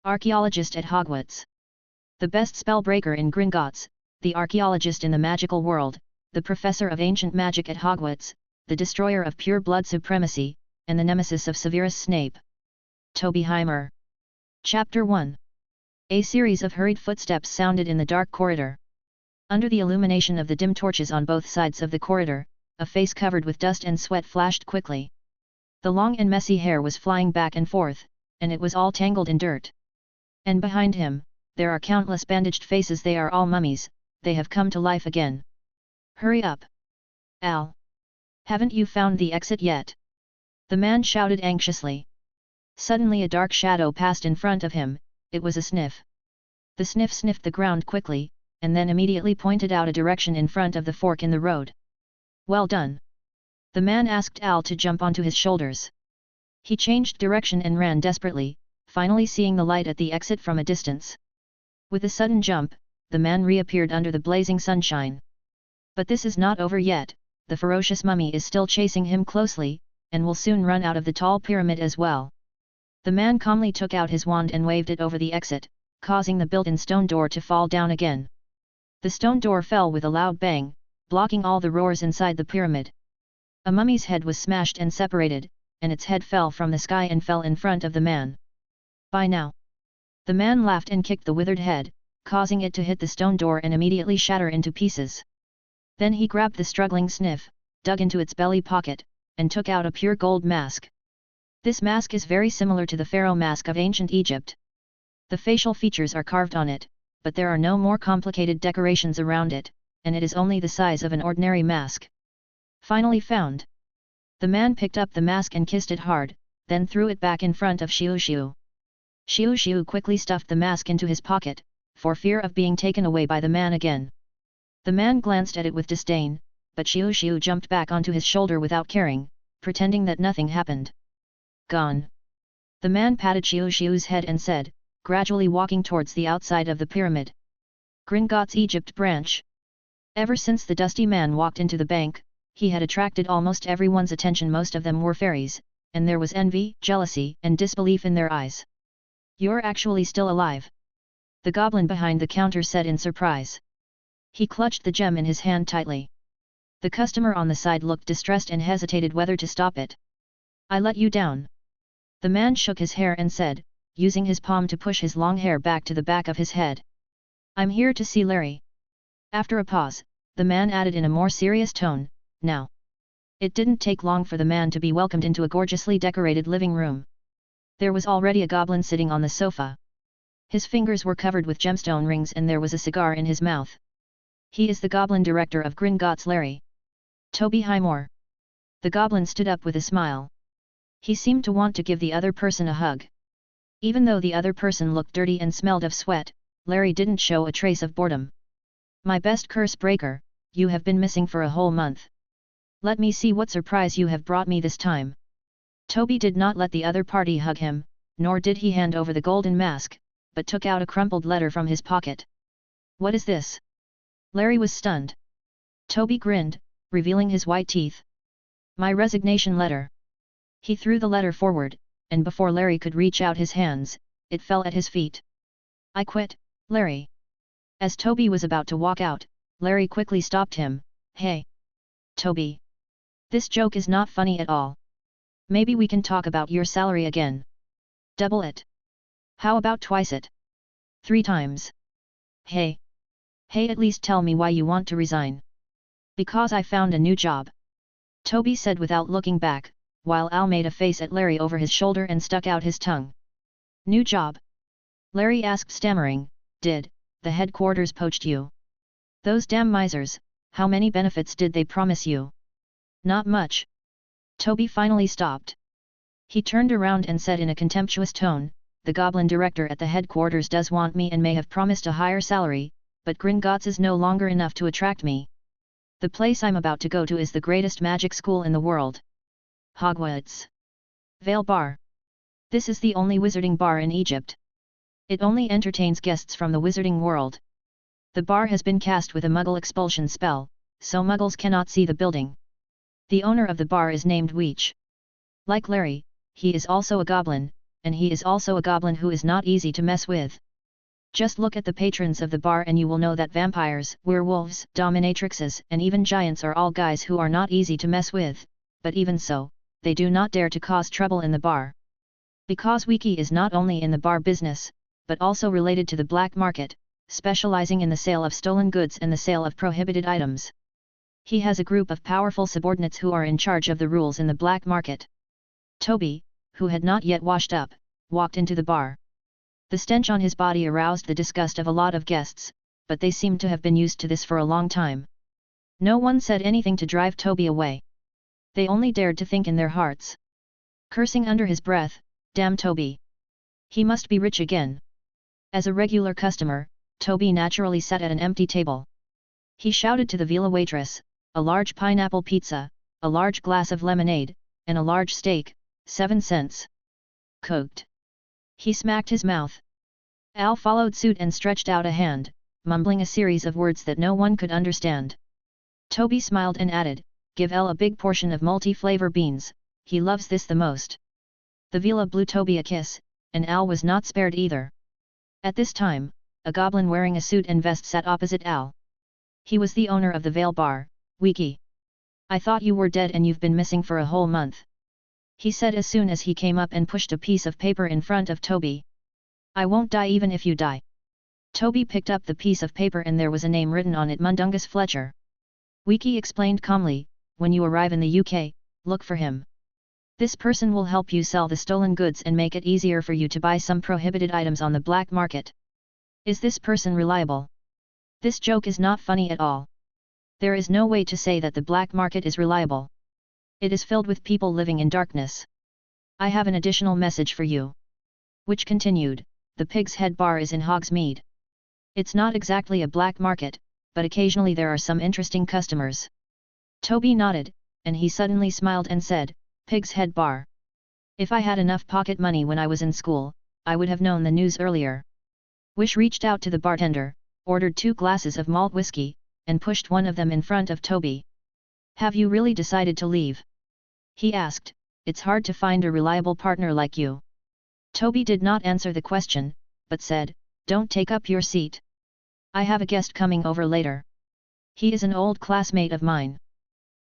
Archaeologist at Hogwarts. The best spellbreaker in Gringotts, the archaeologist in the magical world, the professor of ancient magic at Hogwarts, the destroyer of pure blood supremacy, and the nemesis of Severus Snape. Tobyheimer. Chapter 1. A series of hurried footsteps sounded in the dark corridor. Under the illumination of the dim torches on both sides of the corridor, a face covered with dust and sweat flashed quickly. The long and messy hair was flying back and forth, and it was all tangled in dirt. And behind him, there are countless bandaged faces. They are all mummies, they have come to life again. Hurry up! Al! Haven't you found the exit yet? The man shouted anxiously. Suddenly a dark shadow passed in front of him. It was a sniff. The sniff sniffed the ground quickly, and then immediately pointed out a direction in front of the fork in the road. Well done! The man asked Al to jump onto his shoulders. He changed direction and ran desperately, finally seeing the light at the exit from a distance. With a sudden jump, the man reappeared under the blazing sunshine. But this is not over yet. The ferocious mummy is still chasing him closely, and will soon run out of the tall pyramid as well. The man calmly took out his wand and waved it over the exit, causing the built-in stone door to fall down again. The stone door fell with a loud bang, blocking all the roars inside the pyramid. A mummy's head was smashed and separated, and its head fell from the sky and fell in front of the man. By now! The man laughed and kicked the withered head, causing it to hit the stone door and immediately shatter into pieces. Then he grabbed the struggling sniff, dug into its belly pocket, and took out a pure gold mask. This mask is very similar to the pharaoh mask of ancient Egypt. The facial features are carved on it, but there are no more complicated decorations around it, and it is only the size of an ordinary mask. Finally found! The man picked up the mask and kissed it hard, then threw it back in front of Xiu Xiu. Xiu Xiu quickly stuffed the mask into his pocket, for fear of being taken away by the man again. The man glanced at it with disdain, but Xiu Xiu jumped back onto his shoulder without caring, pretending that nothing happened. Gone! The man patted Xiu Xiu's head and said, gradually walking towards the outside of the pyramid. Gringotts Egypt branch. Ever since the dusty man walked into the bank, he had attracted almost everyone's attention. Most of them were fairies, and there was envy, jealousy, and disbelief in their eyes. You're actually still alive! The goblin behind the counter said in surprise. He clutched the gem in his hand tightly. The customer on the side looked distressed and hesitated whether to stop it. I let you down. The man shook his hair and said, using his palm to push his long hair back to the back of his head. I'm here to see Larry. After a pause, the man added in a more serious tone, now. It didn't take long for the man to be welcomed into a gorgeously decorated living room. There was already a goblin sitting on the sofa. His fingers were covered with gemstone rings and there was a cigar in his mouth. He is the goblin director of Gringotts, Larry. Tobyheimer. The goblin stood up with a smile. He seemed to want to give the other person a hug. Even though the other person looked dirty and smelled of sweat, Larry didn't show a trace of boredom. My best curse breaker, you have been missing for a whole month. Let me see what surprise you have brought me this time. Toby did not let the other party hug him, nor did he hand over the golden mask, but took out a crumpled letter from his pocket. What is this? Larry was stunned. Toby grinned, revealing his white teeth. My resignation letter. He threw the letter forward, and before Larry could reach out his hands, it fell at his feet. I quit, Larry. As Toby was about to walk out, Larry quickly stopped him. Hey! Toby! This joke is not funny at all. Maybe we can talk about your salary again. Double it. How about twice it? 3 times. Hey! Hey, at least tell me why you want to resign. Because I found a new job. Toby said without looking back, while Al made a face at Larry over his shoulder and stuck out his tongue. New job? Larry asked, stammering, did the headquarters poach you? Those damn misers, how many benefits did they promise you? Not much. Toby finally stopped. He turned around and said in a contemptuous tone, the goblin director at the headquarters does want me and may have promised a higher salary, but Gringotts is no longer enough to attract me. The place I'm about to go to is the greatest magic school in the world. Hogwarts. Vale Bar. This is the only wizarding bar in Egypt. It only entertains guests from the wizarding world. The bar has been cast with a Muggle expulsion spell, so Muggles cannot see the building. The owner of the bar is named Weech. Like Larry, he is also a goblin, and he is also a goblin who is not easy to mess with. Just look at the patrons of the bar and you will know that vampires, werewolves, dominatrixes, and even giants are all guys who are not easy to mess with, but even so, they do not dare to cause trouble in the bar. Because Wiki is not only in the bar business, but also related to the black market, specializing in the sale of stolen goods and the sale of prohibited items. He has a group of powerful subordinates who are in charge of the rules in the black market. Toby, who had not yet washed up, walked into the bar. The stench on his body aroused the disgust of a lot of guests, but they seemed to have been used to this for a long time. No one said anything to drive Toby away. They only dared to think in their hearts. Cursing under his breath, "Damn Toby! He must be rich again." As a regular customer, Toby naturally sat at an empty table. He shouted to the villa waitress, "A large pineapple pizza, a large glass of lemonade, and a large steak, 7 cents. Cooked." He smacked his mouth. Al followed suit and stretched out a hand, mumbling a series of words that no one could understand. Toby smiled and added, "Give Al a big portion of multi-flavor beans, he loves this the most." The villa blew Toby a kiss, and Al was not spared either. At this time, a goblin wearing a suit and vest sat opposite Al. He was the owner of the Vale Bar, Wiki. "I thought you were dead and you've been missing for a whole month," he said as soon as he came up and pushed a piece of paper in front of Toby. "I won't die even if you die." Toby picked up the piece of paper and there was a name written on it, Mundungus Fletcher. Wiki explained calmly, "When you arrive in the UK, look for him. This person will help you sell the stolen goods and make it easier for you to buy some prohibited items on the black market." Is this person reliable? This joke is not funny at all. There is no way to say that the black market is reliable. It is filled with people living in darkness. I have an additional message for you. Which continued, "The Pig's Head Bar is in Hogsmeade. It's not exactly a black market, but occasionally there are some interesting customers." Toby nodded, and he suddenly smiled and said, "Pig's Head Bar. If I had enough pocket money when I was in school, I would have known the news earlier." Wish reached out to the bartender, ordered 2 glasses of malt whiskey, and pushed one of them in front of Toby. "Have you really decided to leave?" he asked. "It's hard to find a reliable partner like you." Toby did not answer the question, but said, "Don't take up your seat. I have a guest coming over later. He is an old classmate of mine.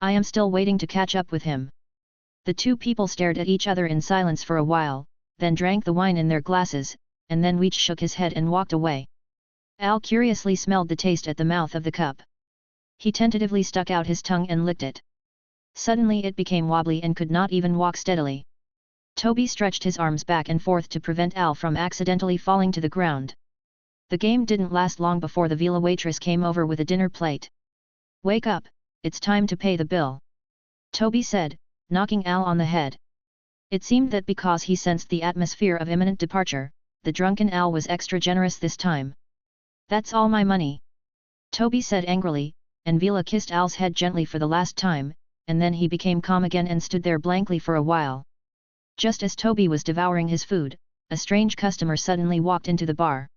I am still waiting to catch up with him." The 2 people stared at each other in silence for a while, then drank the wine in their glasses, and then Weech shook his head and walked away. Al curiously smelled the taste at the mouth of the cup. He tentatively stuck out his tongue and licked it. Suddenly it became wobbly and could not even walk steadily. Toby stretched his arms back and forth to prevent Al from accidentally falling to the ground. The game didn't last long before the villa waitress came over with a dinner plate. "Wake up, it's time to pay the bill," Toby said, knocking Al on the head. It seemed that because he sensed the atmosphere of imminent departure, the drunken Al was extra generous this time. "That's all my money," Toby said angrily, and Vila kissed Al's head gently for the last time, and then he became calm again and stood there blankly for a while. Just as Toby was devouring his food, a strange customer suddenly walked into the bar.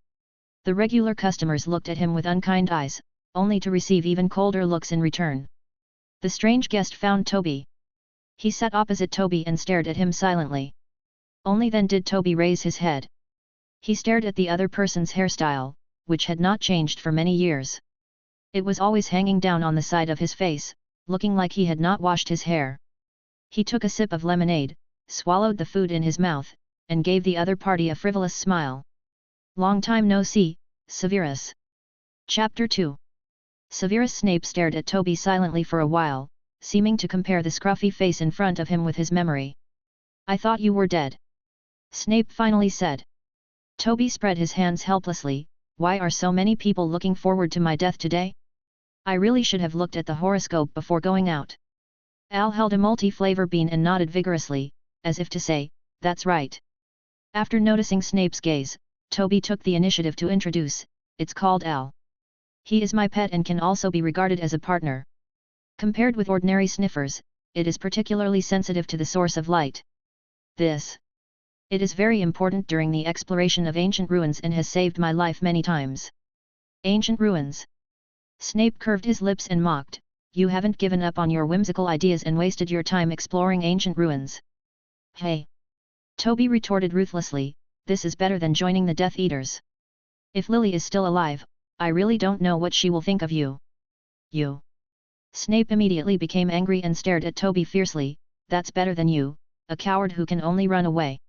The regular customers looked at him with unkind eyes, only to receive even colder looks in return. The strange guest found Toby. He sat opposite Toby and stared at him silently. Only then did Toby raise his head. He stared at the other person's hairstyle, which had not changed for many years. It was always hanging down on the side of his face, looking like he had not washed his hair. He took a sip of lemonade, swallowed the food in his mouth, and gave the other party a frivolous smile. "Long time no see, Severus." Chapter 2. Severus Snape stared at Toby silently for a while, seeming to compare the scruffy face in front of him with his memory. "I thought you were dead," Snape finally said. Toby spread his hands helplessly. "Why are so many people looking forward to my death today? I really should have looked at the horoscope before going out." Al held a multi-flavor bean and nodded vigorously, as if to say, "That's right." After noticing Snape's gaze, Toby took the initiative to introduce, "It's called Al. He is my pet and can also be regarded as a partner. Compared with ordinary sniffers, it is particularly sensitive to the source of light. It is very important during the exploration of ancient ruins and has saved my life many times." "Ancient ruins?" Snape curved his lips and mocked, "You haven't given up on your whimsical ideas and wasted your time exploring ancient ruins. Hey! Toby retorted ruthlessly, this is better than joining the Death Eaters. If Lily is still alive, I really don't know what she will think of you. You. Snape immediately became angry and stared at Toby fiercely, that's better than you, a coward who can only run away.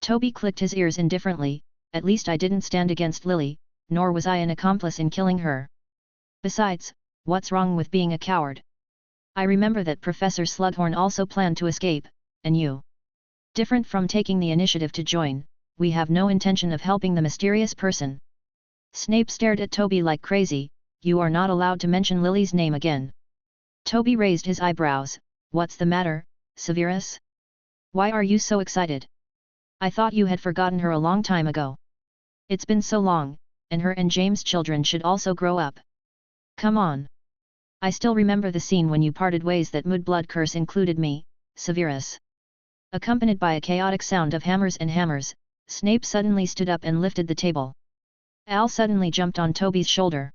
Toby clicked his ears indifferently, at least I didn't stand against Lily, nor was I an accomplice in killing her. Besides, what's wrong with being a coward? I remember that Professor Slughorn also planned to escape, and you. Different from taking the initiative to join, we have no intention of helping the mysterious person. Snape stared at Toby like crazy, you are not allowed to mention Lily's name again. Toby raised his eyebrows, what's the matter, Severus? Why are you so excited? I thought you had forgotten her a long time ago. It's been so long, and her and James' children should also grow up. Come on. I still remember the scene when you parted ways that Mudblood curse included me, Severus. Accompanied by a chaotic sound of hammers and hammers, Snape suddenly stood up and lifted the table. Al suddenly jumped on Toby's shoulder.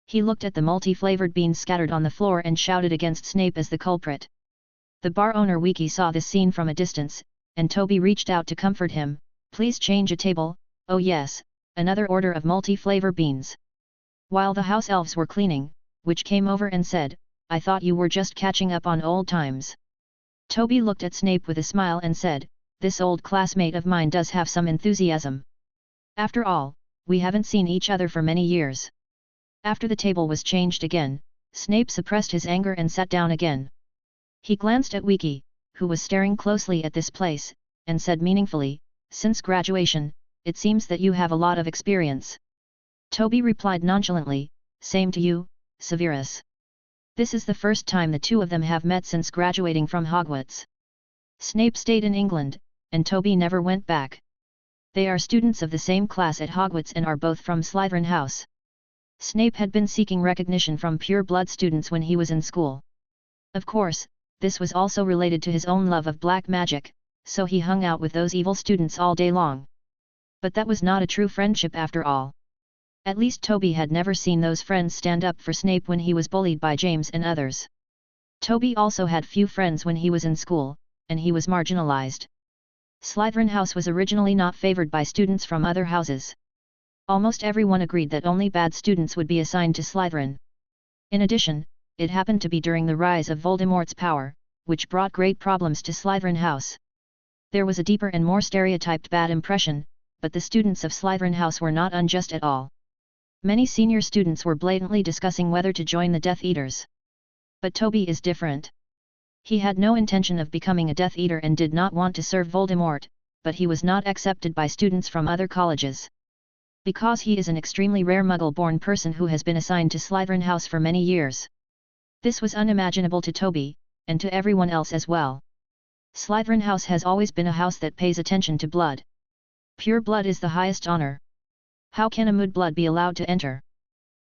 He looked at the multi-flavored beans scattered on the floor and shouted against Snape as the culprit. The bar owner Weaky saw this scene from a distance, and Toby reached out to comfort him, please change a table, oh yes, another order of multi-flavor beans. While the house elves were cleaning, Witch came over and said, I thought you were just catching up on old times. Toby looked at Snape with a smile and said, this old classmate of mine does have some enthusiasm. After all, we haven't seen each other for many years. After the table was changed again, Snape suppressed his anger and sat down again. He glanced at Weaky, who was staring closely at this place, and said meaningfully, since graduation, it seems that you have a lot of experience. Toby replied nonchalantly, same to you, Severus. This is the first time the two of them have met since graduating from Hogwarts. Snape stayed in England, and Toby never went back. They are students of the same class at Hogwarts and are both from Slytherin House. Snape had been seeking recognition from pure-blood students when he was in school. Of course, this was also related to his own love of black magic, so he hung out with those evil students all day long. But that was not a true friendship after all. At least Toby had never seen those friends stand up for Snape when he was bullied by James and others. Toby also had few friends when he was in school, and he was marginalized. Slytherin House was originally not favored by students from other houses. Almost everyone agreed that only bad students would be assigned to Slytherin. In addition, it happened to be during the rise of Voldemort's power, which brought great problems to Slytherin House. There was a deeper and more stereotyped bad impression, but the students of Slytherin House were not unjust at all. Many senior students were blatantly discussing whether to join the Death Eaters. But Toby is different. He had no intention of becoming a Death Eater and did not want to serve Voldemort, but he was not accepted by students from other colleges. Because he is an extremely rare Muggle-born person who has been assigned to Slytherin House for many years. This was unimaginable to Toby, and to everyone else as well. Slytherin House has always been a house that pays attention to blood. Pure blood is the highest honor. How can a Mudblood be allowed to enter?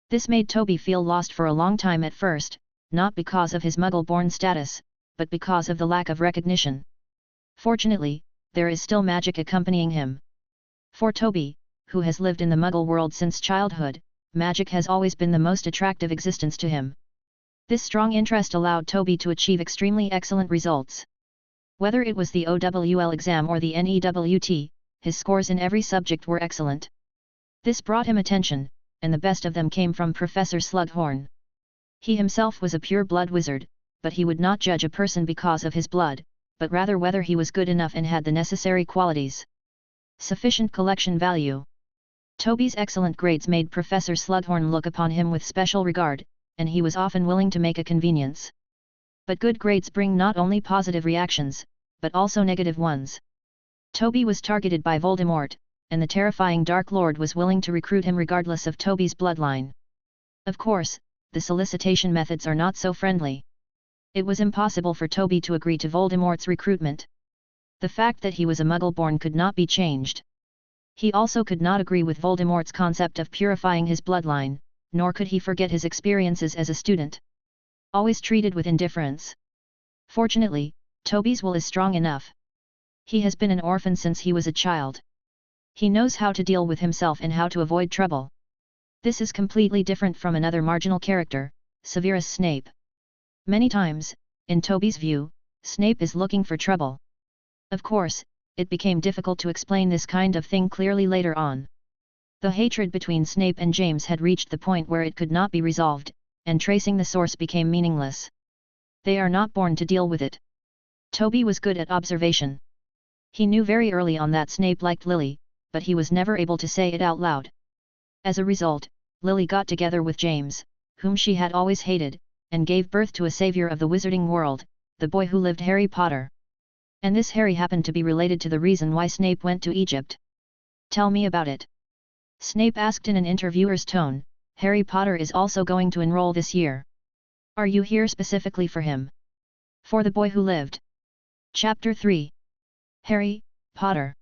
This made Toby feel lost for a long time at first, not because of his Muggle-born status, but because of the lack of recognition. Fortunately, there is still magic accompanying him. For Toby, who has lived in the Muggle world since childhood, magic has always been the most attractive existence to him. This strong interest allowed Toby to achieve extremely excellent results. Whether it was the OWL exam or the NEWT, his scores in every subject were excellent. This brought him attention, and the best of them came from Professor Slughorn. He himself was a pure-blood wizard, but he would not judge a person because of his blood, but rather whether he was good enough and had the necessary qualities. Sufficient collection value. Toby's excellent grades made Professor Slughorn look upon him with special regard, and he was often willing to make a convenience. But good grades bring not only positive reactions, but also negative ones. Toby was targeted by Voldemort, and the terrifying Dark Lord was willing to recruit him regardless of Toby's bloodline. Of course, the solicitation methods are not so friendly. It was impossible for Toby to agree to Voldemort's recruitment. The fact that he was a Muggle-born could not be changed. He also could not agree with Voldemort's concept of purifying his bloodline, nor could he forget his experiences as a student. Always treated with indifference. Fortunately, Toby's will is strong enough. He has been an orphan since he was a child. He knows how to deal with himself and how to avoid trouble. This is completely different from another marginal character, Severus Snape. Many times, in Toby's view, Snape is looking for trouble. Of course, it became difficult to explain this kind of thing clearly later on. The hatred between Snape and James had reached the point where it could not be resolved, and tracing the source became meaningless. They are not born to deal with it. Toby was good at observation. He knew very early on that Snape liked Lily, but he was never able to say it out loud. As a result, Lily got together with James, whom she had always hated, and gave birth to a savior of the wizarding world, the boy who lived Harry Potter. And this Harry happened to be related to the reason why Snape went to Egypt. "Tell me about it," Snape asked in an interviewer's tone. "Harry Potter is also going to enroll this year. Are you here specifically for him? For the boy who lived?" Chapter 3. Harry Potter.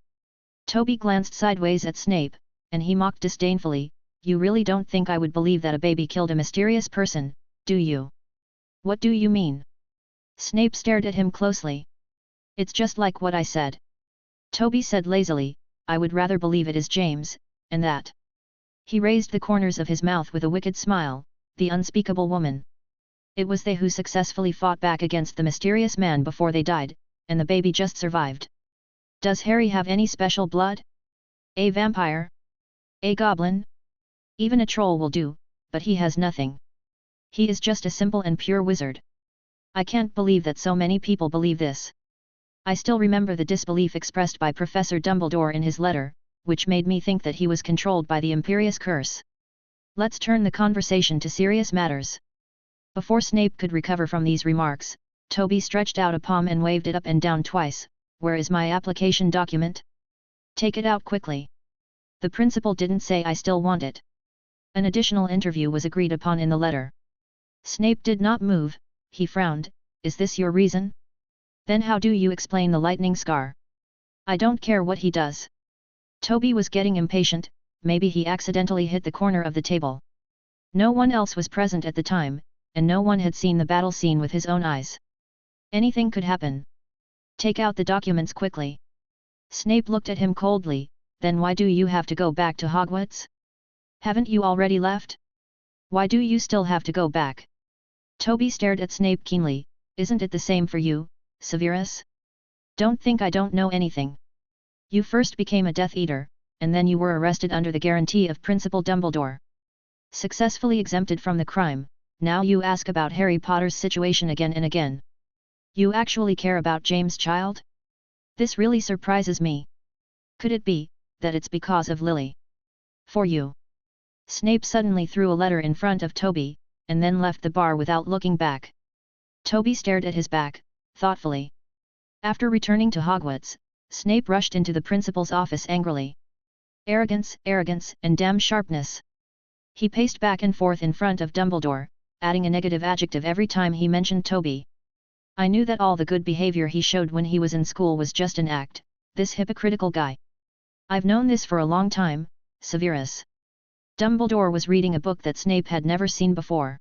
Toby glanced sideways at Snape, and he mocked disdainfully, "You really don't think I would believe that a baby killed a mysterious person, do you?" "What do you mean?" Snape stared at him closely. "It's just like what I said," Toby said lazily. "I would rather believe it is James, and that." He raised the corners of his mouth with a wicked smile, "The unspeakable woman. It was they who successfully fought back against the mysterious man before they died, and the baby just survived. Does Harry have any special blood? A vampire? A goblin? Even a troll will do, but he has nothing. He is just a simple and pure wizard. I can't believe that so many people believe this." I still remember the disbelief expressed by Professor Dumbledore in his letter, which made me think that he was controlled by the Imperious Curse. Let's turn the conversation to serious matters. Before Snape could recover from these remarks, Toby stretched out a palm and waved it up and down twice. "Where is my application document? Take it out quickly." The principal didn't say I still want it. An additional interview was agreed upon in the letter. Snape did not move. He frowned. "Is this your reason? Then how do you explain the lightning scar?" "I don't care what he does." Toby was getting impatient. Maybe he accidentally hit the corner of the table. No one else was present at the time, and no one had seen the battle scene with his own eyes. Anything could happen. "Take out the documents quickly." Snape looked at him coldly. "Then why do you have to go back to Hogwarts? Haven't you already left? Why do you still have to go back?" Toby stared at Snape keenly. "Isn't it the same for you, Severus? Don't think I don't know anything. You first became a Death Eater, and then you were arrested under the guarantee of Principal Dumbledore. Successfully exempted from the crime, now you ask about Harry Potter's situation again and again. You actually care about James' child? This really surprises me. Could it be that it's because of Lily? For you." Snape suddenly threw a letter in front of Toby, and then left the bar without looking back. Toby stared at his back, thoughtfully. After returning to Hogwarts, Snape rushed into the principal's office angrily. "Arrogance, arrogance, and damn sharpness." He paced back and forth in front of Dumbledore, adding a negative adjective every time he mentioned Toby. "I knew that all the good behavior he showed when he was in school was just an act, this hypocritical guy. I've known this for a long time, Severus." Dumbledore was reading a book that Snape had never seen before.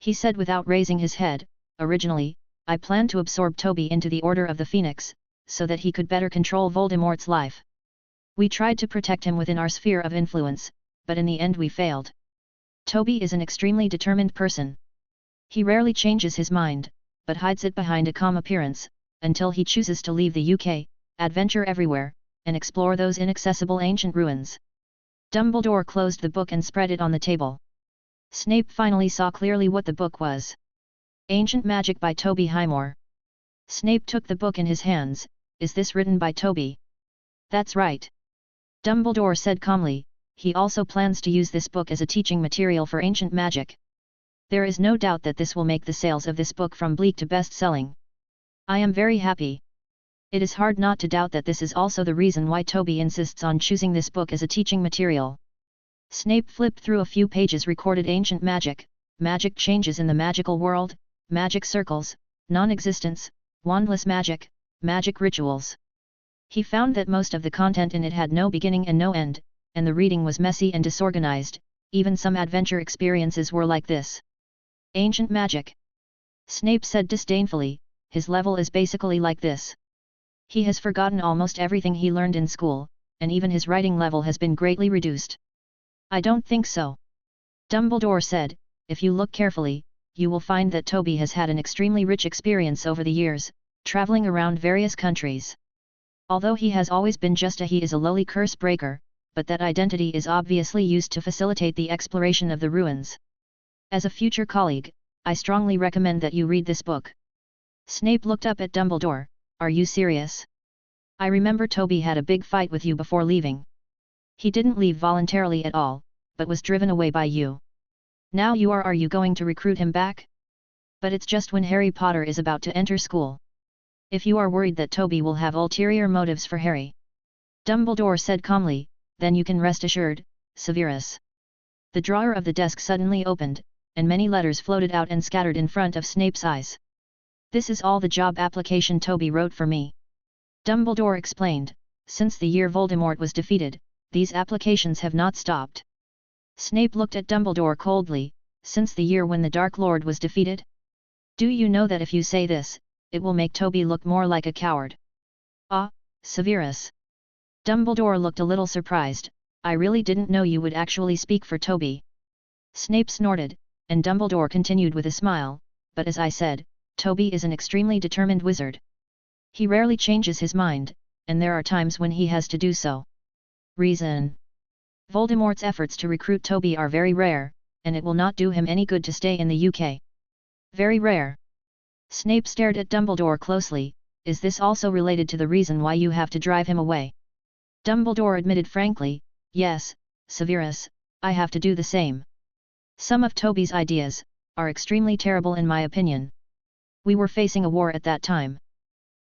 He said without raising his head, "Originally, I planned to absorb Toby into the Order of the Phoenix, so that he could better control Voldemort's life. We tried to protect him within our sphere of influence, but in the end we failed. Toby is an extremely determined person. He rarely changes his mind, but hides it behind a calm appearance, until he chooses to leave the UK, adventure everywhere, and explore those inaccessible ancient ruins." Dumbledore closed the book and spread it on the table. Snape finally saw clearly what the book was. Ancient Magic by Tobyheimer. Snape took the book in his hands. "Is this written by Toby?" "That's right," Dumbledore said calmly. "He also plans to use this book as a teaching material for ancient magic. There is no doubt that this will make the sales of this book from bleak to best-selling. I am very happy. It is hard not to doubt that this is also the reason why Toby insists on choosing this book as a teaching material." Snape flipped through a few pages. Recorded ancient magic, magic changes in the magical world, magic circles, non-existence, wandless magic, magic rituals. He found that most of the content in it had no beginning and no end, and the reading was messy and disorganized. Even some adventure experiences were like this. "Ancient magic," Snape said disdainfully, "his level is basically like this. He has forgotten almost everything he learned in school, and even his writing level has been greatly reduced." "I don't think so," Dumbledore said. "If you look carefully, you will find that Toby has had an extremely rich experience over the years, traveling around various countries. Although he has always been he is a lowly curse breaker, but that identity is obviously used to facilitate the exploration of the ruins. As a future colleague, I strongly recommend that you read this book. Snape looked up at Dumbledore. Are you serious? I remember Toby had a big fight with you before leaving. He didn't leave voluntarily at all, but was driven away by you. Now are you going to recruit him back? But it's just when Harry Potter is about to enter school. If you are worried that Toby will have ulterior motives for Harry, Dumbledore said calmly, then you can rest assured, Severus. The drawer of the desk suddenly opened, and many letters floated out and scattered in front of Snape's eyes. This is all the job application Toby wrote for me. Dumbledore explained, since the year Voldemort was defeated, these applications have not stopped. Snape looked at Dumbledore coldly, since the year when the Dark Lord was defeated? Do you know that if you say this, it will make Toby look more like a coward? Ah, Severus. Dumbledore looked a little surprised. I really didn't know you would actually speak for Toby. Snape snorted, and Dumbledore continued with a smile, but as I said, Toby is an extremely determined wizard. He rarely changes his mind, and there are times when he has to do so. Reason. Voldemort's efforts to recruit Toby are very rare, and it will not do him any good to stay in the UK. Very rare. Snape stared at Dumbledore closely. Is this also related to the reason why you have to drive him away? Dumbledore admitted frankly, yes, Severus, I have to do the same. Some of Toby's ideas are extremely terrible in my opinion. We were facing a war at that time.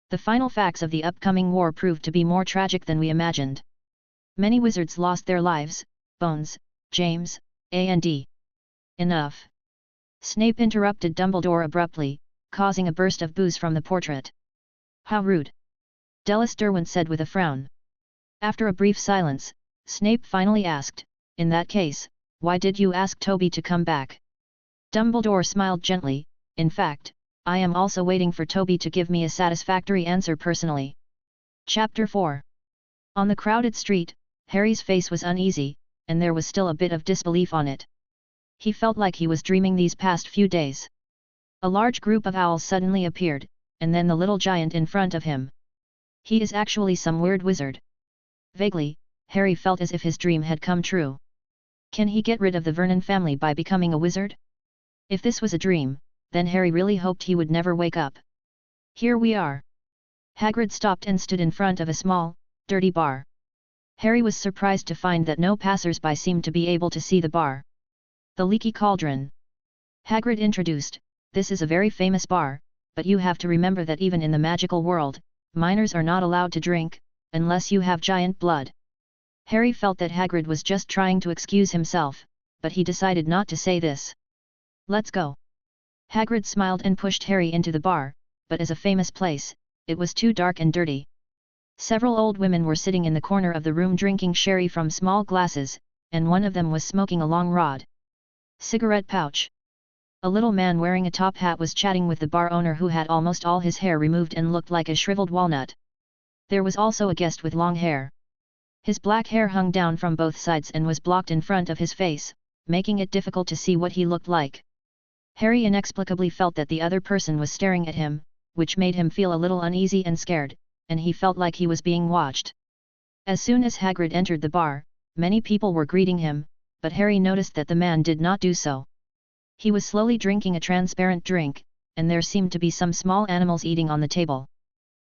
The final facts of the upcoming war proved to be more tragic than we imagined. Many wizards lost their lives. Bones, James, A&D. Enough. Snape interrupted Dumbledore abruptly, causing a burst of boos from the portrait. How rude. Dellas Derwent said with a frown. After a brief silence, Snape finally asked, in that case, why did you ask Toby to come back? Dumbledore smiled gently, in fact, I am also waiting for Toby to give me a satisfactory answer personally. Chapter 4. On the crowded street, Harry's face was uneasy, and there was still a bit of disbelief on it. He felt like he was dreaming these past few days. A large group of owls suddenly appeared, and then the little giant in front of him. He is actually some weird wizard. Vaguely, Harry felt as if his dream had come true. Can he get rid of the Vernon family by becoming a wizard? If this was a dream, then Harry really hoped he would never wake up. Here we are. Hagrid stopped and stood in front of a small, dirty bar. Harry was surprised to find that no passers-by seemed to be able to see the bar. The Leaky Cauldron. Hagrid introduced, this is a very famous bar, but you have to remember that even in the magical world, minors are not allowed to drink, unless you have giant blood. Harry felt that Hagrid was just trying to excuse himself, but he decided not to say this. Let's go. Hagrid smiled and pushed Harry into the bar, but as a famous place, it was too dark and dirty. Several old women were sitting in the corner of the room drinking sherry from small glasses, and one of them was smoking a long rod cigarette pouch. A little man wearing a top hat was chatting with the bar owner who had almost all his hair removed and looked like a shriveled walnut. There was also a guest with long hair. His black hair hung down from both sides and was blocked in front of his face, making it difficult to see what he looked like. Harry inexplicably felt that the other person was staring at him, which made him feel a little uneasy and scared, and he felt like he was being watched. As soon as Hagrid entered the bar, many people were greeting him, but Harry noticed that the man did not do so. He was slowly drinking a transparent drink, and there seemed to be some small animals eating on the table.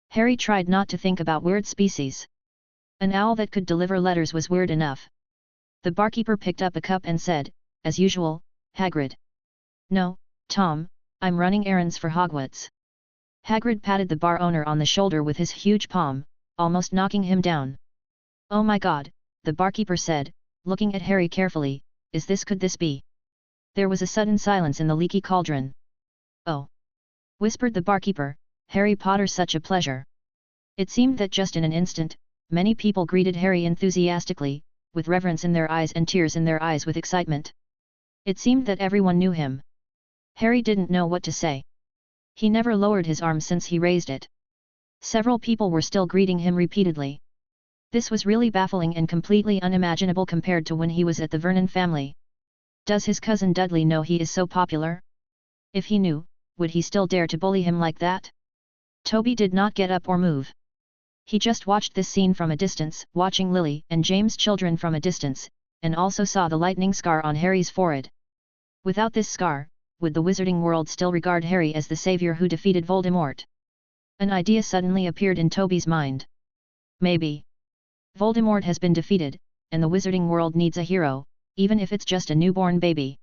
Harry tried not to think about weird species. An owl that could deliver letters was weird enough. The barkeeper picked up a cup and said, as usual, Hagrid. No, Tom, I'm running errands for Hogwarts. Hagrid patted the bar owner on the shoulder with his huge palm, almost knocking him down. Oh my God, the barkeeper said, looking at Harry carefully, could this be? There was a sudden silence in the Leaky Cauldron. Oh! Whispered the barkeeper, Harry Potter, such a pleasure. It seemed that just in an instant, many people greeted Harry enthusiastically, with reverence in their eyes and tears in their eyes with excitement. It seemed that everyone knew him. Harry didn't know what to say. He never lowered his arm since he raised it. Several people were still greeting him repeatedly. This was really baffling and completely unimaginable compared to when he was at the Vernon family. Does his cousin Dudley know he is so popular? If he knew, would he still dare to bully him like that? Toby did not get up or move. He just watched this scene from a distance, watching Lily and James' children from a distance, and also saw the lightning scar on Harry's forehead. Without this scar, would the wizarding world still regard Harry as the savior who defeated Voldemort? An idea suddenly appeared in Toby's mind. Maybe. Voldemort has been defeated, and the wizarding world needs a hero, even if it's just a newborn baby.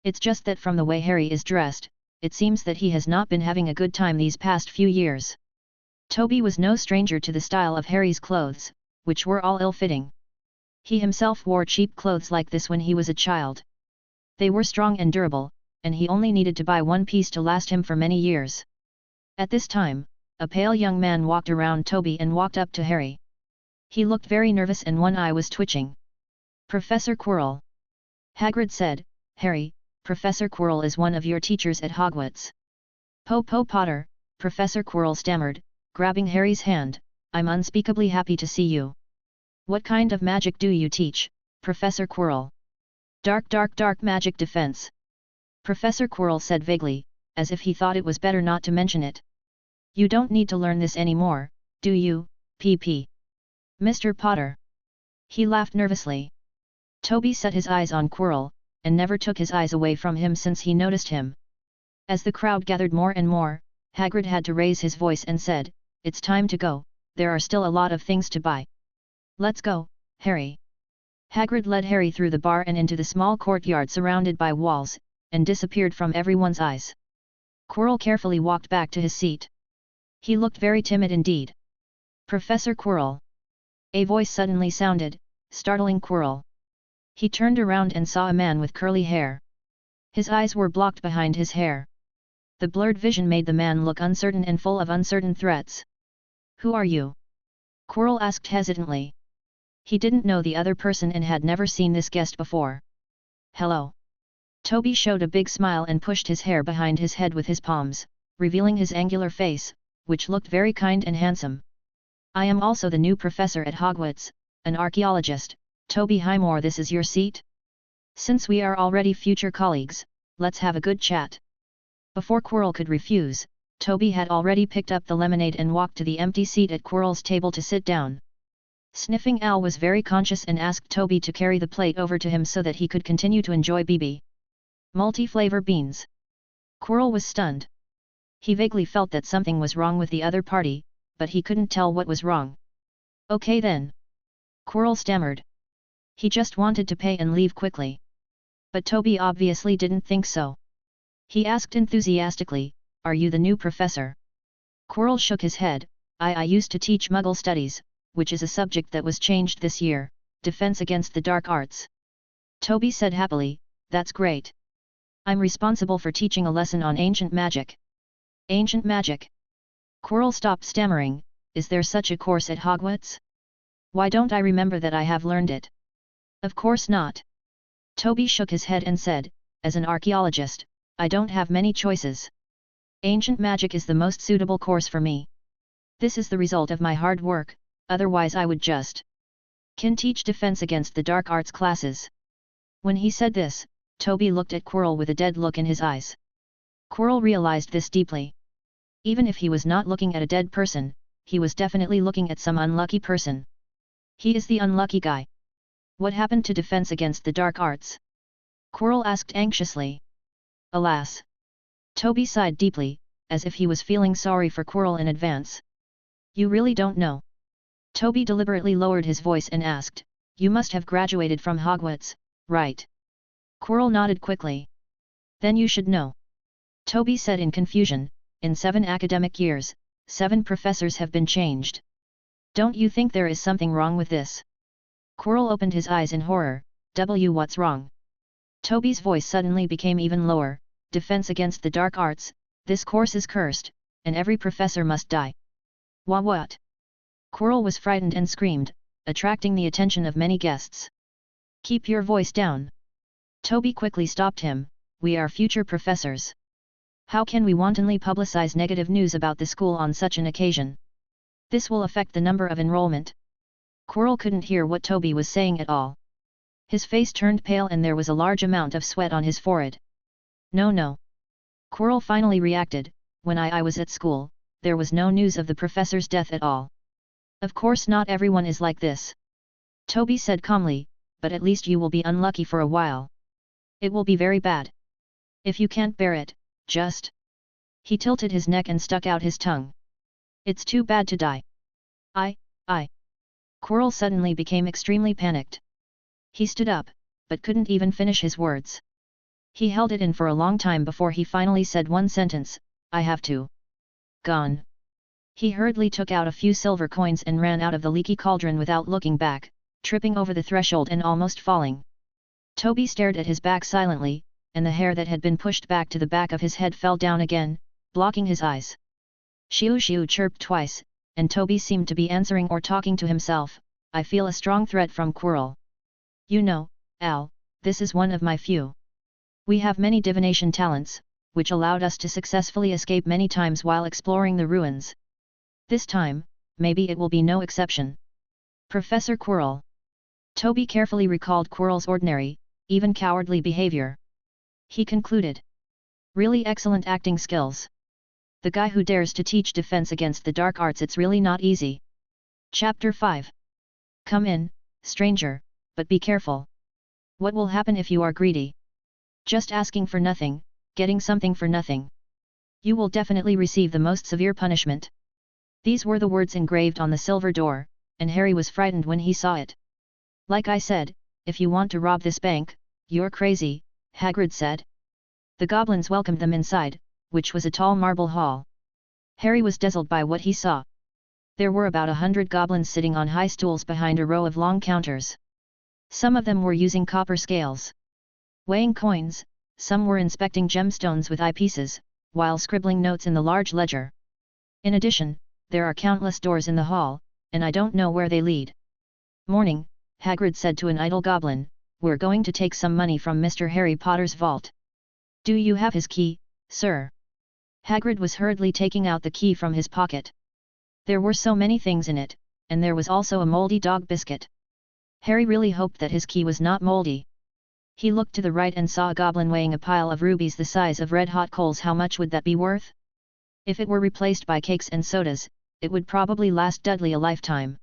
It's just that from the way Harry is dressed, it seems that he has not been having a good time these past few years. Toby was no stranger to the style of Harry's clothes, which were all ill-fitting. He himself wore cheap clothes like this when he was a child. They were strong and durable, and he only needed to buy one piece to last him for many years. At this time, a pale young man walked around Toby and walked up to Harry. He looked very nervous and one eye was twitching. "Professor Quirrell," Hagrid said. "Harry, Professor Quirrell is one of your teachers at Hogwarts." Potter," Professor Quirrell stammered, grabbing Harry's hand, "I'm unspeakably happy to see you. What kind of magic do you teach, Professor Quirrell?" Dark magic defense," Professor Quirrell said vaguely, as if he thought it was better not to mention it. "You don't need to learn this anymore, do you, PP? Mr. Potter?" He laughed nervously. Toby set his eyes on Quirrell, and never took his eyes away from him since he noticed him. As the crowd gathered more and more, Hagrid had to raise his voice and said, "It's time to go, there are still a lot of things to buy. Let's go, Harry." Hagrid led Harry through the bar and into the small courtyard surrounded by walls, and disappeared from everyone's eyes. Quirrell carefully walked back to his seat. He looked very timid indeed. "Professor Quirrell!" A voice suddenly sounded, startling Quirrell. He turned around and saw a man with curly hair. His eyes were blocked behind his hair. The blurred vision made the man look uncertain and full of uncertain threats. "Who are you?" Quirrell asked hesitantly. He didn't know the other person and had never seen this guest before. "Hello." Toby showed a big smile and pushed his hair behind his head with his palms, revealing his angular face, which looked very kind and handsome. "I am also the new professor at Hogwarts, an archaeologist, Tobyheimer. This is your seat? Since we are already future colleagues, let's have a good chat." Before Quirrell could refuse, Toby had already picked up the lemonade and walked to the empty seat at Quirrell's table to sit down. Sniffing Owl was very conscious and asked Toby to carry the plate over to him so that he could continue to enjoy BB. Multi-flavor beans. Quirrell was stunned. He vaguely felt that something was wrong with the other party, but he couldn't tell what was wrong. "Okay then," Quirrell stammered. He just wanted to pay and leave quickly. But Toby obviously didn't think so. He asked enthusiastically, "Are you the new professor?" Quirrell shook his head. I used to teach Muggle studies, which is a subject that was changed this year, defense against the dark arts." Toby said happily, "That's great. I'm responsible for teaching a lesson on ancient magic." "Ancient magic?" Quirrell stopped stammering. "Is there such a course at Hogwarts? Why don't I remember that I have learned it?" "Of course not." Toby shook his head and said, "As an archaeologist, I don't have many choices. Ancient magic is the most suitable course for me. This is the result of my hard work, otherwise I would just can teach defense against the dark arts classes." When he said this, Toby looked at Quirrell with a dead look in his eyes. Quirrell realized this deeply. Even if he was not looking at a dead person, he was definitely looking at some unlucky person. He is the unlucky guy. "What happened to defense against the dark arts?" Quirrell asked anxiously. "Alas!" Toby sighed deeply, as if he was feeling sorry for Quirrell in advance. "You really don't know?" Toby deliberately lowered his voice and asked, "You must have graduated from Hogwarts, right?" Quirrell nodded quickly. "Then you should know." Toby said in confusion, "In 7 academic years, 7 professors have been changed. Don't you think there is something wrong with this?" Quirrell opened his eyes in horror. What's wrong?" Toby's voice suddenly became even lower. "Defense against the dark arts, this course is cursed, and every professor must die." What? Quirrell was frightened and screamed, attracting the attention of many guests. "Keep your voice down." Toby quickly stopped him. "We are future professors. How can we wantonly publicize negative news about the school on such an occasion? This will affect the number of enrollment." Quirrell couldn't hear what Toby was saying at all. His face turned pale and there was a large amount of sweat on his forehead. No. Quirrell finally reacted, "When I was at school, there was no news of the professor's death at all. Of course not everyone is like this. Toby said calmly, but at least you will be unlucky for a while. It will be very bad. If you can't bear it, just... He tilted his neck and stuck out his tongue. It's too bad to die. I. Quirrell suddenly became extremely panicked. He stood up, but couldn't even finish his words. He held it in for a long time before he finally said one sentence, I have to. Gone. He hurriedly took out a few silver coins and ran out of the leaky cauldron without looking back, tripping over the threshold and almost falling. Toby stared at his back silently, and the hair that had been pushed back to the back of his head fell down again, blocking his eyes. Shiu Shiu chirped twice, and Toby seemed to be answering or talking to himself, I feel a strong threat from Quirrell. You know, Al, this is one of my few. We have many divination talents, which allowed us to successfully escape many times while exploring the ruins. This time, maybe it will be no exception. Professor Quirrell. Toby carefully recalled Quirrell's ordinary, even cowardly behavior. He concluded. Really excellent acting skills. The guy who dares to teach defense against the dark arts, it's really not easy. Chapter 5. Come in, stranger, but be careful. What will happen if you are greedy? Just asking for nothing, getting something for nothing. You will definitely receive the most severe punishment. These were the words engraved on the silver door, and Harry was frightened when he saw it. Like I said, if you want to rob this bank, you're crazy, Hagrid said. The goblins welcomed them inside, which was a tall marble hall. Harry was dazzled by what he saw. There were about 100 goblins sitting on high stools behind a row of long counters. Some of them were using copper scales, weighing coins, some were inspecting gemstones with eyepieces, while scribbling notes in the large ledger. In addition, there are countless doors in the hall, and I don't know where they lead. Morning, Hagrid said to an idle goblin, we're going to take some money from Mr. Harry Potter's vault. Do you have his key, sir? Hagrid was hurriedly taking out the key from his pocket. There were so many things in it, and there was also a moldy dog biscuit. Harry really hoped that his key was not moldy. He looked to the right and saw a goblin weighing a pile of rubies the size of red-hot coals. How much would that be worth? If it were replaced by cakes and sodas, it would probably last Dudley a lifetime.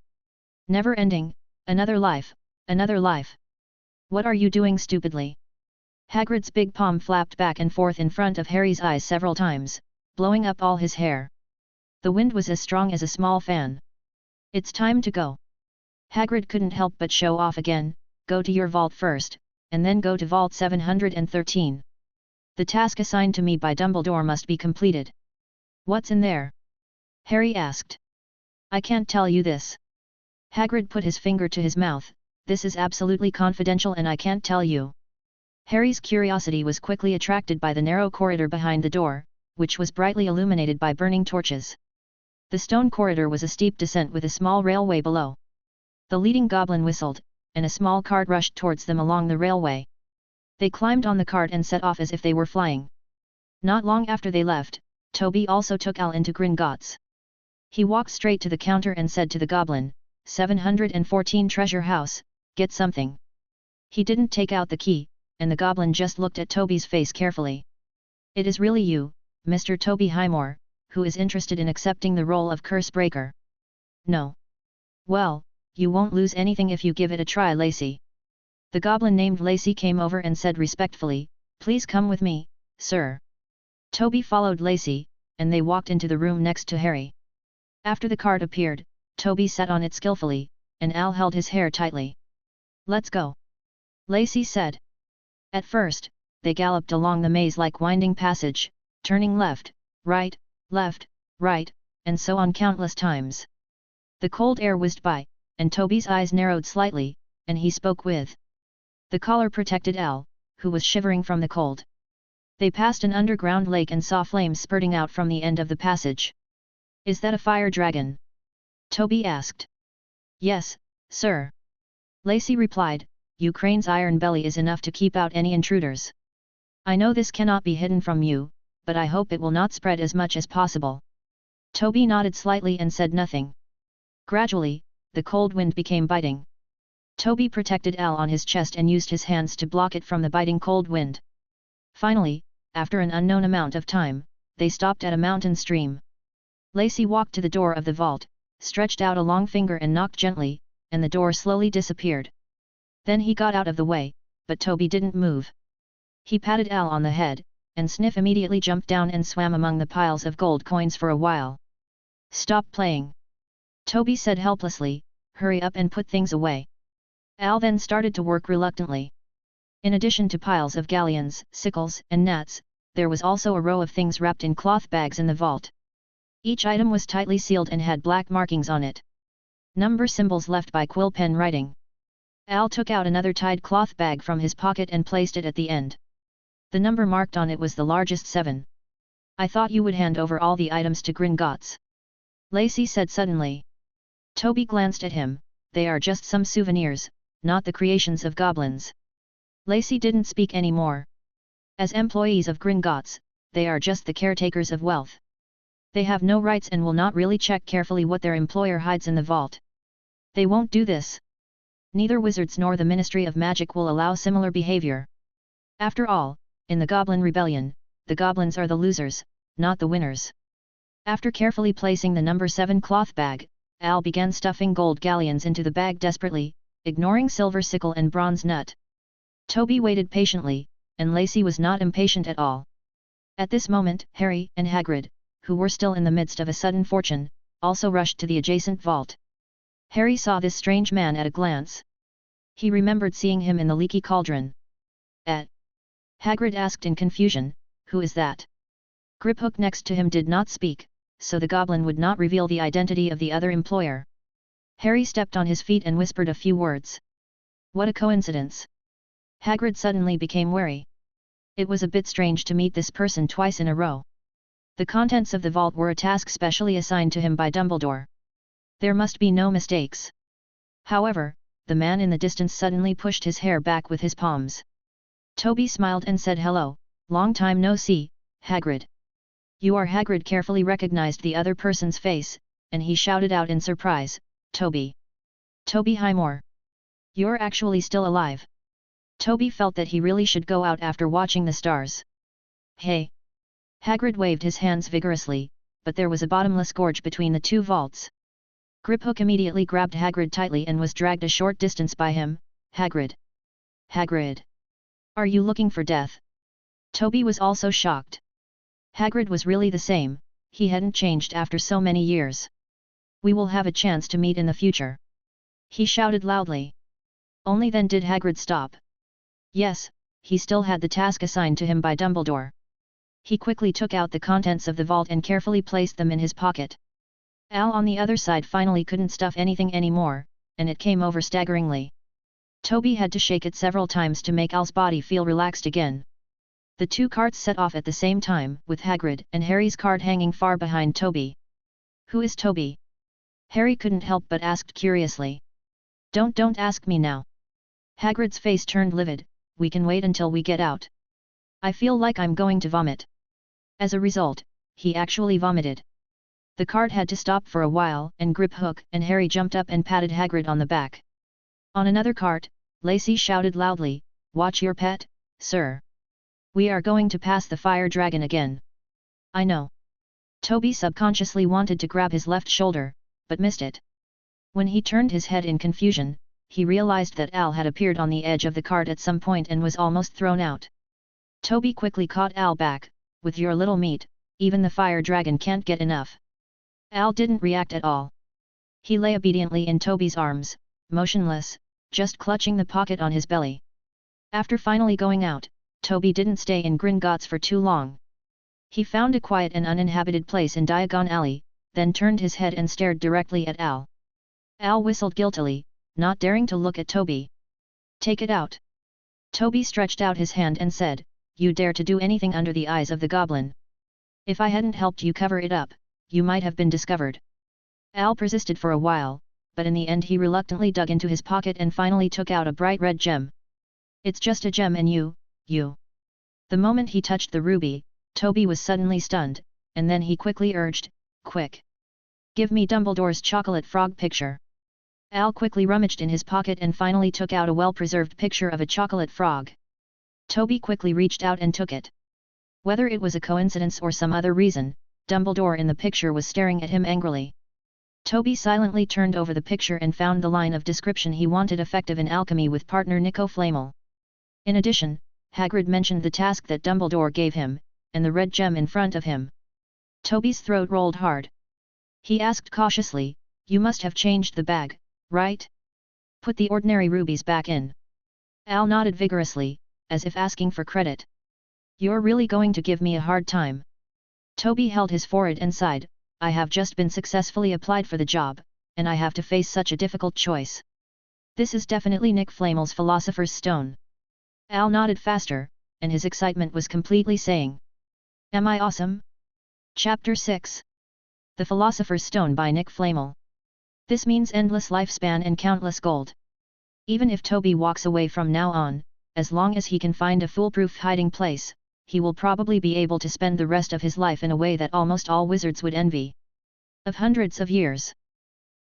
Never ending, another life, another life. What are you doing stupidly? Hagrid's big palm flapped back and forth in front of Harry's eyes several times, blowing up all his hair. The wind was as strong as a small fan. It's time to go. Hagrid couldn't help but show off again, go to your vault first, and then go to Vault 713. The task assigned to me by Dumbledore must be completed. What's in there? Harry asked. I can't tell you this. Hagrid put his finger to his mouth, this is absolutely confidential and I can't tell you. Harry's curiosity was quickly attracted by the narrow corridor behind the door, which was brightly illuminated by burning torches. The stone corridor was a steep descent with a small railway below. The leading goblin whistled, and a small cart rushed towards them along the railway. They climbed on the cart and set off as if they were flying. Not long after they left, Toby also took Al into Gringotts. He walked straight to the counter and said to the goblin, 714 Treasure House, get something. He didn't take out the key, and the goblin just looked at Toby's face carefully. It is really you, Mr. Tobyheimer, who is interested in accepting the role of curse breaker. No. Well, you won't lose anything if you give it a try, Lacey. The goblin named Lacey came over and said respectfully, please come with me, sir. Toby followed Lacey, and they walked into the room next to Harry. After the cart appeared, Toby sat on it skillfully, and Al held his hair tightly. Let's go. Lacey said. At first, they galloped along the maze-like winding passage, turning left, right, and so on countless times. The cold air whizzed by, and Toby's eyes narrowed slightly, and he spoke with the collar protected Al, who was shivering from the cold. They passed an underground lake and saw flames spurting out from the end of the passage. Is that a fire dragon? Toby asked. Yes, sir. Lacey replied, Ukraine's iron belly is enough to keep out any intruders. I know this cannot be hidden from you, but I hope it will not spread as much as possible. Toby nodded slightly and said nothing. Gradually, the cold wind became biting. Toby protected Al on his chest and used his hands to block it from the biting cold wind. Finally, after an unknown amount of time, they stopped at a mountain stream. Lacey walked to the door of the vault, stretched out a long finger and knocked gently, and the door slowly disappeared. Then he got out of the way, but Toby didn't move. He patted Al on the head, and Sniff immediately jumped down and swam among the piles of gold coins for a while. "Stop playing," Toby said helplessly, "hurry up and put things away." Al then started to work reluctantly. In addition to piles of galleons, sickles, and nets, there was also a row of things wrapped in cloth bags in the vault. Each item was tightly sealed and had black markings on it. Number symbols left by quill pen writing. Al took out another tied cloth bag from his pocket and placed it at the end. The number marked on it was the largest 7. "I thought you would hand over all the items to Gringotts," Lacey said suddenly. Toby glanced at him. "They are just some souvenirs, not the creations of goblins." Lacey didn't speak anymore. As employees of Gringotts, they are just the caretakers of wealth. They have no rights and will not really check carefully what their employer hides in the vault. They won't do this. Neither wizards nor the Ministry of Magic will allow similar behavior. After all, in the Goblin Rebellion, the goblins are the losers, not the winners. After carefully placing the number 7 cloth bag, Al began stuffing gold galleons into the bag desperately, ignoring silver sickle and bronze nut. Toby waited patiently, and Lacey was not impatient at all. At this moment, Harry and Hagrid, who were still in the midst of a sudden fortune, also rushed to the adjacent vault. Harry saw this strange man at a glance. He remembered seeing him in the leaky cauldron. Hagrid asked in confusion, "Who is that?" Griphook next to him did not speak, so the goblin would not reveal the identity of the other employer. Harry stepped on his feet and whispered a few words. What a coincidence! Hagrid suddenly became wary. It was a bit strange to meet this person twice in a row. The contents of the vault were a task specially assigned to him by Dumbledore. There must be no mistakes. However, the man in the distance suddenly pushed his hair back with his palms. Toby smiled and said, "Hello, long time no see, Hagrid." "You are Hagrid." Carefully recognized the other person's face, and he shouted out in surprise, "Toby! Tobyheimer! You're actually still alive." Toby felt that he really should go out after watching the stars. "Hey!" Hagrid waved his hands vigorously, but there was a bottomless gorge between the two vaults. Griphook immediately grabbed Hagrid tightly and was dragged a short distance by him. "Hagrid! Hagrid! Are you looking for death?" Toby was also shocked. Hagrid was really the same, he hadn't changed after so many years. "We will have a chance to meet in the future," he shouted loudly. Only then did Hagrid stop. Yes, he still had the task assigned to him by Dumbledore. He quickly took out the contents of the vault and carefully placed them in his pocket. Al on the other side finally couldn't stuff anything anymore, and it came over staggeringly. Toby had to shake it several times to make Al's body feel relaxed again. The two carts set off at the same time, with Hagrid and Harry's cart hanging far behind Toby. "Who is Toby?" Harry couldn't help but asked curiously. Don't ask me now." Hagrid's face turned livid. "We can wait until we get out. I feel like I'm going to vomit." As a result, he actually vomited. The cart had to stop for a while, and Griphook and Harry jumped up and patted Hagrid on the back. On another cart, Lacey shouted loudly, "Watch your pet, sir. We are going to pass the fire dragon again." "I know." Toby subconsciously wanted to grab his left shoulder, but missed it. When he turned his head in confusion, he realized that Al had appeared on the edge of the cart at some point and was almost thrown out. Toby quickly caught Al back. "With your little meat, even the fire dragon can't get enough." Al didn't react at all. He lay obediently in Toby's arms, motionless, just clutching the pocket on his belly. After finally going out, Toby didn't stay in Gringotts for too long. He found a quiet and uninhabited place in Diagon Alley, then turned his head and stared directly at Al. Al whistled guiltily, not daring to look at Toby. "Take it out." Toby stretched out his hand and said, "You dare to do anything under the eyes of the goblin? If I hadn't helped you cover it up, you might have been discovered." Al persisted for a while, but in the end he reluctantly dug into his pocket and finally took out a bright red gem. "It's just a gem and you. The moment he touched the ruby, Toby was suddenly stunned, and then he quickly urged, "Quick! Give me Dumbledore's chocolate frog picture." Al quickly rummaged in his pocket and finally took out a well-preserved picture of a chocolate frog. Toby quickly reached out and took it. Whether it was a coincidence or some other reason, Dumbledore in the picture was staring at him angrily. Toby silently turned over the picture and found the line of description he wanted: effective in alchemy with partner Nico Flamel. In addition, Hagrid mentioned the task that Dumbledore gave him, and the red gem in front of him. Toby's throat rolled hard. He asked cautiously, "You must have changed the bag, right? Put the ordinary rubies back in." Al nodded vigorously, as if asking for credit. "You're really going to give me a hard time." Toby held his forehead and sighed, "I have just been successfully applied for the job, and I have to face such a difficult choice. This is definitely Nick Flamel's Philosopher's Stone." Al nodded faster, and his excitement was completely saying, "Am I awesome?" Chapter 6. The Philosopher's Stone by Nick Flamel. This means endless lifespan and countless gold. Even if Toby walks away from now on, as long as he can find a foolproof hiding place, he will probably be able to spend the rest of his life in a way that almost all wizards would envy. Of hundreds of years.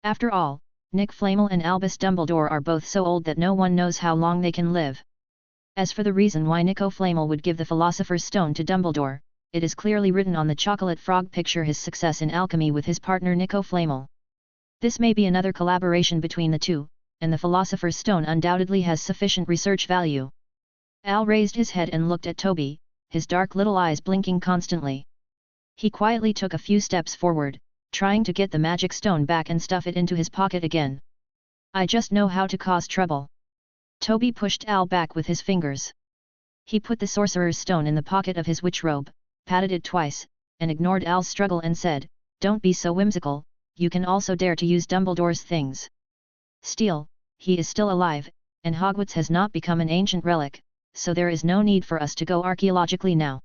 After all, Nick Flamel and Albus Dumbledore are both so old that no one knows how long they can live. As for the reason why Nico Flamel would give the Philosopher's Stone to Dumbledore, it is clearly written on the chocolate frog picture: his success in alchemy with his partner Nico Flamel. This may be another collaboration between the two, and the Philosopher's Stone undoubtedly has sufficient research value. Al raised his head and looked at Toby, his dark little eyes blinking constantly. He quietly took a few steps forward, trying to get the magic stone back and stuff it into his pocket again. "I just know how to cause trouble." Toby pushed Al back with his fingers. He put the Sorcerer's Stone in the pocket of his witch robe, patted it twice, and ignored Al's struggle and said, "Don't be so whimsical, you can also dare to use Dumbledore's things. Still, he is still alive, and Hogwarts has not become an ancient relic, so there is no need for us to go archaeologically now.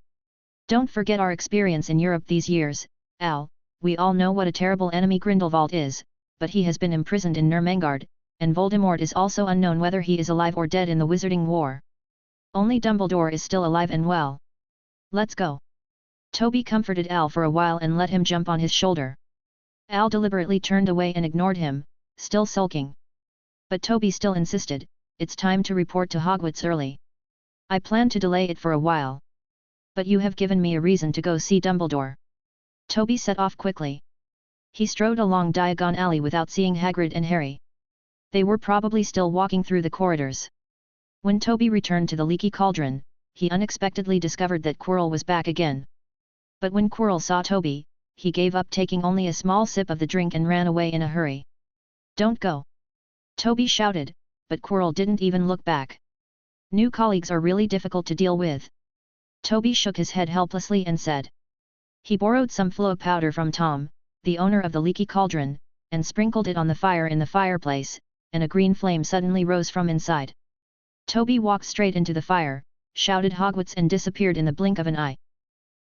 Don't forget our experience in Europe these years, Al. We all know what a terrible enemy Grindelwald is, but he has been imprisoned in Nurmengard, and Voldemort is also unknown whether he is alive or dead in the Wizarding War. Only Dumbledore is still alive and well. Let's go." Toby comforted Al for a while and let him jump on his shoulder. Al deliberately turned away and ignored him, still sulking. But Toby still insisted, "It's time to report to Hogwarts early. I plan to delay it for a while. But you have given me a reason to go see Dumbledore." Toby set off quickly. He strode along Diagon Alley without seeing Hagrid and Harry. They were probably still walking through the corridors. When Toby returned to the Leaky Cauldron, he unexpectedly discovered that Quirrell was back again. But when Quirrell saw Toby, he gave up taking only a small sip of the drink and ran away in a hurry. "Don't go!" Toby shouted, but Quirrell didn't even look back. New colleagues are really difficult to deal with. Toby shook his head helplessly and said. He borrowed some flow powder from Tom, the owner of the Leaky Cauldron, and sprinkled it on the fire in the fireplace, and a green flame suddenly rose from inside. Toby walked straight into the fire, shouted Hogwarts and disappeared in the blink of an eye.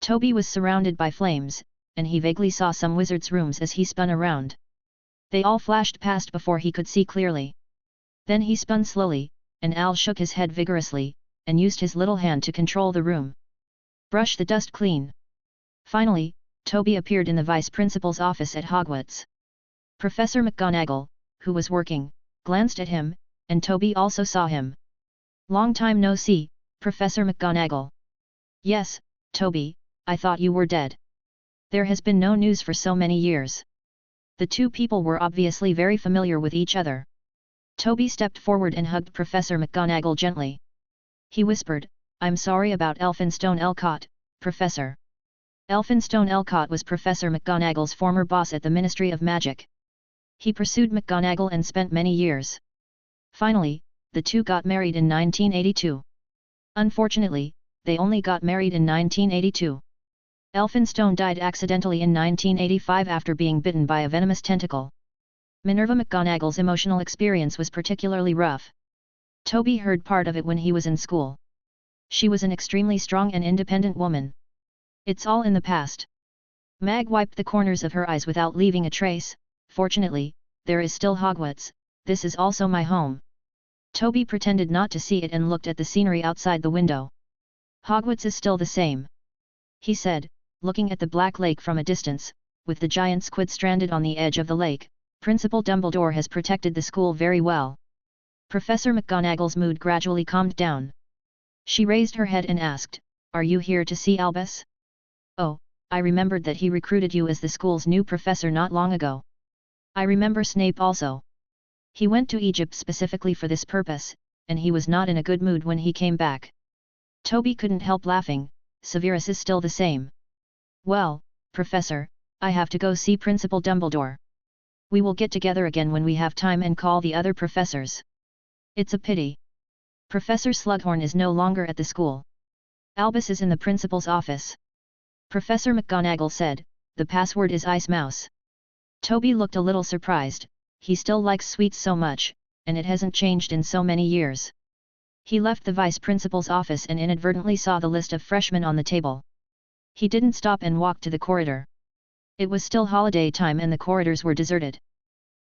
Toby was surrounded by flames, and he vaguely saw some wizards' rooms as he spun around. They all flashed past before he could see clearly. Then he spun slowly, and Al shook his head vigorously, and used his little hand to control the room. "Brush the dust clean." Finally, Toby appeared in the vice principal's office at Hogwarts. Professor McGonagall, who was working, glanced at him, and Toby also saw him. "Long time no see, Professor McGonagall." "Yes, Toby, I thought you were dead. There has been no news for so many years." The two people were obviously very familiar with each other. Toby stepped forward and hugged Professor McGonagall gently. He whispered, "I'm sorry about Elphinstone Elcott, Professor." Elphinstone Elcott was Professor McGonagall's former boss at the Ministry of Magic. He pursued McGonagall and spent many years. Finally, the two got married in 1982. Unfortunately, they only got married in 1982. Elphinstone died accidentally in 1985 after being bitten by a venomous tentacle. Minerva McGonagall's emotional experience was particularly rough. Toby heard part of it when he was in school. She was an extremely strong and independent woman. "It's all in the past." Mag wiped the corners of her eyes without leaving a trace. "Fortunately, there is still Hogwarts, this is also my home." Toby pretended not to see it and looked at the scenery outside the window. "Hogwarts is still the same," he said, looking at the Black Lake from a distance. "With the giant squid stranded on the edge of the lake, Principal Dumbledore has protected the school very well." Professor McGonagall's mood gradually calmed down. She raised her head and asked, "Are you here to see Albus?" "Oh, I remembered that he recruited you as the school's new professor not long ago." I remember Snape also. He went to Egypt specifically for this purpose, and he was not in a good mood when he came back. Toby couldn't help laughing. Severus is still the same. Well, Professor, I have to go see Principal Dumbledore. We will get together again when we have time and call the other professors. It's a pity. Professor Slughorn is no longer at the school. Albus is in the principal's office. Professor McGonagall said, the password is Ice Mouse. Toby looked a little surprised. He still likes sweets so much, and it hasn't changed in so many years. He left the vice principal's office and inadvertently saw the list of freshmen on the table. He didn't stop and walked to the corridor. It was still holiday time and the corridors were deserted.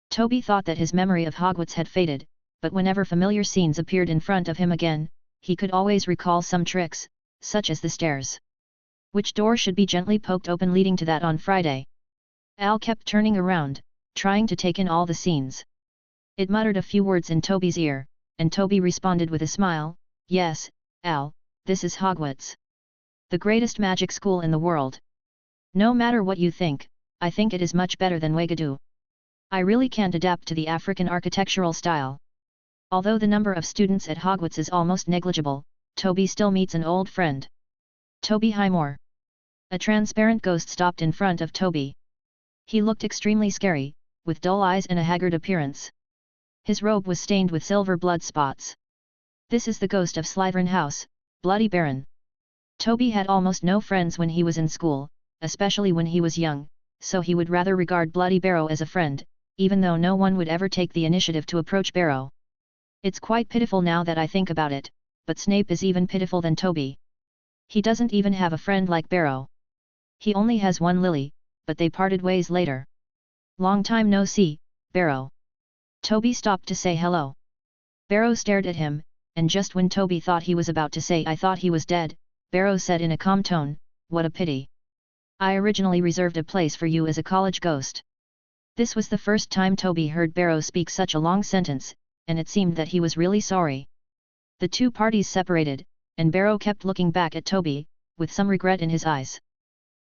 Toby thought that his memory of Hogwarts had faded, but whenever familiar scenes appeared in front of him again, he could always recall some tricks, such as the stairs. Which door should be gently poked open leading to that on Friday? Al kept turning around, trying to take in all the scenes. It muttered a few words in Toby's ear, and Toby responded with a smile, yes, Al, this is Hogwarts. The greatest magic school in the world. No matter what you think, I think it is much better than Wagadu. I really can't adapt to the African architectural style. Although the number of students at Hogwarts is almost negligible, Toby still meets an old friend. Tobyheimer. A transparent ghost stopped in front of Toby. He looked extremely scary, with dull eyes and a haggard appearance. His robe was stained with silver blood spots. This is the ghost of Slytherin House, Bloody Baron. Toby had almost no friends when he was in school, especially when he was young, so he would rather regard Bloody Barrow as a friend, even though no one would ever take the initiative to approach Barrow. It's quite pitiful now that I think about it, but Snape is even pitiful than Toby. He doesn't even have a friend like Barrow. He only has one Lily, but they parted ways later. Long time no see, Barrow. Toby stopped to say hello. Barrow stared at him, and just when Toby thought he was about to say I thought he was dead, Barrow said in a calm tone, what a pity. I originally reserved a place for you as a college ghost. This was the first time Toby heard Barrow speak such a long sentence, and it seemed that he was really sorry. The two parties separated, and Barrow kept looking back at Toby, with some regret in his eyes.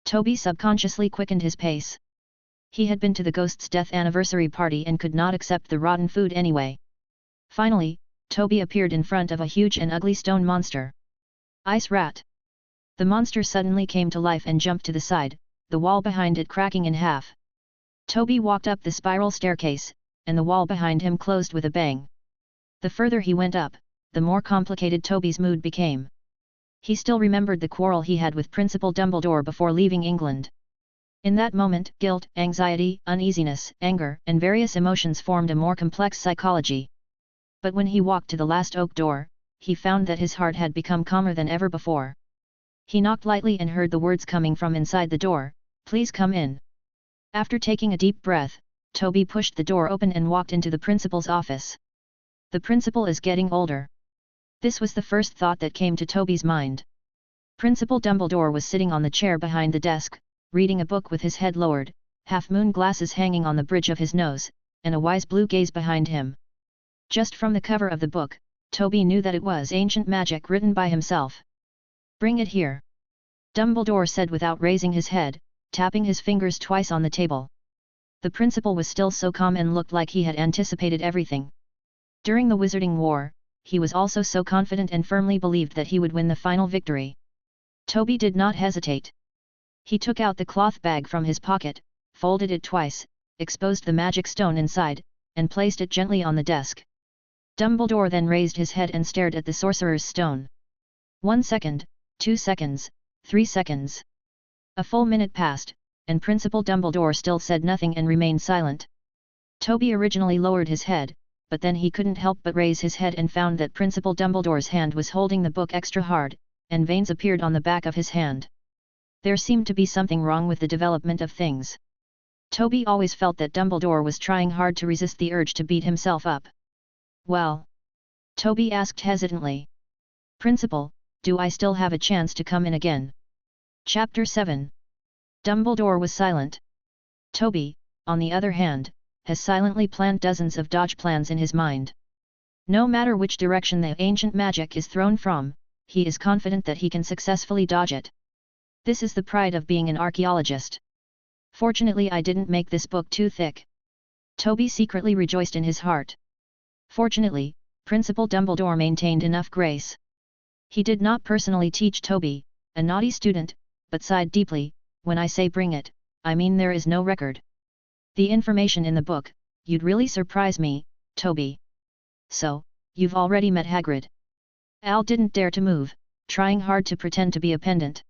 Toby subconsciously quickened his pace. He had been to the ghost's death anniversary party and could not accept the rotten food anyway. Finally, Toby appeared in front of a huge and ugly stone monster. Ice Rat. The monster suddenly came to life and jumped to the side, the wall behind it cracking in half. Toby walked up the spiral staircase, and the wall behind him closed with a bang. The further he went up, the more complicated Toby's mood became. He still remembered the quarrel he had with Principal Dumbledore before leaving England. In that moment, guilt, anxiety, uneasiness, anger, and various emotions formed a more complex psychology. But when he walked to the last oak door, he found that his heart had become calmer than ever before. He knocked lightly and heard the words coming from inside the door, "Please come in." After taking a deep breath, Toby pushed the door open and walked into the principal's office. The principal is getting older. This was the first thought that came to Toby's mind. Principal Dumbledore was sitting on the chair behind the desk, reading a book with his head lowered, half-moon glasses hanging on the bridge of his nose, and a wise blue gaze behind him. Just from the cover of the book, Toby knew that it was ancient magic written by himself. "Bring it here," Dumbledore said without raising his head, tapping his fingers twice on the table. The principal was still so calm and looked like he had anticipated everything. During the Wizarding War, he was also so confident and firmly believed that he would win the final victory. Toby did not hesitate. He took out the cloth bag from his pocket, folded it twice, exposed the magic stone inside, and placed it gently on the desk. Dumbledore then raised his head and stared at the sorcerer's stone. 1 second, 2 seconds, 3 seconds. A full minute passed, and Principal Dumbledore still said nothing and remained silent. Toby originally lowered his head, but then he couldn't help but raise his head and found that Principal Dumbledore's hand was holding the book extra hard, and veins appeared on the back of his hand. There seemed to be something wrong with the development of things. Toby always felt that Dumbledore was trying hard to resist the urge to beat himself up. "Well?" Toby asked hesitantly. "Principal, do I still have a chance to come in again?" Chapter 7. Dumbledore was silent. Toby, on the other hand, has silently planned dozens of dodge plans in his mind. No matter which direction the ancient magic is thrown from, he is confident that he can successfully dodge it. This is the pride of being an archaeologist. Fortunately, I didn't make this book too thick. Toby secretly rejoiced in his heart. Fortunately, Principal Dumbledore maintained enough grace. He did not personally teach Toby, a naughty student, but sighed deeply, "When I say bring it, I mean there is no record. The information in the book, you'd really surprise me, Toby. So, you've already met Hagrid?" Al didn't dare to move, trying hard to pretend to be a pendant.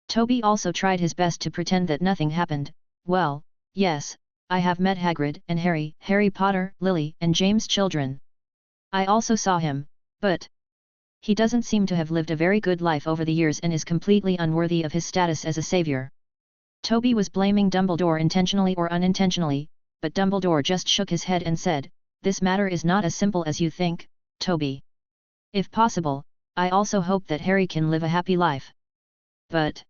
Toby also tried his best to pretend that nothing happened. "Well, yes, I have met Hagrid and Harry Potter, Lily and James' children. I also saw him, but he doesn't seem to have lived a very good life over the years and is completely unworthy of his status as a savior." Toby was blaming Dumbledore intentionally or unintentionally, but Dumbledore just shook his head and said, "This matter is not as simple as you think, Toby. If possible, I also hope that Harry can live a happy life." But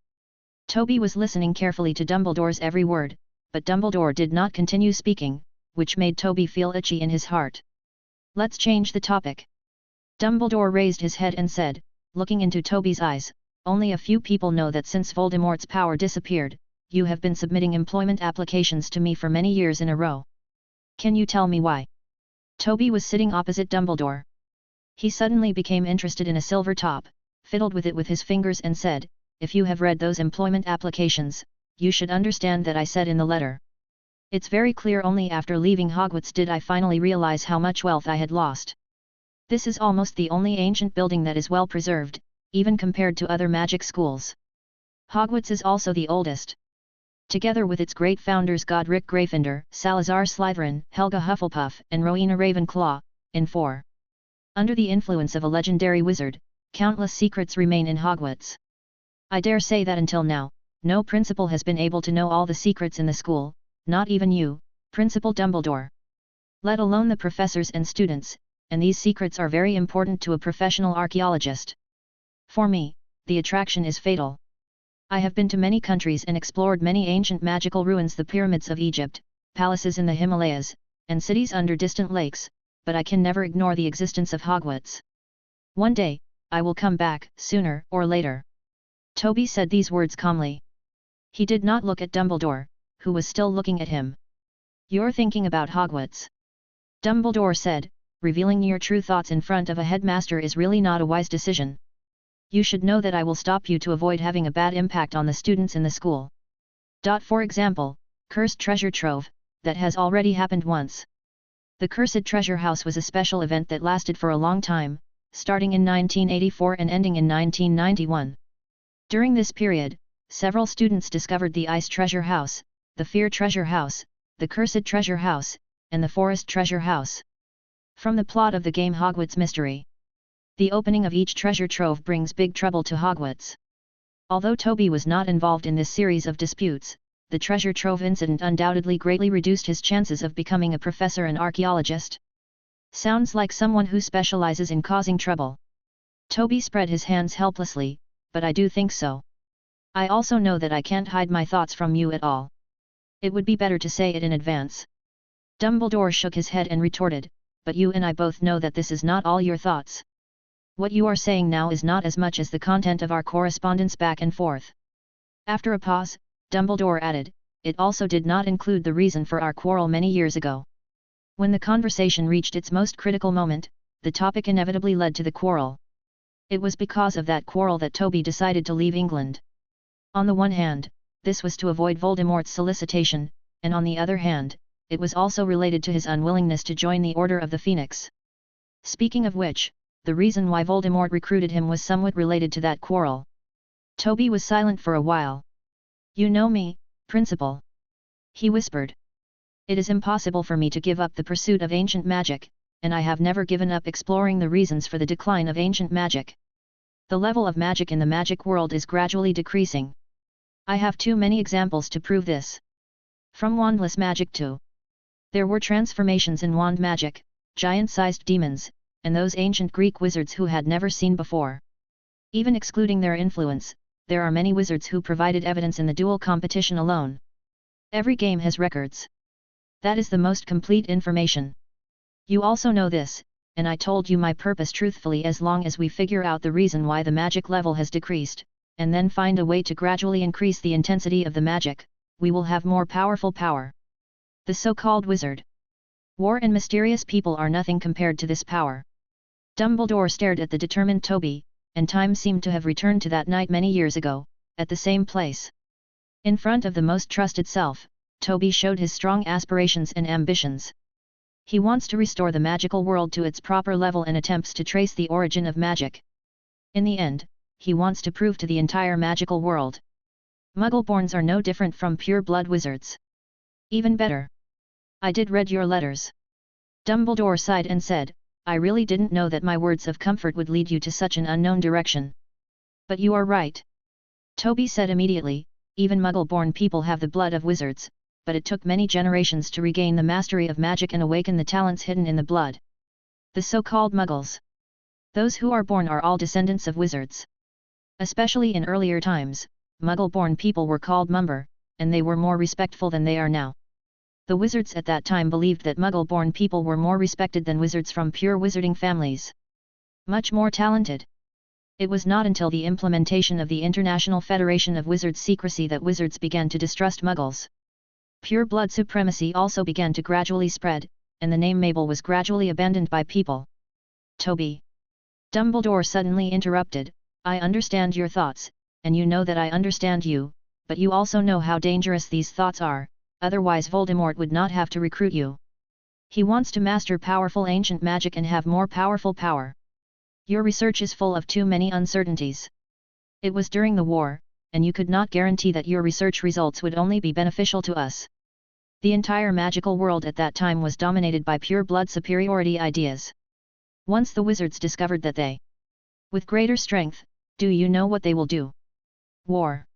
Toby was listening carefully to Dumbledore's every word, but Dumbledore did not continue speaking, which made Toby feel itchy in his heart. "Let's change the topic." Dumbledore raised his head and said, looking into Toby's eyes, "Only a few people know that since Voldemort's power disappeared, you have been submitting employment applications to me for many years in a row. Can you tell me why?" Toby was sitting opposite Dumbledore. He suddenly became interested in a silver top, fiddled with it with his fingers and said, "If you have read those employment applications, you should understand that I said in the letter. It's very clear only after leaving Hogwarts did I finally realize how much wealth I had lost. This is almost the only ancient building that is well preserved, even compared to other magic schools. Hogwarts is also the oldest. Together with its great founders Godric Gryffindor, Salazar Slytherin, Helga Hufflepuff and Rowena Ravenclaw, in 4. Under the influence of a legendary wizard, countless secrets remain in Hogwarts. I dare say that until now, no principal has been able to know all the secrets in the school, not even you, Principal Dumbledore. Let alone the professors and students, and these secrets are very important to a professional archaeologist. For me, the attraction is fatal. I have been to many countries and explored many ancient magical ruins, the pyramids of Egypt, palaces in the Himalayas, and cities under distant lakes, but I can never ignore the existence of Hogwarts. One day, I will come back, sooner or later." Toby said these words calmly. He did not look at Dumbledore, who was still looking at him. "You're thinking about Hogwarts," Dumbledore said, "revealing your true thoughts in front of a headmaster is really not a wise decision. You should know that I will stop you to avoid having a bad impact on the students in the school. For example, cursed treasure trove, that has already happened once. The Cursed Treasure House was a special event that lasted for a long time, starting in 1984 and ending in 1991. During this period, several students discovered the Ice Treasure House, the Fear Treasure House, the Cursed Treasure House, and the Forest Treasure House. From the plot of the game Hogwarts Mystery. The opening of each treasure trove brings big trouble to Hogwarts. Although Toby was not involved in this series of disputes, the treasure trove incident undoubtedly greatly reduced his chances of becoming a professor and archaeologist. Sounds like someone who specializes in causing trouble. Toby spread his hands helplessly, but I do think so. I also know that I can't hide my thoughts from you at all. It would be better to say it in advance. Dumbledore shook his head and retorted, but you and I both know that this is not all your thoughts. What you are saying now is not as much as the content of our correspondence back and forth. After a pause, Dumbledore added, it also did not include the reason for our quarrel many years ago. When the conversation reached its most critical moment, the topic inevitably led to the quarrel. It was because of that quarrel that Toby decided to leave England. On the one hand, this was to avoid Voldemort's solicitation, and on the other hand, it was also related to his unwillingness to join the Order of the Phoenix. Speaking of which, the reason why Voldemort recruited him was somewhat related to that quarrel. Toby was silent for a while. You know me, Principal, he whispered. It is impossible for me to give up the pursuit of ancient magic, and I have never given up exploring the reasons for the decline of ancient magic. The level of magic in the magic world is gradually decreasing. I have too many examples to prove this. From wandless magic to there were transformations in wand magic, giant-sized demons, and those ancient Greek wizards who had never seen before. Even excluding their influence, there are many wizards who provided evidence in the duel competition alone. Every game has records. That is the most complete information. You also know this, and I told you my purpose truthfully. As long as we figure out the reason why the magic level has decreased, and then find a way to gradually increase the intensity of the magic, we will have more powerful power. The so-called wizard. War and mysterious people are nothing compared to this power. Dumbledore stared at the determined Toby, and time seemed to have returned to that night many years ago, at the same place. In front of the most trusted self, Toby showed his strong aspirations and ambitions. He wants to restore the magical world to its proper level and attempts to trace the origin of magic. In the end, he wants to prove to the entire magical world, Muggle-borns are no different from pure-blood wizards. Even better. I did read your letters. Dumbledore sighed and said, I really didn't know that my words of comfort would lead you to such an unknown direction. But you are right. Toby said immediately, even Muggle-born people have the blood of wizards, but it took many generations to regain the mastery of magic and awaken the talents hidden in the blood. The so-called Muggles. Those who are born are all descendants of wizards. Especially in earlier times, Muggle-born people were called Mumber, and they were more respectful than they are now. The wizards at that time believed that Muggle-born people were more respected than wizards from pure wizarding families. Much more talented. It was not until the implementation of the International Federation of Wizards secrecy that wizards began to distrust Muggles. Pure blood supremacy also began to gradually spread, and the name Mabel was gradually abandoned by people. Toby. Dumbledore suddenly interrupted, I understand your thoughts, and you know that I understand you, but you also know how dangerous these thoughts are, otherwise Voldemort would not have to recruit you. He wants to master powerful ancient magic and have more powerful power. Your research is full of too many uncertainties. It was during the war, and you could not guarantee that your research results would only be beneficial to us. The entire magical world at that time was dominated by pure blood superiority ideas. Once the wizards discovered that they, with greater strength, do you know what they will do? War.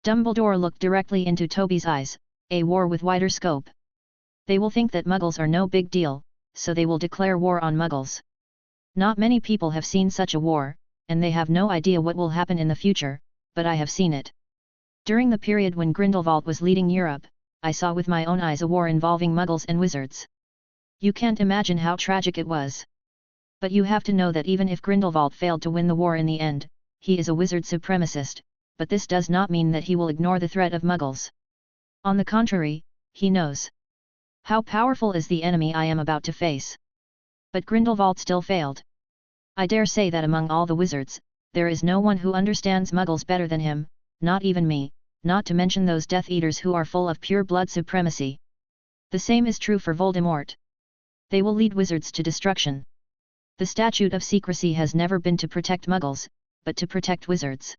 Dumbledore looked directly into Toby's eyes, a war with wider scope. They will think that Muggles are no big deal, so they will declare war on Muggles. Not many people have seen such a war, and they have no idea what will happen in the future, but I have seen it. During the period when Grindelwald was leading Europe, I saw with my own eyes a war involving Muggles and wizards. You can't imagine how tragic it was. But you have to know that even if Grindelwald failed to win the war in the end, he is a wizard supremacist, but this does not mean that he will ignore the threat of Muggles. On the contrary, he knows how powerful is the enemy I am about to face. But Grindelwald still failed. I dare say that among all the wizards, there is no one who understands Muggles better than him, not even me, not to mention those Death Eaters who are full of pure blood supremacy. The same is true for Voldemort. They will lead wizards to destruction. The statute of secrecy has never been to protect Muggles, but to protect wizards.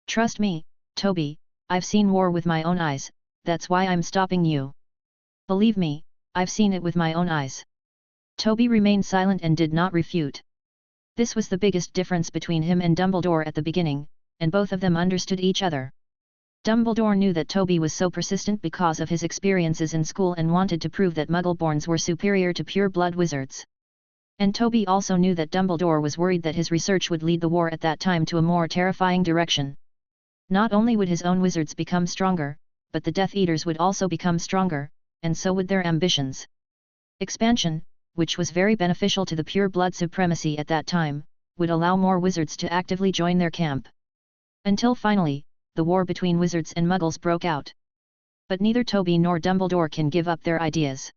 Trust me, Toby, I've seen war with my own eyes, that's why I'm stopping you. Believe me, I've seen it with my own eyes. Toby remained silent and did not refute. This was the biggest difference between him and Dumbledore at the beginning, and both of them understood each other. Dumbledore knew that Toby was so persistent because of his experiences in school and wanted to prove that Muggle-borns were superior to pure-blood wizards. And Toby also knew that Dumbledore was worried that his research would lead the war at that time to a more terrifying direction. Not only would his own wizards become stronger, but the Death Eaters would also become stronger, and so would their ambitions. Expansion, which was very beneficial to the pure blood supremacy at that time, would allow more wizards to actively join their camp. Until finally, the war between wizards and Muggles broke out. But neither Toby nor Dumbledore can give up their ideas.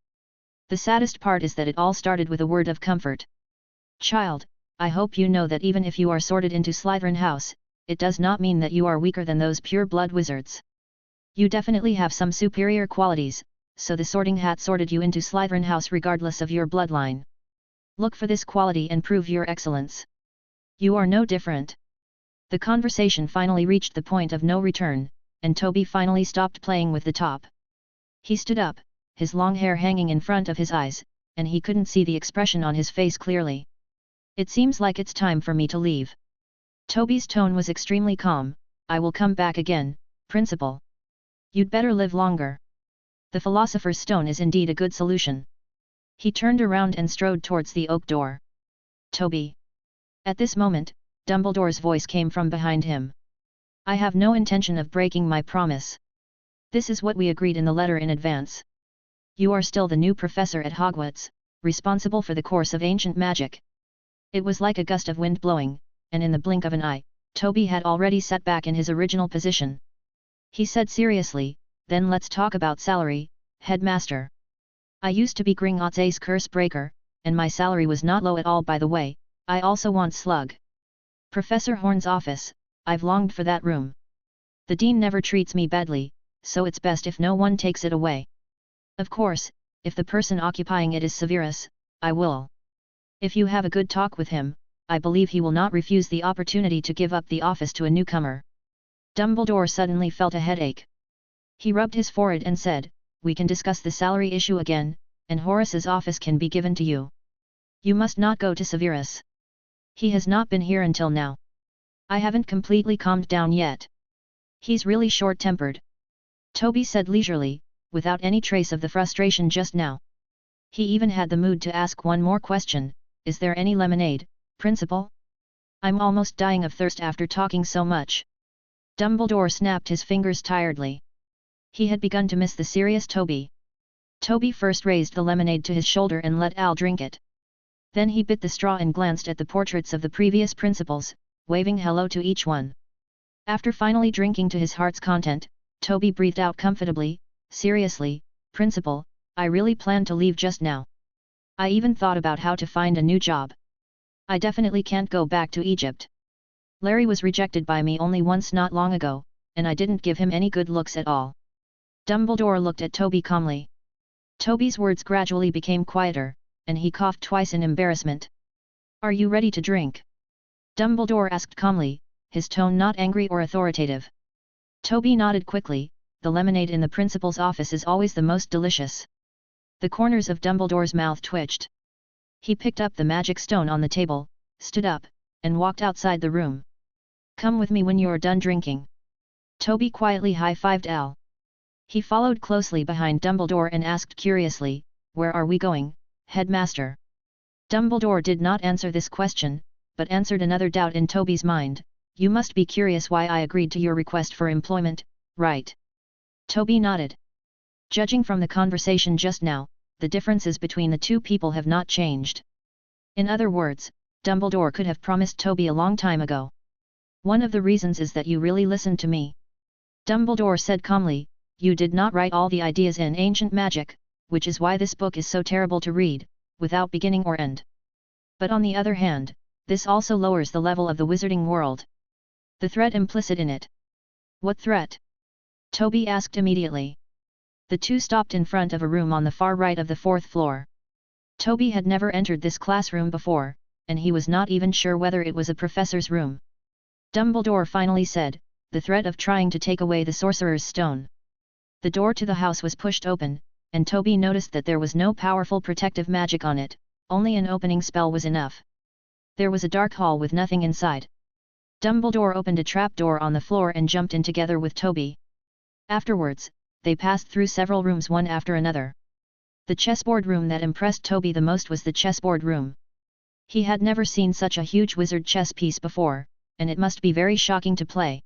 The saddest part is that it all started with a word of comfort. Child, I hope you know that even if you are sorted into Slytherin House, it does not mean that you are weaker than those pure blood wizards. You definitely have some superior qualities, so the sorting hat sorted you into Slytherin House regardless of your bloodline. Look for this quality and prove your excellence. You are no different. The conversation finally reached the point of no return, and Toby finally stopped playing with the top. He stood up, his long hair hanging in front of his eyes, and he couldn't see the expression on his face clearly. It seems like it's time for me to leave. Toby's tone was extremely calm. I will come back again, Principal. You'd better live longer. The Philosopher's Stone is indeed a good solution. He turned around and strode towards the oak door. Toby. At this moment, Dumbledore's voice came from behind him. I have no intention of breaking my promise. This is what we agreed in the letter in advance. You are still the new professor at Hogwarts, responsible for the course of ancient magic. It was like a gust of wind blowing, and in the blink of an eye, Toby had already sat back in his original position. He said seriously, then let's talk about salary, headmaster. I used to be Gringotts Ace curse breaker, and my salary was not low at all by the way. I also want slug. Professor Horn's office, I've longed for that room. The dean never treats me badly, so it's best if no one takes it away. Of course, if the person occupying it is Severus, I will. If you have a good talk with him, I believe he will not refuse the opportunity to give up the office to a newcomer. Dumbledore suddenly felt a headache. He rubbed his forehead and said, we can discuss the salary issue again, and Horace's office can be given to you. You must not go to Severus. He has not been here until now. I haven't completely calmed down yet. He's really short-tempered. Toby said leisurely, without any trace of the frustration just now. He even had the mood to ask one more question, is there any lemonade, Principal? I'm almost dying of thirst after talking so much. Dumbledore snapped his fingers tiredly. He had begun to miss the serious Toby. Toby first raised the lemonade to his shoulder and let Al drink it. Then he bit the straw and glanced at the portraits of the previous principals, waving hello to each one. After finally drinking to his heart's content, Toby breathed out comfortably, seriously, Principal, I really plan to leave just now. I even thought about how to find a new job. I definitely can't go back to Egypt. Larry was rejected by me only once not long ago, and I didn't give him any good looks at all. Dumbledore looked at Toby calmly. Toby's words gradually became quieter, and he coughed twice in embarrassment. Are you ready to drink? Dumbledore asked calmly, his tone not angry or authoritative. Toby nodded quickly. The lemonade in the principal's office is always the most delicious. The corners of Dumbledore's mouth twitched. He picked up the magic stone on the table, stood up, and walked outside the room. Come with me when you're done drinking. Toby quietly high-fived Al. He followed closely behind Dumbledore and asked curiously, where are we going, Headmaster? Dumbledore did not answer this question, but answered another doubt in Toby's mind, you must be curious why I agreed to your request for employment, right? Toby nodded. Judging from the conversation just now, the differences between the two people have not changed. In other words, Dumbledore could have promised Toby a long time ago. One of the reasons is that you really listened to me. Dumbledore said calmly, you did not write all the ideas in ancient magic, which is why this book is so terrible to read, without beginning or end. But on the other hand, this also lowers the level of the wizarding world. The threat implicit in it. What threat? Toby asked immediately. The two stopped in front of a room on the far right of the fourth floor. Toby had never entered this classroom before, and he was not even sure whether it was a professor's room. Dumbledore finally said, the threat of trying to take away the sorcerer's stone. The door to the house was pushed open, and Toby noticed that there was no powerful protective magic on it, only an opening spell was enough. There was a dark hall with nothing inside. Dumbledore opened a trapdoor on the floor and jumped in together with Toby. Afterwards, they passed through several rooms one after another. The chessboard room that impressed Toby the most was the chessboard room. He had never seen such a huge wizard chess piece before, and it must be very shocking to play.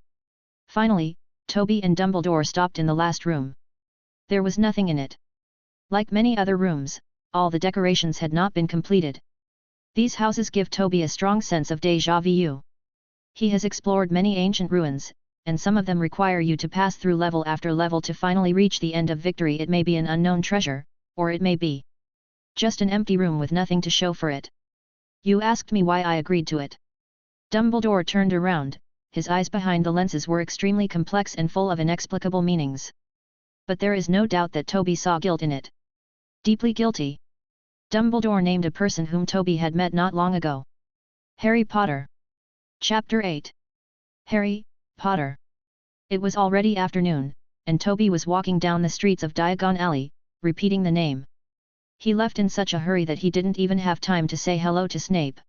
Finally, Toby and Dumbledore stopped in the last room. There was nothing in it. Like many other rooms, all the decorations had not been completed. These houses give Toby a strong sense of déjà vu. He has explored many ancient ruins, and some of them require you to pass through level after level to finally reach the end of victory. It may be an unknown treasure, or it may be just an empty room with nothing to show for it. You asked me why I agreed to it. Dumbledore turned around, his eyes behind the lenses were extremely complex and full of inexplicable meanings. But there is no doubt that Toby saw guilt in it. Deeply guilty. Dumbledore named a person whom Toby had met not long ago. Harry Potter. Chapter 8. Harry Potter. It was already afternoon, and Toby was walking down the streets of Diagon Alley, repeating the name. He left in such a hurry that he didn't even have time to say hello to Snape.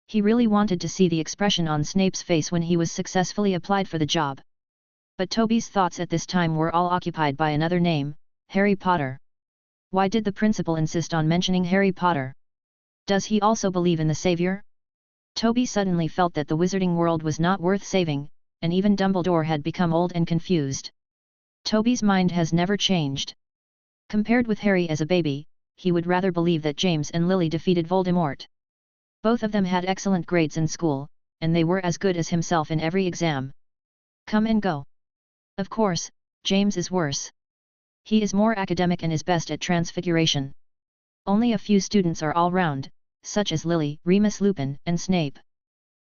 He really wanted to see the expression on Snape's face when he was successfully applied for the job. But Toby's thoughts at this time were all occupied by another name, Harry Potter. Why did the principal insist on mentioning Harry Potter? Does he also believe in the Savior? Toby suddenly felt that the wizarding world was not worth saving, and even Dumbledore had become old and confused. Toby's mind has never changed. Compared with Harry as a baby, he would rather believe that James and Lily defeated Voldemort. Both of them had excellent grades in school, and they were as good as himself in every exam. Come and go. Of course, James is worse. He is more academic and is best at transfiguration. Only a few students are all round, such as Lily, Remus Lupin, and Snape.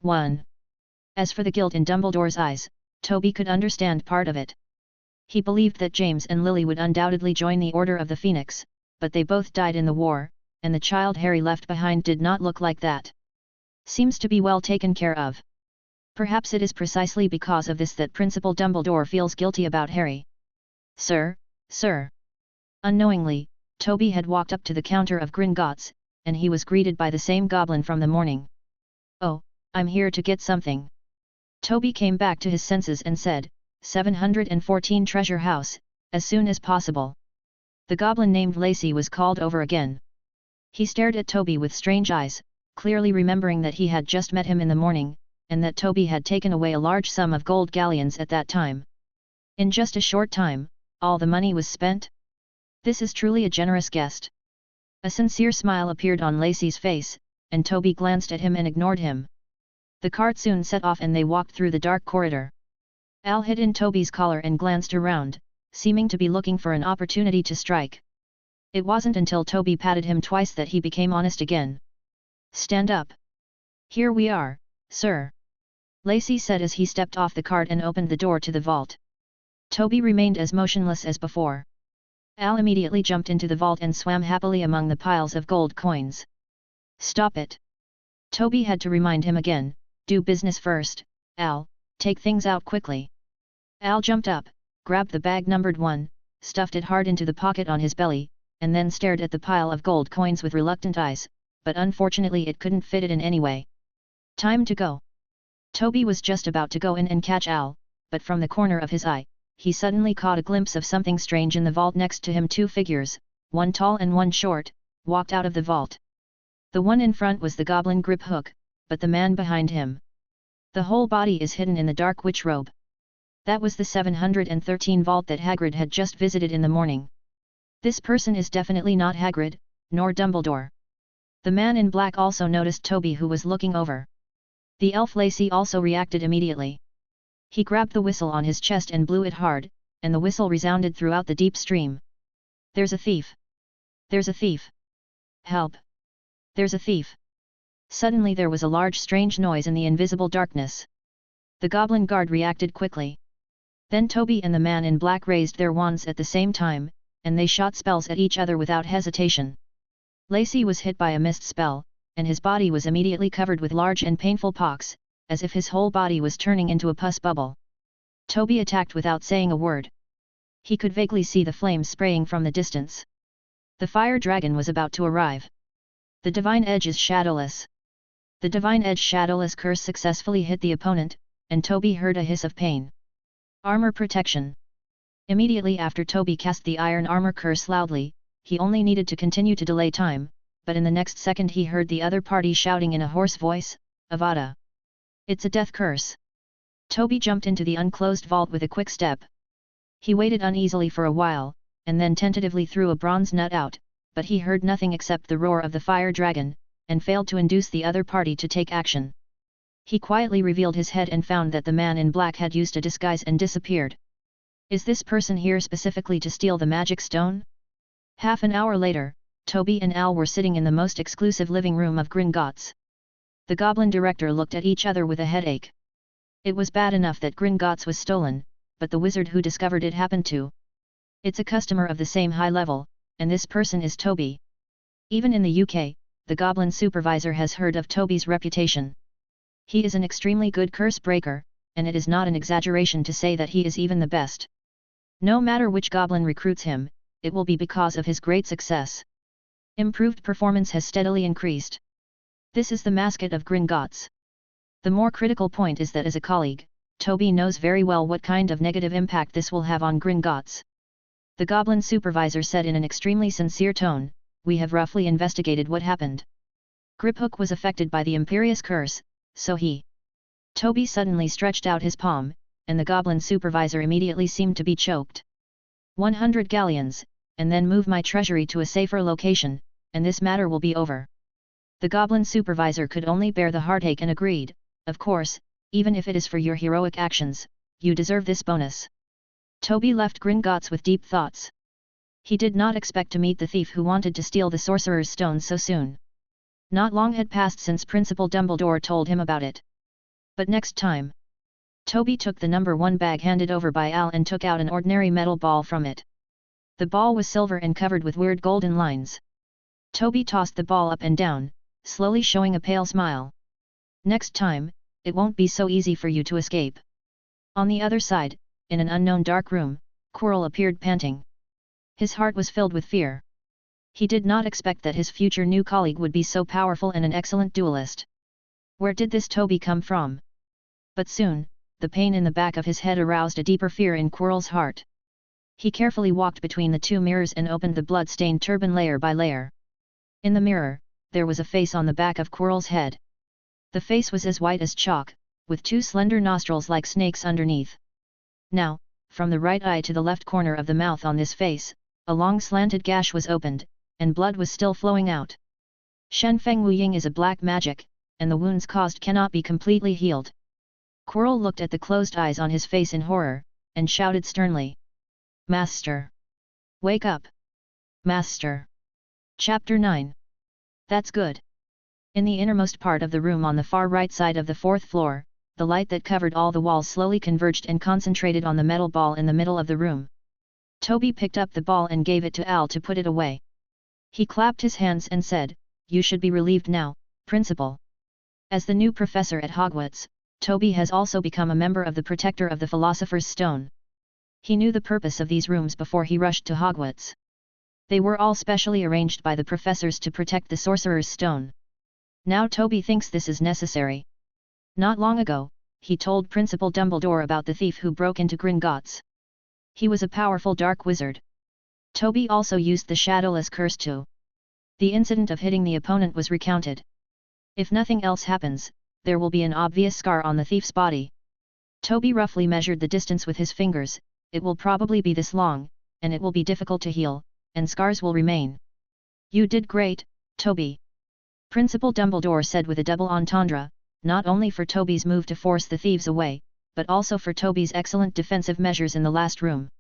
1. As for the guilt in Dumbledore's eyes, Toby could understand part of it. He believed that James and Lily would undoubtedly join the Order of the Phoenix, but they both died in the war, and the child Harry left behind did not look like that. Seems to be well taken care of. Perhaps it is precisely because of this that Principal Dumbledore feels guilty about Harry. Sir, sir. Unknowingly, Toby had walked up to the counter of Gringotts, and he was greeted by the same goblin from the morning. Oh, I'm here to get something. Toby came back to his senses and said, 714 Treasure House, as soon as possible. The goblin named Lacey was called over again. He stared at Toby with strange eyes, clearly remembering that he had just met him in the morning, and that Toby had taken away a large sum of gold galleons at that time. In just a short time, all the money was spent? This is truly a generous guest. A sincere smile appeared on Lacey's face, and Toby glanced at him and ignored him. The cart soon set off and they walked through the dark corridor. Al hid in Toby's collar and glanced around, seeming to be looking for an opportunity to strike. It wasn't until Toby patted him twice that he became honest again. Stand up. Here we are, sir. Lacey said as he stepped off the cart and opened the door to the vault. Toby remained as motionless as before. Al immediately jumped into the vault and swam happily among the piles of gold coins. Stop it. Toby had to remind him again, do business first, Al, take things out quickly. Al jumped up, grabbed the bag numbered 1, stuffed it hard into the pocket on his belly, and then stared at the pile of gold coins with reluctant eyes, but unfortunately it couldn't fit it in any way. Time to go. Toby was just about to go in and catch Al, but from the corner of his eye, he suddenly caught a glimpse of something strange in the vault next to him. 2 figures, one tall and one short, walked out of the vault. The one in front was the goblin Grip Hook, but the man behind him. The whole body is hidden in the dark witch robe. That was the 713 vault that Hagrid had just visited in the morning. This person is definitely not Hagrid, nor Dumbledore. The man in black also noticed Toby, who was looking over. The elf Lacey also reacted immediately. He grabbed the whistle on his chest and blew it hard, and the whistle resounded throughout the deep stream. There's a thief! There's a thief! Help! There's a thief! Suddenly there was a large strange noise in the invisible darkness. The goblin guard reacted quickly. Then Toby and the man in black raised their wands at the same time, and they shot spells at each other without hesitation. Lacey was hit by a mist spell, and his body was immediately covered with large and painful pocks, as if his whole body was turning into a pus bubble. Toby attacked without saying a word. He could vaguely see the flames spraying from the distance. The fire dragon was about to arrive. The Divine Edge is shadowless. The Divine Edge shadowless curse successfully hit the opponent, and Toby heard a hiss of pain. Armor protection. Immediately after Toby cast the iron armor curse loudly, he only needed to continue to delay time, but in the next second he heard the other party shouting in a hoarse voice, Avada! It's a death curse! Toby jumped into the unclosed vault with a quick step. He waited uneasily for a while, and then tentatively threw a bronze nut out, but he heard nothing except the roar of the fire dragon, and failed to induce the other party to take action. He quietly revealed his head and found that the man in black had used a disguise and disappeared. Is this person here specifically to steal the magic stone? Half an hour later, Toby and Al were sitting in the most exclusive living room of Gringotts. The goblin director looked at each other with a headache. It was bad enough that Gringotts was stolen, but the wizard who discovered it happened to. It's a customer of the same high level, and this person is Toby. Even in the UK, the goblin supervisor has heard of Toby's reputation. He is an extremely good curse breaker, and it is not an exaggeration to say that he is even the best. No matter which goblin recruits him, it will be because of his great success. Improved performance has steadily increased. This is the mascot of Gringotts. The more critical point is that as a colleague, Toby knows very well what kind of negative impact this will have on Gringotts. The goblin supervisor said in an extremely sincere tone, we have roughly investigated what happened. Griphook was affected by the Imperious Curse, so he. Toby suddenly stretched out his palm, and the goblin supervisor immediately seemed to be choked. 100 galleons, and then move my treasury to a safer location, and this matter will be over. The goblin supervisor could only bear the heartache and agreed, of course, even if it is for your heroic actions, you deserve this bonus. Toby left Gringotts with deep thoughts. He did not expect to meet the thief who wanted to steal the Sorcerer's Stone so soon. Not long had passed since Principal Dumbledore told him about it. But next time, Toby took the number 1 bag handed over by Al and took out an ordinary metal ball from it. The ball was silver and covered with weird golden lines. Toby tossed the ball up and down, slowly showing a pale smile. Next time, it won't be so easy for you to escape. On the other side, in an unknown dark room, Quirrell appeared panting. His heart was filled with fear. He did not expect that his future new colleague would be so powerful and an excellent duelist. Where did this Toby come from? But soon, the pain in the back of his head aroused a deeper fear in Quirrell's heart. He carefully walked between the 2 mirrors and opened the blood-stained turban layer by layer. In the mirror, there was a face on the back of Quirrell's head. The face was as white as chalk, with 2 slender nostrils like snakes underneath. Now, from the right eye to the left corner of the mouth on this face, a long slanted gash was opened, and blood was still flowing out. Shen Feng Wuying is a black magic, and the wounds caused cannot be completely healed. Quirrell looked at the closed eyes on his face in horror, and shouted sternly. Master! Wake up! Master! Chapter 9. That's good. In the innermost part of the room on the far right side of the 4th floor, the light that covered all the walls slowly converged and concentrated on the metal ball in the middle of the room. Toby picked up the ball and gave it to Al to put it away. He clapped his hands and said, "You should be relieved now, Principal." As the new professor at Hogwarts, Toby has also become a member of the Protector of the Philosopher's Stone. He knew the purpose of these rooms before he rushed to Hogwarts. They were all specially arranged by the professors to protect the Sorcerer's Stone. Now Toby thinks this is necessary. Not long ago, he told Principal Dumbledore about the thief who broke into Gringotts. He was a powerful dark wizard. Toby also used the Shadowless Curse too. The incident of hitting the opponent was recounted. If nothing else happens, there will be an obvious scar on the thief's body. Toby roughly measured the distance with his fingers. It will probably be this long, and it will be difficult to heal, and scars will remain. You did great, Toby. Principal Dumbledore said with a double entendre, not only for Toby's move to force the thieves away, but also for Toby's excellent defensive measures in the last room.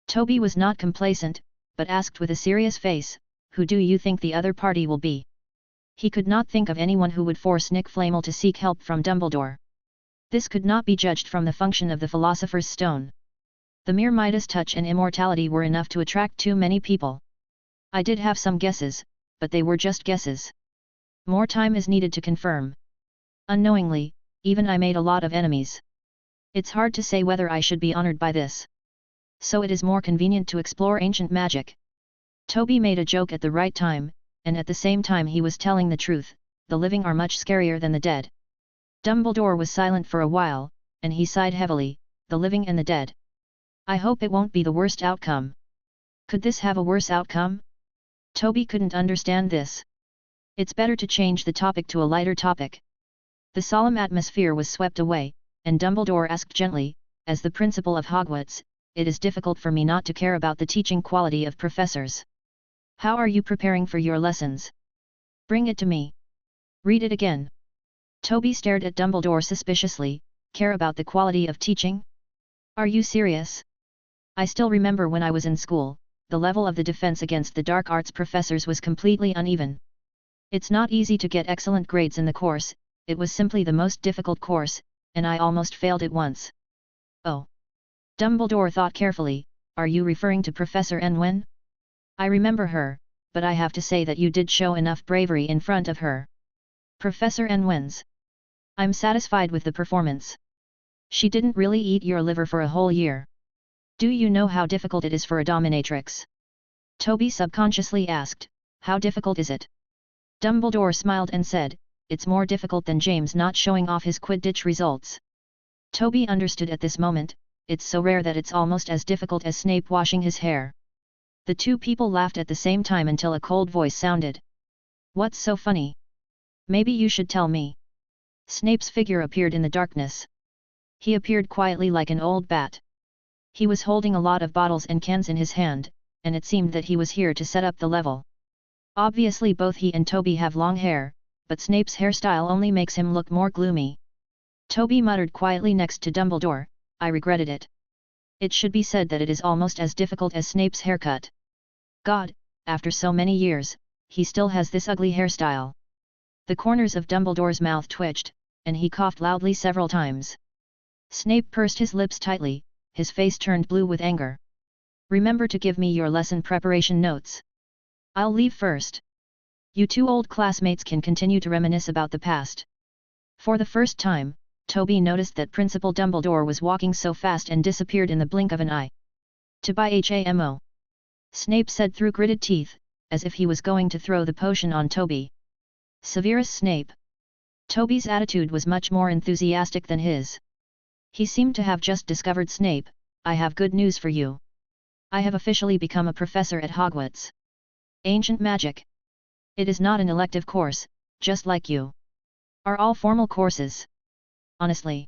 Toby was not complacent, but asked with a serious face, "Who do you think the other party will be?" He could not think of anyone who would force Nick Flamel to seek help from Dumbledore. This could not be judged from the function of the Philosopher's Stone. The mere Midas touch and immortality were enough to attract too many people. I did have some guesses, but they were just guesses. More time is needed to confirm. Unknowingly, even I made a lot of enemies. It's hard to say whether I should be honored by this. So it is more convenient to explore ancient magic. Toby made a joke at the right time, and at the same time he was telling the truth. The living are much scarier than the dead. Dumbledore was silent for a while, and he sighed heavily. The living and the dead. I hope it won't be the worst outcome. Could this have a worse outcome? Toby couldn't understand this. It's better to change the topic to a lighter topic. The solemn atmosphere was swept away, and Dumbledore asked gently, "As the principal of Hogwarts, it is difficult for me not to care about the teaching quality of professors. How are you preparing for your lessons? Bring it to me. Read it again." Toby stared at Dumbledore suspiciously. "Care about the quality of teaching? Are you serious? I still remember when I was in school, the level of the defense against the dark arts professors was completely uneven. It's not easy to get excellent grades in the course, it was simply the most difficult course, and I almost failed it once." "Oh." Dumbledore thought carefully, "Are you referring to Professor Nguyen? I remember her, but I have to say that you did show enough bravery in front of her." "Professor Nguyen's? I'm satisfied with the performance. She didn't really eat your liver for a whole year. Do you know how difficult it is for a dominatrix?" Toby subconsciously asked, "How difficult is it?" Dumbledore smiled and said, "It's more difficult than James not showing off his Quidditch results." Toby understood at this moment, it's so rare that it's almost as difficult as Snape washing his hair. The two people laughed at the same time until a cold voice sounded. "What's so funny? Maybe you should tell me." Snape's figure appeared in the darkness. He appeared quietly like an old bat. He was holding a lot of bottles and cans in his hand, and it seemed that he was here to set up the level. Obviously both he and Toby have long hair, but Snape's hairstyle only makes him look more gloomy. Toby muttered quietly next to Dumbledore, "I regretted it. It should be said that it is almost as difficult as Snape's haircut." God, after so many years, he still has this ugly hairstyle. The corners of Dumbledore's mouth twitched, and he coughed loudly several times. Snape pursed his lips tightly, his face turned blue with anger. Remember to give me your lesson preparation notes. I'll leave first. You two old classmates can continue to reminisce about the past. For the first time, Toby noticed that Principal Dumbledore was walking so fast and disappeared in the blink of an eye. To buy HAMO. Snape said through gritted teeth, as if he was going to throw the potion on Toby. Severus Snape. Toby's attitude was much more enthusiastic than his. He seemed to have just discovered Snape. I have good news for you. I have officially become a professor at Hogwarts. Ancient Magic. It is not an elective course, just like you. Are all formal courses. Honestly.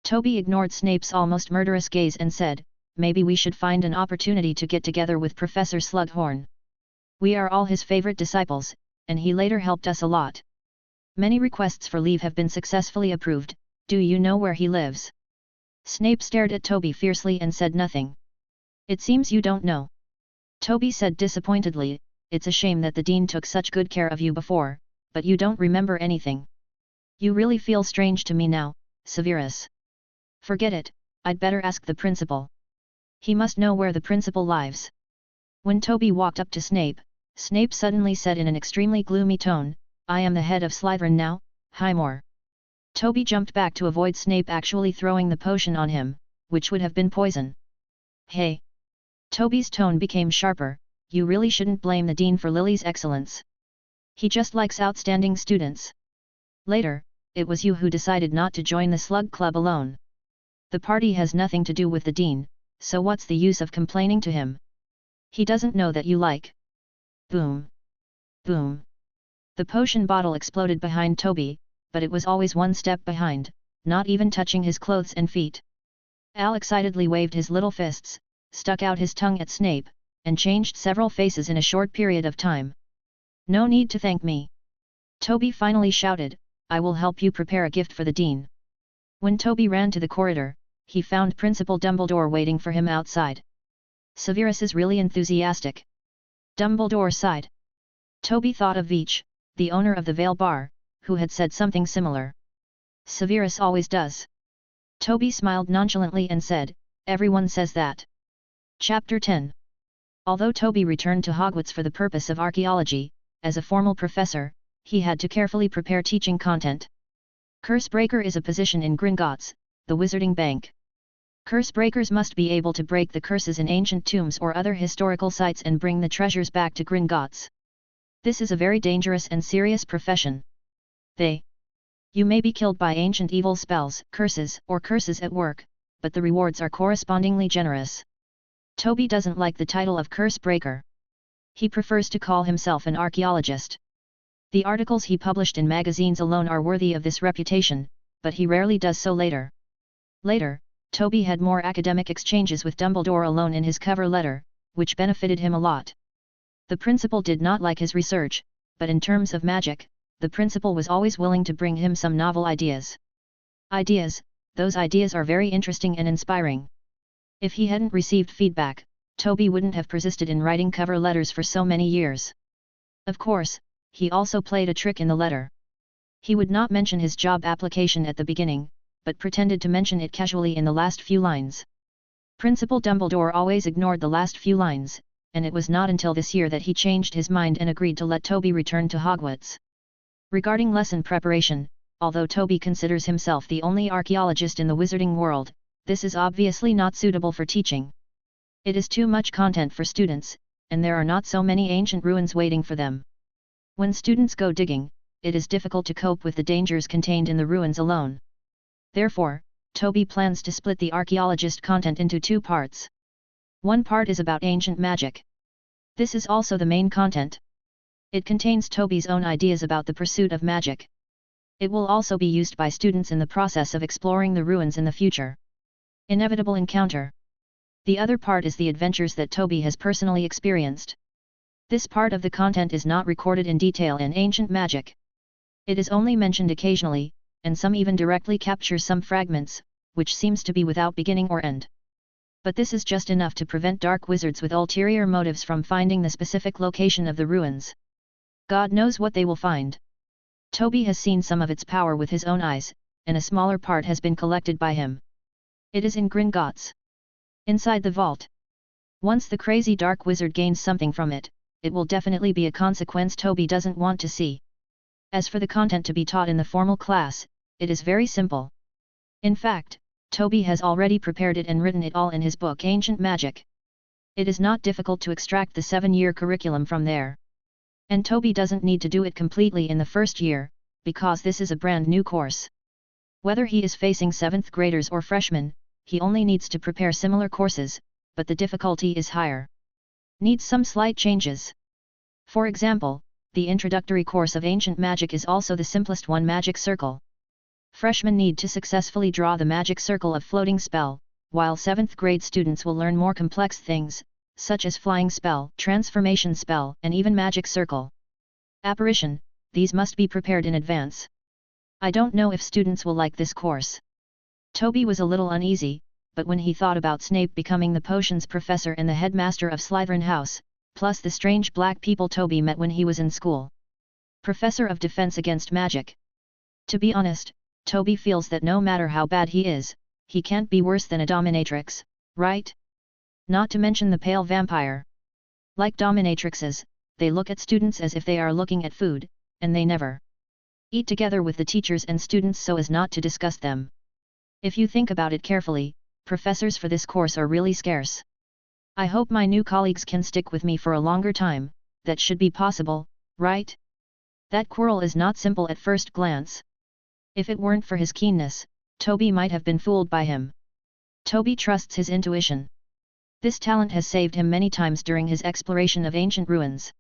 Toby ignored Snape's almost murderous gaze and said, maybe we should find an opportunity to get together with Professor Slughorn. We are all his favorite disciples, and he later helped us a lot. Many requests for leave have been successfully approved. Do you know where he lives? Snape stared at Toby fiercely and said nothing. It seems you don't know. Toby said disappointedly, it's a shame that the Dean took such good care of you before, but you don't remember anything. You really feel strange to me now, Severus. Forget it, I'd better ask the principal. He must know where the principal lives. When Toby walked up to Snape, Snape suddenly said in an extremely gloomy tone, I am the head of Slytherin now, Highmore. Toby jumped back to avoid Snape actually throwing the potion on him, which would have been poison. Hey! Toby's tone became sharper, you really shouldn't blame the Dean for Lily's excellence. He just likes outstanding students. Later, it was you who decided not to join the Slug Club alone. The party has nothing to do with the Dean, so what's the use of complaining to him? He doesn't know that you like. Boom! Boom! The potion bottle exploded behind Toby, but it was always one step behind, not even touching his clothes and feet. Al excitedly waved his little fists, stuck out his tongue at Snape, and changed several faces in a short period of time. No need to thank me. Toby finally shouted, I will help you prepare a gift for the Dean. When Toby ran to the corridor, he found Principal Dumbledore waiting for him outside. Severus is really enthusiastic. Dumbledore sighed. Toby thought of Veitch, the owner of the Vale Bar, who had said something similar. Severus always does. Toby smiled nonchalantly and said, everyone says that. Chapter 10. Although Toby returned to Hogwarts for the purpose of archaeology, as a formal professor, he had to carefully prepare teaching content. Cursebreaker is a position in Gringotts, the Wizarding Bank. Cursebreakers must be able to break the curses in ancient tombs or other historical sites and bring the treasures back to Gringotts. This is a very dangerous and serious profession. You may be killed by ancient evil spells, curses, or curses at work, but the rewards are correspondingly generous. Toby doesn't like the title of Cursebreaker. He prefers to call himself an archaeologist. The articles he published in magazines alone are worthy of this reputation, but he rarely does so later. Later, Toby had more academic exchanges with Dumbledore alone in his cover letter, which benefited him a lot. The principal did not like his research, but in terms of magic, the principal was always willing to bring him some novel ideas. Those ideas are very interesting and inspiring. If he hadn't received feedback, Toby wouldn't have persisted in writing cover letters for so many years. Of course, he also played a trick in the letter. He would not mention his job application at the beginning, but pretended to mention it casually in the last few lines. Principal Dumbledore always ignored the last few lines, and it was not until this year that he changed his mind and agreed to let Toby return to Hogwarts. Regarding lesson preparation, although Toby considers himself the only archaeologist in the wizarding world, this is obviously not suitable for teaching. It is too much content for students, and there are not so many ancient ruins waiting for them. When students go digging, it is difficult to cope with the dangers contained in the ruins alone. Therefore, Toby plans to split the archaeologist content into two parts. One part is about ancient magic. This is also the main content. It contains Toby's own ideas about the pursuit of magic. It will also be used by students in the process of exploring the ruins in the future. Inevitable encounter. The other part is the adventures that Toby has personally experienced. This part of the content is not recorded in detail in ancient magic. It is only mentioned occasionally, and some even directly capture some fragments, which seems to be without beginning or end. But this is just enough to prevent dark wizards with ulterior motives from finding the specific location of the ruins. God knows what they will find. Toby has seen some of its power with his own eyes, and a smaller part has been collected by him. It is in Gringotts. Inside the vault. Once the crazy dark wizard gains something from it, it will definitely be a consequence Toby doesn't want to see. As for the content to be taught in the formal class, it is very simple. In fact, Toby has already prepared it and written it all in his book Ancient Magic. It is not difficult to extract the 7-year curriculum from there. And Toby doesn't need to do it completely in the first year, because this is a brand new course. Whether he is facing 7th graders or freshmen, he only needs to prepare similar courses, but the difficulty is higher. Needs some slight changes. For example, the introductory course of Ancient Magic is also the simplest one, Magic Circle. Freshmen need to successfully draw the magic circle of floating spell, while 7th grade students will learn more complex things, such as flying spell, transformation spell, and even magic circle. Apparition, these must be prepared in advance. I don't know if students will like this course. Toby was a little uneasy, but when he thought about Snape becoming the potions professor and the headmaster of Slytherin House, plus the strange black people Toby met when he was in school. Professor of Defense Against Magic. To be honest, Toby feels that no matter how bad he is, he can't be worse than a dominatrix, right? Not to mention the pale vampire. Like dominatrixes, they look at students as if they are looking at food, and they never eat together with the teachers and students so as not to discuss them. If you think about it carefully, professors for this course are really scarce. I hope my new colleagues can stick with me for a longer time, that should be possible, right? That Quirrell is not simple at first glance. If it weren't for his keenness, Toby might have been fooled by him. Toby trusts his intuition. This talent has saved him many times during his exploration of ancient ruins.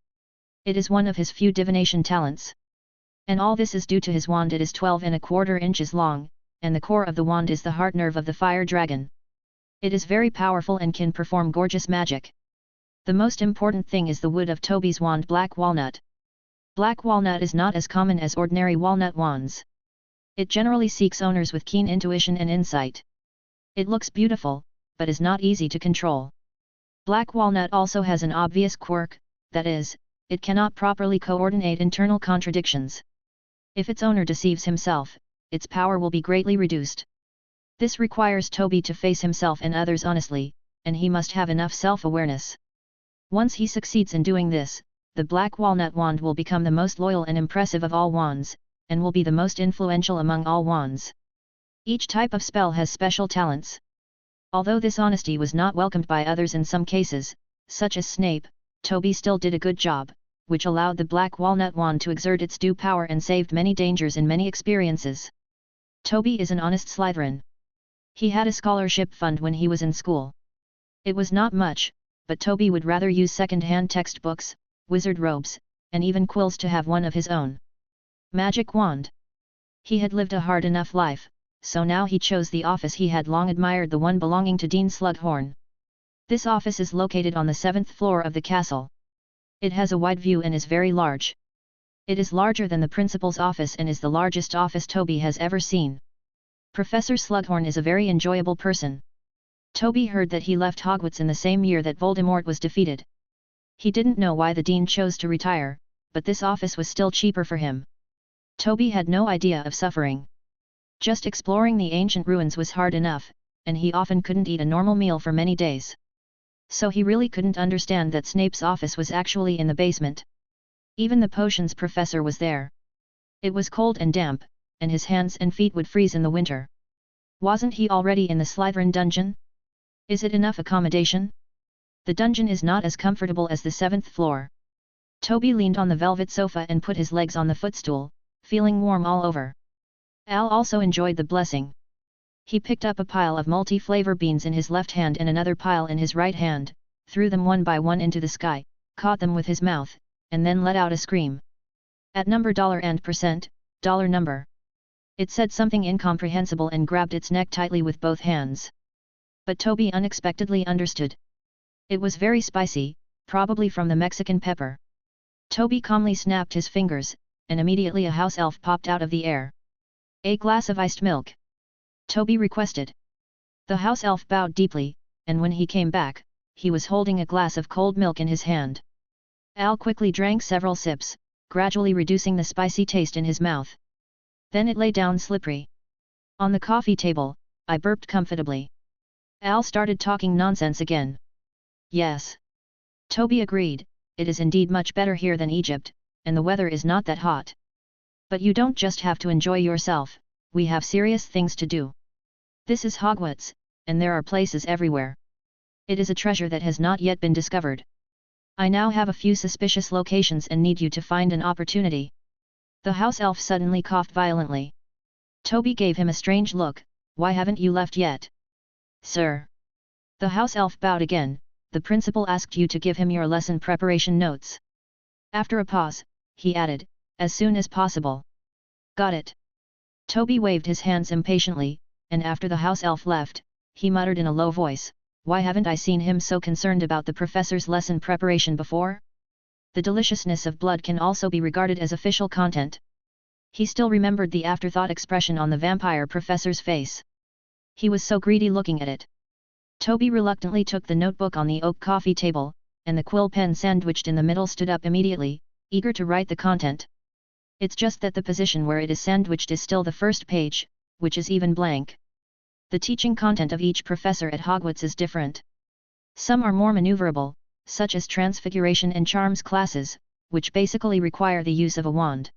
It is one of his few divination talents. And all this is due to his wand. It is 12¼ inches long, and the core of the wand is the heart nerve of the fire dragon. It is very powerful and can perform gorgeous magic. The most important thing is the wood of Toby's wand, black walnut. Black walnut is not as common as ordinary walnut wands. It generally seeks owners with keen intuition and insight. It looks beautiful, but is not easy to control. Black walnut also has an obvious quirk, that is, it cannot properly coordinate internal contradictions. If its owner deceives himself, its power will be greatly reduced. This requires Toby to face himself and others honestly, and he must have enough self-awareness. Once he succeeds in doing this, the black walnut wand will become the most loyal and impressive of all wands, and will be the most influential among all wands. Each type of spell has special talents. Although this honesty was not welcomed by others in some cases, such as Snape, Toby still did a good job, which allowed the black walnut wand to exert its due power and saved many dangers in many experiences. Toby is an honest Slytherin. He had a scholarship fund when he was in school. It was not much, but Toby would rather use second-hand textbooks, wizard robes, and even quills to have one of his own magic wand. He had lived a hard enough life, so now he chose the office he had long admired, the one belonging to Dean Slughorn. This office is located on the 7th floor of the castle. It has a wide view and is very large. It is larger than the principal's office and is the largest office Toby has ever seen. Professor Slughorn is a very enjoyable person. Toby heard that he left Hogwarts in the same year that Voldemort was defeated. He didn't know why the dean chose to retire, but this office was still cheaper for him. Toby had no idea of suffering. Just exploring the ancient ruins was hard enough, and he often couldn't eat a normal meal for many days. So he really couldn't understand that Snape's office was actually in the basement. Even the potions professor was there. It was cold and damp, and his hands and feet would freeze in the winter. Wasn't he already in the Slytherin dungeon? Is it enough accommodation? The dungeon is not as comfortable as the 7th floor. Toby leaned on the velvet sofa and put his legs on the footstool, feeling warm all over. Al also enjoyed the blessing. He picked up a pile of multi-flavor beans in his left hand and another pile in his right hand, threw them one by one into the sky, caught them with his mouth, and then let out a scream. At number and percent, dollar number. It said something incomprehensible and grabbed its neck tightly with both hands. But Toby unexpectedly understood. It was very spicy, probably from the Mexican pepper. Toby calmly snapped his fingers, and immediately a house elf popped out of the air. A glass of iced milk. Toby requested. The house elf bowed deeply, and when he came back, he was holding a glass of cold milk in his hand. Al quickly drank several sips, gradually reducing the spicy taste in his mouth. Then it lay down slippery. On the coffee table, I burped comfortably. Al started talking nonsense again. Yes. Toby agreed, it is indeed much better here than Egypt, and the weather is not that hot. But you don't just have to enjoy yourself, we have serious things to do. This is Hogwarts, and there are places everywhere. It is a treasure that has not yet been discovered. I now have a few suspicious locations and need you to find an opportunity. The house elf suddenly coughed violently. Toby gave him a strange look. Why haven't you left yet? Sir. The house elf bowed again. The principal asked you to give him your lesson preparation notes. After a pause, he added, as soon as possible. Got it. Toby waved his hands impatiently, and after the house elf left, he muttered in a low voice, why haven't I seen him so concerned about the professor's lesson preparation before? The deliciousness of blood can also be regarded as official content. He still remembered the afterthought expression on the vampire professor's face. He was so greedy looking at it. Toby reluctantly took the notebook on the oak coffee table, and the quill pen sandwiched in the middle stood up immediately, eager to write the content. It's just that the position where it is sandwiched is still the first page, which is even blank. The teaching content of each professor at Hogwarts is different. Some are more maneuverable, such as Transfiguration and Charms classes, which basically require the use of a wand.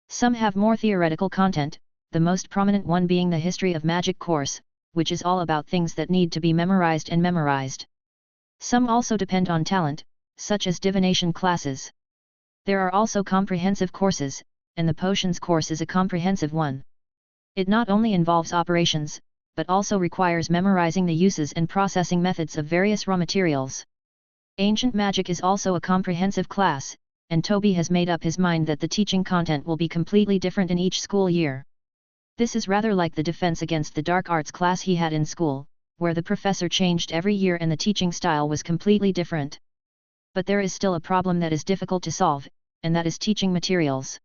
Some have more theoretical content, the most prominent one being the History of Magic course, which is all about things that need to be memorized and memorized. Some also depend on talent, such as divination classes. There are also comprehensive courses, and the potions course is a comprehensive one. It not only involves operations, but also requires memorizing the uses and processing methods of various raw materials. Ancient Magic is also a comprehensive class, and Toby has made up his mind that the teaching content will be completely different in each school year. This is rather like the defense against the dark arts class he had in school, where the professor changed every year and the teaching style was completely different. But there is still a problem that is difficult to solve, and that is teaching materials.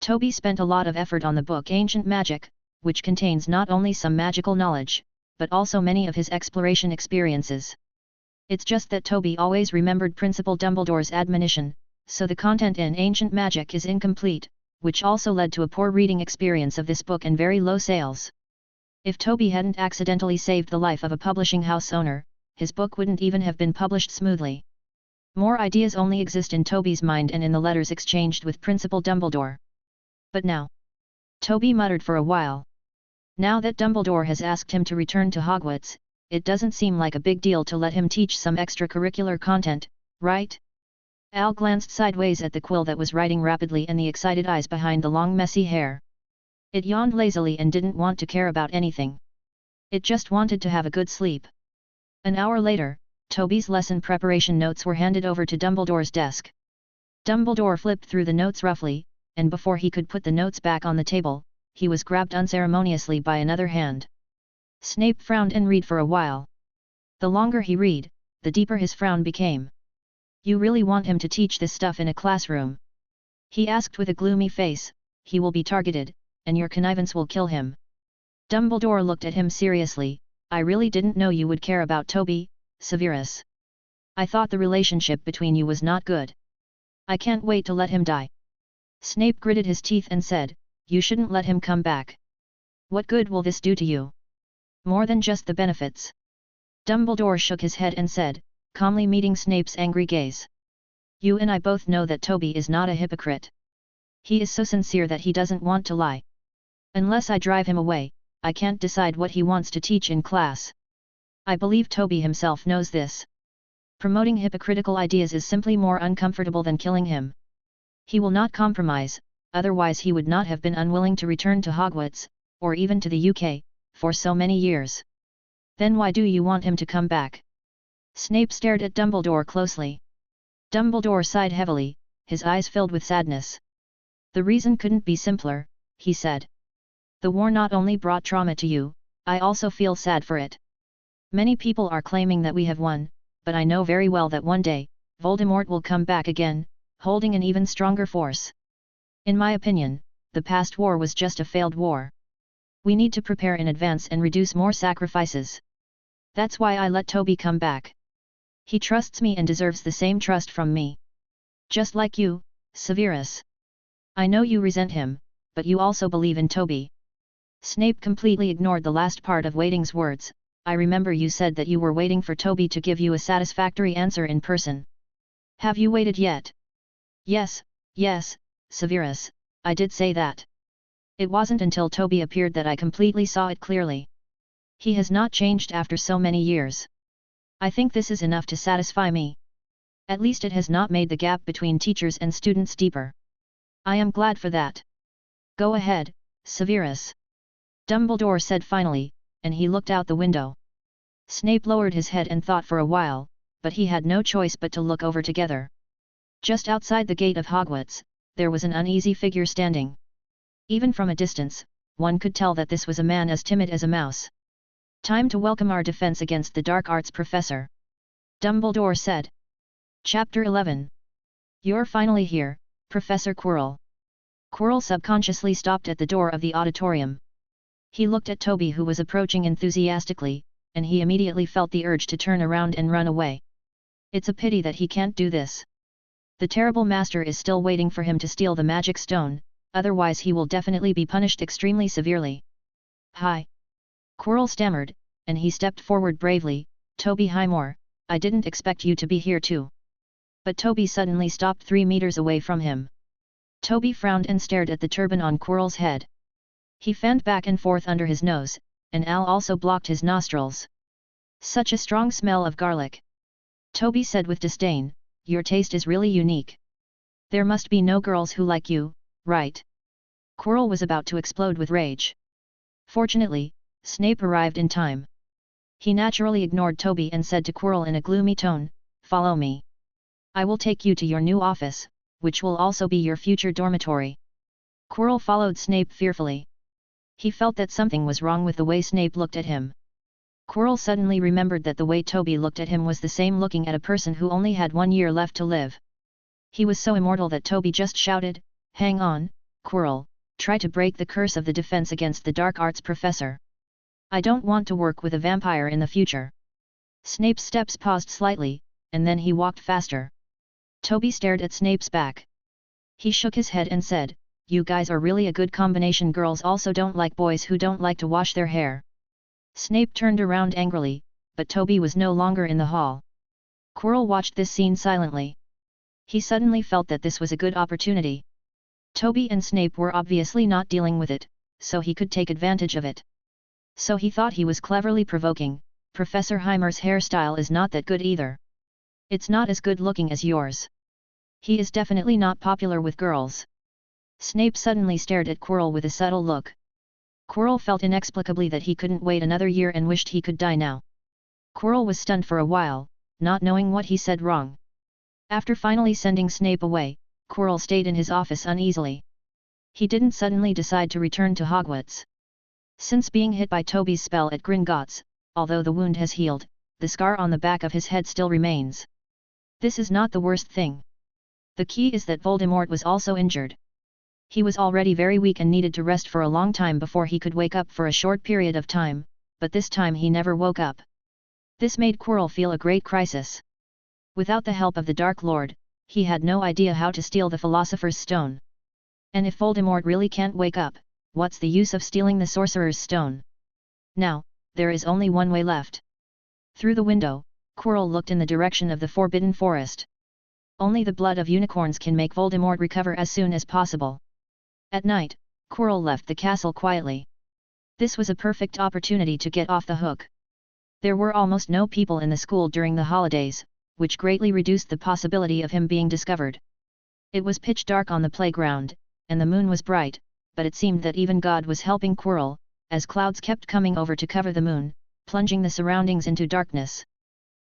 Toby spent a lot of effort on the book Ancient Magic, which contains not only some magical knowledge, but also many of his exploration experiences. It's just that Toby always remembered Principal Dumbledore's admonition, so the content in Ancient Magic is incomplete, which also led to a poor reading experience of this book and very low sales. If Toby hadn't accidentally saved the life of a publishing house owner, his book wouldn't even have been published smoothly. More ideas only exist in Toby's mind and in the letters exchanged with Principal Dumbledore. But now, Toby muttered for a while. Now that Dumbledore has asked him to return to Hogwarts, it doesn't seem like a big deal to let him teach some extracurricular content, right? Al glanced sideways at the quill that was writing rapidly and the excited eyes behind the long messy hair. It yawned lazily and didn't want to care about anything. It just wanted to have a good sleep. An hour later, Toby's lesson preparation notes were handed over to Dumbledore's desk. Dumbledore flipped through the notes roughly, and before he could put the notes back on the table, he was grabbed unceremoniously by another hand. Snape frowned and read for a while. The longer he read, the deeper his frown became. You really want him to teach this stuff in a classroom? He asked with a gloomy face. He will be targeted, and your connivance will kill him. Dumbledore looked at him seriously. I really didn't know you would care about Toby, Severus. I thought the relationship between you was not good. I can't wait to let him die. Snape gritted his teeth and said, you shouldn't let him come back. What good will this do to you? More than just the benefits. Dumbledore shook his head and said, calmly meeting Snape's angry gaze. You and I both know that Toby is not a hypocrite. He is so sincere that he doesn't want to lie. Unless I drive him away, I can't decide what he wants to teach in class. I believe Toby himself knows this. Promoting hypocritical ideas is simply more uncomfortable than killing him. He will not compromise, otherwise he would not have been unwilling to return to Hogwarts, or even to the UK, for so many years. Then why do you want him to come back? Snape stared at Dumbledore closely. Dumbledore sighed heavily, his eyes filled with sadness. The reason couldn't be simpler, he said. The war not only brought trauma to you, I also feel sad for it. Many people are claiming that we have won, but I know very well that one day, Voldemort will come back again, holding an even stronger force. In my opinion, the past war was just a failed war. We need to prepare in advance and reduce more sacrifices. That's why I let Toby come back. He trusts me and deserves the same trust from me. Just like you, Severus. I know you resent him, but you also believe in Toby. Snape completely ignored the last part of Waiting's words. I remember you said that you were waiting for Toby to give you a satisfactory answer in person. Have you waited yet? Yes, Severus, I did say that. It wasn't until Toby appeared that I completely saw it clearly. He has not changed after so many years. I think this is enough to satisfy me. At least it has not made the gap between teachers and students deeper. I am glad for that. Go ahead, Severus. Dumbledore said finally, and he looked out the window. Snape lowered his head and thought for a while, but he had no choice but to look over together. Just outside the gate of Hogwarts, there was an uneasy figure standing. Even from a distance, one could tell that this was a man as timid as a mouse. Time to welcome our defense against the dark arts professor. Dumbledore said. Chapter 11. You're finally here, Professor Quirrell. Quirrell subconsciously stopped at the door of the auditorium. He looked at Toby, who was approaching enthusiastically, and he immediately felt the urge to turn around and run away. It's a pity that he can't do this. The terrible master is still waiting for him to steal the magic stone, otherwise he will definitely be punished extremely severely. Hi! Quirrell stammered, and he stepped forward bravely. Tobyheimer, I didn't expect you to be here too. But Toby suddenly stopped 3 meters away from him. Toby frowned and stared at the turban on Quirrell's head. He fanned back and forth under his nose, and Al also blocked his nostrils. Such a strong smell of garlic. Toby said with disdain, your taste is really unique. There must be no girls who like you, right? Quirrell was about to explode with rage. Fortunately, Snape arrived in time. He naturally ignored Toby and said to Quirrell in a gloomy tone, follow me. I will take you to your new office, which will also be your future dormitory. Quirrell followed Snape fearfully. He felt that something was wrong with the way Snape looked at him. Quirrell suddenly remembered that the way Toby looked at him was the same looking at a person who only had 1 year left to live. He was so immortal that Toby just shouted, hang on, Quirrell, try to break the curse of the defense against the dark arts professor. I don't want to work with a vampire in the future. Snape's steps paused slightly, and then he walked faster. Toby stared at Snape's back. He shook his head and said, you guys are really a good combination. Girls also don't like boys who don't like to wash their hair. Snape turned around angrily, but Toby was no longer in the hall. Quirrell watched this scene silently. He suddenly felt that this was a good opportunity. Toby and Snape were obviously not dealing with it, so he could take advantage of it. So he thought he was cleverly provoking, Professor Heimer's hairstyle is not that good either. It's not as good looking as yours. He is definitely not popular with girls. Snape suddenly stared at Quirrell with a subtle look. Quirrell felt inexplicably that he couldn't wait another year and wished he could die now. Quirrell was stunned for a while, not knowing what he said wrong. After finally sending Snape away, Quirrell stayed in his office uneasily. He didn't suddenly decide to return to Hogwarts. Since being hit by Toby's spell at Gringotts, although the wound has healed, the scar on the back of his head still remains. This is not the worst thing. The key is that Voldemort was also injured. He was already very weak and needed to rest for a long time before he could wake up for a short period of time, but this time he never woke up. This made Quirrell feel a great crisis. Without the help of the Dark Lord, he had no idea how to steal the Philosopher's Stone. And if Voldemort really can't wake up, what's the use of stealing the Sorcerer's Stone? Now, there is only one way left. Through the window, Quirrell looked in the direction of the Forbidden Forest. Only the blood of unicorns can make Voldemort recover as soon as possible. At night, Quirrell left the castle quietly. This was a perfect opportunity to get off the hook. There were almost no people in the school during the holidays, which greatly reduced the possibility of him being discovered. It was pitch dark on the playground, and the moon was bright, but it seemed that even God was helping Quirrell, as clouds kept coming over to cover the moon, plunging the surroundings into darkness.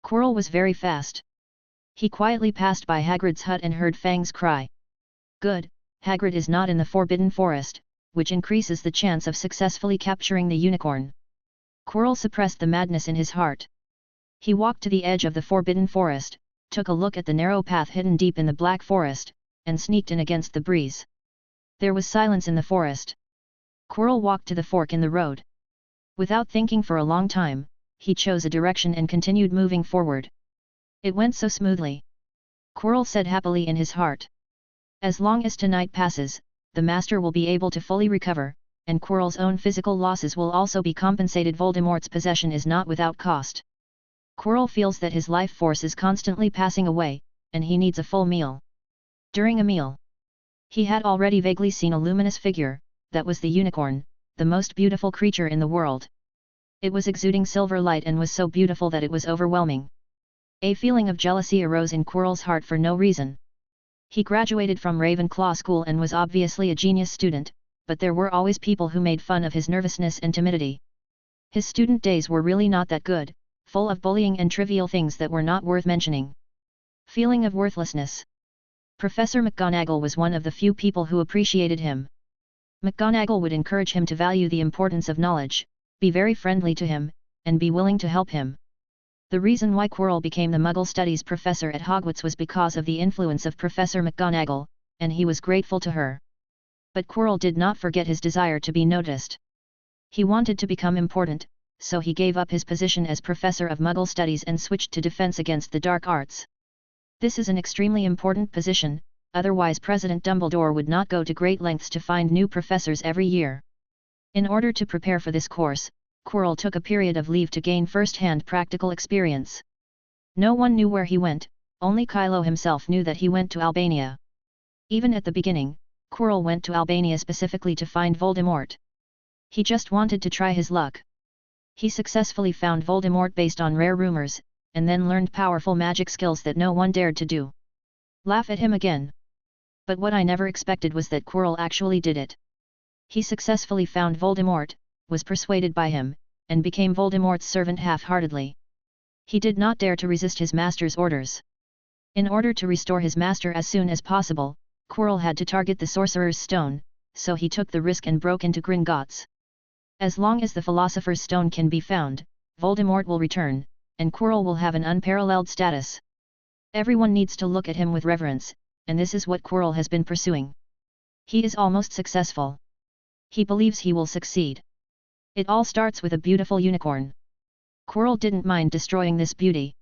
Quirrell was very fast. He quietly passed by Hagrid's hut and heard Fang's cry. Good, Hagrid is not in the Forbidden Forest, which increases the chance of successfully capturing the unicorn. Quirrell suppressed the madness in his heart. He walked to the edge of the Forbidden Forest, took a look at the narrow path hidden deep in the Black Forest, and sneaked in against the breeze. There was silence in the forest. Quirrell walked to the fork in the road. Without thinking for a long time, he chose a direction and continued moving forward. It went so smoothly. Quirrell said happily in his heart. As long as tonight passes, the master will be able to fully recover, and Quirrell's own physical losses will also be compensated. Voldemort's possession is not without cost. Quirrell feels that his life force is constantly passing away, and he needs a full meal. During a meal, he had already vaguely seen a luminous figure, that was the unicorn, the most beautiful creature in the world. It was exuding silver light and was so beautiful that it was overwhelming. A feeling of jealousy arose in Quirrell's heart for no reason. He graduated from Ravenclaw School and was obviously a genius student, but there were always people who made fun of his nervousness and timidity. His student days were really not that good, full of bullying and trivial things that were not worth mentioning. Feeling of worthlessness. Professor McGonagall was one of the few people who appreciated him. McGonagall would encourage him to value the importance of knowledge, be very friendly to him, and be willing to help him. The reason why Quirrell became the Muggle Studies professor at Hogwarts was because of the influence of Professor McGonagall, and he was grateful to her. But Quirrell did not forget his desire to be noticed. He wanted to become important, so he gave up his position as Professor of Muggle Studies and switched to Defense Against the Dark Arts. This is an extremely important position, otherwise President Dumbledore would not go to great lengths to find new professors every year. In order to prepare for this course, Quirrell took a period of leave to gain first-hand practical experience. No one knew where he went, only Kylo himself knew that he went to Albania. Even at the beginning, Quirrell went to Albania specifically to find Voldemort. He just wanted to try his luck. He successfully found Voldemort based on rare rumors, and then learned powerful magic skills that no one dared to do. Laugh at him again. But what I never expected was that Quirrell actually did it. He successfully found Voldemort, was persuaded by him, and became Voldemort's servant half-heartedly. He did not dare to resist his master's orders. In order to restore his master as soon as possible, Quirrell had to target the Sorcerer's Stone, so he took the risk and broke into Gringotts. As long as the Philosopher's Stone can be found, Voldemort will return, and Quirrell will have an unparalleled status. Everyone needs to look at him with reverence, and this is what Quirrell has been pursuing. He is almost successful. He believes he will succeed. It all starts with a beautiful unicorn. Quirrell didn't mind destroying this beauty.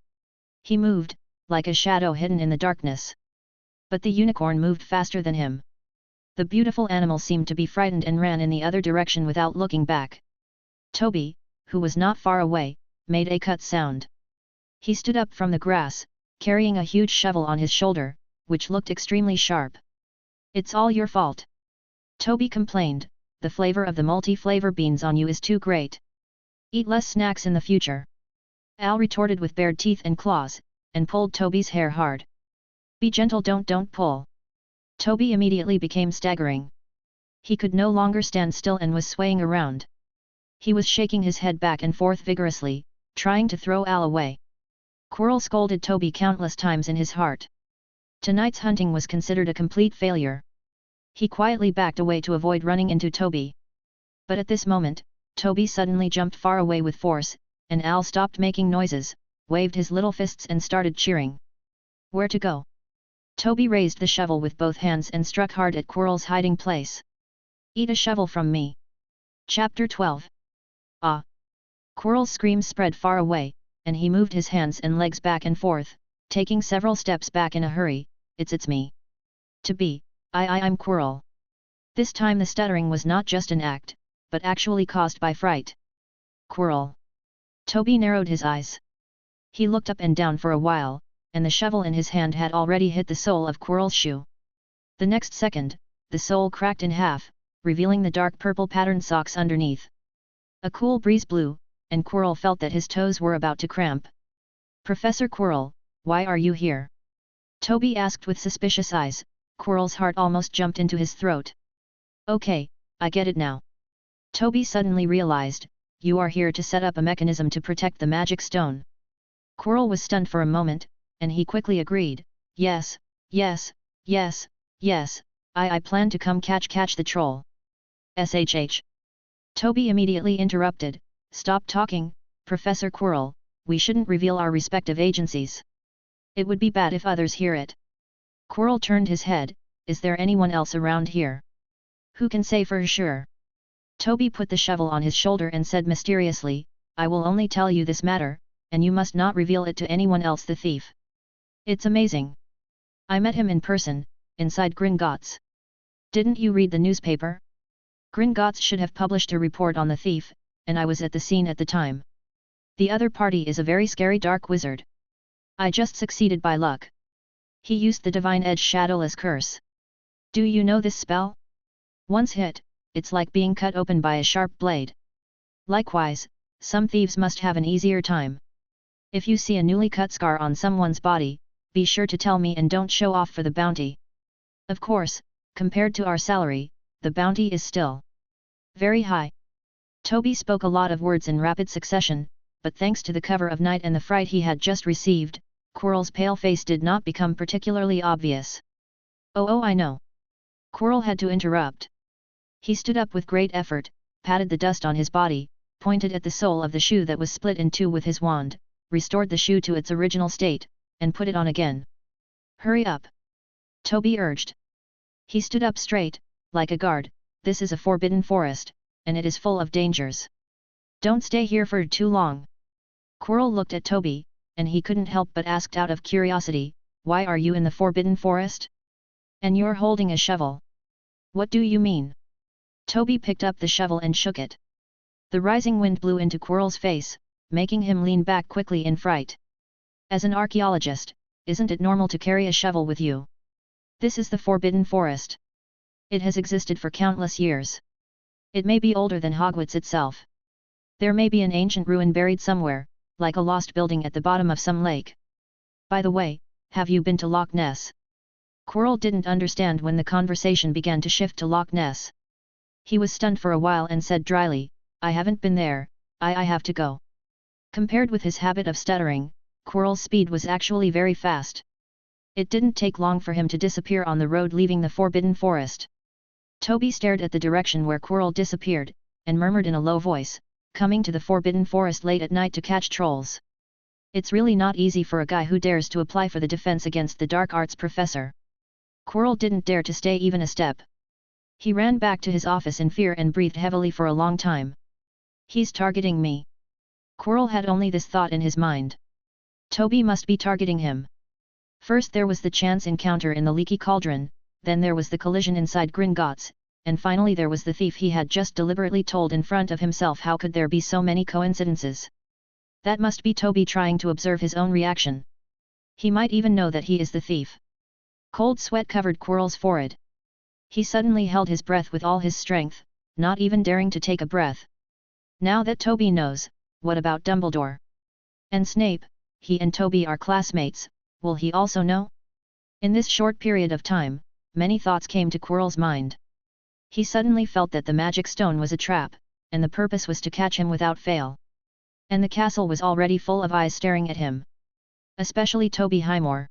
He moved, like a shadow hidden in the darkness. But the unicorn moved faster than him. The beautiful animal seemed to be frightened and ran in the other direction without looking back. Toby, who was not far away, made a cut sound. He stood up from the grass, carrying a huge shovel on his shoulder, which looked extremely sharp. "It's all your fault," Toby complained, "the flavor of the multi-flavor beans on you is too great. Eat less snacks in the future." Al retorted with bared teeth and claws, and pulled Toby's hair hard. "Be gentle, don't pull." Toby immediately became staggering. He could no longer stand still and was swaying around. He was shaking his head back and forth vigorously, trying to throw Al away. Quirrell scolded Toby countless times in his heart. Tonight's hunting was considered a complete failure. He quietly backed away to avoid running into Toby. But at this moment, Toby suddenly jumped far away with force, and Al stopped making noises, waved his little fists and started cheering. "Where to go?" Toby raised the shovel with both hands and struck hard at Quirrell's hiding place. "Eat a shovel from me." Chapter 12. Ah! Quirrell's screams spread far away, and he moved his hands and legs back and forth, taking several steps back in a hurry. It's me. I'm Quirrell." This time the stuttering was not just an act, but actually caused by fright. "Quirrell." Toby narrowed his eyes. He looked up and down for a while, and the shovel in his hand had already hit the sole of Quirrell's shoe. The next second, the sole cracked in half, revealing the dark purple patterned socks underneath. A cool breeze blew, and Quirrell felt that his toes were about to cramp. "Professor Quirrell, why are you here?" Toby asked with suspicious eyes. Quirrell's heart almost jumped into his throat. "Okay, I get it now." Toby suddenly realized, "You are here to set up a mechanism to protect the magic stone." Quirrell was stunned for a moment, and he quickly agreed, yes, I plan to come catch the troll." "SHH. Toby immediately interrupted, "Stop talking, Professor Quirrell, we shouldn't reveal our respective agencies. It would be bad if others hear it." Quirrell turned his head, "Is there anyone else around here?" "Who can say for sure?" Toby put the shovel on his shoulder and said mysteriously, I will only tell you this matter, and you must not reveal it to anyone else. The thief. It's amazing. I met him in person, inside Gringotts. Didn't you read the newspaper? Gringotts should have published a report on the thief, and I was at the scene at the time. The other party is a very scary dark wizard. I just succeeded by luck. He used the divine edge shadowless curse. Do you know this spell? Once hit, it's like being cut open by a sharp blade. Likewise, some thieves must have an easier time. If you see a newly cut scar on someone's body, be sure to tell me and don't show off for the bounty. Of course, compared to our salary, the bounty is still very high. Toby spoke a lot of words in rapid succession, but thanks to the cover of night and the fright he had just received, Quirrell's pale face did not become particularly obvious. Oh, I know. Quirrell had to interrupt. He stood up with great effort, patted the dust on his body, pointed at the sole of the shoe that was split in two with his wand, restored the shoe to its original state, and put it on again. Hurry up! Toby urged. He stood up straight, like a guard. This is a forbidden forest, and it is full of dangers. Don't stay here for too long. Quirrell looked at Toby, and he couldn't help but asked out of curiosity, why are you in the forbidden forest? And you're holding a shovel. What do you mean? Toby picked up the shovel and shook it. The rising wind blew into Quirrell's face, making him lean back quickly in fright. As an archaeologist, isn't it normal to carry a shovel with you? This is the forbidden forest. It has existed for countless years. It may be older than Hogwarts itself. There may be an ancient ruin buried somewhere, like a lost building at the bottom of some lake. By the way, have you been to Loch Ness? Quirrell didn't understand when the conversation began to shift to Loch Ness. He was stunned for a while and said dryly, I haven't been there, I have to go. Compared with his habit of stuttering, Quirrell's speed was actually very fast. It didn't take long for him to disappear on the road leaving the forbidden forest. Toby stared at the direction where Quirrell disappeared, and murmured in a low voice, coming to the forbidden forest late at night to catch trolls. It's really not easy for a guy who dares to apply for the defense against the dark arts professor. Quirrell didn't dare to stay even a step. He ran back to his office in fear and breathed heavily for a long time. He's targeting me. Quirrell had only this thought in his mind. Toby must be targeting him. First there was the chance encounter in the leaky cauldron, then there was the collision inside Gringotts, and finally there was the thief he had just deliberately told in front of himself. How could there be so many coincidences? That must be Toby trying to observe his own reaction. He might even know that he is the thief. Cold sweat covered Quirrell's forehead. He suddenly held his breath with all his strength, not even daring to take a breath. Now that Toby knows, what about Dumbledore? And Snape, he and Toby are classmates, will he also know? In this short period of time, many thoughts came to Quirrell's mind. He suddenly felt that the magic stone was a trap, and the purpose was to catch him without fail. And the castle was already full of eyes staring at him. Especially Tobyheimer.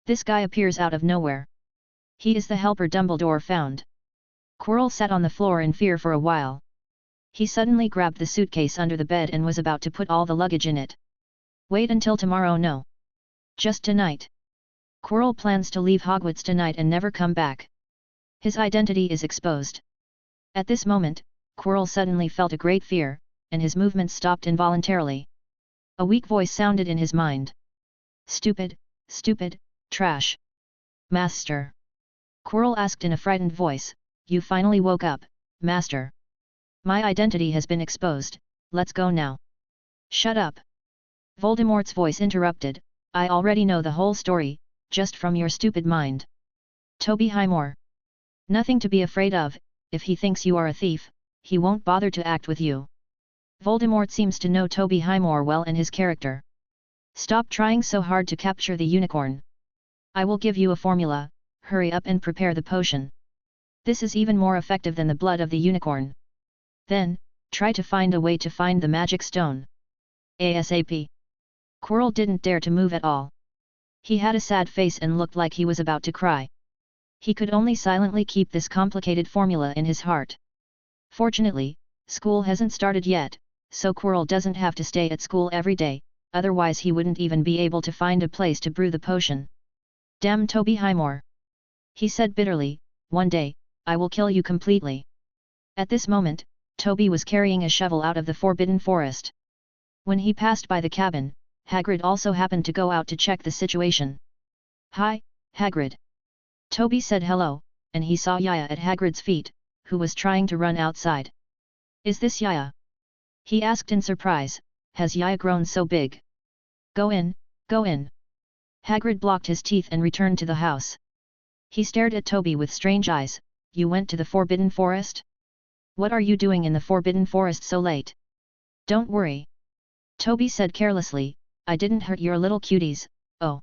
This guy appears out of nowhere. He is the helper Dumbledore found. Quirrell sat on the floor in fear for a while. He suddenly grabbed the suitcase under the bed and was about to put all the luggage in it. Wait until tomorrow. No. Just tonight. Quirrell plans to leave Hogwarts tonight and never come back. His identity is exposed. At this moment, Quirrell suddenly felt a great fear, and his movements stopped involuntarily. A weak voice sounded in his mind. Stupid, stupid, trash. Master. Quirrell asked in a frightened voice, you finally woke up, Master. My identity has been exposed, let's go now. Shut up. Voldemort's voice interrupted, I already know the whole story, just from your stupid mind. Tobyheimer. Nothing to be afraid of, if he thinks you are a thief, he won't bother to act with you. Voldemort seems to know Tobyheimer well and his character. Stop trying so hard to capture the unicorn. I will give you a formula, hurry up and prepare the potion. This is even more effective than the blood of the unicorn. Then, try to find a way to find the magic stone. ASAP. Quirrell didn't dare to move at all. He had a sad face and looked like he was about to cry. He could only silently keep this complicated formula in his heart. Fortunately, school hasn't started yet, so Quirrell doesn't have to stay at school every day, otherwise he wouldn't even be able to find a place to brew the potion. Damn Tobyheimer! He said bitterly, one day, I will kill you completely. At this moment, Toby was carrying a shovel out of the forbidden forest. When he passed by the cabin, Hagrid also happened to go out to check the situation. "Hi, Hagrid." Toby said hello, and he saw Yaya at Hagrid's feet, who was trying to run outside. "Is this Yaya?" he asked in surprise. "Has Yaya grown so big?" Go in, go in." Hagrid blocked his teeth and returned to the house. He stared at Toby with strange eyes. "You went to the Forbidden Forest? What are you doing in the Forbidden Forest so late?" "Don't worry," Toby said carelessly, "I didn't hurt your little cuties." "Oh."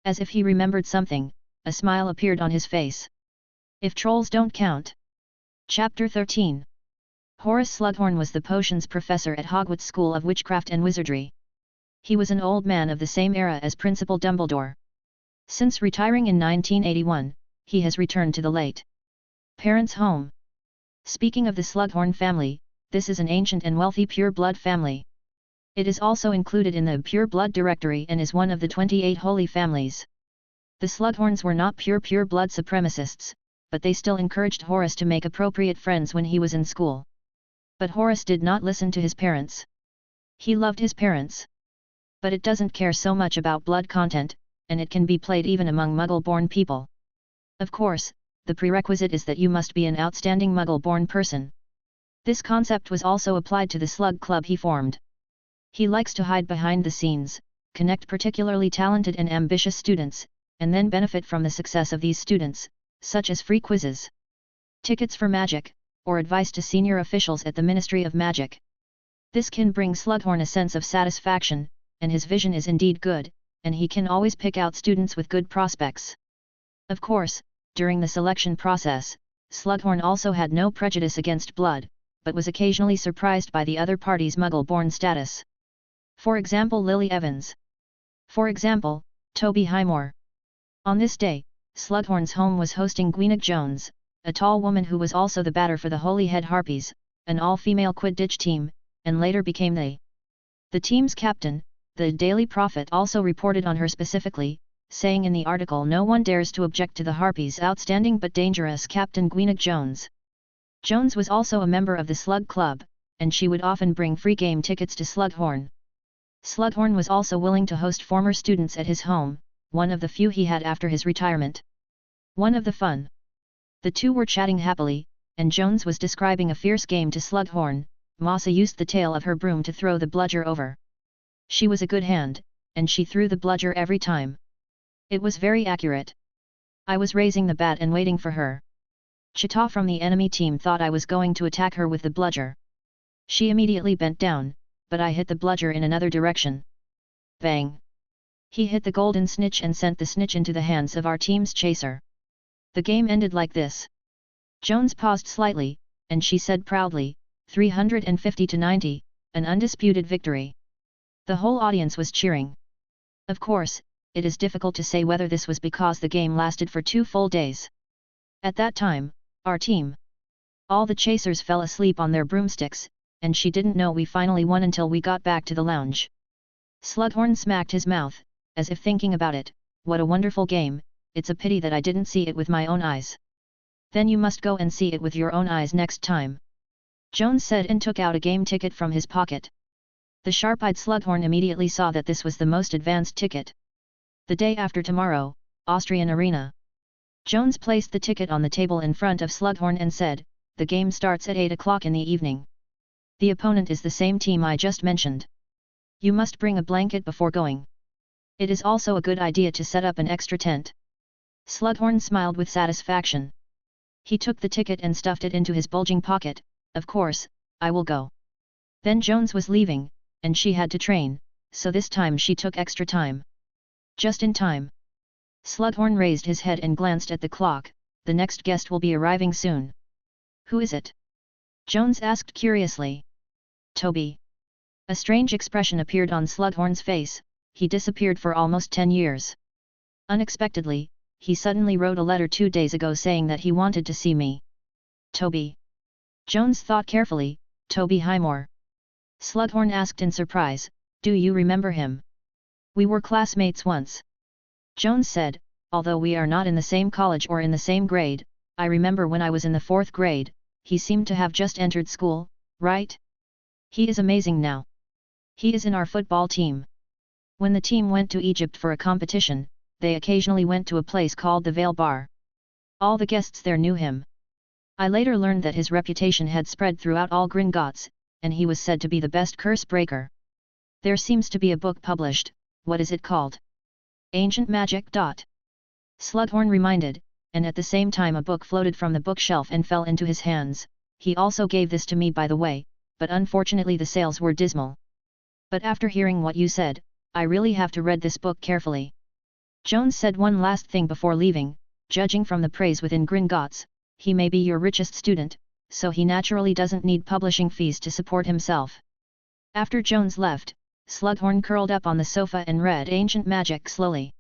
As if he remembered something, a smile appeared on his face. If trolls don't count. Chapter 13. Horace Slughorn was the potions professor at Hogwarts School of Witchcraft and Wizardry. He was an old man of the same era as Principal Dumbledore. Since retiring in 1981, he has returned to the late parents' home. Speaking of the Slughorn family, this is an ancient and wealthy pure-blood family. It is also included in the Pure Blood Directory and is one of the 28 Holy Families. The Slughorns were not pure blood supremacists, but they still encouraged Horace to make appropriate friends when he was in school. But Horace did not listen to his parents. He loved his parents, but it doesn't care so much about blood content, and it can be played even among Muggle-born people. Of course, the prerequisite is that you must be an outstanding Muggle-born person. This concept was also applied to the Slug Club he formed. He likes to hide behind the scenes, connect particularly talented and ambitious students, and then benefit from the success of these students, such as free quizzes, tickets for magic, or advice to senior officials at the Ministry of Magic. This can bring Slughorn a sense of satisfaction, and his vision is indeed good, and he can always pick out students with good prospects. Of course, during the selection process, Slughorn also had no prejudice against blood, but was occasionally surprised by the other party's Muggle-born status. For example, Lily Evans. For example, Tobyheimer. On this day, Slughorn's home was hosting Gringotts Jones, a tall woman who was also the batter for the Holyhead Harpies, an all-female Quidditch team, and later became the team's captain. The Daily Prophet also reported on her specifically, saying in the article, "No one dares to object to the Harpies' outstanding but dangerous captain Gringotts Jones." Jones was also a member of the Slug Club, and she would often bring free game tickets to Slughorn. Slughorn was also willing to host former students at his home, one of the few he had after his retirement. One of the fun. The two were chatting happily, and Jones was describing a fierce game to Slughorn. Massa used the tail of her broom to throw the bludger over. She was a good hand, and she threw the bludger every time. It was very accurate. I was raising the bat and waiting for her. Chita from the enemy team thought I was going to attack her with the bludger. She immediately bent down, but I hit the bludger in another direction. Bang! He hit the golden snitch and sent the snitch into the hands of our team's chaser. The game ended like this. Jones paused slightly, and she said proudly, 350-90, an undisputed victory. The whole audience was cheering. Of course, it is difficult to say whether this was because the game lasted for 2 full days. At that time, our team. All the chasers fell asleep on their broomsticks, and she didn't know we finally won until we got back to the lounge. Slughorn smacked his mouth, as if thinking about it, "What a wonderful game, it's a pity that I didn't see it with my own eyes." "Then you must go and see it with your own eyes next time," Jones said and took out a game ticket from his pocket. The sharp-eyed Slughorn immediately saw that this was the most advanced ticket. "The day after tomorrow, Austrian Arena." Jones placed the ticket on the table in front of Slughorn and said, "The game starts at 8 o'clock in the evening. The opponent is the same team I just mentioned. You must bring a blanket before going. It is also a good idea to set up an extra tent." Slughorn smiled with satisfaction. He took the ticket and stuffed it into his bulging pocket. "Of course, I will go." Then Jones was leaving, and she had to train, so this time she took extra time. Just in time. Slughorn raised his head and glanced at the clock. "The next guest will be arriving soon." "Who is it?" Jones asked curiously. "Toby." A strange expression appeared on Slughorn's face. He disappeared for almost 10 years. Unexpectedly, he suddenly wrote a letter 2 days ago saying that he wanted to see me. "Toby?" Jones thought carefully. "Tobyheimer." Slughorn asked in surprise, "Do you remember him?" "We were classmates once." Jones said, "Although we are not in the same college or in the same grade, I remember when I was in the 4th grade, he seemed to have just entered school, right? He is amazing now." He is in our football team. When the team went to Egypt for a competition, they occasionally went to a place called the Vale Bar. All the guests there knew him. I later learned that his reputation had spread throughout all Gringotts, and he was said to be the best curse breaker. There seems to be a book published. What is it called? Ancient Magic. Slughorn reminded, and at the same time a book floated from the bookshelf and fell into his hands. He also gave this to me, by the way, but unfortunately the sales were dismal. But after hearing what you said, I really have to read this book carefully. Jones said one last thing before leaving. Judging from the praise within Gringotts, he may be your richest student, so he naturally doesn't need publishing fees to support himself. After Jones left, Slughorn curled up on the sofa and read Ancient Magic slowly.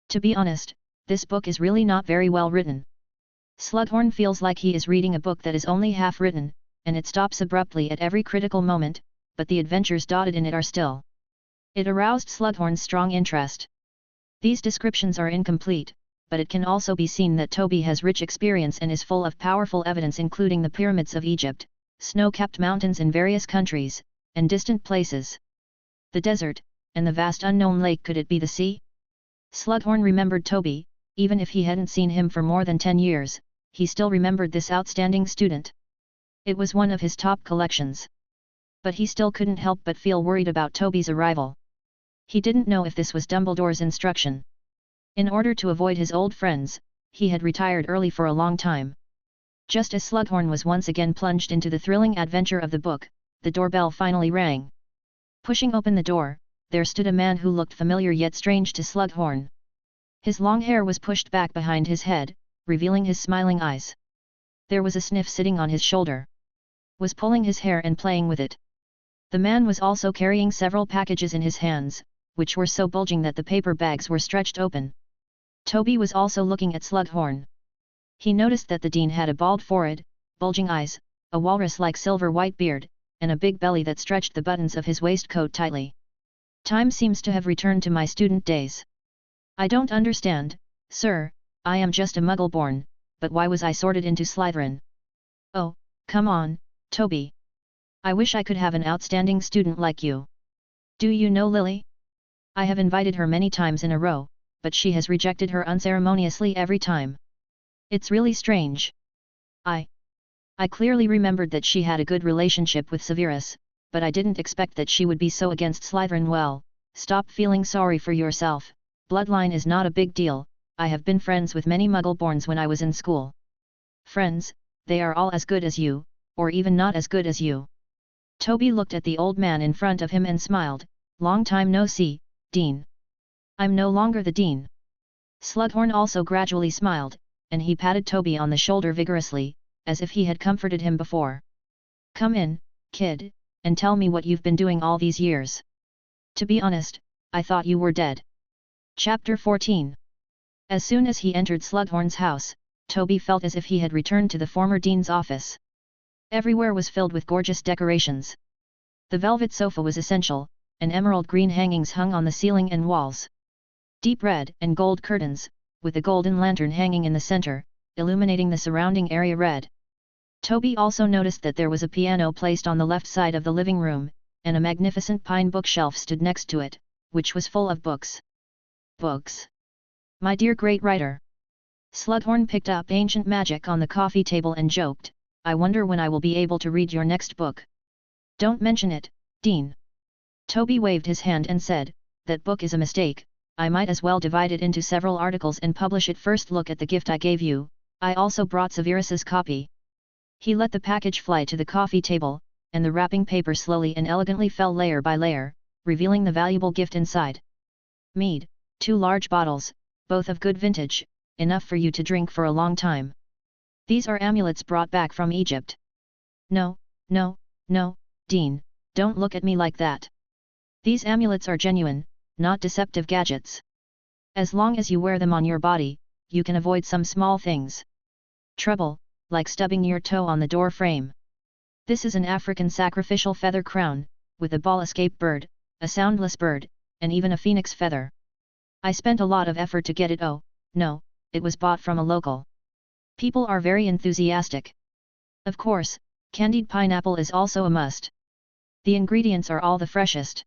To be honest, this book is really not very well written. Slughorn feels like he is reading a book that is only half written, and it stops abruptly at every critical moment, but the adventures dotted in it are still. It aroused Slughorn's strong interest. These descriptions are incomplete, but it can also be seen that Toby has rich experience and is full of powerful evidence, including the pyramids of Egypt, snow-capped mountains in various countries, and distant places. The desert, and the vast unknown lake. Could it be the sea? Slughorn remembered Toby. Even if he hadn't seen him for more than 10 years, he still remembered this outstanding student. It was one of his top collections. But he still couldn't help but feel worried about Toby's arrival. He didn't know if this was Dumbledore's instruction. In order to avoid his old friends, he had retired early for a long time. Just as Slughorn was once again plunged into the thrilling adventure of the book, the doorbell finally rang. Pushing open the door, there stood a man who looked familiar yet strange to Slughorn. His long hair was pushed back behind his head, revealing his smiling eyes. There was a sniff sitting on his shoulder. Was pulling his hair and playing with it. The man was also carrying several packages in his hands, which were so bulging that the paper bags were stretched open. Toby was also looking at Slughorn. He noticed that the dean had a bald forehead, bulging eyes, a walrus-like silver-white beard, and a big belly that stretched the buttons of his waistcoat tightly. Time seems to have returned to my student days. I don't understand, sir. I am just a muggle born, but why was I sorted into Slytherin? Oh, come on, Toby. I wish I could have an outstanding student like you. Do you know Lily? I have invited her many times in a row, but she has rejected her unceremoniously every time. It's really strange. I clearly remembered that she had a good relationship with Severus, but I didn't expect that she would be so against Slytherin. Well, stop feeling sorry for yourself. Bloodline is not a big deal. I have been friends with many Muggle-borns when I was in school. Friends, they are all as good as you, or even not as good as you. Toby looked at the old man in front of him and smiled. Long time no see, Dean. I'm no longer the Dean. Slughorn also gradually smiled, and he patted Toby on the shoulder vigorously, as if he had comforted him before. Come in, kid, and tell me what you've been doing all these years. To be honest, I thought you were dead. Chapter 14. As soon as he entered Slughorn's house, Toby felt as if he had returned to the former dean's office. Everywhere was filled with gorgeous decorations. The velvet sofa was essential, and emerald green hangings hung on the ceiling and walls. Deep red and gold curtains, with a golden lantern hanging in the center, illuminating the surrounding area red. Toby also noticed that there was a piano placed on the left side of the living room, and a magnificent pine bookshelf stood next to it, which was full of books. Books. My dear great writer. Slughorn picked up Ancient Magic on the coffee table and joked, I wonder when I will be able to read your next book. Don't mention it, Dean. Toby waved his hand and said, that book is a mistake. I might as well divide it into several articles and publish it. First look at the gift I gave you. I also brought Severus's copy. He let the package fly to the coffee table, and the wrapping paper slowly and elegantly fell layer by layer, revealing the valuable gift inside. Mead, 2 large bottles, both of good vintage, enough for you to drink for a long time. These are amulets brought back from Egypt. No, Dean, don't look at me like that. These amulets are genuine, not deceptive gadgets. As long as you wear them on your body, you can avoid some small things. Trouble, like stubbing your toe on the door frame. This is an African sacrificial feather crown, with a ball escape bird, a soundless bird, and even a phoenix feather. I spent a lot of effort to get it. Oh, no, it was bought from a local. People are very enthusiastic. Of course, candied pineapple is also a must. The ingredients are all the freshest.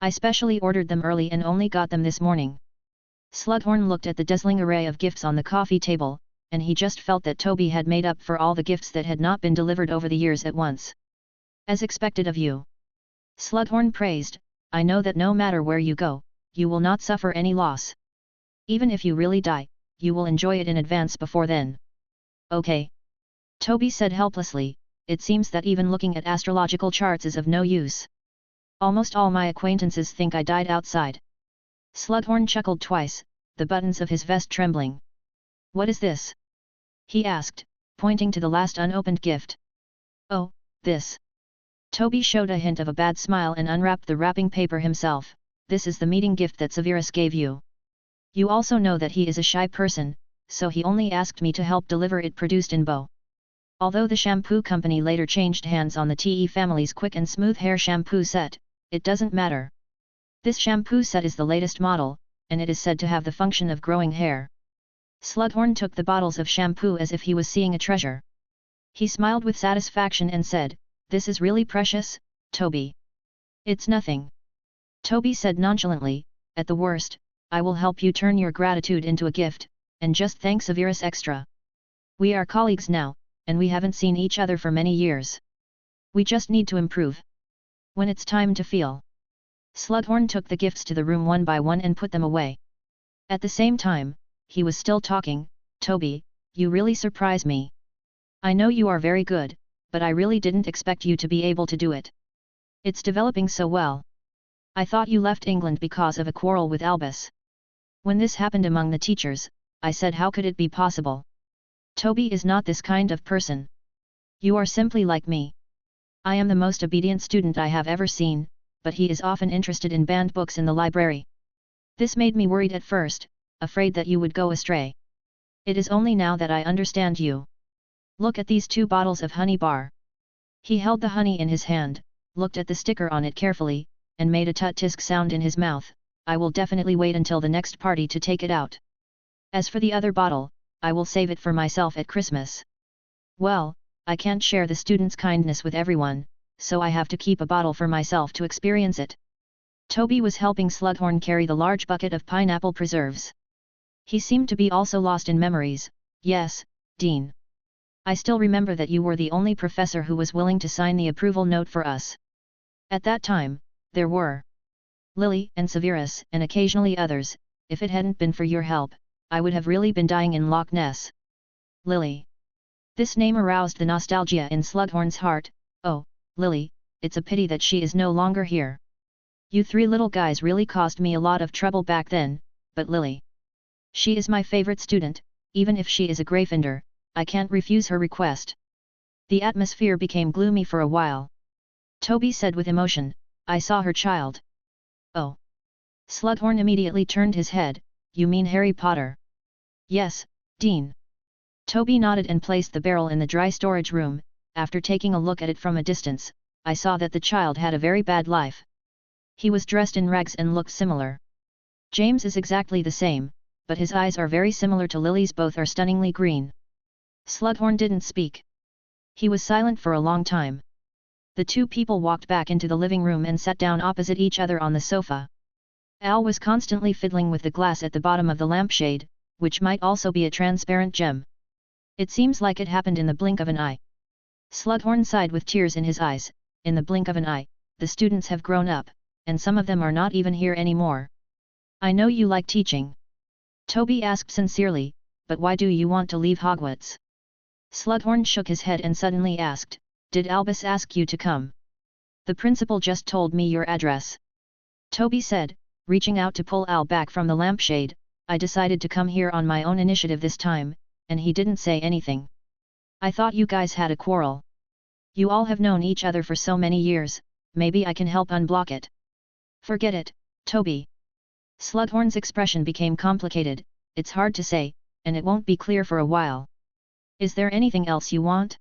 I specially ordered them early and only got them this morning. Slughorn looked at the dazzling array of gifts on the coffee table, and he just felt that Toby had made up for all the gifts that had not been delivered over the years at once. As expected of you. Slughorn praised, I know that no matter where you go, you will not suffer any loss. Even if you really die, you will enjoy it in advance before then. Okay. Toby said helplessly, it seems that even looking at astrological charts is of no use. Almost all my acquaintances think I died outside. Slughorn chuckled twice, the buttons of his vest trembling. What is this? He asked, pointing to the last unopened gift. Oh, this. Toby showed a hint of a bad smile and unwrapped the wrapping paper himself. This is the meeting gift that Severus gave you. You also know that he is a shy person, so he only asked me to help deliver it produced in Bow. Although the shampoo company later changed hands on the TE family's quick and smooth hair shampoo set, it doesn't matter. This shampoo set is the latest model, and it is said to have the function of growing hair. Slughorn took the bottles of shampoo as if he was seeing a treasure. He smiled with satisfaction and said, this is really precious, Toby. It's nothing. Toby said nonchalantly, at the worst, I will help you turn your gratitude into a gift, and just thank Severus extra. We are colleagues now, and we haven't seen each other for many years. We just need to improve. When it's time to feel. Slughorn took the gifts to the room one by one and put them away. At the same time, he was still talking, Toby, you really surprise me. I know you are very good, but I really didn't expect you to be able to do it. It's developing so well. I thought you left England because of a quarrel with Albus. When this happened among the teachers, I said how could it be possible? Toby is not this kind of person. You are simply like me. I am the most obedient student I have ever seen, but he is often interested in banned books in the library. This made me worried at first, afraid that you would go astray. It is only now that I understand you. Look at these 2 bottles of honey bar. He held the honey in his hand, looked at the sticker on it carefully, and made a tut-tisk sound in his mouth. I will definitely wait until the next party to take it out. As for the other bottle, I will save it for myself at Christmas. Well, I can't share the students' kindness with everyone, so I have to keep a bottle for myself to experience it. Toby was helping Slughorn carry the large bucket of pineapple preserves. He seemed to be also lost in memories. Yes, Dean. I still remember that you were the only professor who was willing to sign the approval note for us. At that time, there were Lily and Severus and occasionally others. If it hadn't been for your help, I would have really been dying in Loch Ness. Lily. This name aroused the nostalgia in Slughorn's heart. Oh, Lily, it's a pity that she is no longer here. You 3 little guys really caused me a lot of trouble back then, but Lily. She is my favorite student, even if she is a Gryffindor, I can't refuse her request. The atmosphere became gloomy for a while. Toby said with emotion, I saw her child. Oh. Slughorn immediately turned his head, you mean Harry Potter? Yes, Dean. Toby nodded and placed the barrel in the dry storage room. After taking a look at it from a distance, I saw that the child had a very bad life. He was dressed in rags and looked similar. James is exactly the same, but his eyes are very similar to Lily's. Both are stunningly green. Slughorn didn't speak. He was silent for a long time. The 2 people walked back into the living room and sat down opposite each other on the sofa. Al was constantly fiddling with the glass at the bottom of the lampshade, which might also be a transparent gem. It seems like it happened in the blink of an eye. Slughorn sighed with tears in his eyes. In the blink of an eye, the students have grown up, and some of them are not even here anymore. I know you like teaching. Toby asked sincerely, but why do you want to leave Hogwarts? Slughorn shook his head and suddenly asked, did Albus ask you to come? The principal just told me your address. Toby said, reaching out to pull Al back from the lampshade, I decided to come here on my own initiative this time, and he didn't say anything. I thought you guys had a quarrel. You all have known each other for so many years, maybe I can help unblock it. Forget it, Toby. Slughorn's expression became complicated, it's hard to say, and it won't be clear for a while. Is there anything else you want?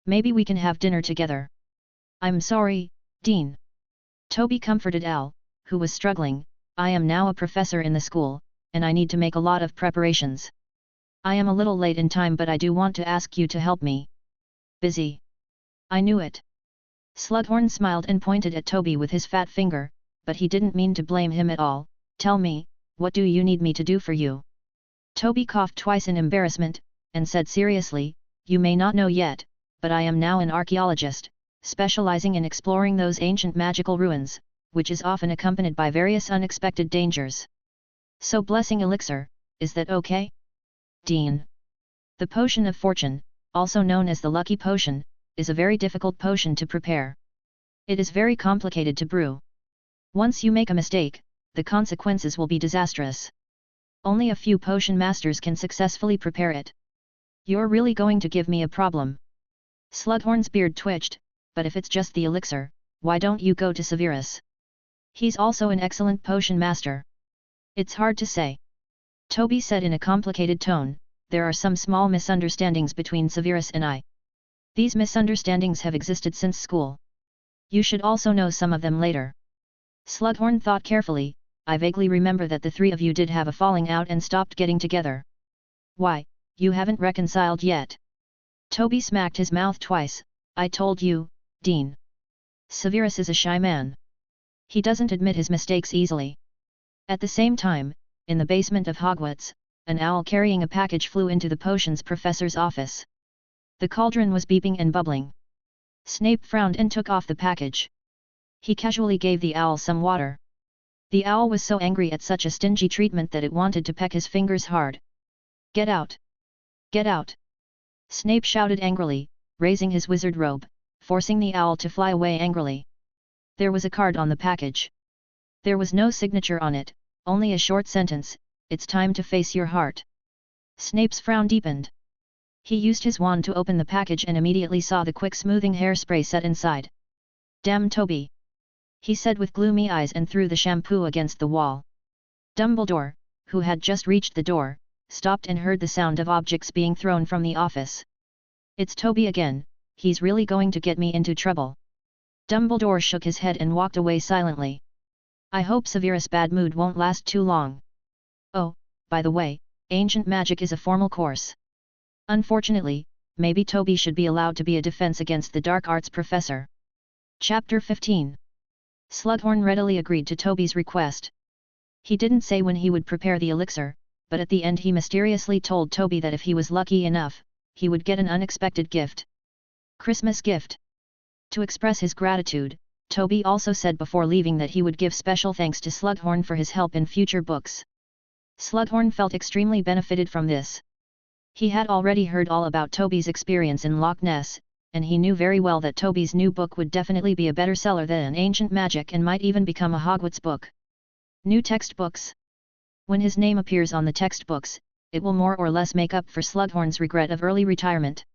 Maybe we can have dinner together. I'm sorry, Dean. Toby comforted Al, who was struggling. I am now a professor in the school, and I need to make a lot of preparations. I am a little late in time, but I do want to ask you to help me. Busy. I knew it. Slughorn smiled and pointed at Toby with his fat finger. but he didn't mean to blame him at all. "Tell me, what do you need me to do for you?" Toby coughed twice in embarrassment, and said seriously, "You may not know yet, but I am now an archaeologist, specializing in exploring those ancient magical ruins, which is often accompanied by various unexpected dangers. So blessing elixir, is that okay?" Dean. The potion of fortune, also known as the lucky potion, is a very difficult potion to prepare. It is very complicated to brew. Once you make a mistake, the consequences will be disastrous. Only a few potion masters can successfully prepare it. "You're really going to give me a problem?" Slughorn's beard twitched, "But if it's just the elixir, why don't you go to Severus? He's also an excellent potion master." "It's hard to say," Toby said in a complicated tone. "There are some small misunderstandings between Severus and I. These misunderstandings have existed since school. You should also know some of them later." Slughorn thought carefully. "I vaguely remember that the three of you did have a falling out and stopped getting together. Why, you haven't reconciled yet?" Toby smacked his mouth twice. "I told you, Dean. Severus is a shy man. He doesn't admit his mistakes easily." At the same time, in the basement of Hogwarts, an owl carrying a package flew into the potions professor's office. The cauldron was beeping and bubbling. Snape frowned and took off the package. He casually gave the owl some water. The owl was so angry at such a stingy treatment that it wanted to peck his fingers hard. "Get out! Get out!" Snape shouted angrily, raising his wizard robe, forcing the owl to fly away angrily. There was a card on the package. There was no signature on it, only a short sentence: "It's time to face your heart." Snape's frown deepened. He used his wand to open the package and immediately saw the quick smoothing hairspray set inside. "Damn Toby!" he said with gloomy eyes and threw the shampoo against the wall. Dumbledore, who had just reached the door, stopped and heard the sound of objects being thrown from the office. "It's Toby again, he's really going to get me into trouble." Dumbledore shook his head and walked away silently. "I hope Severus' bad mood won't last too long. Oh, by the way, ancient magic is a formal course. Unfortunately, maybe Toby should be allowed to be a defense against the dark arts professor." Chapter 15. Slughorn readily agreed to Toby's request. He didn't say when he would prepare the elixir, but at the end he mysteriously told Toby that if he was lucky enough, he would get an unexpected gift. Christmas gift. To express his gratitude, Toby also said before leaving that he would give special thanks to Slughorn for his help in future books. Slughorn felt extremely benefited from this. He had already heard all about Toby's experience in Loch Ness, and he knew very well that Toby's new book would definitely be a better seller than Ancient Magic and might even become a Hogwarts book. New textbooks. When his name appears on the textbooks, it will more or less make up for Slughorn's regret of early retirement.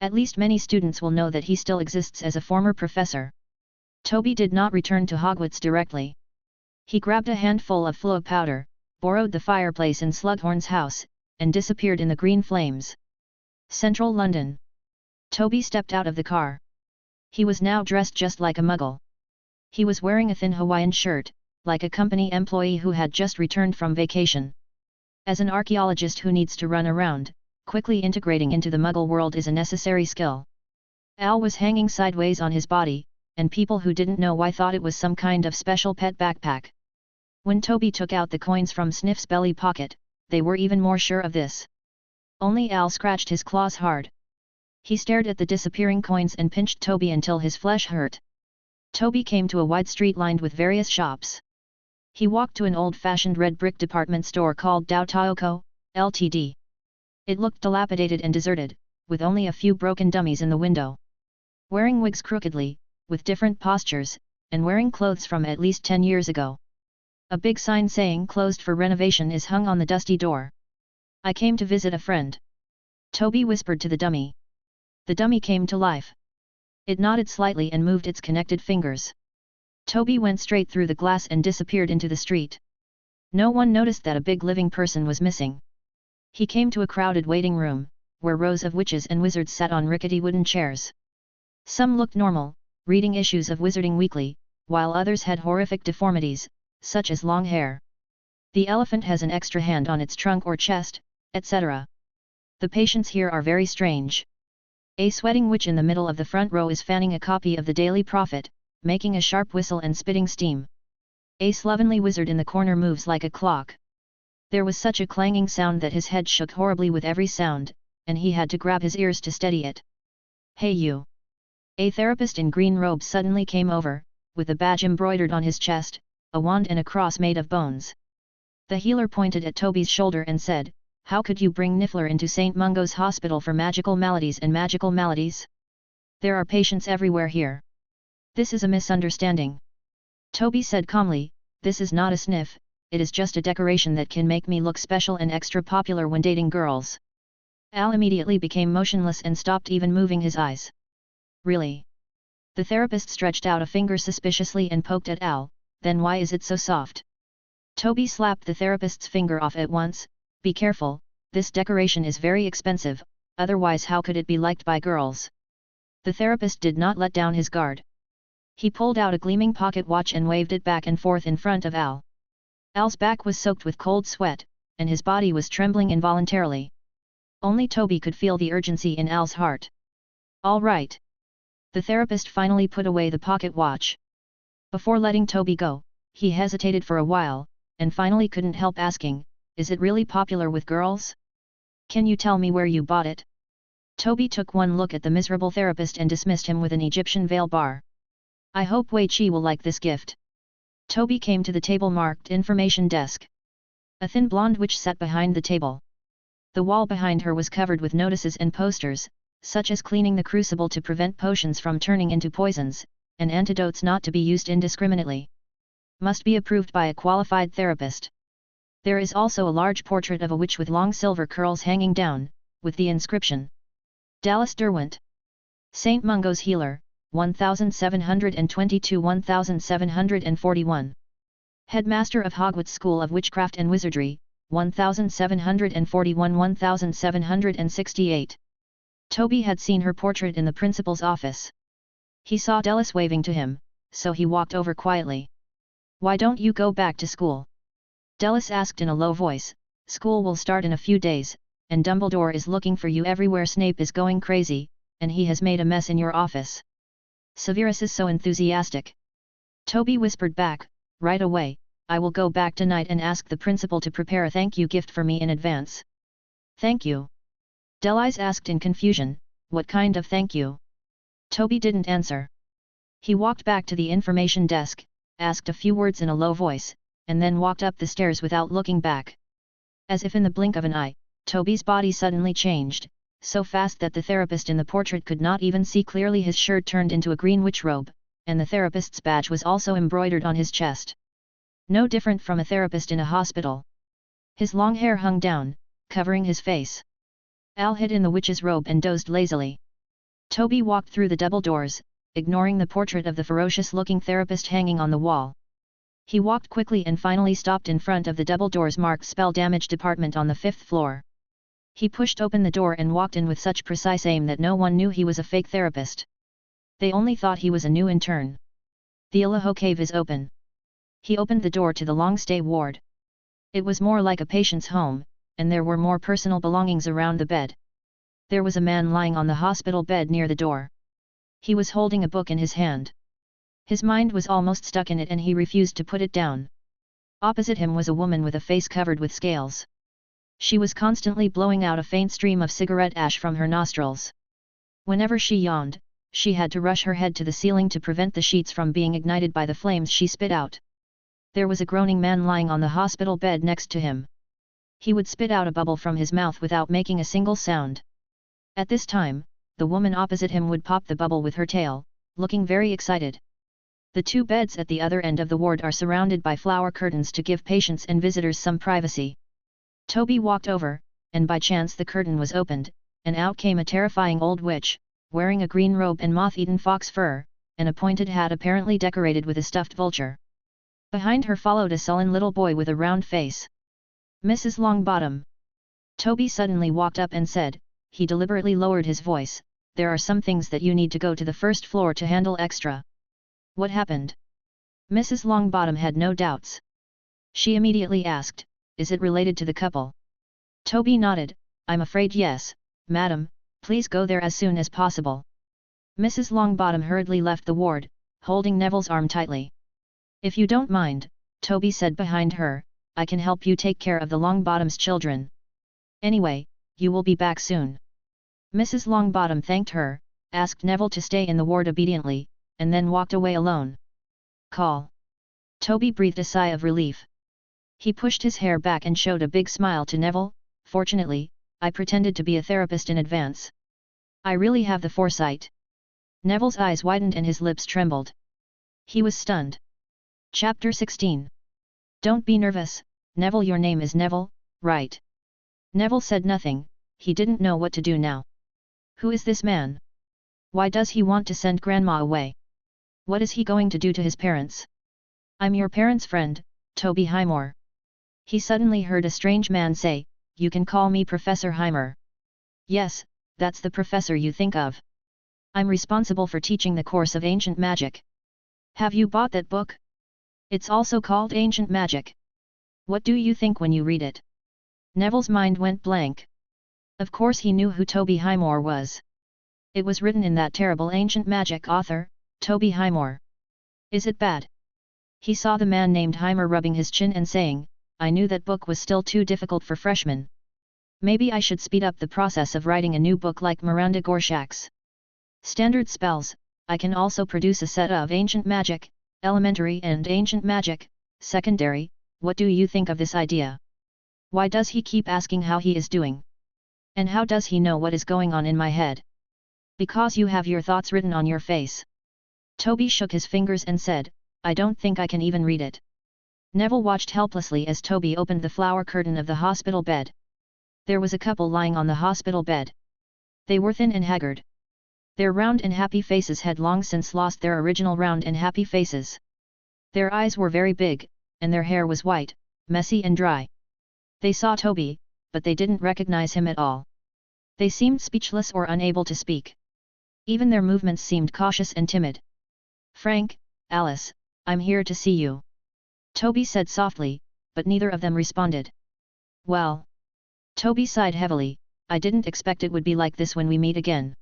At least many students will know that he still exists as a former professor. Toby did not return to Hogwarts directly. He grabbed a handful of fluo powder, borrowed the fireplace in Slughorn's house, and disappeared in the green flames. Central London. Toby stepped out of the car. He was now dressed just like a muggle. He was wearing a thin Hawaiian shirt, like a company employee who had just returned from vacation. As an archaeologist who needs to run around, quickly integrating into the muggle world is a necessary skill. Al was hanging sideways on his body, and people who didn't know why thought it was some kind of special pet backpack. When Toby took out the coins from Sniff's belly pocket, they were even more sure of this. Only Al scratched his claws hard. He stared at the disappearing coins and pinched Toby until his flesh hurt. Toby came to a wide street lined with various shops. He walked to an old-fashioned red brick department store called Dao Taoko, Ltd. It looked dilapidated and deserted, with only a few broken dummies in the window. Wearing wigs crookedly, with different postures, and wearing clothes from at least 10 years ago. A big sign saying "Closed for renovation" is hung on the dusty door. "I came to visit a friend," Toby whispered to the dummy. The dummy came to life. It nodded slightly and moved its connected fingers. Toby went straight through the glass and disappeared into the street. No one noticed that a big living person was missing. He came to a crowded waiting room, where rows of witches and wizards sat on rickety wooden chairs. Some looked normal, reading issues of Wizarding Weekly, while others had horrific deformities, such as long hair. The elephant has an extra hand on its trunk or chest, etc. The patients here are very strange. A sweating witch in the middle of the front row is fanning a copy of the Daily Prophet, making a sharp whistle and spitting steam. A slovenly wizard in the corner moves like a clock. There was such a clanging sound that his head shook horribly with every sound, and he had to grab his ears to steady it. Hey you! A therapist in green robes suddenly came over, with a badge embroidered on his chest, a wand and a cross made of bones. The healer pointed at Toby's shoulder and said, "How could you bring Niffler into St. Mungo's hospital for magical maladies and magical maladies? There are patients everywhere here. This is a misunderstanding." Toby said calmly, "This is not a sniff, it is just a decoration that can make me look special and extra popular when dating girls." Al immediately became motionless and stopped even moving his eyes. "Really?" The therapist stretched out a finger suspiciously and poked at Al, "Then why is it so soft?" Toby slapped the therapist's finger off at once. "Be careful, this decoration is very expensive, otherwise how could it be liked by girls?" The therapist did not let down his guard. He pulled out a gleaming pocket watch and waved it back and forth in front of Al. Al's back was soaked with cold sweat, and his body was trembling involuntarily. Only Toby could feel the urgency in Al's heart. "All right." The therapist finally put away the pocket watch. Before letting Toby go, he hesitated for a while, and finally couldn't help asking, "Is it really popular with girls? Can you tell me where you bought it?" Toby took one look at the miserable therapist and dismissed him with an Egyptian veil bar. "I hope Wei Chi will like this gift." Toby came to the table marked Information Desk. A thin blonde witch sat behind the table. The wall behind her was covered with notices and posters, such as cleaning the crucible to prevent potions from turning into poisons, and antidotes not to be used indiscriminately. Must be approved by a qualified therapist. There is also a large portrait of a witch with long silver curls hanging down, with the inscription, "Dallas Derwent. St. Mungo's Healer, 1722-1741. Headmaster of Hogwarts School of Witchcraft and Wizardry, 1741-1768. Toby had seen her portrait in the principal's office. He saw Dallas waving to him, so he walked over quietly. "Why don't you go back to school?" Dallas asked in a low voice. "School will start in a few days, and Dumbledore is looking for you everywhere. Snape is going crazy, and he has made a mess in your office. Severus is so enthusiastic." Toby whispered back, "Right away, I will go back tonight and ask the principal to prepare a thank you gift for me in advance." "Thank you?" Dallas asked in confusion, "What kind of thank you?" Toby didn't answer. He walked back to the information desk, asked a few words in a low voice, and then walked up the stairs without looking back. As if in the blink of an eye, Toby's body suddenly changed, so fast that the therapist in the portrait could not even see clearly. His shirt turned into a green witch robe, and the therapist's badge was also embroidered on his chest. No different from a therapist in a hospital. His long hair hung down, covering his face. Al hid in the witch's robe and dozed lazily. Toby walked through the double doors, ignoring the portrait of the ferocious-looking therapist hanging on the wall. He walked quickly and finally stopped in front of the double doors marked Spell Damage Department on the 5th floor. He pushed open the door and walked in with such precise aim that no one knew he was a fake therapist. They only thought he was a new intern. "The Ilaho Cave is open." He opened the door to the long-stay ward. It was more like a patient's home, and there were more personal belongings around the bed. There was a man lying on the hospital bed near the door. He was holding a book in his hand. His mind was almost stuck in it and he refused to put it down. Opposite him was a woman with a face covered with scales. She was constantly blowing out a faint stream of cigarette ash from her nostrils. Whenever she yawned, she had to rush her head to the ceiling to prevent the sheets from being ignited by the flames she spit out. There was a groaning man lying on the hospital bed next to him. He would spit out a bubble from his mouth without making a single sound. At this time, the woman opposite him would pop the bubble with her tail, looking very excited. The two beds at the other end of the ward are surrounded by flower curtains to give patients and visitors some privacy. Toby walked over, and by chance the curtain was opened, and out came a terrifying old witch, wearing a green robe and moth-eaten fox fur, and a pointed hat apparently decorated with a stuffed vulture. Behind her followed a sullen little boy with a round face. "Mrs. Longbottom." Toby suddenly walked up and said, he deliberately lowered his voice, "There are some things that you need to go to the first floor to handle extra." "What happened?" Mrs. Longbottom had no doubts. She immediately asked, "Is it related to the couple?" Toby nodded, "I'm afraid yes, madam, please go there as soon as possible." Mrs. Longbottom hurriedly left the ward, holding Neville's arm tightly. "If you don't mind, Toby said behind her, I can help you take care of the Longbottom's children. Anyway, you will be back soon. Mrs. Longbottom thanked her, asked Neville to stay in the ward obediently, and then walked away alone. Call. Toby breathed a sigh of relief. He pushed his hair back and showed a big smile to Neville. Fortunately, I pretended to be a therapist in advance. I really have the foresight. Neville's eyes widened and his lips trembled. He was stunned. Chapter 16. Don't be nervous, Neville. Your name is Neville, right? Neville said nothing. He didn't know what to do now. Who is this man? Why does he want to send Grandma away? What is he going to do to his parents? I'm your parents' friend, Tobyheimer. He suddenly heard a strange man say, You can call me Professor Heimer. Yes, that's the professor you think of. I'm responsible for teaching the course of ancient magic. Have you bought that book? It's also called Ancient Magic. What do you think when you read it? Neville's mind went blank. Of course he knew who Tobyheimer was. It was written in that terrible ancient magic author, Tobyheimer. Is it bad? He saw the man named Heimer rubbing his chin and saying, I knew that book was still too difficult for freshmen. Maybe I should speed up the process of writing a new book like Miranda Gorshak's. Standard spells. I can also produce a set of ancient magic, elementary and ancient magic, secondary. What do you think of this idea? Why does he keep asking how he is doing? And how does he know what is going on in my head? Because you have your thoughts written on your face. Toby shook his fingers and said, I don't think I can even read it. Neville watched helplessly as Toby opened the flower curtain of the hospital bed. There was a couple lying on the hospital bed. They were thin and haggard. Their round and happy faces had long since lost their original round and happy faces. Their eyes were very big, and their hair was white, messy and dry. They saw Toby, but they didn't recognize him at all. They seemed speechless or unable to speak. Even their movements seemed cautious and timid. Frank, Alice, I'm here to see you. Toby said softly, but neither of them responded. Well. Toby sighed heavily, I didn't expect it would be like this when we meet again.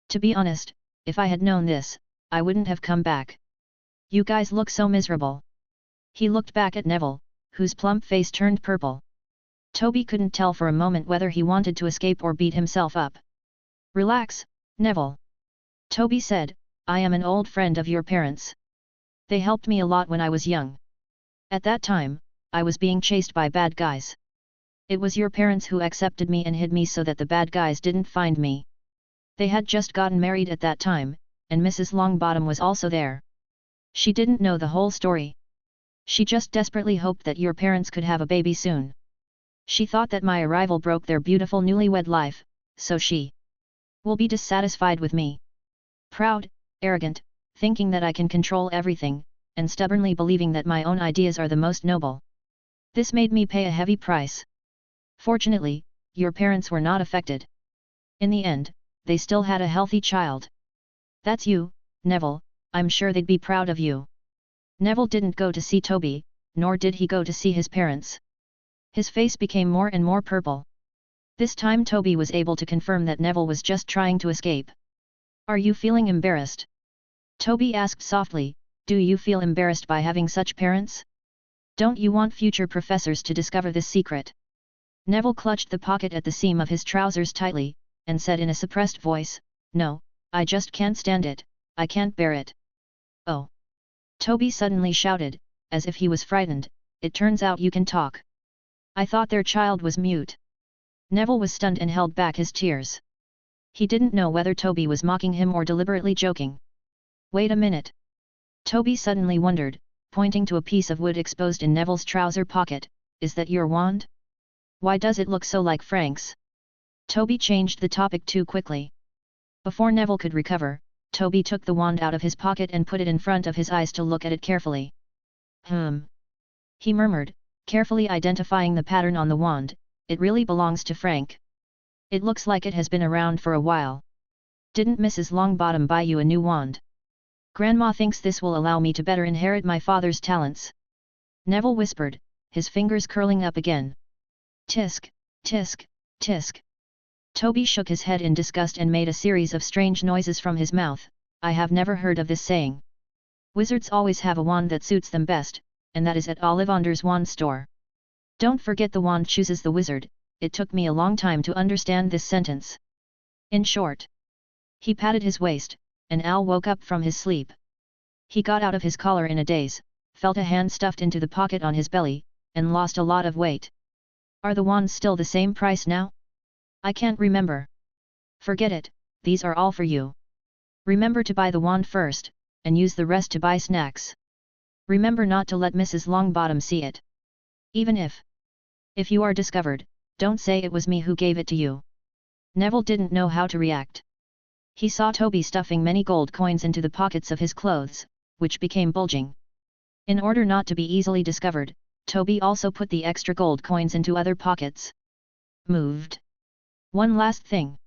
To be honest, if I had known this, I wouldn't have come back. You guys look so miserable. He looked back at Neville, whose plump face turned purple. Toby couldn't tell for a moment whether he wanted to escape or beat himself up. Relax, Neville. Toby said, I am an old friend of your parents. They helped me a lot when I was young. At that time, I was being chased by bad guys. It was your parents who accepted me and hid me so that the bad guys didn't find me. They had just gotten married at that time, and Mrs. Longbottom was also there. She didn't know the whole story. She just desperately hoped that your parents could have a baby soon. She thought that my arrival broke their beautiful newlywed life, so she will be dissatisfied with me. Proud, arrogant, thinking that I can control everything, and stubbornly believing that my own ideas are the most noble. This made me pay a heavy price. Fortunately, your parents were not affected. In the end, they still had a healthy child. That's you, Neville, I'm sure they'd be proud of you. Neville didn't go to see Toby, nor did he go to see his parents. His face became more and more purple. This time Toby was able to confirm that Neville was just trying to escape. Are you feeling embarrassed? Toby asked softly, do you feel embarrassed by having such parents? Don't you want future professors to discover this secret? Neville clutched the pocket at the seam of his trousers tightly, and said in a suppressed voice, no, I just can't stand it, I can't bear it. Oh! Toby suddenly shouted, as if he was frightened, it turns out you can talk. I thought their child was mute. Neville was stunned and held back his tears. He didn't know whether Toby was mocking him or deliberately joking. Wait a minute. Toby suddenly wondered, pointing to a piece of wood exposed in Neville's trouser pocket, is that your wand? Why does it look so like Frank's? Toby changed the topic too quickly. Before Neville could recover, Toby took the wand out of his pocket and put it in front of his eyes to look at it carefully. He murmured, carefully identifying the pattern on the wand, it really belongs to Frank. It looks like it has been around for a while. Didn't Mrs. Longbottom buy you a new wand? Grandma thinks this will allow me to better inherit my father's talents. Neville whispered, his fingers curling up again. Tisk, tisk, tisk. Toby shook his head in disgust and made a series of strange noises from his mouth. I have never heard of this saying. Wizards always have a wand that suits them best, and that is at Ollivander's wand store. Don't forget the wand chooses the wizard. It took me a long time to understand this sentence. In short. He patted his waist, and Al woke up from his sleep. He got out of his collar in a daze, felt a hand stuffed into the pocket on his belly, and lost a lot of weight. Are the wands still the same price now? I can't remember. Forget it, these are all for you. Remember to buy the wand first, and use the rest to buy snacks. Remember not to let Mrs. Longbottom see it. Even if you are discovered, don't say it was me who gave it to you. Neville didn't know how to react. He saw Toby stuffing many gold coins into the pockets of his clothes, which became bulging. In order not to be easily discovered, Toby also put the extra gold coins into other pockets. Moved. One last thing.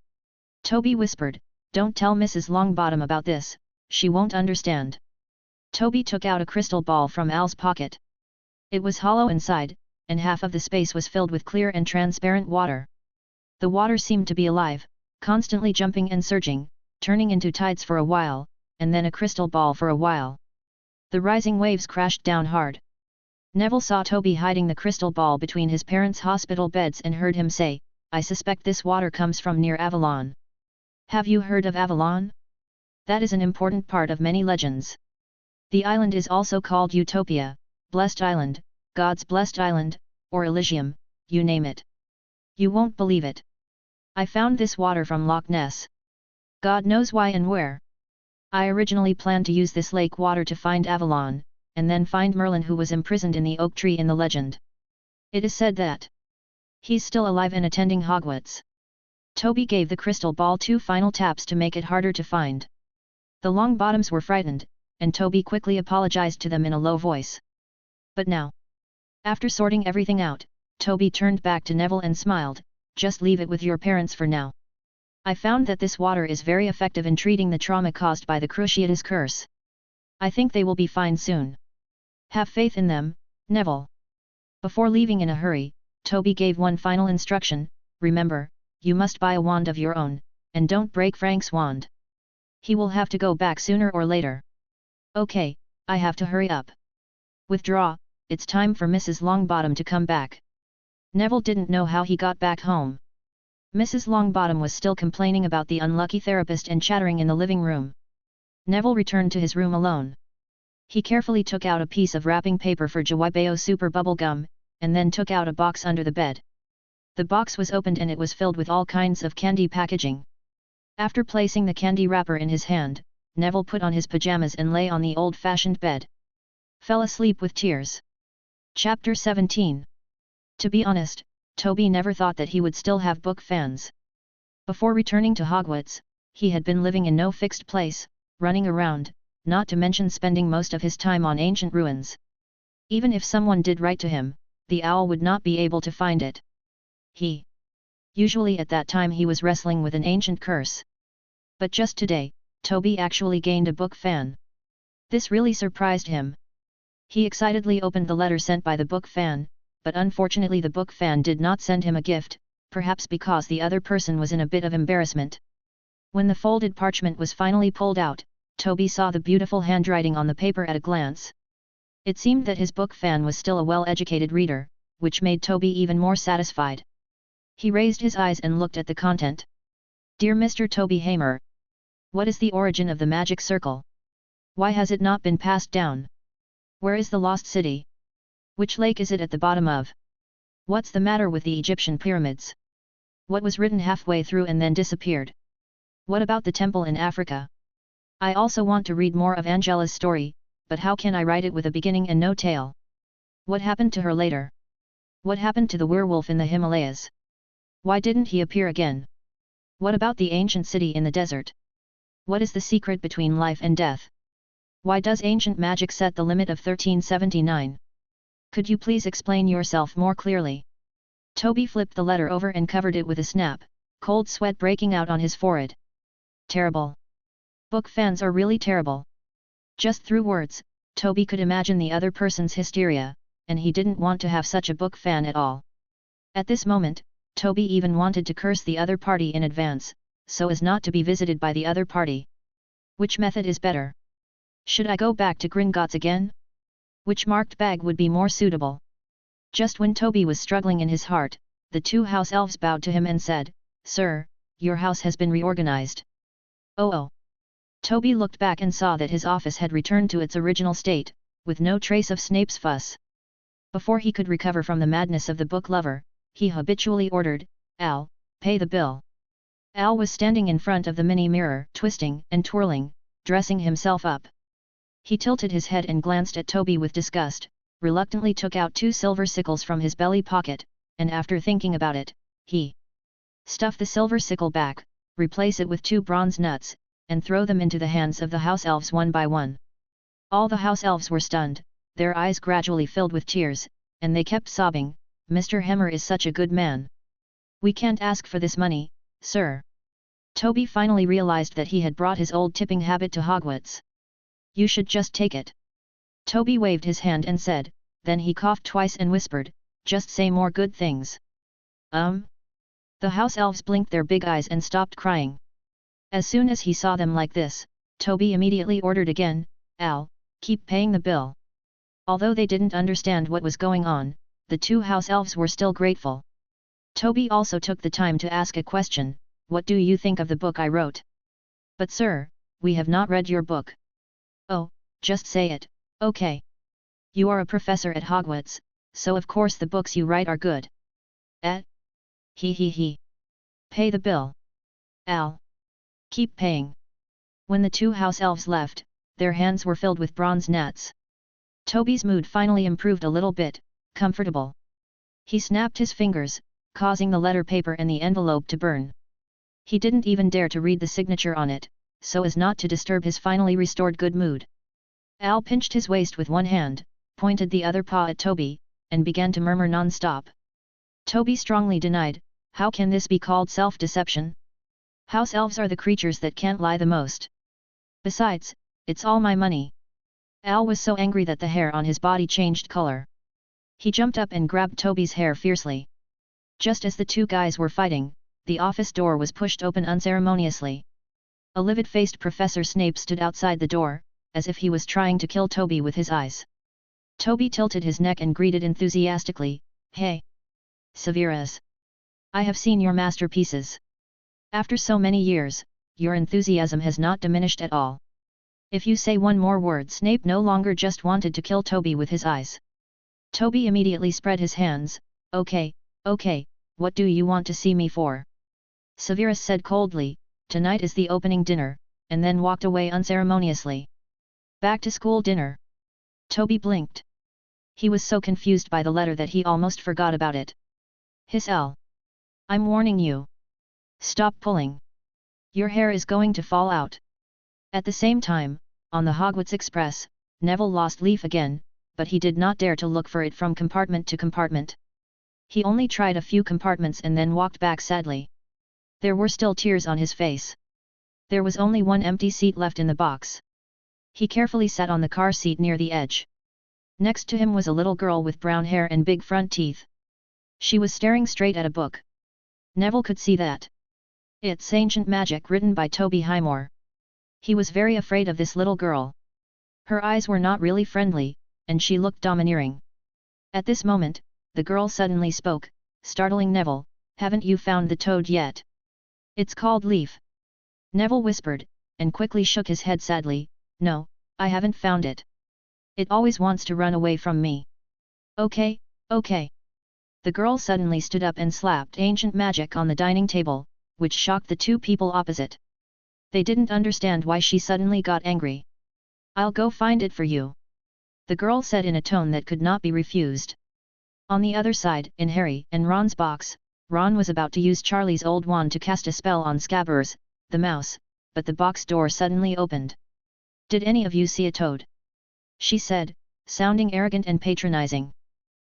Toby whispered, don't tell Mrs. Longbottom about this, she won't understand. Toby took out a crystal ball from Al's pocket. It was hollow inside, and half of the space was filled with clear and transparent water. The water seemed to be alive, constantly jumping and surging, turning into tides for a while, and then a crystal ball for a while. The rising waves crashed down hard. Neville saw Toby hiding the crystal ball between his parents' hospital beds and heard him say, I suspect this water comes from near Avalon. Have you heard of Avalon? That is an important part of many legends. The island is also called Utopia, Blessed Island, God's Blessed Island, or Elysium, you name it. You won't believe it. I found this water from Loch Ness. God knows why and where. I originally planned to use this lake water to find Avalon, and then find Merlin who was imprisoned in the oak tree in the legend. It is said that he's still alive and attending Hogwarts. Toby gave the crystal ball 2 final taps to make it harder to find. The Longbottoms were frightened, and Toby quickly apologized to them in a low voice. But now, after sorting everything out, Toby turned back to Neville and smiled, just leave it with your parents for now. I found that this water is very effective in treating the trauma caused by the Cruciatus curse. I think they will be fine soon. Have faith in them, Neville. Before leaving in a hurry, Toby gave one final instruction, remember, you must buy a wand of your own, and don't break Frank's wand. He will have to go back sooner or later. Okay, I have to hurry up. Withdraw, it's time for Mrs. Longbottom to come back. Neville didn't know how he got back home. Mrs. Longbottom was still complaining about the unlucky therapist and chattering in the living room. Neville returned to his room alone. He carefully took out a piece of wrapping paper for Joybeo Super Bubble Gum, and then took out a box under the bed. The box was opened and it was filled with all kinds of candy packaging. After placing the candy wrapper in his hand, Neville put on his pajamas and lay on the old-fashioned bed. Fell asleep with tears. Chapter 17. To be honest, Toby never thought that he would still have book fans. Before returning to Hogwarts, he had been living in no fixed place, running around, not to mention spending most of his time on ancient ruins. Even if someone did write to him, the owl would not be able to find it. Usually at that time he was wrestling with an ancient curse. But just today, Toby actually gained a book fan. This really surprised him. He excitedly opened the letter sent by the book fan, but unfortunately the book fan did not send him a gift, perhaps because the other person was in a bit of embarrassment. When the folded parchment was finally pulled out, Toby saw the beautiful handwriting on the paper at a glance. It seemed that his book fan was still a well-educated reader, which made Toby even more satisfied. He raised his eyes and looked at the content. Dear Mr. Tobyheimer. What is the origin of the magic circle? Why has it not been passed down? Where is the lost city? Which lake is it at the bottom of? What's the matter with the Egyptian pyramids? What was written halfway through and then disappeared? What about the temple in Africa? I also want to read more of Angela's story, but how can I write it with a beginning and no tail? What happened to her later? What happened to the werewolf in the Himalayas? Why didn't he appear again? What about the ancient city in the desert? What is the secret between life and death? Why does ancient magic set the limit of 1379? Could you please explain yourself more clearly? Toby flipped the letter over and covered it with a snap, cold sweat breaking out on his forehead. Terrible. Book fans are really terrible. Just through words, Toby could imagine the other person's hysteria, and he didn't want to have such a book fan at all. At this moment, Toby even wanted to curse the other party in advance, so as not to be visited by the other party. Which method is better? Should I go back to Gringotts again? Which marked bag would be more suitable? Just when Toby was struggling in his heart, the two house elves bowed to him and said, "Sir, your house has been reorganized." Oh. Toby looked back and saw that his office had returned to its original state, with no trace of Snape's fuss. Before he could recover from the madness of the book lover, he habitually ordered, "Al, pay the bill." Al was standing in front of the mini mirror, twisting and twirling, dressing himself up. He tilted his head and glanced at Toby with disgust, reluctantly took out 2 silver sickles from his belly pocket, and after thinking about it, he stuffed the silver sickle back, replace it with 2 bronze nuts, and throw them into the hands of the house elves one by one. All the house elves were stunned, their eyes gradually filled with tears, and they kept sobbing, "Mr. Hemmer is such a good man. We can't ask for this money, sir." Toby finally realized that he had brought his old tipping habit to Hogwarts. "You should just take it." Toby waved his hand and said, then he coughed twice and whispered, "Just say more good things." The house elves blinked their big eyes and stopped crying. As soon as he saw them like this, Toby immediately ordered again, "Al, keep paying the bill." Although they didn't understand what was going on, the 2 house elves were still grateful. Toby also took the time to ask a question, "What do you think of the book I wrote?" "But sir, we have not read your book." "Oh, just say it, okay. You are a professor at Hogwarts, so of course the books you write are good." He. "Pay the bill. Al. Keep paying." When the 2 house elves left, their hands were filled with bronze gnats. Toby's mood finally improved a little bit, comfortable. He snapped his fingers, causing the letter paper and the envelope to burn. He didn't even dare to read the signature on it, so as not to disturb his finally restored good mood. Al pinched his waist with one hand, pointed the other paw at Toby, and began to murmur non-stop. Toby strongly denied, "How can this be called self-deception? House elves are the creatures that can't lie the most. Besides, it's all my money." Al was so angry that the hair on his body changed color. He jumped up and grabbed Toby's hair fiercely. Just as the 2 guys were fighting, the office door was pushed open unceremoniously. A livid-faced Professor Snape stood outside the door, as if he was trying to kill Toby with his eyes. Toby tilted his neck and greeted enthusiastically, "Hey, Severus. I have seen your masterpieces. After so many years, your enthusiasm has not diminished at all. If you say one more word." Snape no longer just wanted to kill Toby with his eyes. Toby immediately spread his hands, Okay, what do you want to see me for?" Severus said coldly, "Tonight is the opening dinner," and then walked away unceremoniously. "Back to school dinner." Toby blinked. He was so confused by the letter that he almost forgot about it. "Hiss Al. I'm warning you. Stop pulling. Your hair is going to fall out." At the same time, on the Hogwarts Express, Neville lost Leaf again, but he did not dare to look for it from compartment to compartment. He only tried a few compartments and then walked back sadly. There were still tears on his face. There was only one empty seat left in the box. He carefully sat on the car seat near the edge. Next to him was a little girl with brown hair and big front teeth. She was staring straight at a book. Neville could see that. It's Ancient Magic, written by Tobyheimer. He was very afraid of this little girl. Her eyes were not really friendly, and she looked domineering. At this moment, the girl suddenly spoke, startling Neville, "Haven't you found the toad yet?" "It's called Leaf." Neville whispered, and quickly shook his head sadly, "No, I haven't found it. It always wants to run away from me." Okay. The girl suddenly stood up and slapped Ancient Magic on the dining table, which shocked the 2 people opposite. They didn't understand why she suddenly got angry. "I'll go find it for you," the girl said in a tone that could not be refused. On the other side, in Harry and Ron's box, Ron was about to use Charlie's old wand to cast a spell on Scabbers, the mouse, but the box door suddenly opened. "Did any of you see a toad?" she said, sounding arrogant and patronizing.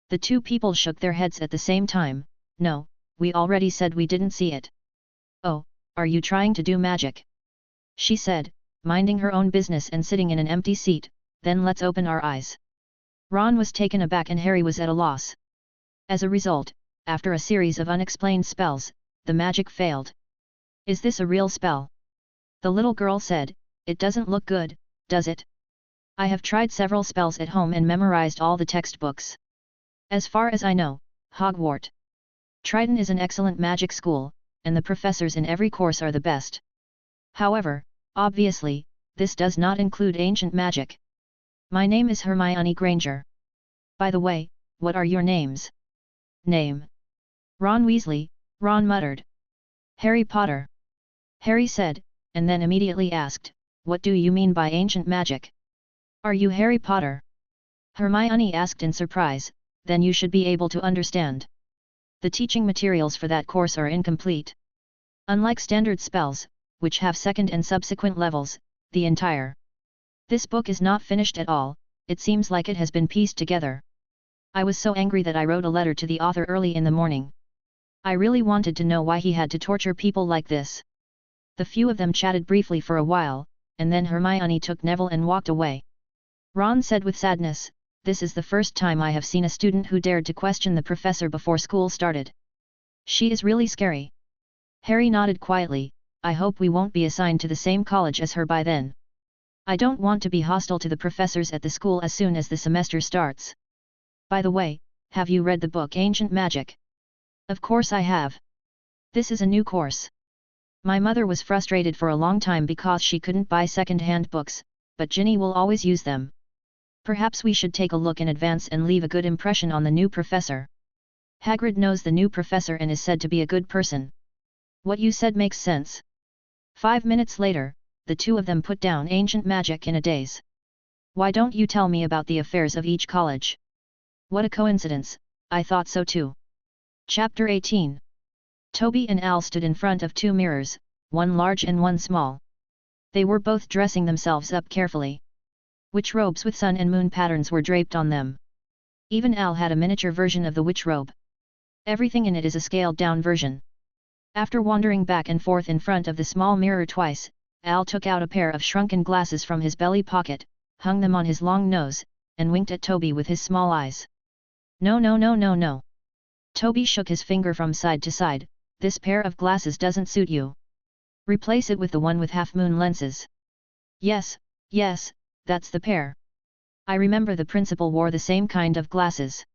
The 2 people shook their heads at the same time. "No, we already said we didn't see it." "Oh, are you trying to do magic?" she said, minding her own business and sitting in an empty seat. "Then let's open our eyes." Ron was taken aback and Harry was at a loss. As a result, after a series of unexplained spells, the magic failed. "Is this a real spell?" the little girl said. "It doesn't look good, does it?" I have tried several spells at home and memorized all the textbooks. As far as I know, Hogwarts Triton is an excellent magic school, and the professors in every course are the best. However, obviously, this does not include ancient magic. My name is Hermione Granger. By the way, what are your names? Name. Ron Weasley, Ron muttered. Harry Potter. Harry said, and then immediately asked, what do you mean by ancient magic? Are you Harry Potter? Hermione asked in surprise, then you should be able to understand. The teaching materials for that course are incomplete. Unlike standard spells, which have second and subsequent levels, the entire this book is not finished at all. It seems like it has been pieced together. I was so angry that I wrote a letter to the author early in the morning. I really wanted to know why he had to torture people like this. The few of them chatted briefly for a while, and then Hermione took Neville and walked away. Ron said with sadness, this is the first time I have seen a student who dared to question the professor before school started. She is really scary. Harry nodded quietly, I hope we won't be assigned to the same college as her by then. I don't want to be hostile to the professors at the school as soon as the semester starts. By the way, have you read the book Ancient Magic? Of course I have. This is a new course. My mother was frustrated for a long time because she couldn't buy second-hand books, but Ginny will always use them. Perhaps we should take a look in advance and leave a good impression on the new professor. Hagrid knows the new professor and is said to be a good person. What you said makes sense. 5 minutes later, the two of them put down ancient magic in a daze. Why don't you tell me about the affairs of each college? What a coincidence, I thought so too. Chapter 18. Toby and Al stood in front of two mirrors, one large and one small. They were both dressing themselves up carefully. Witch robes with sun and moon patterns were draped on them. Even Al had a miniature version of the witch robe. Everything in it is a scaled-down version. After wandering back and forth in front of the small mirror twice, Al took out a pair of shrunken glasses from his belly pocket, hung them on his long nose, and winked at Toby with his small eyes. No no no no no. Toby shook his finger from side to side, this pair of glasses doesn't suit you. Replace it with the one with half-moon lenses. Yes, yes, that's the pair. I remember the principal wore the same kind of glasses.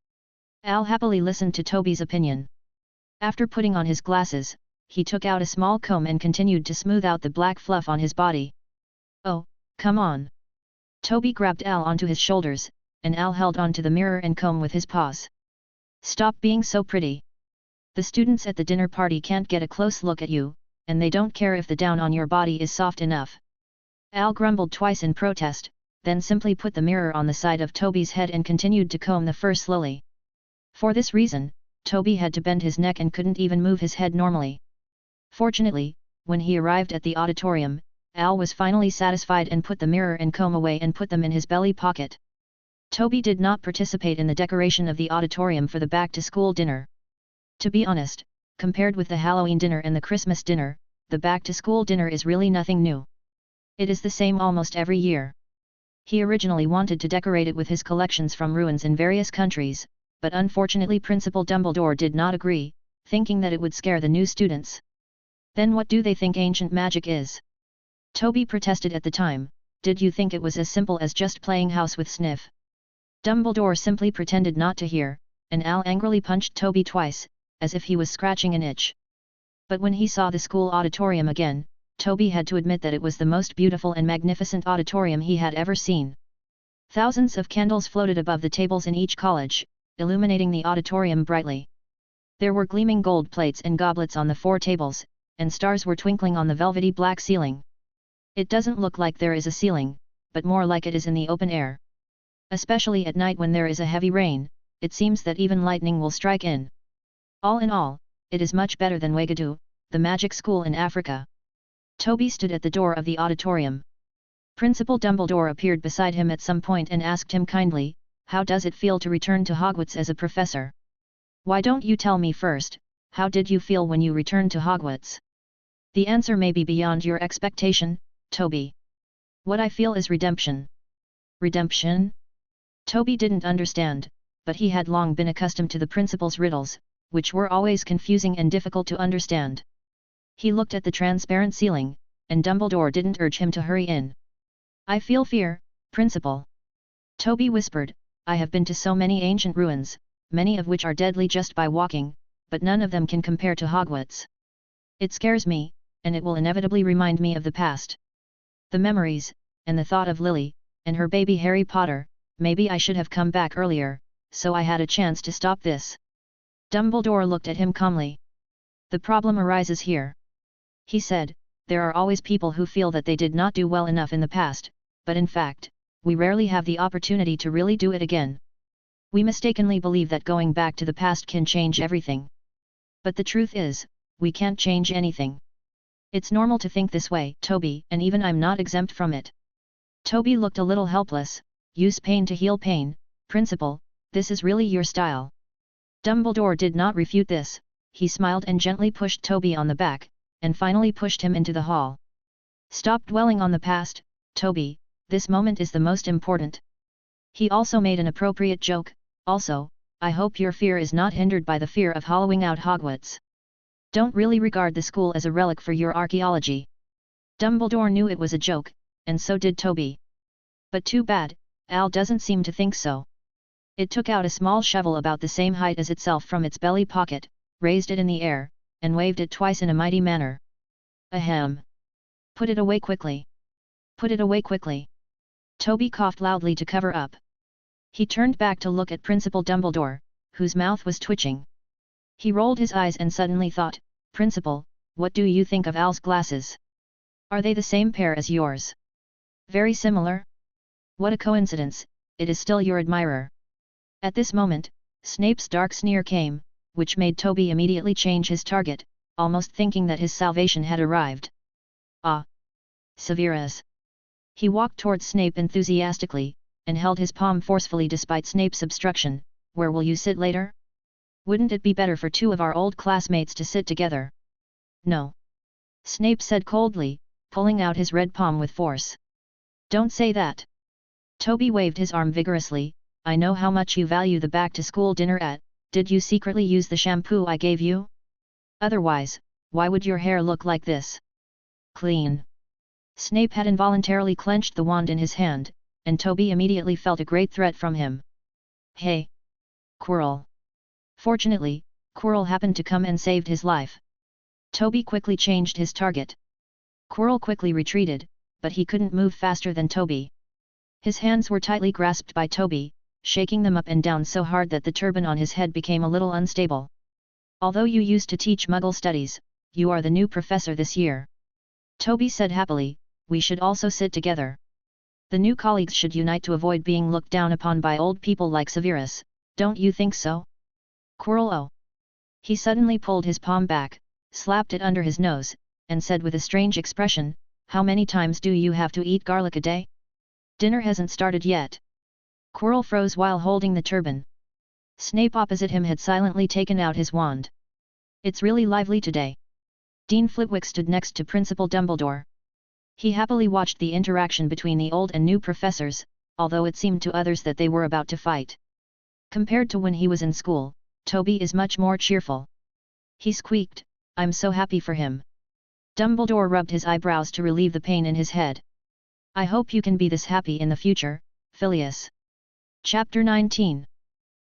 Al happily listened to Toby's opinion. After putting on his glasses, he took out a small comb and continued to smooth out the black fluff on his body. Oh, come on. Toby grabbed Al onto his shoulders, and Al held onto the mirror and comb with his paws. Stop being so pretty. The students at the dinner party can't get a close look at you, and they don't care if the down on your body is soft enough. Al grumbled twice in protest, then simply put the mirror on the side of Toby's head and continued to comb the fur slowly. For this reason, Toby had to bend his neck and couldn't even move his head normally. Fortunately, when he arrived at the auditorium, Al was finally satisfied and put the mirror and comb away and put them in his belly pocket. Toby did not participate in the decoration of the auditorium for the back-to-school dinner. To be honest, compared with the Halloween dinner and the Christmas dinner, the back-to-school dinner is really nothing new. It is the same almost every year. He originally wanted to decorate it with his collections from ruins in various countries, but unfortunately Principal Dumbledore did not agree, thinking that it would scare the new students. Then what do they think ancient magic is? Toby protested at the time, did you think it was as simple as just playing house with Sniff? Dumbledore simply pretended not to hear, and Al angrily punched Toby twice, as if he was scratching an itch. But when he saw the school auditorium again, Toby had to admit that it was the most beautiful and magnificent auditorium he had ever seen. Thousands of candles floated above the tables in each college, illuminating the auditorium brightly. There were gleaming gold plates and goblets on the 4 tables, and stars were twinkling on the velvety black ceiling. It doesn't look like there is a ceiling, but more like it is in the open air. Especially at night when there is a heavy rain, it seems that even lightning will strike in. All in all, it is much better than Wagadu, the magic school in Africa. Toby stood at the door of the auditorium. Principal Dumbledore appeared beside him at some point and asked him kindly, how does it feel to return to Hogwarts as a professor? Why don't you tell me first, how did you feel when you returned to Hogwarts? The answer may be beyond your expectation, Toby. What I feel is redemption. Redemption? Toby didn't understand, but he had long been accustomed to the principal's riddles, which were always confusing and difficult to understand. He looked at the transparent ceiling, and Dumbledore didn't urge him to hurry in. I feel fear, Principal. Toby whispered, I have been to so many ancient ruins, many of which are deadly just by walking, but none of them can compare to Hogwarts. It scares me, and it will inevitably remind me of the past. The memories, and the thought of Lily, and her baby Harry Potter. Maybe I should have come back earlier, so I had a chance to stop this. Dumbledore looked at him calmly. The problem arises here. He said, there are always people who feel that they did not do well enough in the past, but in fact, we rarely have the opportunity to really do it again. We mistakenly believe that going back to the past can change everything. But the truth is, we can't change anything. It's normal to think this way, Toby, and even I'm not exempt from it. Toby looked a little helpless. Use pain to heal pain, Principal, this is really your style. Dumbledore did not refute this, he smiled and gently pushed Toby on the back, and finally pushed him into the hall. Stop dwelling on the past, Toby, this moment is the most important. He also made an appropriate joke, also, I hope your fear is not hindered by the fear of hollowing out Hogwarts. Don't really regard the school as a relic for your archaeology. Dumbledore knew it was a joke, and so did Toby. But too bad, Al doesn't seem to think so. It took out a small shovel about the same height as itself from its belly pocket, raised it in the air, and waved it twice in a mighty manner. Ahem! Put it away quickly! Put it away quickly! Toby coughed loudly to cover up. He turned back to look at Principal Dumbledore, whose mouth was twitching. He rolled his eyes and suddenly thought, Principal, what do you think of Al's glasses? Are they the same pair as yours? Very similar? What a coincidence, it is still your admirer. At this moment, Snape's dark sneer came, which made Toby immediately change his target, almost thinking that his salvation had arrived. Ah! Severus! He walked towards Snape enthusiastically, and held his palm forcefully despite Snape's obstruction. Where will you sit later? Wouldn't it be better for two of our old classmates to sit together? No. Snape said coldly, pulling out his red palm with force. Don't say that. Toby waved his arm vigorously, I know how much you value the back-to-school dinner at, did you secretly use the shampoo I gave you? Otherwise, why would your hair look like this? Clean. Snape had involuntarily clenched the wand in his hand, and Toby immediately felt a great threat from him. Hey! Quirrell! Fortunately, Quirrell happened to come and saved his life. Toby quickly changed his target. Quirrell quickly retreated, but he couldn't move faster than Toby. His hands were tightly grasped by Toby, shaking them up and down so hard that the turban on his head became a little unstable. Although you used to teach Muggle studies, you are the new professor this year. Toby said happily, we should also sit together. The new colleagues should unite to avoid being looked down upon by old people like Severus, don't you think so? Quirrell oh! He suddenly pulled his palm back, slapped it under his nose, and said with a strange expression, how many times do you have to eat garlic a day? Dinner hasn't started yet. Quirrell froze while holding the turban. Snape opposite him had silently taken out his wand. It's really lively today. Dean Flitwick stood next to Principal Dumbledore. He happily watched the interaction between the old and new professors, although it seemed to others that they were about to fight. Compared to when he was in school, Toby is much more cheerful. He squeaked, I'm so happy for him. Dumbledore rubbed his eyebrows to relieve the pain in his head. I hope you can be this happy in the future, Phileas. Chapter 19.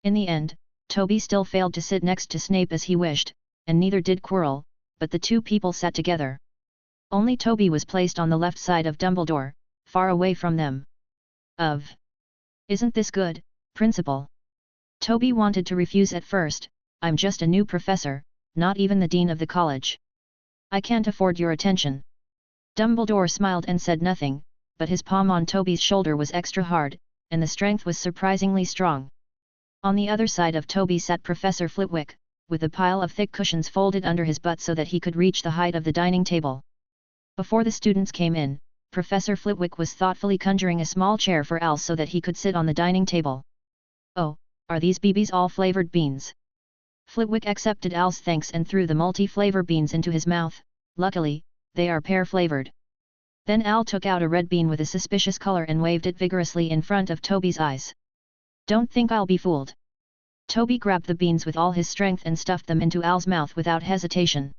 In the end, Toby still failed to sit next to Snape as he wished, and neither did Quirrell, but the two people sat together. Only Toby was placed on the left side of Dumbledore, far away from them. Isn't this good, Principal? Toby wanted to refuse at first, I'm just a new professor, not even the dean of the college. I can't afford your attention. Dumbledore smiled and said nothing, but his palm on Toby's shoulder was extra hard, and the strength was surprisingly strong. On the other side of Toby sat Professor Flitwick, with a pile of thick cushions folded under his butt so that he could reach the height of the dining table. Before the students came in, Professor Flitwick was thoughtfully conjuring a small chair for Al so that he could sit on the dining table. Oh, are these BBs all flavored beans? Flitwick accepted Al's thanks and threw the multi-flavor beans into his mouth. Luckily, they are pear-flavored. Then Al took out a red bean with a suspicious color and waved it vigorously in front of Toby's eyes. Don't think I'll be fooled. Toby grabbed the beans with all his strength and stuffed them into Al's mouth without hesitation.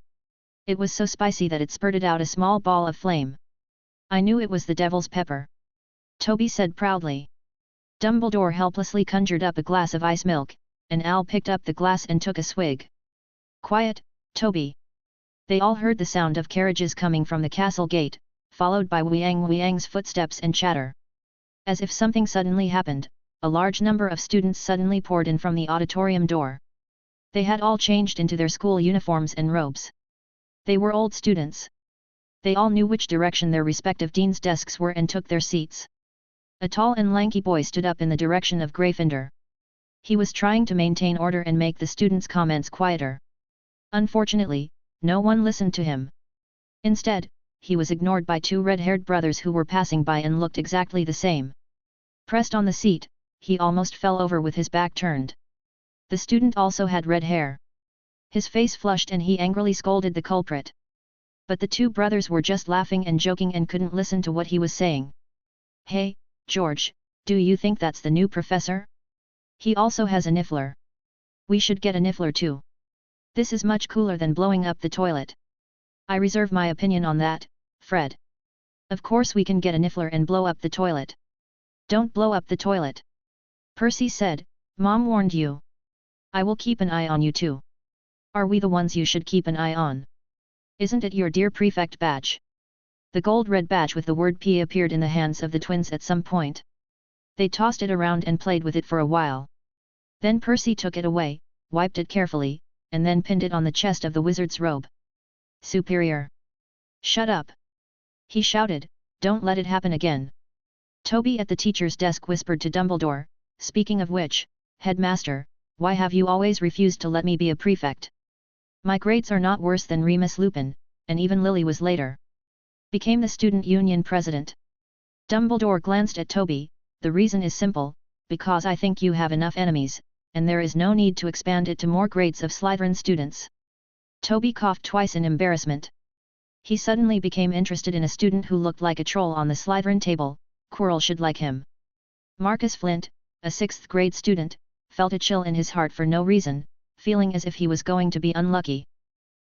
It was so spicy that it spurted out a small ball of flame. I knew it was the devil's pepper. Toby said proudly. Dumbledore helplessly conjured up a glass of ice milk, and Al picked up the glass and took a swig. "Quiet, Toby." They all heard the sound of carriages coming from the castle gate, followed by Wang-Wang's footsteps and chatter. As if something suddenly happened, a large number of students suddenly poured in from the auditorium door. They had all changed into their school uniforms and robes. They were old students. They all knew which direction their respective deans' desks were and took their seats. A tall and lanky boy stood up in the direction of Gryffindor. He was trying to maintain order and make the students' comments quieter. Unfortunately, no one listened to him. Instead, he was ignored by two red-haired brothers who were passing by and looked exactly the same. Pressed on the seat, he almost fell over with his back turned. The student also had red hair. His face flushed and he angrily scolded the culprit. But the two brothers were just laughing and joking and couldn't listen to what he was saying. "Hey, George, do you think that's the new professor? He also has a niffler. We should get a niffler too. This is much cooler than blowing up the toilet." "I reserve my opinion on that, Fred. Of course we can get a niffler and blow up the toilet." "Don't blow up the toilet," Percy said, "Mom warned you. I will keep an eye on you too." "Are we the ones you should keep an eye on? Isn't it your dear prefect badge?" The gold-red badge with the word P appeared in the hands of the twins at some point. They tossed it around and played with it for a while. Then Percy took it away, wiped it carefully, and then pinned it on the chest of the wizard's robe. "Superior! Shut up!" he shouted, "don't let it happen again." Toby at the teacher's desk whispered to Dumbledore, "Speaking of which, Headmaster, why have you always refused to let me be a prefect? My grades are not worse than Remus Lupin, and even Lily was later. Became the student union president." Dumbledore glanced at Toby. "The reason is simple, because I think you have enough enemies, and there is no need to expand it to more grades of Slytherin students." Toby coughed twice in embarrassment. He suddenly became interested in a student who looked like a troll on the Slytherin table. Quirrell should like him. Marcus Flint, a 6th grade student, felt a chill in his heart for no reason, feeling as if he was going to be unlucky.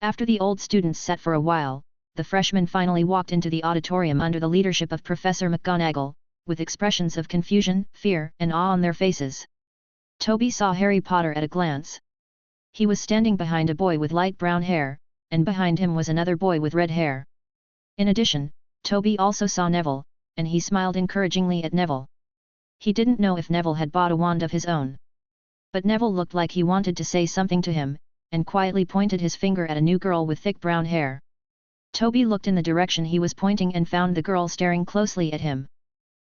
After the old students sat for a while, the freshmen finally walked into the auditorium under the leadership of Professor McGonagall, with expressions of confusion, fear, and awe on their faces. Toby saw Harry Potter at a glance. He was standing behind a boy with light brown hair, and behind him was another boy with red hair. In addition, Toby also saw Neville, and he smiled encouragingly at Neville. He didn't know if Neville had bought a wand of his own. But Neville looked like he wanted to say something to him, and quietly pointed his finger at a new girl with thick brown hair. Toby looked in the direction he was pointing and found the girl staring closely at him.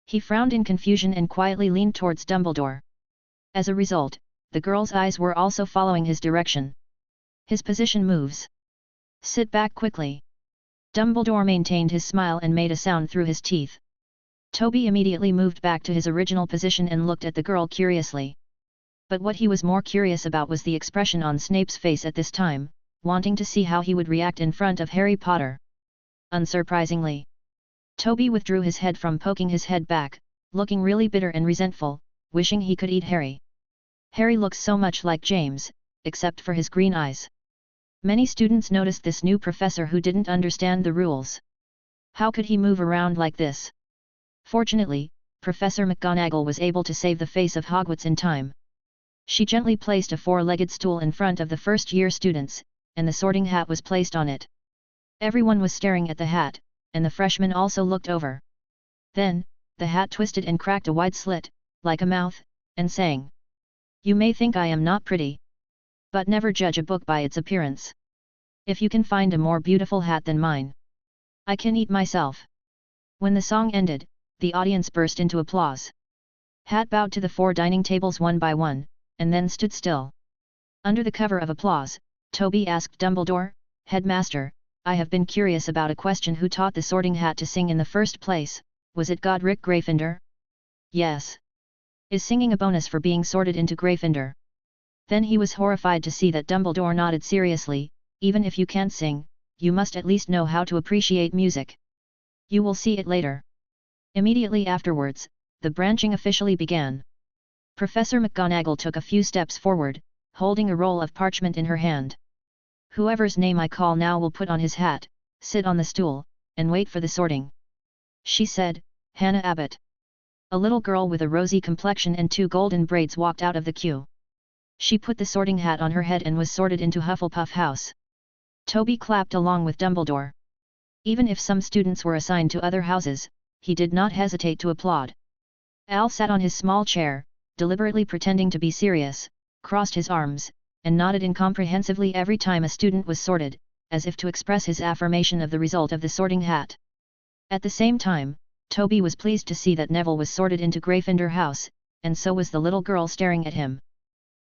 He frowned in confusion and quietly leaned towards Dumbledore. As a result, the girl's eyes were also following his direction. "His position moves. Sit back quickly." Dumbledore maintained his smile and made a sound through his teeth. Toby immediately moved back to his original position and looked at the girl curiously. But what he was more curious about was the expression on Snape's face at this time, wanting to see how he would react in front of Harry Potter. Unsurprisingly, Toby withdrew his head from poking his head back, looking really bitter and resentful, wishing he could eat Harry. Harry looks so much like James, except for his green eyes. Many students noticed this new professor who didn't understand the rules. How could he move around like this? Fortunately, Professor McGonagall was able to save the face of Hogwarts in time. She gently placed a 4-legged stool in front of the first-year students, and the sorting hat was placed on it. Everyone was staring at the hat, and the freshmen also looked over. Then, the hat twisted and cracked a wide slit, like a mouth, and sang, "You may think I am not pretty, but never judge a book by its appearance. If you can find a more beautiful hat than mine, I can eat myself." When the song ended, the audience burst into applause. Hat bowed to the 4 dining tables one by one, and then stood still. Under the cover of applause, Toby asked Dumbledore, "Headmaster, I have been curious about a question. Who taught the sorting hat to sing in the first place? Was it Godric Gryffindor?" "Yes." "Is singing a bonus for being sorted into Gryffindor?" Then he was horrified to see that Dumbledore nodded seriously. "Even if you can't sing, you must at least know how to appreciate music. You will see it later." Immediately afterwards, the branching officially began. Professor McGonagall took a few steps forward, holding a roll of parchment in her hand. "Whoever's name I call now will put on his hat, sit on the stool, and wait for the sorting," she said. "Hannah Abbott." A little girl with a rosy complexion and 2 golden braids walked out of the queue. She put the sorting hat on her head and was sorted into Hufflepuff House. Toby clapped along with Dumbledore. Even if some students were assigned to other houses, he did not hesitate to applaud. Al sat on his small chair, deliberately pretending to be serious, crossed his arms, and nodded incomprehensively every time a student was sorted, as if to express his affirmation of the result of the sorting hat. At the same time, Toby was pleased to see that Neville was sorted into Gryffindor House, and so was the little girl staring at him.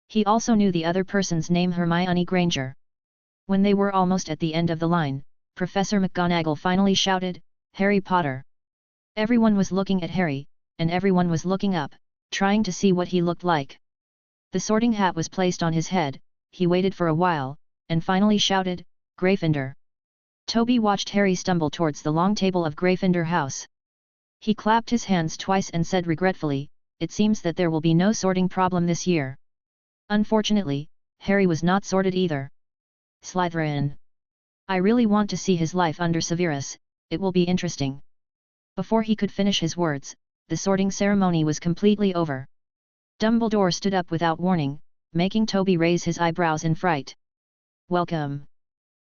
He also knew the other person's name, Hermione Granger. When they were almost at the end of the line, Professor McGonagall finally shouted, "Harry Potter!" Everyone was looking at Harry, and everyone was looking up, trying to see what he looked like. The sorting hat was placed on his head, he waited for a while, and finally shouted, "Gryffindor!" Toby watched Harry stumble towards the long table of Gryffindor House. He clapped his hands twice and said regretfully, "It seems that there will be no sorting problem this year." Unfortunately, Harry was not sorted either. Slytherin. I really want to see his life under Severus, it will be interesting. Before he could finish his words, the sorting ceremony was completely over. Dumbledore stood up without warning, making Toby raise his eyebrows in fright. "Welcome,"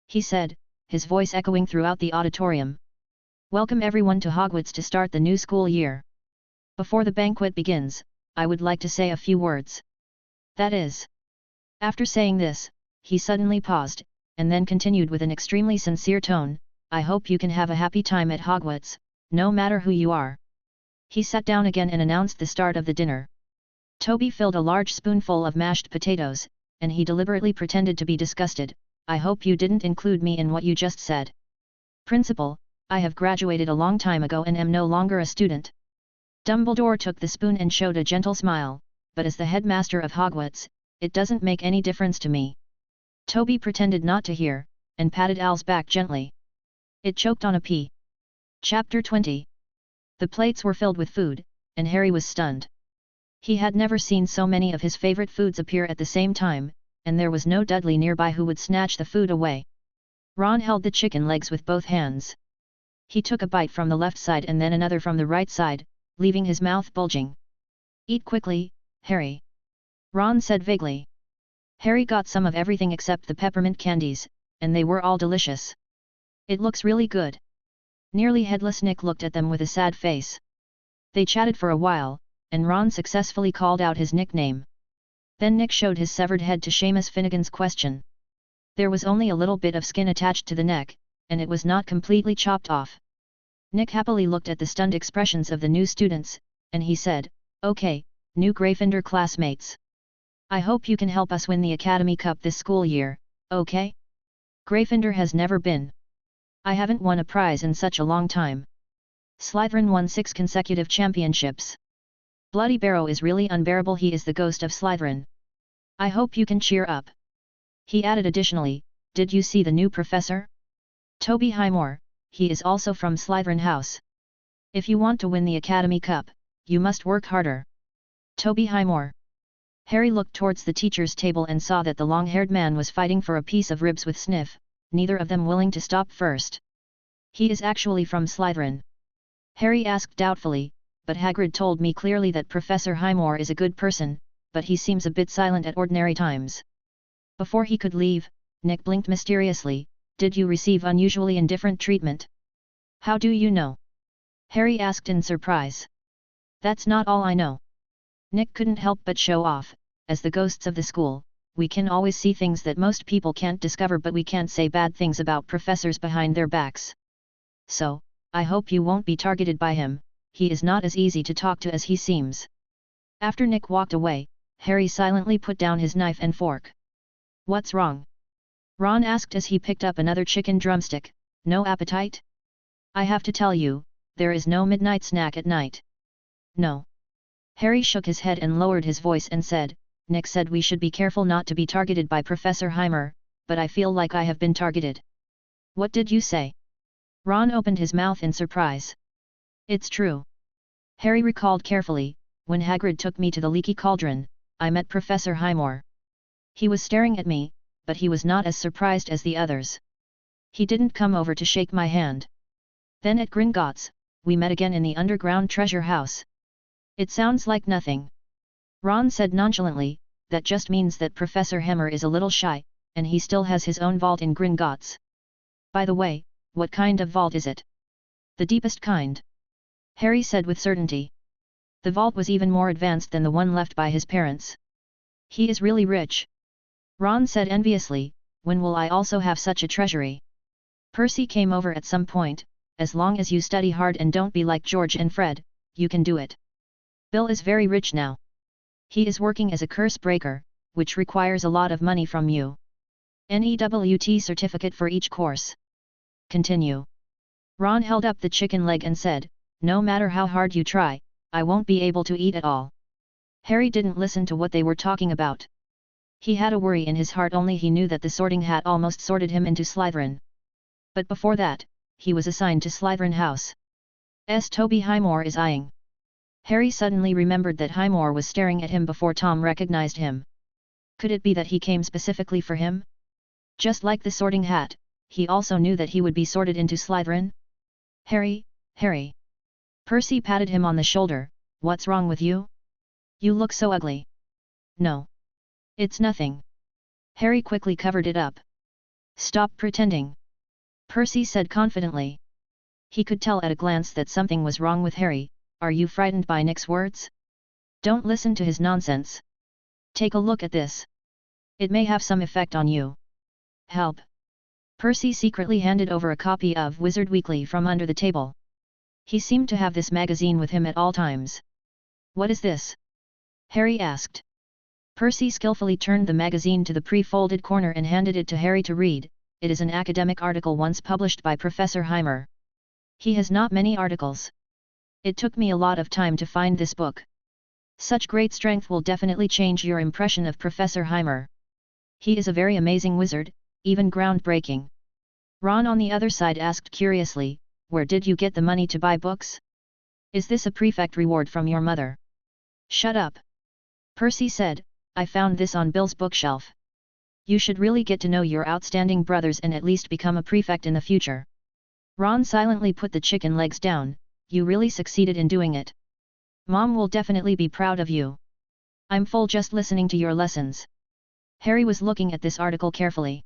he said, his voice echoing throughout the auditorium. "Welcome everyone to Hogwarts to start the new school year. Before the banquet begins, I would like to say a few words. That is..." After saying this, he suddenly paused, and then continued with an extremely sincere tone, "I hope you can have a happy time at Hogwarts, no matter who you are." He sat down again and announced the start of the dinner. Toby filled a large spoonful of mashed potatoes, and he deliberately pretended to be disgusted. "I hope you didn't include me in what you just said. Principal, I have graduated a long time ago and am no longer a student." Dumbledore took the spoon and showed a gentle smile, "But as the headmaster of Hogwarts, it doesn't make any difference to me." Toby pretended not to hear, and patted Al's back gently. It choked on a pea. Chapter 20. The plates were filled with food, and Harry was stunned. He had never seen so many of his favorite foods appear at the same time, and there was no Dudley nearby who would snatch the food away. Ron held the chicken legs with both hands. He took a bite from the left side and then another from the right side, leaving his mouth bulging. "Eat quickly, Harry," Ron said vaguely. Harry got some of everything except the peppermint candies, and they were all delicious. "It looks really good." Nearly headless Nick looked at them with a sad face. They chatted for a while, and Ron successfully called out his nickname. Then Nick showed his severed head to Seamus Finnegan's question. There was only a little bit of skin attached to the neck, and it was not completely chopped off. Nick happily looked at the stunned expressions of the new students, and he said, "Okay, new Gryffindor classmates. I hope you can help us win the Academy Cup this school year, okay? Gryffindor has never been. I haven't won a prize in such a long time. Slytherin won 6 consecutive championships. Bloody Barrow is really unbearable, he is the ghost of Slytherin. I hope you can cheer up." He added additionally, "Did you see the new professor? Tobyheimer, he is also from Slytherin House. If you want to win the Academy Cup, you must work harder." Tobyheimer. Harry looked towards the teacher's table and saw that the long-haired man was fighting for a piece of ribs with Sniff, neither of them willing to stop first. "He is actually from Slytherin?" Harry asked doubtfully, "But Hagrid told me clearly that Professor Highmore is a good person, but he seems a bit silent at ordinary times." Before he could leave, Nick blinked mysteriously, "Did you receive unusually indifferent treatment?" "How do you know?" Harry asked in surprise. "That's not all I know." Nick couldn't help but show off. "As the ghosts of the school, we can always see things that most people can't discover, but we can't say bad things about professors behind their backs. So, I hope you won't be targeted by him, he is not as easy to talk to as he seems." After Nick walked away, Harry silently put down his knife and fork. "What's wrong?" Ron asked as he picked up another chicken drumstick. "No appetite?" "I have to tell you, there is no midnight snack at night." "No." Harry shook his head and lowered his voice and said, "Nick said we should be careful not to be targeted by Professor Highmore, but I feel like I have been targeted." "What did you say?" Ron opened his mouth in surprise. "It's true." Harry recalled carefully, "When Hagrid took me to the Leaky Cauldron, I met Professor Highmore. He was staring at me, but he was not as surprised as the others. He didn't come over to shake my hand. Then at Gringotts, we met again in the underground treasure house. It sounds like nothing. Ron said nonchalantly, that just means that Professor Hammer is a little shy, and he still has his own vault in Gringotts. By the way, what kind of vault is it? The deepest kind. Harry said with certainty. The vault was even more advanced than the one left by his parents. He is really rich. Ron said enviously, when will I also have such a treasury? Percy came over at some point, as long as you study hard and don't be like George and Fred, you can do it. Bill is very rich now. He is working as a curse breaker, which requires a lot of money from you. NEWT certificate for each course. Continue. Ron held up the chicken leg and said, no matter how hard you try, I won't be able to eat it all. Harry didn't listen to what they were talking about. He had a worry in his heart, only he knew that the Sorting Hat almost sorted him into Slytherin. But before that, he was assigned to Slytherin House. Tobyheimer is eyeing. Harry suddenly remembered that Highmore was staring at him before Tom recognized him. Could it be that he came specifically for him? Just like the Sorting Hat, he also knew that he would be sorted into Slytherin? Harry, Harry. Percy patted him on the shoulder. What's wrong with you? You look so ugly. No. It's nothing. Harry quickly covered it up. Stop pretending. Percy said confidently. He could tell at a glance that something was wrong with Harry. Are you frightened by Nick's words? Don't listen to his nonsense. Take a look at this. It may have some effect on you. Help. Percy secretly handed over a copy of Wizard Weekly from under the table. He seemed to have this magazine with him at all times. What is this? Harry asked. Percy skillfully turned the magazine to the pre-folded corner and handed it to Harry to read. It is an academic article once published by Professor Heimer. He has not many articles. It took me a lot of time to find this book. Such great strength will definitely change your impression of Professor Heimer. He is a very amazing wizard, even groundbreaking. Ron on the other side asked curiously, where did you get the money to buy books? Is this a prefect reward from your mother? Shut up. Percy said, I found this on Bill's bookshelf. You should really get to know your outstanding brothers and at least become a prefect in the future. Ron silently put the chicken legs down. You really succeeded in doing it. Mom will definitely be proud of you. I'm full just listening to your lessons. Harry was looking at this article carefully.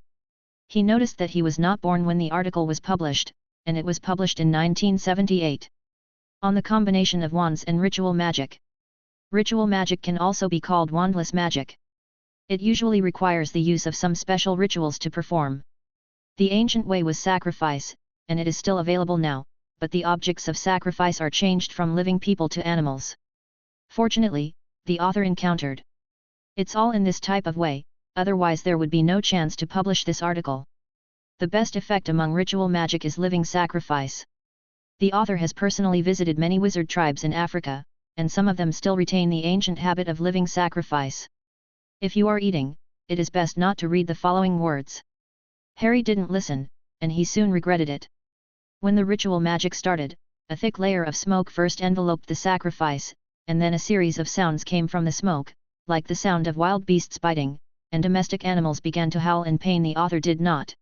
He noticed that he was not born when the article was published, and it was published in 1978. On the combination of wands and ritual magic. Ritual magic can also be called wandless magic. It usually requires the use of some special rituals to perform. The ancient way was sacrifice, and it is still available now, but the objects of sacrifice are changed from living people to animals. Fortunately, the author encountered. It's all in this type of way, otherwise there would be no chance to publish this article. The best effect among ritual magic is living sacrifice. The author has personally visited many wizard tribes in Africa, and some of them still retain the ancient habit of living sacrifice. If you are eating, it is best not to read the following words. Harry didn't listen, and he soon regretted it. When the ritual magic started, a thick layer of smoke first enveloped the sacrifice, and then a series of sounds came from the smoke, like the sound of wild beasts biting, and domestic animals began to howl in pain. The author did not.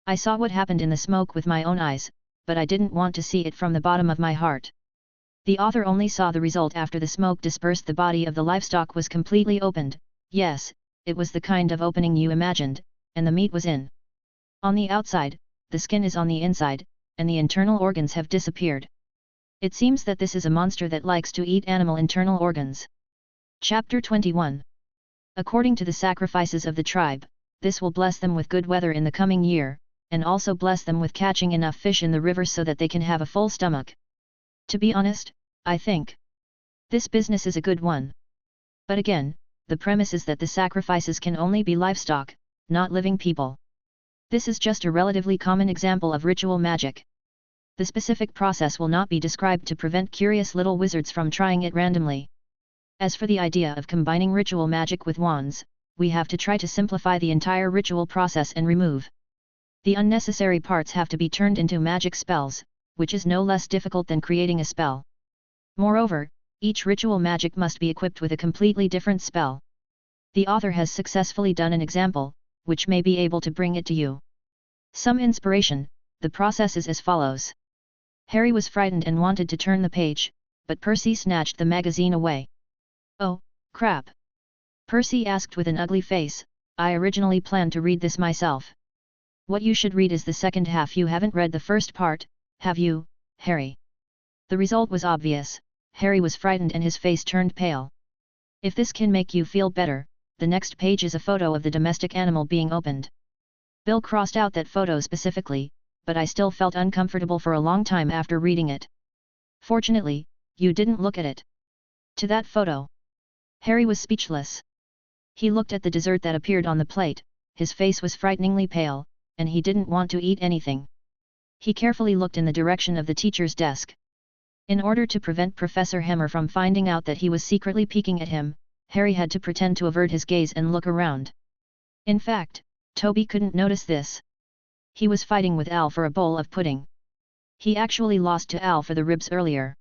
I saw what happened in the smoke with my own eyes, but I didn't want to see it from the bottom of my heart. The author only saw the result after the smoke dispersed. The body of the livestock was completely opened. Yes, it was the kind of opening you imagined, and the meat was in. On the outside, the skin is on the inside, and the internal organs have disappeared. It seems that this is a monster that likes to eat animal internal organs. Chapter 21. According to the sacrifices of the tribe, this will bless them with good weather in the coming year, and also bless them with catching enough fish in the river so that they can have a full stomach. To be honest, I think this business is a good one. But again, the premise is that the sacrifices can only be livestock, not living people. This is just a relatively common example of ritual magic. The specific process will not be described to prevent curious little wizards from trying it randomly. As for the idea of combining ritual magic with wands, we have to try to simplify the entire ritual process and remove the unnecessary parts have to be turned into magic spells, which is no less difficult than creating a spell. Moreover, each ritual magic must be equipped with a completely different spell. The author has successfully done an example, which may be able to bring it to you. Some inspiration. The process is as follows. Harry was frightened and wanted to turn the page, but Percy snatched the magazine away. "Oh, crap!" Percy asked with an ugly face, "I originally planned to read this myself." "What you should read is the second half. You haven't read the first part, have you, Harry?" The result was obvious. Harry was frightened and his face turned pale. "If this can make you feel better, the next page is a photo of the domestic animal being opened. Bill crossed out that photo specifically, but I still felt uncomfortable for a long time after reading it. Fortunately, you didn't look at it." "To that photo?" Harry was speechless. He looked at the dessert that appeared on the plate, his face was frighteningly pale, and he didn't want to eat anything. He carefully looked in the direction of the teacher's desk. In order to prevent Professor Hammer from finding out that he was secretly peeking at him, Harry had to pretend to avert his gaze and look around. In fact, Toby couldn't notice this. He was fighting with Al for a bowl of pudding. He actually lost to Al for the ribs earlier.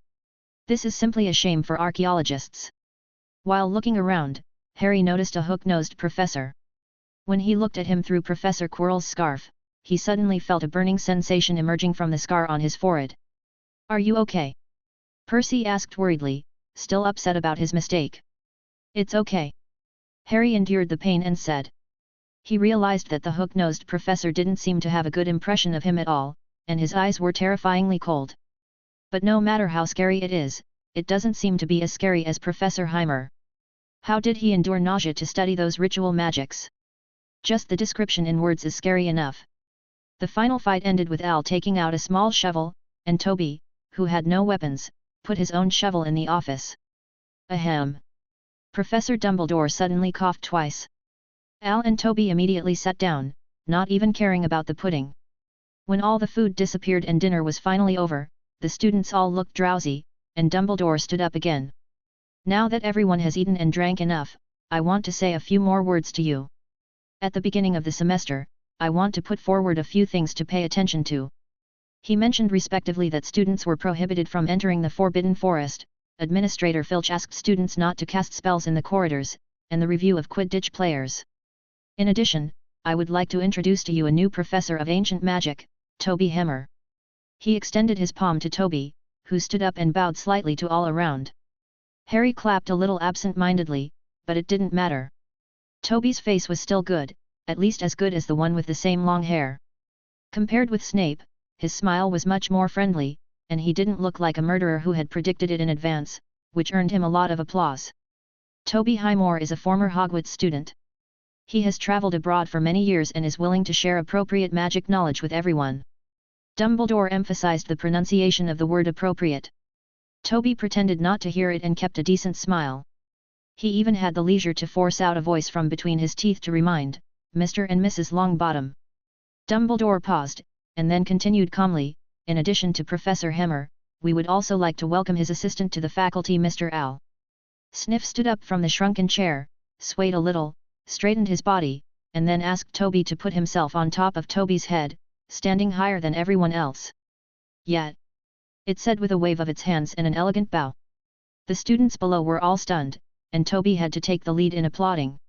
This is simply a shame for archaeologists. While looking around, Harry noticed a hook-nosed professor. When he looked at him through Professor Quirrell's scarf, he suddenly felt a burning sensation emerging from the scar on his forehead. "Are you okay?" Percy asked worriedly, still upset about his mistake. "It's okay." Harry endured the pain and said. He realized that the hook-nosed professor didn't seem to have a good impression of him at all, and his eyes were terrifyingly cold. But no matter how scary it is, it doesn't seem to be as scary as Professor Heimer. How did he endure nausea to study those ritual magics? Just the description in words is scary enough. The final fight ended with Al taking out a small shovel, and Toby, who had no weapons, put his own shovel in the office. Ahem! Professor Dumbledore suddenly coughed twice. Al and Toby immediately sat down, not even caring about the pudding. When all the food disappeared and dinner was finally over, the students all looked drowsy, and Dumbledore stood up again. "Now that everyone has eaten and drank enough, I want to say a few more words to you. At the beginning of the semester, I want to put forward a few things to pay attention to." He mentioned respectively that students were prohibited from entering the Forbidden Forest, Administrator Filch asked students not to cast spells in the corridors, and the review of Quidditch players. "In addition, I would like to introduce to you a new professor of ancient magic, Tobyheimer." He extended his palm to Toby, who stood up and bowed slightly to all around. Harry clapped a little absent-mindedly, but it didn't matter. Toby's face was still good, at least as good as the one with the same long hair. Compared with Snape, his smile was much more friendly, and he didn't look like a murderer who had predicted it in advance, which earned him a lot of applause. Tobyheimer is a former Hogwarts student. He has travelled abroad for many years and is willing to share appropriate magic knowledge with everyone. Dumbledore emphasized the pronunciation of the word appropriate. Toby pretended not to hear it and kept a decent smile. He even had the leisure to force out a voice from between his teeth to remind, "Mr. and Mrs. Longbottom." Dumbledore paused, and then continued calmly, "In addition to Professor Hammer, we would also like to welcome his assistant to the faculty, Mr. Al." Sniff stood up from the shrunken chair, swayed a little, straightened his body, and then asked Toby to put himself on top of Toby's head, standing higher than everyone else. "Yet," it said with a wave of its hands and an elegant bow. The students below were all stunned, and Toby had to take the lead in applauding.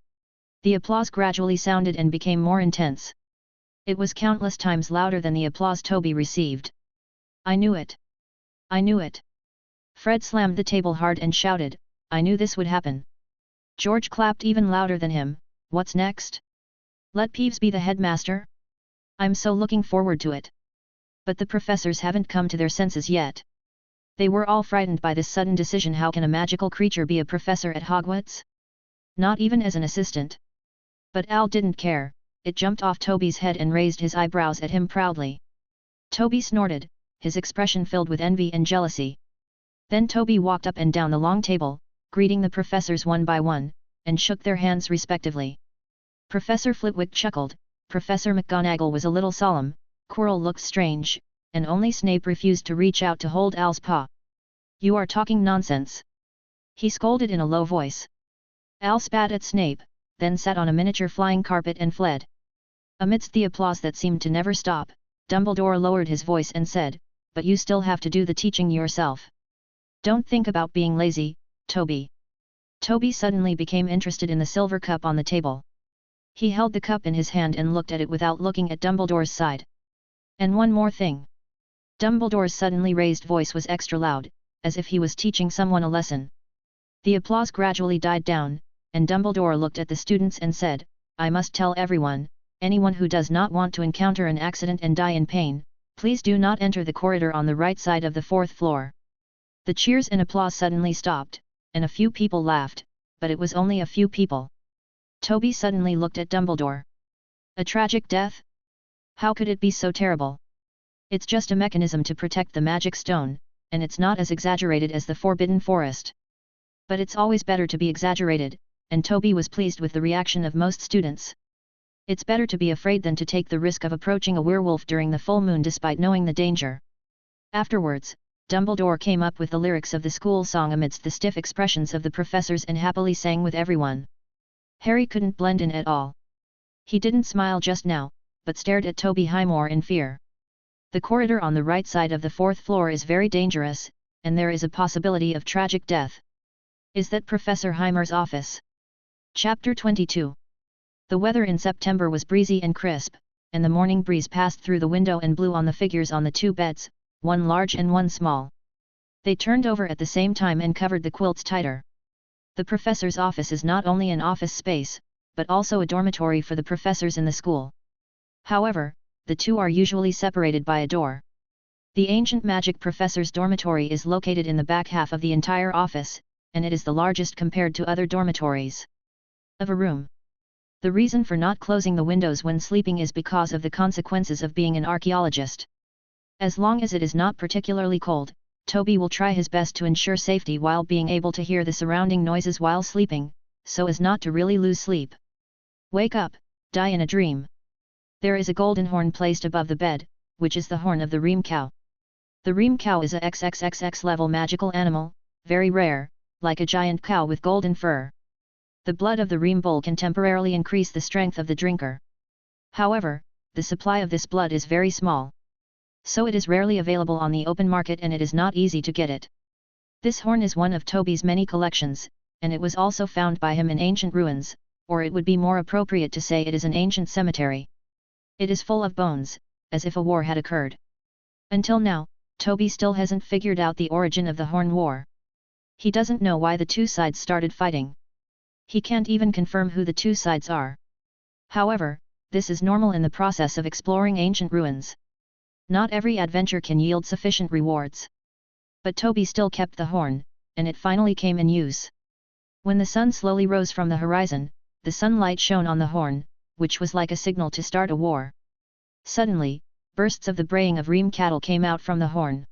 The applause gradually sounded and became more intense. It was countless times louder than the applause Toby received. "I knew it! I knew it!" Fred slammed the table hard and shouted, "I knew this would happen!" George clapped even louder than him, "What's next? Let Peeves be the headmaster? I'm so looking forward to it!" But the professors haven't come to their senses yet. They were all frightened by this sudden decision. How can a magical creature be a professor at Hogwarts? Not even as an assistant. But Al didn't care, it jumped off Toby's head and raised his eyebrows at him proudly. Toby snorted, his expression filled with envy and jealousy. Then Toby walked up and down the long table, greeting the professors one by one, and shook their hands respectively. Professor Flitwick chuckled, Professor McGonagall was a little solemn, Quirrell looked strange, and only Snape refused to reach out to hold Al's paw. "You are talking nonsense!" he scolded in a low voice. Al spat at Snape, then sat on a miniature flying carpet and fled. Amidst the applause that seemed to never stop, Dumbledore lowered his voice and said, "But you still have to do the teaching yourself. Don't think about being lazy, Toby." Toby suddenly became interested in the silver cup on the table. He held the cup in his hand and looked at it without looking at Dumbledore's side. "And one more thing." Dumbledore's suddenly raised voice was extra loud, as if he was teaching someone a lesson. The applause gradually died down, and Dumbledore looked at the students and said, "I must tell everyone, anyone who does not want to encounter an accident and die in pain, please do not enter the corridor on the right side of the 4th floor." The cheers and applause suddenly stopped, and a few people laughed, but it was only a few people. Toby suddenly looked at Dumbledore. "A tragic death? How could it be so terrible? It's just a mechanism to protect the magic stone, and it's not as exaggerated as the Forbidden Forest. But it's always better to be exaggerated," and Toby was pleased with the reaction of most students. It's better to be afraid than to take the risk of approaching a werewolf during the full moon despite knowing the danger. Afterwards, Dumbledore came up with the lyrics of the school song amidst the stiff expressions of the professors and happily sang with everyone. Harry couldn't blend in at all. He didn't smile just now, but stared at Tobyheimer in fear. The corridor on the right side of the 4th floor is very dangerous, and there is a possibility of tragic death. Is that Professor Heimer's office? Chapter 22. The weather in September was breezy and crisp, and the morning breeze passed through the window and blew on the figures on the 2 beds, one large and one small. They turned over at the same time and covered the quilts tighter. The professor's office is not only an office space, but also a dormitory for the professors in the school. However, the two are usually separated by a door. The ancient magic professor's dormitory is located in the back half of the entire office, and it is the largest compared to other dormitories. Of a room. The reason for not closing the windows when sleeping is because of the consequences of being an archaeologist. As long as it is not particularly cold, Toby will try his best to ensure safety while being able to hear the surrounding noises while sleeping, so as not to really lose sleep. Wake up, die in a dream. There is a golden horn placed above the bed, which is the horn of the reem cow. The reem cow is a XXXX level magical animal, very rare, like a giant cow with golden fur. The blood of the reem bull can temporarily increase the strength of the drinker. However, the supply of this blood is very small. So it is rarely available on the open market and it is not easy to get it. This horn is one of Toby's many collections, and it was also found by him in ancient ruins, or it would be more appropriate to say it is an ancient cemetery. It is full of bones, as if a war had occurred. Until now, Toby still hasn't figured out the origin of the Horn War. He doesn't know why the two sides started fighting. He can't even confirm who the two sides are. However, this is normal in the process of exploring ancient ruins. Not every adventure can yield sufficient rewards. But Toby still kept the horn, and it finally came in use. When the sun slowly rose from the horizon, the sunlight shone on the horn, which was like a signal to start a war. Suddenly, bursts of the braying of reem cattle came out from the horn.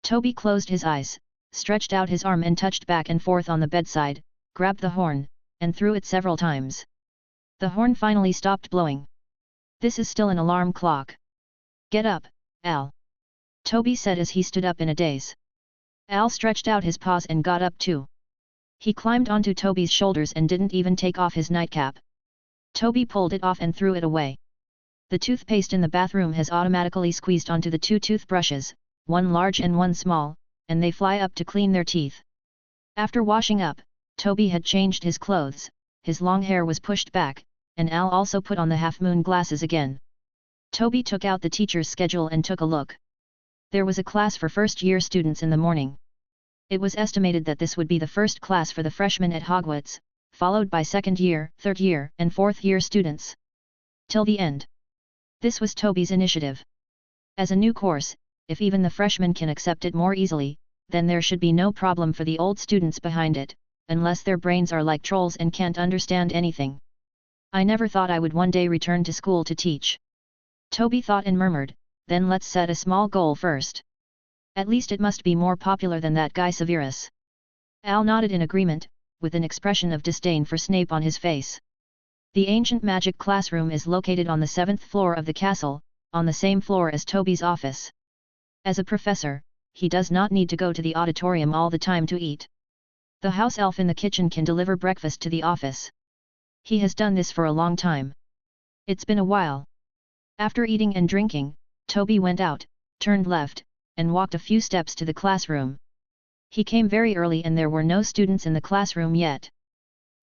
Toby closed his eyes, stretched out his arm and touched back and forth on the bedside, grabbed the horn, and threw it several times. The horn finally stopped blowing. This is still an alarm clock. Get up, Al. Toby said as he stood up in a daze. Al stretched out his paws and got up too. He climbed onto Toby's shoulders and didn't even take off his nightcap. Toby pulled it off and threw it away. The toothpaste in the bathroom has automatically squeezed onto the two toothbrushes, one large and one small, and they fly up to clean their teeth. After washing up, Toby had changed his clothes, his long hair was pushed back, and Al also put on the half-moon glasses again. Toby took out the teacher's schedule and took a look. There was a class for first-year students in the morning. It was estimated that this would be the first class for the freshmen at Hogwarts, followed by second-year, third-year, and fourth-year students. Till the end. This was Toby's initiative. As a new course, if even the freshmen can accept it more easily, then there should be no problem for the old students behind it, unless their brains are like trolls and can't understand anything. I never thought I would one day return to school to teach. Toby thought and murmured, then let's set a small goal first. At least it must be more popular than that guy Severus. Al nodded in agreement, with an expression of disdain for Snape on his face. The ancient magic classroom is located on the 7th floor of the castle, on the same floor as Toby's office. As a professor, he does not need to go to the auditorium all the time to eat. The house elf in the kitchen can deliver breakfast to the office. He has done this for a long time. It's been a while. After eating and drinking, Toby went out, turned left, and walked a few steps to the classroom. He came very early and there were no students in the classroom yet.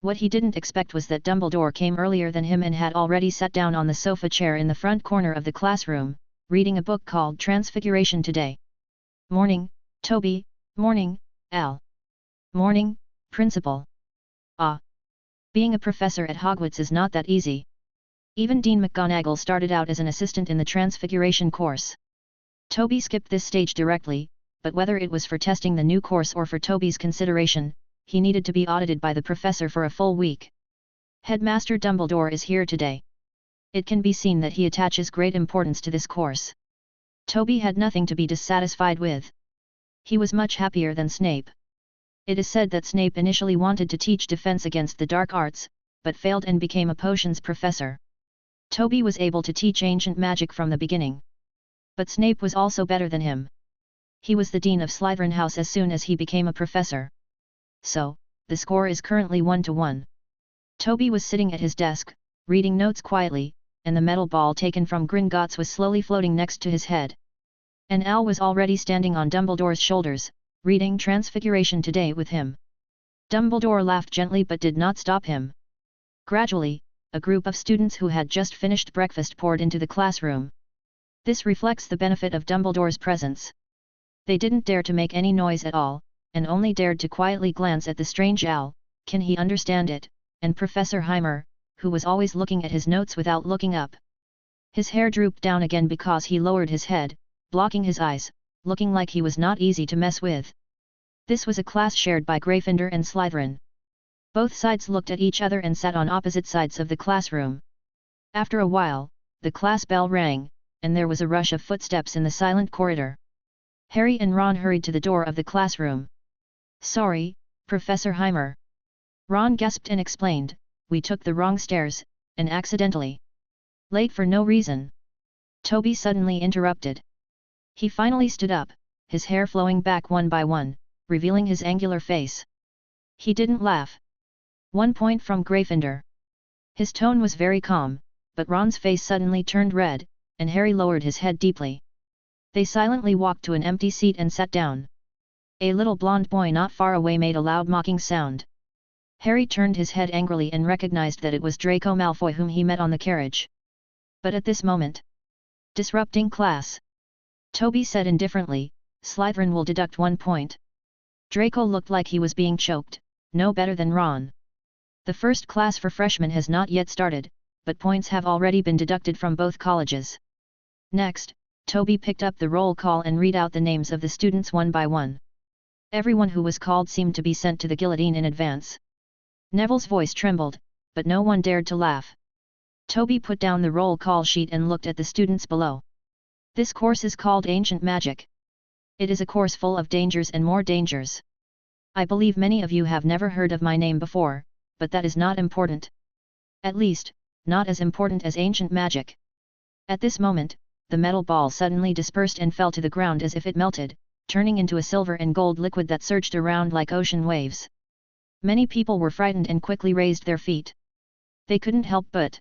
What he didn't expect was that Dumbledore came earlier than him and had already sat down on the sofa chair in the front corner of the classroom, reading a book called Transfiguration Today. Morning, Toby, Morning, Al. Morning, Principal. Ah. Being a professor at Hogwarts is not that easy. Even Dean McGonagall started out as an assistant in the Transfiguration course. Toby skipped this stage directly, but whether it was for testing the new course or for Toby's consideration, he needed to be audited by the professor for a full week. Headmaster Dumbledore is here today. It can be seen that he attaches great importance to this course. Toby had nothing to be dissatisfied with. He was much happier than Snape. It is said that Snape initially wanted to teach defense against the dark arts, but failed and became a potions professor. Toby was able to teach ancient magic from the beginning. But Snape was also better than him. He was the dean of Slytherin House as soon as he became a professor. So, the score is currently 1-1. Toby was sitting at his desk, reading notes quietly, and the metal ball taken from Gringotts was slowly floating next to his head. And Al was already standing on Dumbledore's shoulders, reading Transfiguration today with him. Dumbledore laughed gently but did not stop him. Gradually, a group of students who had just finished breakfast poured into the classroom. This reflects the benefit of Dumbledore's presence. They didn't dare to make any noise at all, and only dared to quietly glance at the strange Al, can he understand it, and Professor Heimer, who was always looking at his notes without looking up. His hair drooped down again because he lowered his head, blocking his eyes, looking like he was not easy to mess with. This was a class shared by Gryffindor and Slytherin. Both sides looked at each other and sat on opposite sides of the classroom. After a while, the class bell rang, and there was a rush of footsteps in the silent corridor. Harry and Ron hurried to the door of the classroom. "Sorry, Professor Heimer." Ron gasped and explained, "We took the wrong stairs, and accidentally. Late for no reason." Toby suddenly interrupted. He finally stood up, his hair flowing back one by one, revealing his angular face. He didn't laugh. 1 point from Gryffindor. His tone was very calm, but Ron's face suddenly turned red, and Harry lowered his head deeply. They silently walked to an empty seat and sat down. A little blonde boy not far away made a loud mocking sound. Harry turned his head angrily and recognized that it was Draco Malfoy whom he met on the carriage. But at this moment, disrupting class. Toby said indifferently, "Slytherin will deduct 1 point." Draco looked like he was being choked, no better than Ron. The first class for freshmen has not yet started, but points have already been deducted from both colleges. Next, Toby picked up the roll call and read out the names of the students one by one. Everyone who was called seemed to be sent to the guillotine in advance. Neville's voice trembled, but no one dared to laugh. Toby put down the roll call sheet and looked at the students below. "This course is called Ancient Magic. It is a course full of dangers and more dangers. I believe many of you have never heard of my name before, but that is not important. At least, not as important as ancient magic." At this moment, the metal ball suddenly dispersed and fell to the ground as if it melted, turning into a silver and gold liquid that surged around like ocean waves. Many people were frightened and quickly raised their feet. They couldn't help but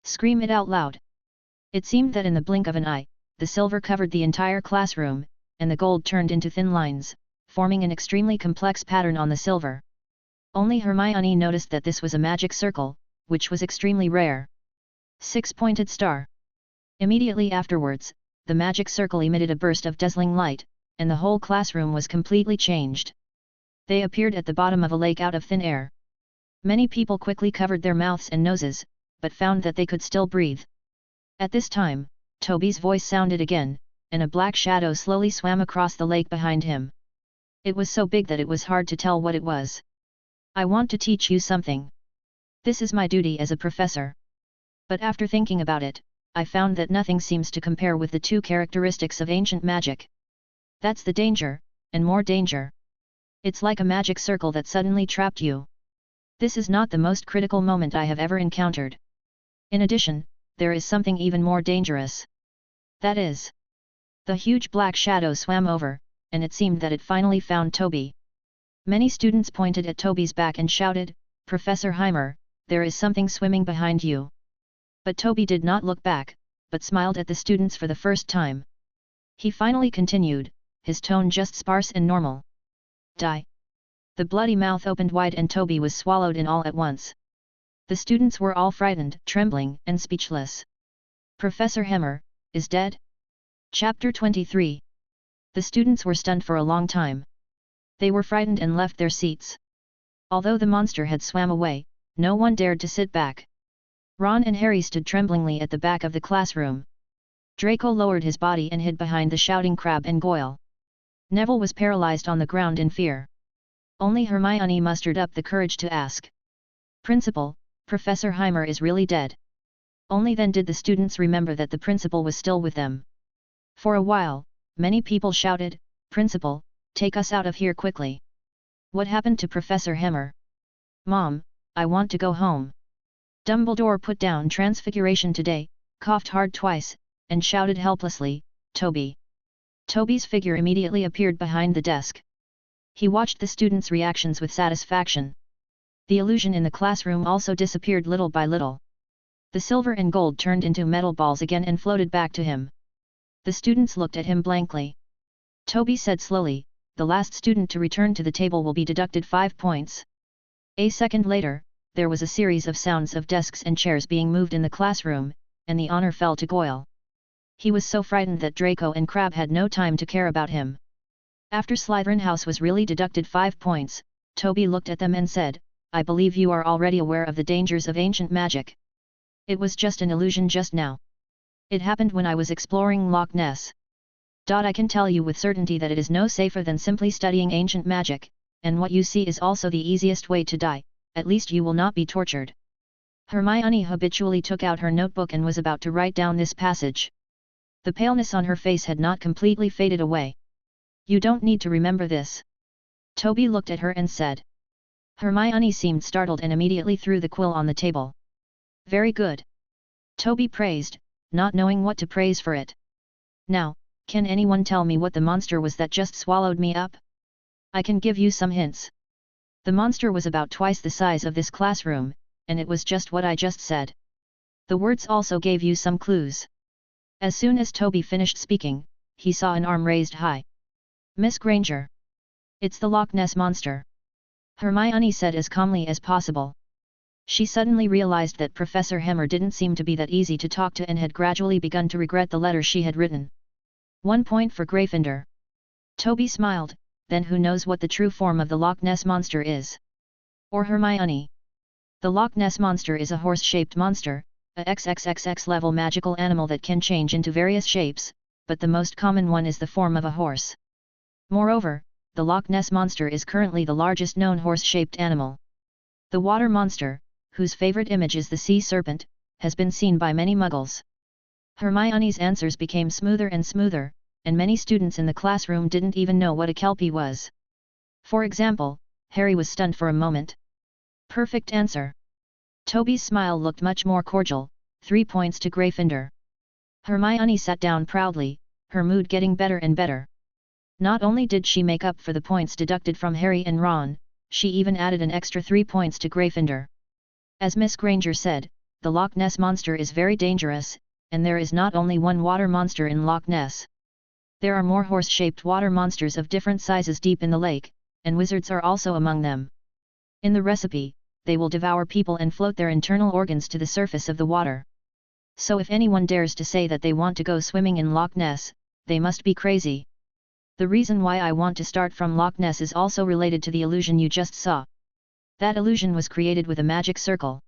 scream it out loud. It seemed that in the blink of an eye, the silver covered the entire classroom, and the gold turned into thin lines, forming an extremely complex pattern on the silver. Only Hermione noticed that this was a magic circle, which was extremely rare. 6-pointed star. Immediately afterwards, the magic circle emitted a burst of dazzling light, and the whole classroom was completely changed. They appeared at the bottom of a lake out of thin air. Many people quickly covered their mouths and noses, but found that they could still breathe. At this time, Toby's voice sounded again, and a black shadow slowly swam across the lake behind him. It was so big that it was hard to tell what it was. "I want to teach you something. This is my duty as a professor. But after thinking about it, I found that nothing seems to compare with the two characteristics of ancient magic. That's the danger, and more danger. It's like a magic circle that suddenly trapped you. This is not the most critical moment I have ever encountered. In addition, there is something even more dangerous. That is..." The huge black shadow swam over, and it seemed that it finally found Toby. Many students pointed at Toby's back and shouted, "Professor Heimer, there is something swimming behind you." But Toby did not look back, but smiled at the students for the first time. He finally continued, his tone just sparse and normal. "Die." The bloody mouth opened wide and Toby was swallowed in all at once. The students were all frightened, trembling, and speechless. "Professor Heimer is dead?" Chapter 23. The students were stunned for a long time. They were frightened and left their seats. Although the monster had swam away, no one dared to sit back. Ron and Harry stood tremblingly at the back of the classroom. Draco lowered his body and hid behind the shouting Crabbe and Goyle. Neville was paralyzed on the ground in fear. Only Hermione mustered up the courage to ask. "Principal, Professor Heimer is really dead." Only then did the students remember that the principal was still with them. For a while, many people shouted, "Principal, take us out of here quickly. What happened to Professor Heimer? Mom, I want to go home." Dumbledore put down Transfiguration today, coughed hard twice, and shouted helplessly, "Toby!" Toby's figure immediately appeared behind the desk. He watched the students' reactions with satisfaction. The illusion in the classroom also disappeared little by little. The silver and gold turned into metal balls again and floated back to him. The students looked at him blankly. Toby said slowly, "The last student to return to the table will be deducted 5 points." A second later, there was a series of sounds of desks and chairs being moved in the classroom, and the honor fell to Goyle. He was so frightened that Draco and Crabbe had no time to care about him. After Slytherin House was really deducted 5 points, Toby looked at them and said, "I believe you are already aware of the dangers of ancient magic. It was just an illusion just now. It happened when I was exploring Loch Ness. I can tell you with certainty that it is no safer than simply studying ancient magic, and what you see is also the easiest way to die, at least you will not be tortured." Hermione habitually took out her notebook and was about to write down this passage. The paleness on her face had not completely faded away. "You don't need to remember this." Toby looked at her and said. Hermione seemed startled and immediately threw the quill on the table. "Very good." Toby praised, not knowing what to praise for it. "Now, can anyone tell me what the monster was that just swallowed me up? I can give you some hints. The monster was about twice the size of this classroom, and it was just what I just said. The words also gave you some clues." As soon as Toby finished speaking, he saw an arm raised high. "Miss Granger. It's the Loch Ness Monster," Hermione said as calmly as possible. She suddenly realized that Professor Heimer didn't seem to be that easy to talk to and had gradually begun to regret the letter she had written. 1 point for Gryffindor. Toby smiled, then who knows what the true form of the Loch Ness Monster is? Or Hermione. The Loch Ness Monster is a horse-shaped monster, a XXXX level magical animal that can change into various shapes, but the most common one is the form of a horse. Moreover, the Loch Ness Monster is currently the largest known horse-shaped animal. The water monster, whose favorite image is the sea serpent, has been seen by many muggles. Hermione's answers became smoother and smoother, and many students in the classroom didn't even know what a kelpie was. For example, Harry was stunned for a moment. "Perfect answer." Toby's smile looked much more cordial, 3 points to Gryffindor. Hermione sat down proudly, her mood getting better and better. Not only did she make up for the points deducted from Harry and Ron, she even added an extra 3 points to Gryffindor. As Miss Granger said, the Loch Ness Monster is very dangerous, and there is not only one water monster in Loch Ness. There are more horse-shaped water monsters of different sizes deep in the lake, and wizards are also among them. In the recipe, they will devour people and float their internal organs to the surface of the water. So if anyone dares to say that they want to go swimming in Loch Ness, they must be crazy. The reason why I want to start from Loch Ness is also related to the illusion you just saw. That illusion was created with a magic circle.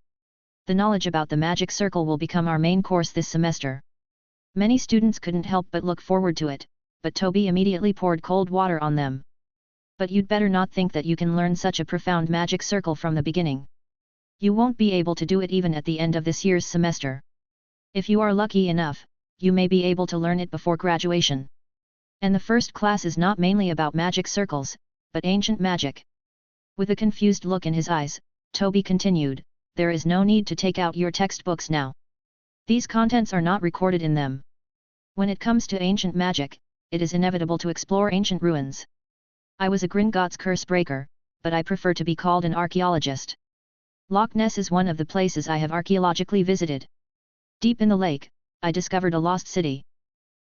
The knowledge about the magic circle will become our main course this semester. Many students couldn't help but look forward to it, but Toby immediately poured cold water on them. "But you'd better not think that you can learn such a profound magic circle from the beginning. You won't be able to do it even at the end of this year's semester. If you are lucky enough, you may be able to learn it before graduation. And the first class is not mainly about magic circles, but ancient magic." With a confused look in his eyes, Toby continued, "There is no need to take out your textbooks now. These contents are not recorded in them. When it comes to ancient magic, it is inevitable to explore ancient ruins. I was a Gringotts curse breaker, but I prefer to be called an archaeologist. Loch Ness is one of the places I have archaeologically visited. Deep in the lake, I discovered a lost city.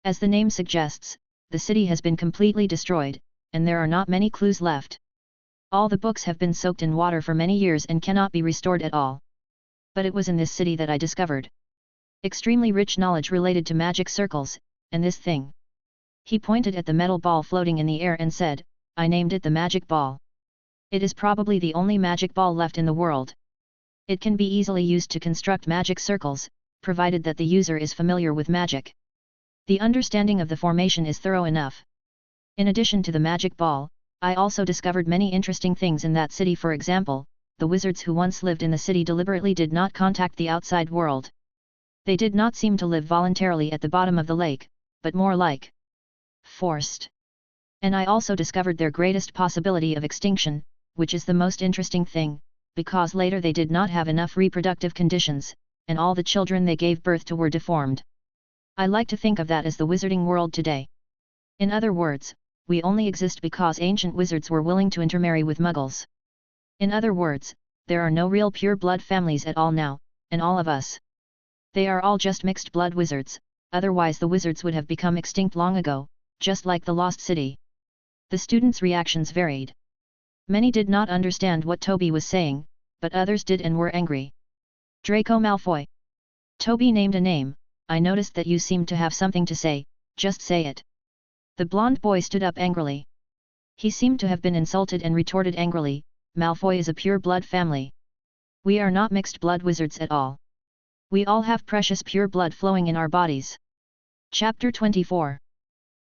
As the name suggests, the city has been completely destroyed, and there are not many clues left. All the books have been soaked in water for many years and cannot be restored at all. But it was in this city that I discovered extremely rich knowledge related to magic circles, and this thing." He pointed at the metal ball floating in the air and said, I named it the magic ball. It is probably the only magic ball left in the world. It can be easily used to construct magic circles, provided that the user is familiar with magic. The understanding of the formation is thorough enough. In addition to the magic ball, I also discovered many interesting things in that city. For example, the wizards who once lived in the city deliberately did not contact the outside world. They did not seem to live voluntarily at the bottom of the lake, but more like forced. And I also discovered their greatest possibility of extinction, which is the most interesting thing, because later they did not have enough reproductive conditions, and all the children they gave birth to were deformed. I like to think of that as the wizarding world today. In other words, we only exist because ancient wizards were willing to intermarry with muggles. In other words, there are no real pure blood families at all now, and all of us. They are all just mixed blood wizards, otherwise the wizards would have become extinct long ago, just like the Lost City. The students' reactions varied. Many did not understand what Toby was saying, but others did and were angry. Draco Malfoy. Toby named a name. I noticed that you seemed to have something to say, just say it. The blonde boy stood up angrily. He seemed to have been insulted and retorted angrily, Malfoy is a pure blood family. We are not mixed blood wizards at all. We all have precious pure blood flowing in our bodies. Chapter 24.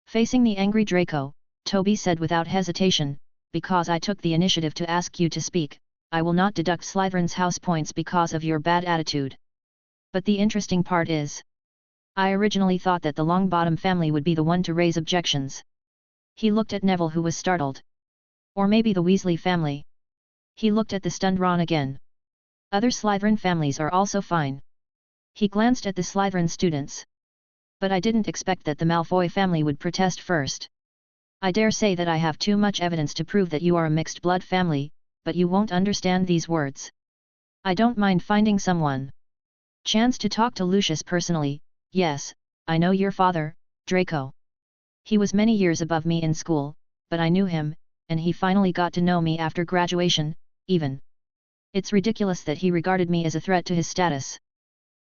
Facing the angry Draco, Toby said without hesitation, because I took the initiative to ask you to speak, I will not deduct Slytherin's house points because of your bad attitude. But the interesting part is, I originally thought that the Longbottom family would be the one to raise objections. He looked at Neville, who was startled. Or maybe the Weasley family. He looked at the stunned Ron again. Other Slytherin families are also fine. He glanced at the Slytherin students. But I didn't expect that the Malfoy family would protest first. I dare say that I have too much evidence to prove that you are a mixed blood family, but you won't understand these words. I don't mind finding someone. Chance to talk to Lucius personally. Yes, I know your father, Draco. He was many years above me in school, but I knew him, and he finally got to know me after graduation, even. It's ridiculous that he regarded me as a threat to his status.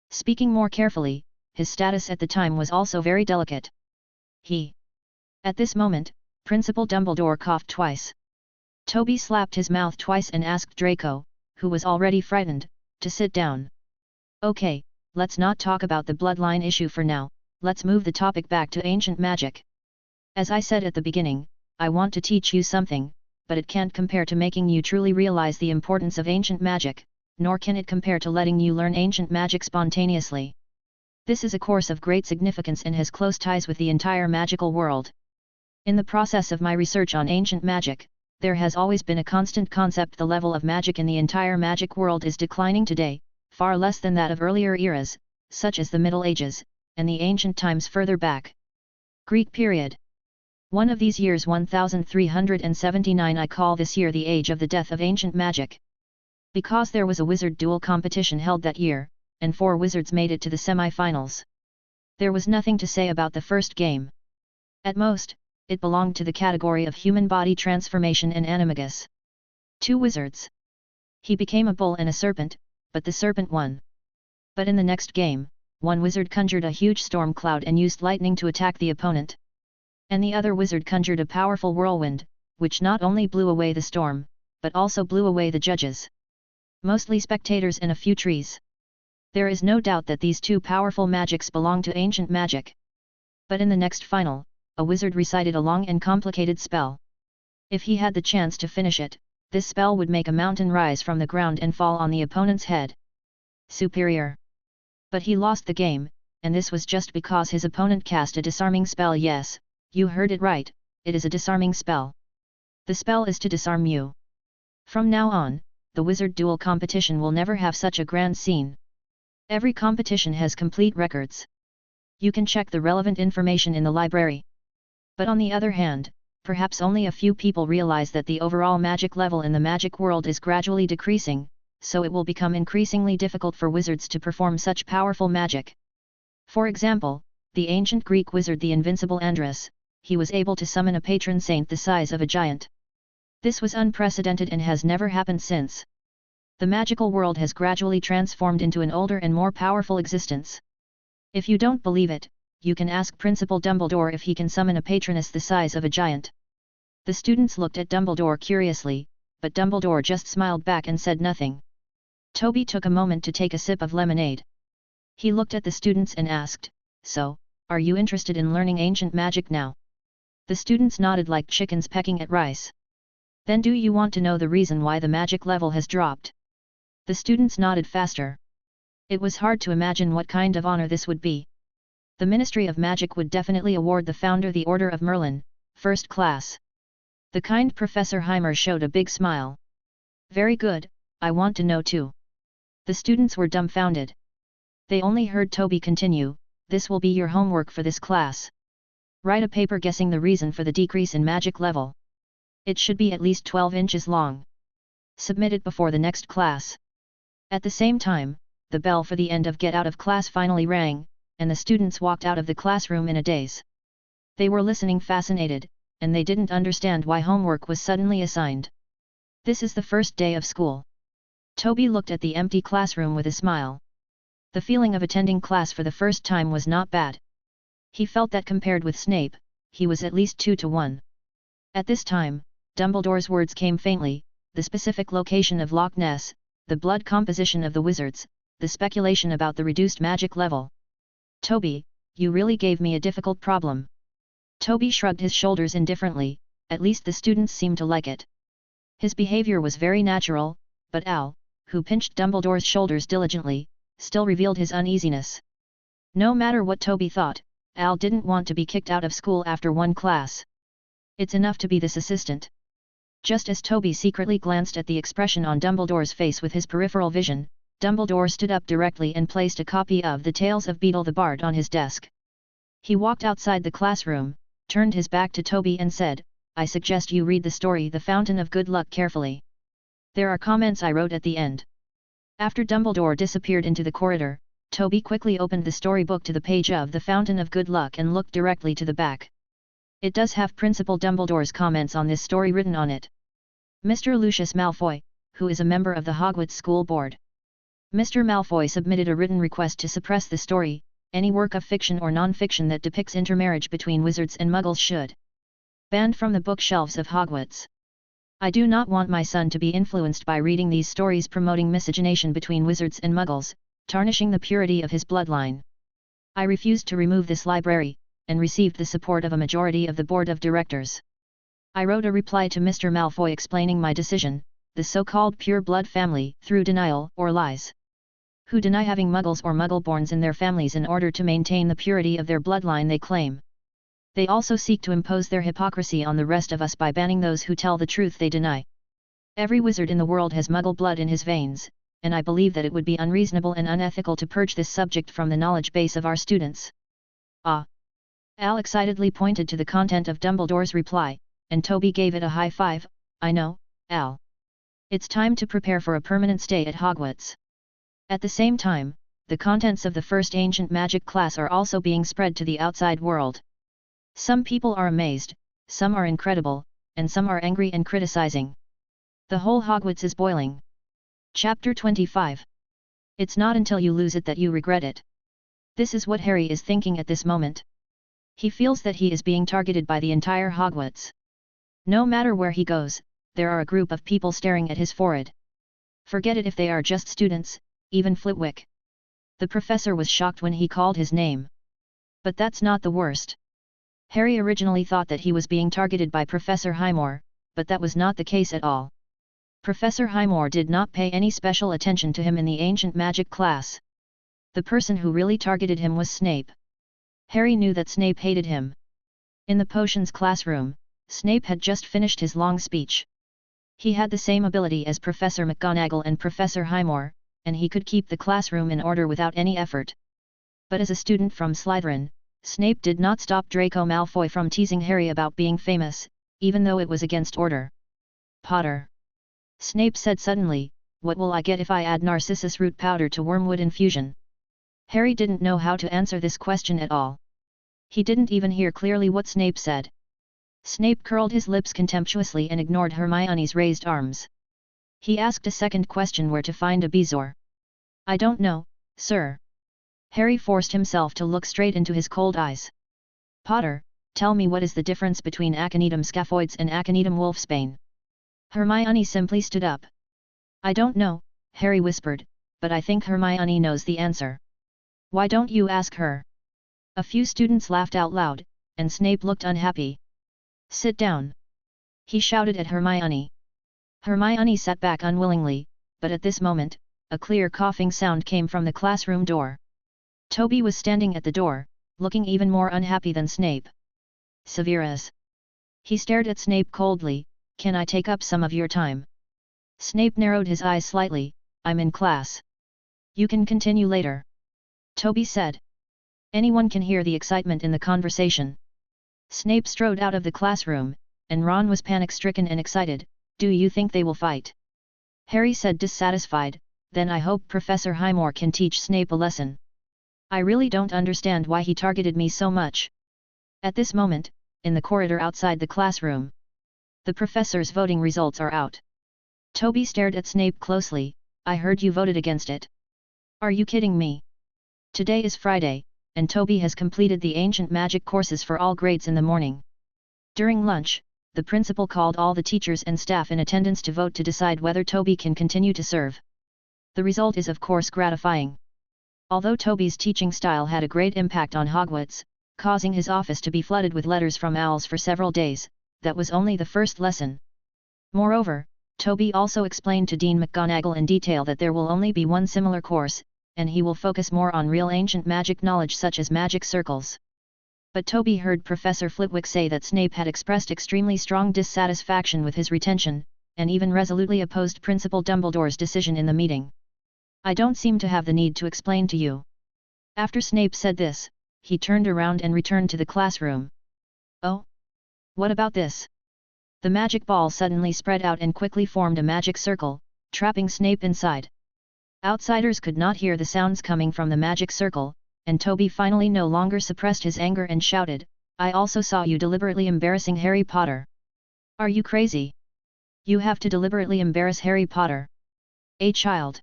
Speaking more carefully, his status at the time was also very delicate. At this moment, Principal Dumbledore coughed twice. Toby slapped his mouth twice and asked Draco, who was already frightened, to sit down. Okay, let's not talk about the bloodline issue for now, let's move the topic back to ancient magic. As I said at the beginning, I want to teach you something, but it can't compare to making you truly realize the importance of ancient magic, nor can it compare to letting you learn ancient magic spontaneously. This is a course of great significance and has close ties with the entire magical world. In the process of my research on ancient magic, there has always been a constant concept: the level of magic in the entire magic world is declining today, far less than that of earlier eras, such as the Middle Ages, and the ancient times further back. Greek period. One of these years, 1379, I call this year the age of the death of ancient magic. Because there was a wizard duel competition held that year, and 4 wizards made it to the semi-finals. There was nothing to say about the first game. At most, it belonged to the category of human body transformation and animagus. 2 wizards. He became a bull and a serpent, but the serpent won. But in the next game, one wizard conjured a huge storm cloud and used lightning to attack the opponent. And the other wizard conjured a powerful whirlwind, which not only blew away the storm, but also blew away the judges. Mostly spectators and a few trees. There is no doubt that these 2 powerful magics belong to ancient magic. But in the next final, a wizard recited a long and complicated spell. If he had the chance to finish it, this spell would make a mountain rise from the ground and fall on the opponent's head. Superior. But he lost the game, and this was just because his opponent cast a disarming spell. Yes, you heard it right, it is a disarming spell. The spell is to disarm you. From now on, the wizard duel competition will never have such a grand scene. Every competition has complete records. You can check the relevant information in the library. But on the other hand, perhaps only a few people realize that the overall magic level in the magic world is gradually decreasing, so it will become increasingly difficult for wizards to perform such powerful magic. For example, the ancient Greek wizard the invincible Andras, he was able to summon a patron saint the size of a giant. This was unprecedented and has never happened since. The magical world has gradually transformed into an older and more powerful existence. If you don't believe it, you can ask Principal Dumbledore if he can summon a patroness the size of a giant. The students looked at Dumbledore curiously, but Dumbledore just smiled back and said nothing. Toby took a moment to take a sip of lemonade. He looked at the students and asked, "So, are you interested in learning ancient magic now?" The students nodded like chickens pecking at rice. "Then do you want to know the reason why the magic level has dropped?" The students nodded faster. It was hard to imagine what kind of honor this would be. The Ministry of Magic would definitely award the founder the Order of Merlin, first class. The kind Professor Heimer showed a big smile. "Very good, I want to know too." The students were dumbfounded. They only heard Toby continue, "This will be your homework for this class. Write a paper guessing the reason for the decrease in magic level. It should be at least 12 inches long. Submit it before the next class." At the same time, the bell for the end of get out of class finally rang, and the students walked out of the classroom in a daze. They were listening fascinated, and they didn't understand why homework was suddenly assigned. "This is the first day of school." Toby looked at the empty classroom with a smile. The feeling of attending class for the first time was not bad. He felt that compared with Snape, he was at least 2 to 1. At this time, Dumbledore's words came faintly, the specific location of Loch Ness, the blood composition of the wizards, the speculation about the reduced magic level. "Toby, you really gave me a difficult problem." Toby shrugged his shoulders indifferently, at least the students seemed to like it. His behavior was very natural, but Al, who pinched Dumbledore's shoulders diligently, still revealed his uneasiness. No matter what Toby thought, Al didn't want to be kicked out of school after one class. It's enough to be this assistant. Just as Toby secretly glanced at the expression on Dumbledore's face with his peripheral vision, Dumbledore stood up directly and placed a copy of The Tales of Beedle the Bard on his desk. He walked outside the classroom, turned his back to Toby and said, "I suggest you read the story The Fountain of Good Luck carefully. There are comments I wrote at the end." After Dumbledore disappeared into the corridor, Toby quickly opened the storybook to the page of The Fountain of Good Luck and looked directly to the back. It does have Principal Dumbledore's comments on this story written on it. Mr. Lucius Malfoy, who is a member of the Hogwarts School Board. Mr. Malfoy submitted a written request to suppress the story. Any work of fiction or non-fiction that depicts intermarriage between wizards and muggles should banned from the bookshelves of Hogwarts. I do not want my son to be influenced by reading these stories promoting miscegenation between wizards and muggles, tarnishing the purity of his bloodline. I refused to remove this library, and received the support of a majority of the board of directors. I wrote a reply to Mr. Malfoy explaining my decision, the so-called pure blood family, through denial or lies, who deny having muggles or muggle-borns in their families in order to maintain the purity of their bloodline they claim. They also seek to impose their hypocrisy on the rest of us by banning those who tell the truth they deny. Every wizard in the world has muggle blood in his veins, and I believe that it would be unreasonable and unethical to purge this subject from the knowledge base of our students. Ah! Al excitedly pointed to the content of Dumbledore's reply, and Toby gave it a high five. "I know, Al. It's time to prepare for a permanent stay at Hogwarts." At the same time, the contents of the first ancient magic class are also being spread to the outside world. Some people are amazed, some are incredible, and some are angry and criticizing. The whole Hogwarts is boiling. Chapter 25. It's not until you lose it that you regret it. This is what Harry is thinking at this moment. He feels that he is being targeted by the entire Hogwarts. No matter where he goes, there are a group of people staring at his forehead. Forget it if they are just students, even Flitwick. The professor was shocked when he called his name. But that's not the worst. Harry originally thought that he was being targeted by Professor Highmore, but that was not the case at all. Professor Highmore did not pay any special attention to him in the ancient magic class. The person who really targeted him was Snape. Harry knew that Snape hated him. In the potions classroom, Snape had just finished his long speech. He had the same ability as Professor McGonagall and Professor Highmore, and he could keep the classroom in order without any effort. But as a student from Slytherin, Snape did not stop Draco Malfoy from teasing Harry about being famous, even though it was against order. "Potter," Snape said suddenly, "what will I get if I add narcissus root powder to wormwood infusion?" Harry didn't know how to answer this question at all. He didn't even hear clearly what Snape said. Snape curled his lips contemptuously and ignored Hermione's raised arms. He asked a second question: where to find a bezoar? "I don't know, sir." Harry forced himself to look straight into his cold eyes. "Potter, Tell me, what is the difference between Aconitum scaphoides and Aconitum wolfsbane? Hermione simply stood up. I don't know, Harry whispered, but I think Hermione knows the answer. Why don't you ask her? A few students laughed out loud, and Snape looked unhappy. Sit down, he shouted at Hermione. Hermione sat back unwillingly, but at this moment, a clear coughing sound came from the classroom door. Toby was standing at the door, looking even more unhappy than Snape. Severus. He stared at Snape coldly. Can I take up some of your time? Snape narrowed his eyes slightly. I'm in class. You can continue later, Toby said. Anyone can hear the excitement in the conversation. Snape strode out of the classroom, and Ron was panic-stricken and excited. Do you think they will fight? Harry said, dissatisfied. Then I hope Professor Highmore can teach Snape a lesson. I really don't understand why he targeted me so much. At this moment, in the corridor outside the classroom, the professor's voting results are out. Toby stared at Snape closely. I heard you voted against it. Are you kidding me? Today is Friday, and Toby has completed the ancient magic courses for all grades in the morning. During lunch, the principal called all the teachers and staff in attendance to vote to decide whether Toby can continue to serve. The result is of course gratifying. Although Toby's teaching style had a great impact on Hogwarts, causing his office to be flooded with letters from owls for several days, that was only the first lesson. Moreover, Toby also explained to Dean McGonagall in detail that there will only be one similar course, and he will focus more on real ancient magic knowledge such as magic circles. But Toby heard Professor Flitwick say that Snape had expressed extremely strong dissatisfaction with his retention, and even resolutely opposed Principal Dumbledore's decision in the meeting. I don't seem to have the need to explain to you. After Snape said this, he turned around and returned to the classroom. Oh? What about this? The magic ball suddenly spread out and quickly formed a magic circle, trapping Snape inside. Outsiders could not hear the sounds coming from the magic circle, and Toby finally no longer suppressed his anger and shouted, I also saw you deliberately embarrassing Harry Potter. Are you crazy? You have to deliberately embarrass Harry Potter. A child.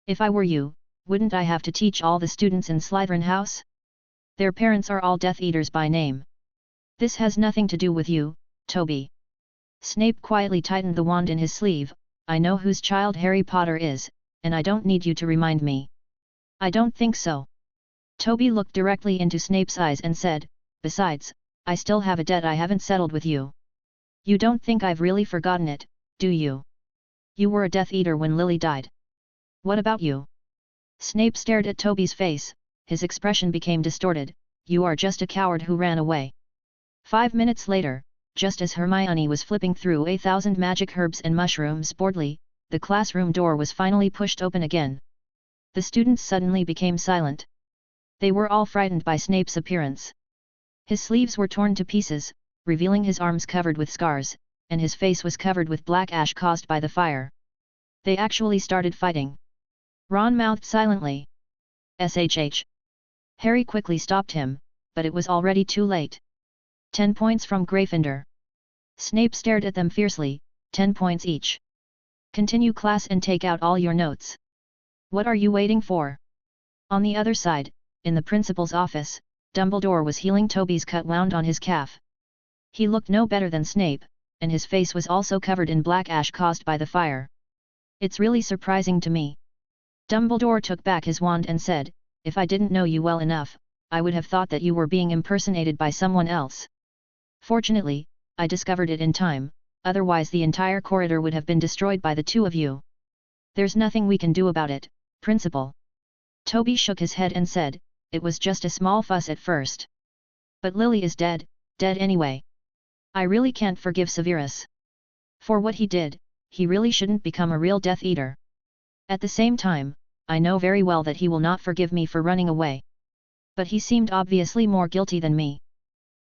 If I were you, wouldn't I have to teach all the students in Slytherin House? Their parents are all Death Eaters by name. This has nothing to do with you, Toby. Snape quietly tightened the wand in his sleeve. I know whose child Harry Potter is, and I don't need you to remind me. I don't think so. Toby looked directly into Snape's eyes and said, besides, I still have a debt I haven't settled with you. You don't think I've really forgotten it, do you? You were a Death Eater when Lily died. What about you? Snape stared at Toby's face, his expression became distorted. You are just a coward who ran away. 5 minutes later, just as Hermione was flipping through 1,000 magic herbs and mushrooms boredly, the classroom door was finally pushed open again. The students suddenly became silent. They were all frightened by Snape's appearance. His sleeves were torn to pieces, revealing his arms covered with scars, and his face was covered with black ash caused by the fire. They actually started fighting. Ron mouthed silently. SHH. Harry quickly stopped him, but it was already too late. 10 points from Gryffindor. Snape stared at them fiercely. 10 points each. Continue class and take out all your notes. What are you waiting for? On the other side, in the principal's office, Dumbledore was healing Toby's cut wound on his calf. He looked no better than Snape, and his face was also covered in black ash caused by the fire. It's really surprising to me. Dumbledore took back his wand and said, if I didn't know you well enough, I would have thought that you were being impersonated by someone else. Fortunately, I discovered it in time, otherwise the entire corridor would have been destroyed by the two of you. There's nothing we can do about it, Principal. Toby shook his head and said, it was just a small fuss at first. But Lily is dead anyway. I really can't forgive Severus. For what he did, he really shouldn't become a real Death Eater. At the same time, I know very well that he will not forgive me for running away. But he seemed obviously more guilty than me.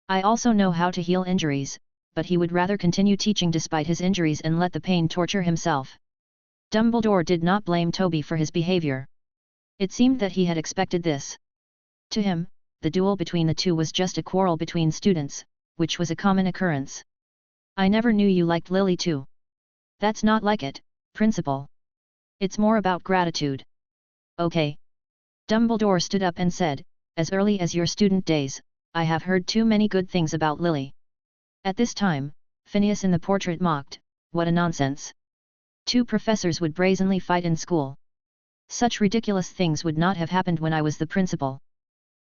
I also know how to heal injuries, but he would rather continue teaching despite his injuries and let the pain torture himself. Dumbledore did not blame Toby for his behavior. It seemed that he had expected this. To him, the duel between the two was just a quarrel between students, which was a common occurrence. I never knew you liked Lily too. That's not like it, Principal. It's more about gratitude. Okay. Dumbledore stood up and said, as early as your student days, I have heard too many good things about Lily. At this time, Phineas in the portrait mocked, what a nonsense. 2 professors would brazenly fight in school. Such ridiculous things would not have happened when I was the principal.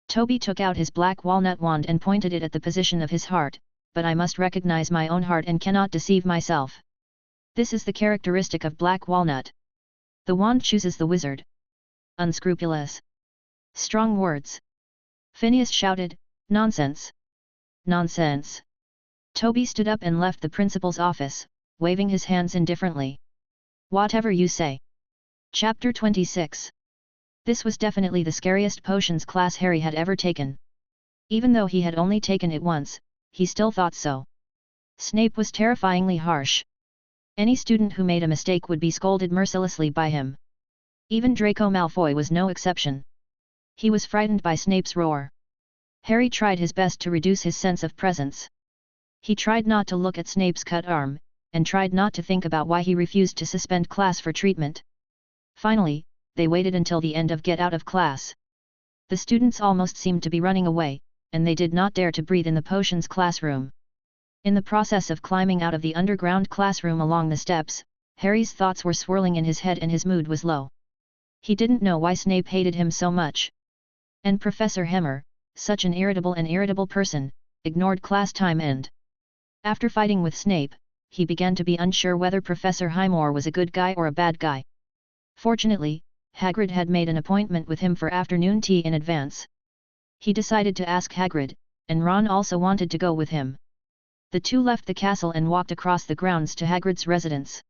Toby took out his black walnut wand and pointed it at the position of his heart, but I must recognize my own heart and cannot deceive myself. This is the characteristic of black walnut. The wand chooses the wizard. Unscrupulous. Strong words. Phineas shouted, nonsense. Nonsense. Toby stood up and left the principal's office, waving his hands indifferently. Whatever you say. Chapter 26. This was definitely the scariest potions class Harry had ever taken. Even though he had only taken it once, he still thought so. Snape was terrifyingly harsh. Any student who made a mistake would be scolded mercilessly by him. Even Draco Malfoy was no exception. He was frightened by Snape's roar. Harry tried his best to reduce his sense of presence. He tried not to look at Snape's cut arm, and tried not to think about why he refused to suspend class for treatment. Finally, they waited until the end of get out of class. The students almost seemed to be running away, and they did not dare to breathe in the potions classroom. In the process of climbing out of the underground classroom along the steps, Harry's thoughts were swirling in his head and his mood was low. He didn't know why Snape hated him so much. And Professor Hemmer, such an irritable person, ignored class time and. After fighting with Snape, he began to be unsure whether Professor Highmore was a good guy or a bad guy. Fortunately, Hagrid had made an appointment with him for afternoon tea in advance. He decided to ask Hagrid, and Ron also wanted to go with him. The two left the castle and walked across the grounds to Hagrid's residence.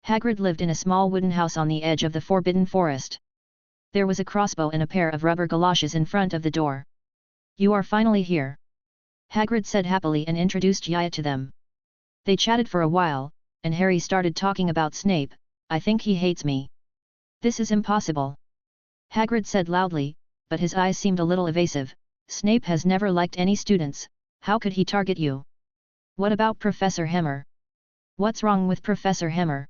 Hagrid lived in a small wooden house on the edge of the Forbidden Forest. There was a crossbow and a pair of rubber galoshes in front of the door. "You are finally here," Hagrid said happily and introduced Yaya to them. They chatted for a while, and Harry started talking about Snape. "I think he hates me." "This is impossible," Hagrid said loudly, but his eyes seemed a little evasive. "Snape has never liked any students, how could he target you?" "What about Professor Hemmer?" "What's wrong with Professor Hemmer?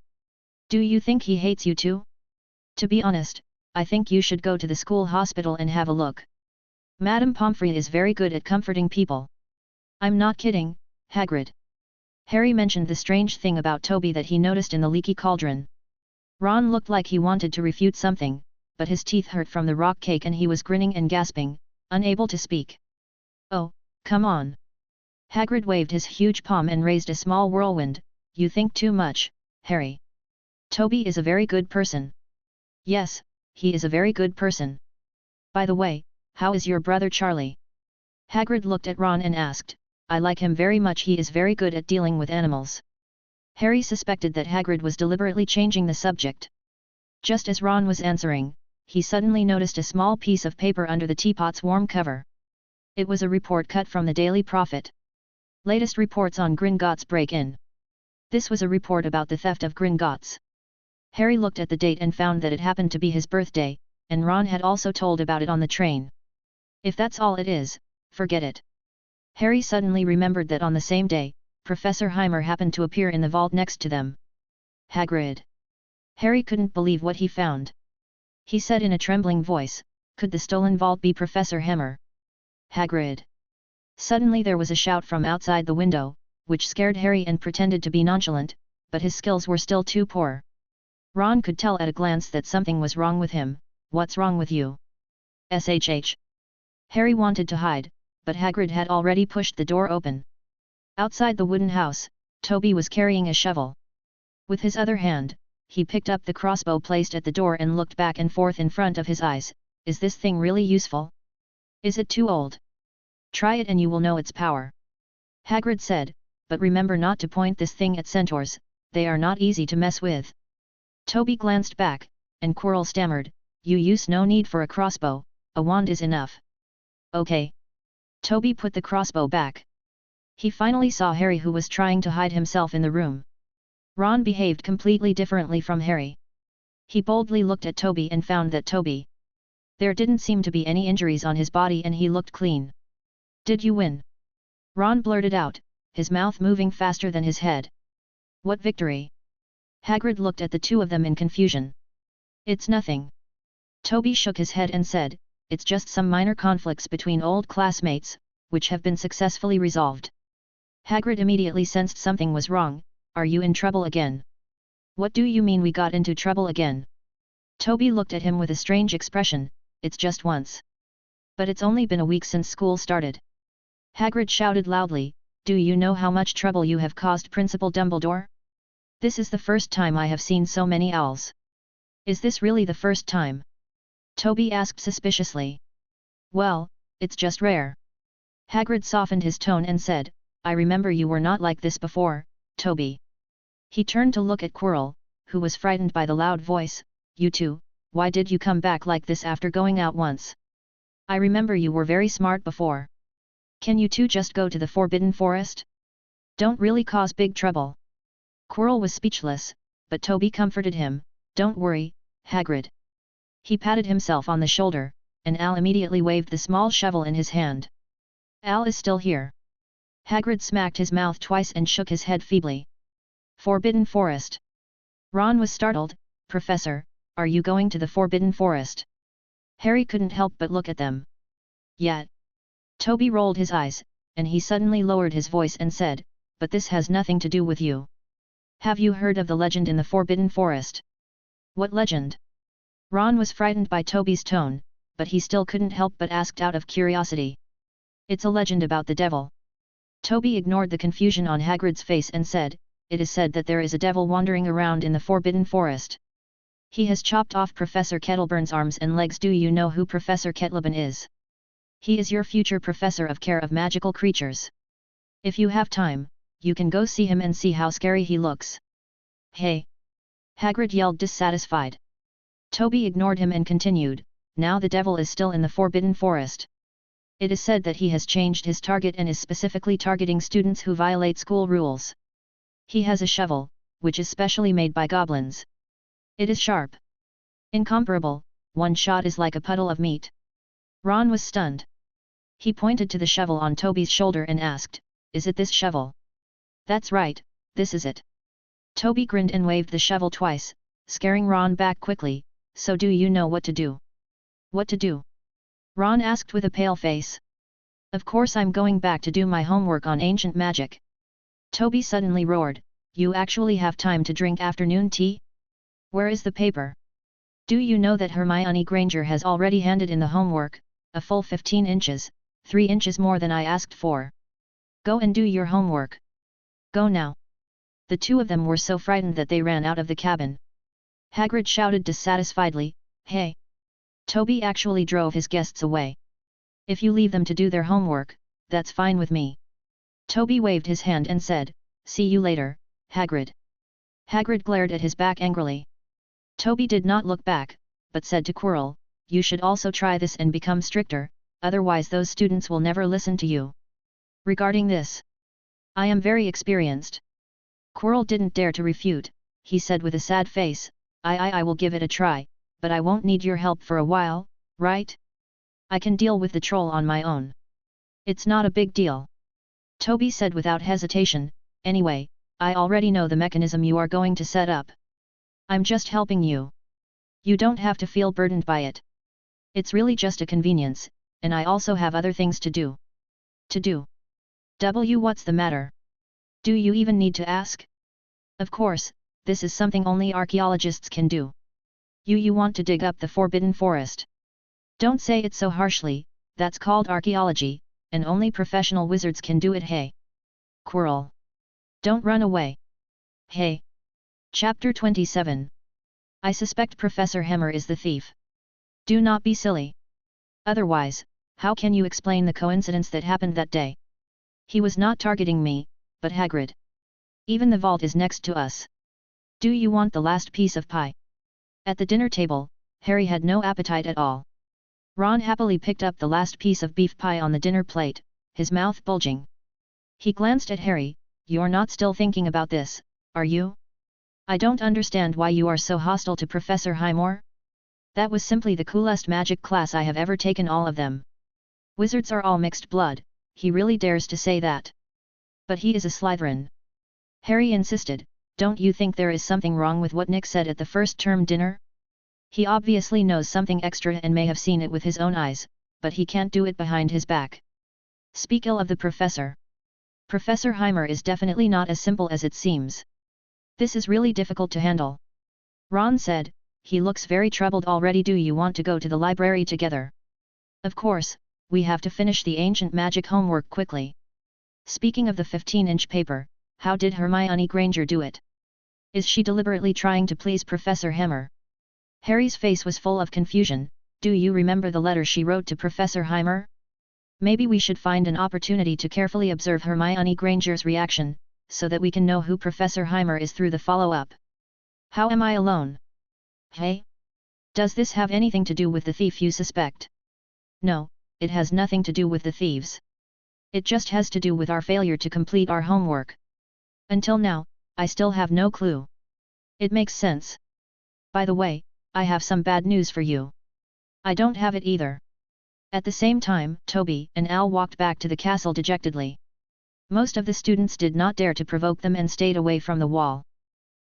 Do you think he hates you too?" "To be honest, I think you should go to the school hospital and have a look. Madame Pomfrey is very good at comforting people." "I'm not kidding, Hagrid." Harry mentioned the strange thing about Toby that he noticed in the leaky cauldron. Ron looked like he wanted to refute something, but his teeth hurt from the rock cake and he was grinning and gasping, unable to speak. "Oh, come on." Hagrid waved his huge palm and raised a small whirlwind. "You think too much, Harry. Toby is a very good person." "Yes, he is a very good person. By the way, how is your brother Charlie?" Hagrid looked at Ron and asked. "I like him very much. He is very good at dealing with animals." Harry suspected that Hagrid was deliberately changing the subject. Just as Ron was answering, he suddenly noticed a small piece of paper under the teapot's warm cover. It was a report cut from the Daily Prophet. Latest reports on Gringotts break-in. This was a report about the theft of Gringotts. Harry looked at the date and found that it happened to be his birthday, and Ron had also told about it on the train. If that's all it is, forget it. Harry suddenly remembered that on the same day, Professor Heimer happened to appear in the vault next to them. "Hagrid." Harry couldn't believe what he found. He said in a trembling voice, "Could the stolen vault be Professor Hemmer?" "Hagrid." Suddenly there was a shout from outside the window, which scared Harry and pretended to be nonchalant, but his skills were still too poor. Ron could tell at a glance that something was wrong with him. "What's wrong with you?" "SHH." Harry wanted to hide, but Hagrid had already pushed the door open. Outside the wooden house, Toby was carrying a shovel. With his other hand, he picked up the crossbow placed at the door and looked back and forth in front of his eyes. "Is this thing really useful? Is it too old? Try it and you will know its power," Hagrid said, "but remember not to point this thing at centaurs, they are not easy to mess with." Toby glanced back, and Quirrell stammered, "You use no need for a crossbow, a wand is enough." "Okay." Toby put the crossbow back. He finally saw Harry, who was trying to hide himself in the room. Ron behaved completely differently from Harry. He boldly looked at Toby and found that there didn't seem to be any injuries on his body and he looked clean. "Did you win?" Ron blurted out, his mouth moving faster than his head. "What victory?" Hagrid looked at the two of them in confusion. "It's nothing." Toby shook his head and said, "It's just some minor conflicts between old classmates, which have been successfully resolved. Hagrid immediately sensed something was wrong. Are you in trouble again? What do you mean we got into trouble again? Toby looked at him with a strange expression. It's just once. But it's only been a week since school started. Hagrid shouted loudly, do you know how much trouble you have caused Principal Dumbledore? This is the first time I have seen so many owls. Is this really the first time? Toby asked suspiciously. Well, it's just rare. Hagrid softened his tone and said, I remember you were not like this before, Toby. He turned to look at Quirrell, who was frightened by the loud voice. You two, why did you come back like this after going out once? I remember you were very smart before. Can you two just go to the Forbidden Forest? Don't really cause big trouble. Quirrell was speechless, but Toby comforted him. Don't worry, Hagrid. He patted himself on the shoulder, and Al immediately waved the small shovel in his hand. Al is still here. Hagrid smacked his mouth twice and shook his head feebly. Forbidden Forest. Ron was startled. Professor, are you going to the Forbidden Forest? Harry couldn't help but look at them. Yet. Toby rolled his eyes, and he suddenly lowered his voice and said, but this has nothing to do with you. Have you heard of the legend in the Forbidden Forest? What legend? Ron was frightened by Toby's tone, but he still couldn't help but asked out of curiosity. It's a legend about the devil. Toby ignored the confusion on Hagrid's face and said, it is said that there is a devil wandering around in the Forbidden Forest. He has chopped off Professor Kettleburn's arms and legs. Do you know who Professor Kettleburn is? He is your future professor of care of magical creatures. If you have time, you can go see him and see how scary he looks. Hey! Hagrid yelled dissatisfied. Toby ignored him and continued, now the devil is still in the Forbidden Forest. It is said that he has changed his target and is specifically targeting students who violate school rules. He has a shovel, which is specially made by goblins. It is sharp. Incomparable, one shot is like a puddle of meat. Ron was stunned. He pointed to the shovel on Toby's shoulder and asked, is it this shovel? That's right, this is it. Toby grinned and waved the shovel twice, scaring Ron back quickly. So do you know what to do? What to do? Ron asked with a pale face. Of course I'm going back to do my homework on ancient magic. Toby suddenly roared, you actually have time to drink afternoon tea? Where is the paper? Do you know that Hermione Granger has already handed in the homework, a full 15 inches, 3 inches more than I asked for. Go and do your homework. Go now. The two of them were so frightened that they ran out of the cabin. Hagrid shouted dissatisfiedly, hey! Toby actually drove his guests away. If you leave them to do their homework, that's fine with me. Toby waved his hand and said, see you later, Hagrid. Hagrid glared at his back angrily. Toby did not look back, but said to Quirrell, you should also try this and become stricter, otherwise those students will never listen to you. Regarding this, I am very experienced. Quirrell didn't dare to refute. He said with a sad face, I will give it a try, but I won't need your help for a while, right? I can deal with the troll on my own. It's not a big deal. Toby said without hesitation, anyway, I already know the mechanism you are going to set up. I'm just helping you. You don't have to feel burdened by it. It's really just a convenience, and I also have other things to do. To do? What's the matter? Do you even need to ask? Of course, this is something only archaeologists can do. You want to dig up the Forbidden Forest. Don't say it so harshly, that's called archaeology, and only professional wizards can do it. Hey! Quirrell! Don't run away! Hey! Chapter 27. I suspect Professor Hemmer is the thief. Do not be silly. Otherwise, how can you explain the coincidence that happened that day? He was not targeting me, but Hagrid. Even the vault is next to us. Do you want the last piece of pie? At the dinner table, Harry had no appetite at all. Ron happily picked up the last piece of beef pie on the dinner plate, his mouth bulging. He glanced at Harry, you're not still thinking about this, are you? I don't understand why you are so hostile to Professor Highmore. That was simply the coolest magic class I have ever taken, all of them. Wizards are all mixed blood, he really dares to say that. But he is a Slytherin. Harry insisted, don't you think there is something wrong with what Nick said at the first term dinner? He obviously knows something extra and may have seen it with his own eyes, but he can't do it behind his back. Speak ill of the professor. Professor Heimer is definitely not as simple as it seems. This is really difficult to handle. Ron said, he looks very troubled already. Do you want to go to the library together? Of course, we have to finish the ancient magic homework quickly. Speaking of the 15-inch paper, how did Hermione Granger do it? Is she deliberately trying to please Professor Heimer? Harry's face was full of confusion. Do you remember the letter she wrote to Professor Heimer? Maybe we should find an opportunity to carefully observe Hermione Granger's reaction, so that we can know who Professor Heimer is through the follow-up. How am I alone? Hey? Does this have anything to do with the thief you suspect? No, it has nothing to do with the thieves. It just has to do with our failure to complete our homework. Until now, I still have no clue. It makes sense. By the way, I have some bad news for you. I don't have it either. At the same time, Toby and Al walked back to the castle dejectedly. Most of the students did not dare to provoke them and stayed away from the wall.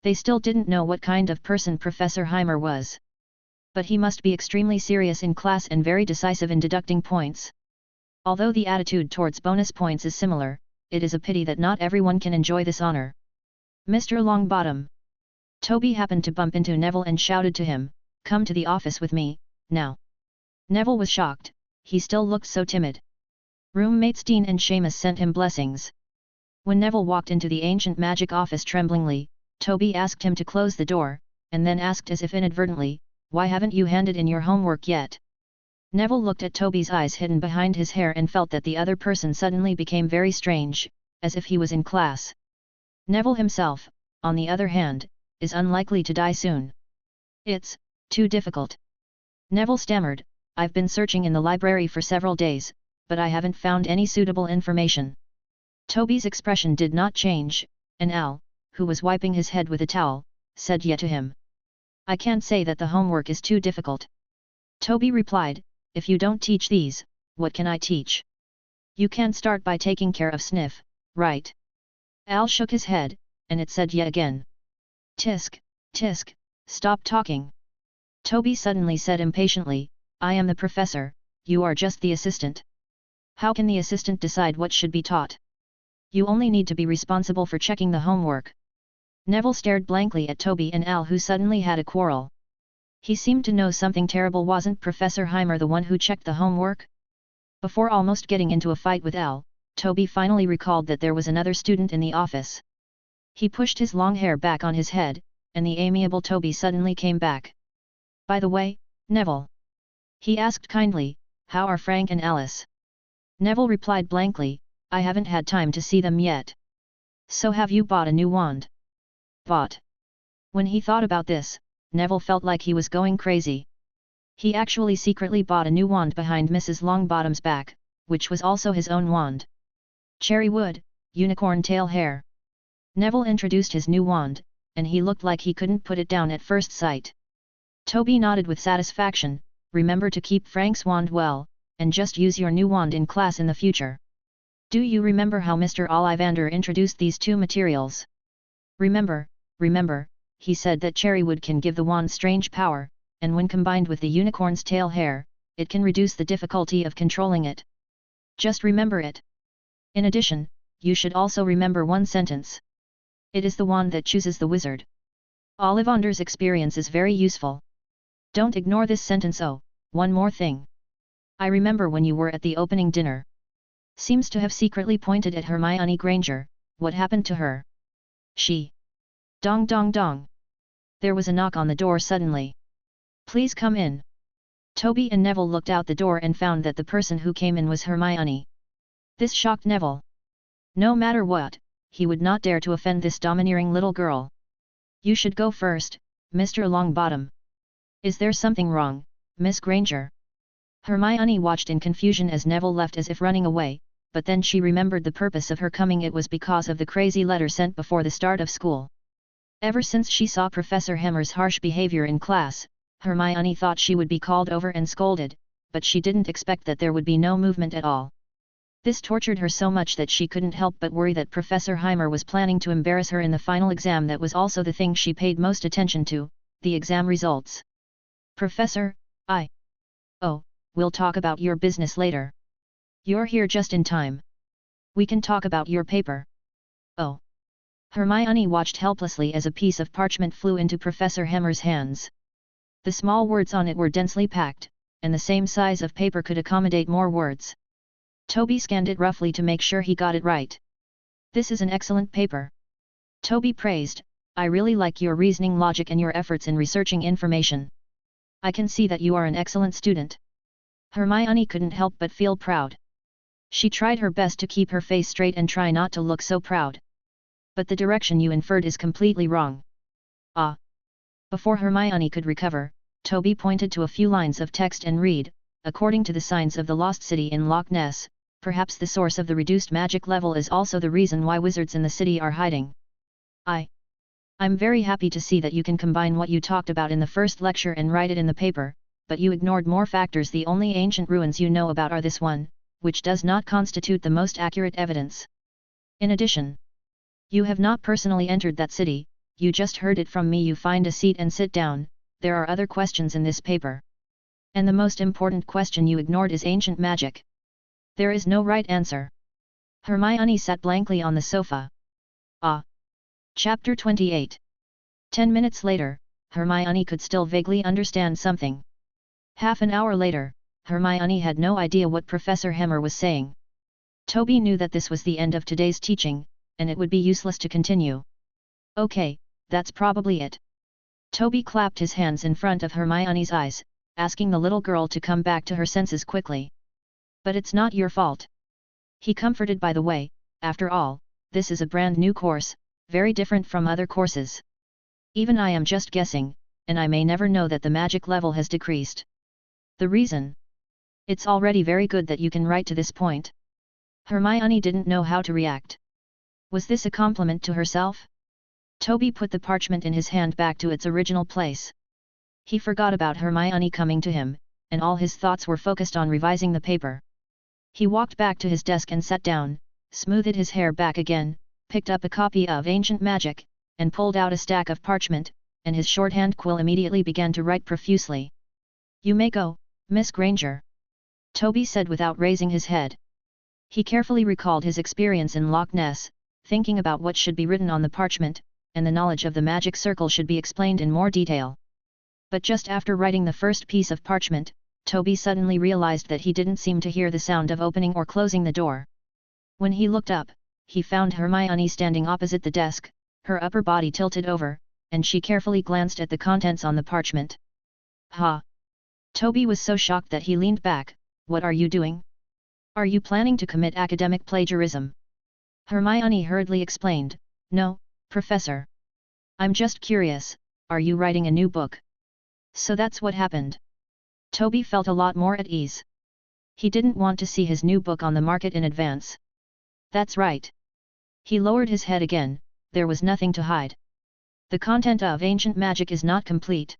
They still didn't know what kind of person Professor Heimer was. But he must be extremely serious in class and very decisive in deducting points. Although the attitude towards bonus points is similar, it is a pity that not everyone can enjoy this honor. Mr. Longbottom. Toby happened to bump into Neville and shouted to him, "Come to the office with me, now." Neville was shocked, he still looked so timid. Roommates Dean and Seamus sent him blessings. When Neville walked into the ancient magic office tremblingly, Toby asked him to close the door, and then asked as if inadvertently, "Why haven't you handed in your homework yet?" Neville looked at Toby's eyes hidden behind his hair and felt that the other person suddenly became very strange, as if he was in class. Neville himself, on the other hand, is unlikely to die soon. It's too difficult. Neville stammered, "I've been searching in the library for several days, but I haven't found any suitable information." Toby's expression did not change, and Al, who was wiping his head with a towel, said yet to him, "I can't say that the homework is too difficult." Toby replied, "If you don't teach these, what can I teach? You can't start by taking care of Sniff, right?" Al shook his head, and it said yet again, "Tisk, tisk, stop talking." Toby suddenly said impatiently, "I am the professor, you are just the assistant. How can the assistant decide what should be taught? You only need to be responsible for checking the homework." Neville stared blankly at Toby and Al, who suddenly had a quarrel. He seemed to know something terrible. Wasn't Professor Heimer the one who checked the homework? Before almost getting into a fight with Al, Toby finally recalled that there was another student in the office. He pushed his long hair back on his head, and the amiable Toby suddenly came back. "By the way, Neville," he asked kindly, "how are Frank and Alice?" Neville replied blankly, "I haven't had time to see them yet." "So have you bought a new wand?" "Bought?" When he thought about this, Neville felt like he was going crazy. He actually secretly bought a new wand behind Mrs. Longbottom's back, which was also his own wand. Cherry wood, unicorn tail hair. Neville introduced his new wand, and he looked like he couldn't put it down at first sight. Toby nodded with satisfaction, "Remember to keep Frank's wand well, and just use your new wand in class in the future. Do you remember how Mr. Ollivander introduced these two materials?" Remember, he said that cherrywood can give the wand strange power, and when combined with the unicorn's tail hair, it can reduce the difficulty of controlling it. Just remember it. In addition, you should also remember one sentence. It is the wand that chooses the wizard. Ollivander's experience is very useful. Don't ignore this sentence. Oh, one more thing. I remember when you were at the opening dinner. Seems to have secretly pointed at Hermione Granger. What happened to her? She. Dong dong dong. There was a knock on the door suddenly. "Please come in." Toby and Neville looked out the door and found that the person who came in was Hermione. This shocked Neville. No matter what, he would not dare to offend this domineering little girl. "You should go first, Mr. Longbottom." "Is there something wrong, Miss Granger?" Hermione watched in confusion as Neville left as if running away, but then she remembered the purpose of her coming. It was because of the crazy letter sent before the start of school. Ever since she saw Professor Heimer's harsh behavior in class, Hermione thought she would be called over and scolded, but she didn't expect that there would be no movement at all. This tortured her so much that she couldn't help but worry that Professor Heimer was planning to embarrass her in the final exam. That was also the thing she paid most attention to, the exam results. "Professor, Oh, we'll talk about your business later. You're here just in time. We can talk about your paper. Oh. Hermione watched helplessly as a piece of parchment flew into Professor Hammer's hands. The small words on it were densely packed, and the same size of paper could accommodate more words. Toby scanned it roughly to make sure he got it right. This is an excellent paper. Toby praised, I really like your reasoning logic and your efforts in researching information. I can see that you are an excellent student. Hermione couldn't help but feel proud. She tried her best to keep her face straight and try not to look so proud. But the direction you inferred is completely wrong. Ah! Before Hermione could recover, Toby pointed to a few lines of text and read, according to the signs of the lost city in Loch Ness, perhaps the source of the reduced magic level is also the reason why wizards in the city are hiding. I'm very happy to see that you can combine what you talked about in the first lecture and write it in the paper, but you ignored more factors. The only ancient ruins you know about are this one, which does not constitute the most accurate evidence. In addition, you have not personally entered that city, you just heard it from me. You find a seat and sit down. There are other questions in this paper. And the most important question you ignored is ancient magic. There is no right answer. Hermione sat blankly on the sofa. Ah! Chapter 28. 10 minutes later, Hermione could still vaguely understand something. Half an hour later, Hermione had no idea what Professor Hammer was saying. Toby knew that this was the end of today's teaching, and it would be useless to continue. Okay, that's probably it. Toby clapped his hands in front of Hermione's eyes, asking the little girl to come back to her senses quickly. But it's not your fault. He comforted. By the way, after all, this is a brand new course, very different from other courses. Even I am just guessing, and I may never know that the magic level has decreased. The reason? It's already very good that you can write to this point. Hermione didn't know how to react. Was this a compliment to herself? Toby put the parchment in his hand back to its original place. He forgot about Hermione coming to him, and all his thoughts were focused on revising the paper. He walked back to his desk and sat down, smoothed his hair back again, picked up a copy of Ancient Magic, and pulled out a stack of parchment, and his shorthand quill immediately began to write profusely. You may go, Miss Granger. Toby said without raising his head. He carefully recalled his experience in Loch Ness, thinking about what should be written on the parchment, and the knowledge of the magic circle should be explained in more detail. But just after writing the first piece of parchment, Toby suddenly realized that he didn't seem to hear the sound of opening or closing the door. When he looked up, he found Hermione standing opposite the desk, her upper body tilted over, and she carefully glanced at the contents on the parchment. Ha! Toby was so shocked that he leaned back. What are you doing? Are you planning to commit academic plagiarism? Hermione hurriedly explained, No, Professor. I'm just curious, are you writing a new book? So that's what happened. Toby felt a lot more at ease. He didn't want to see his new book on the market in advance. That's right. He lowered his head again. There was nothing to hide. The content of Ancient Magic is not complete.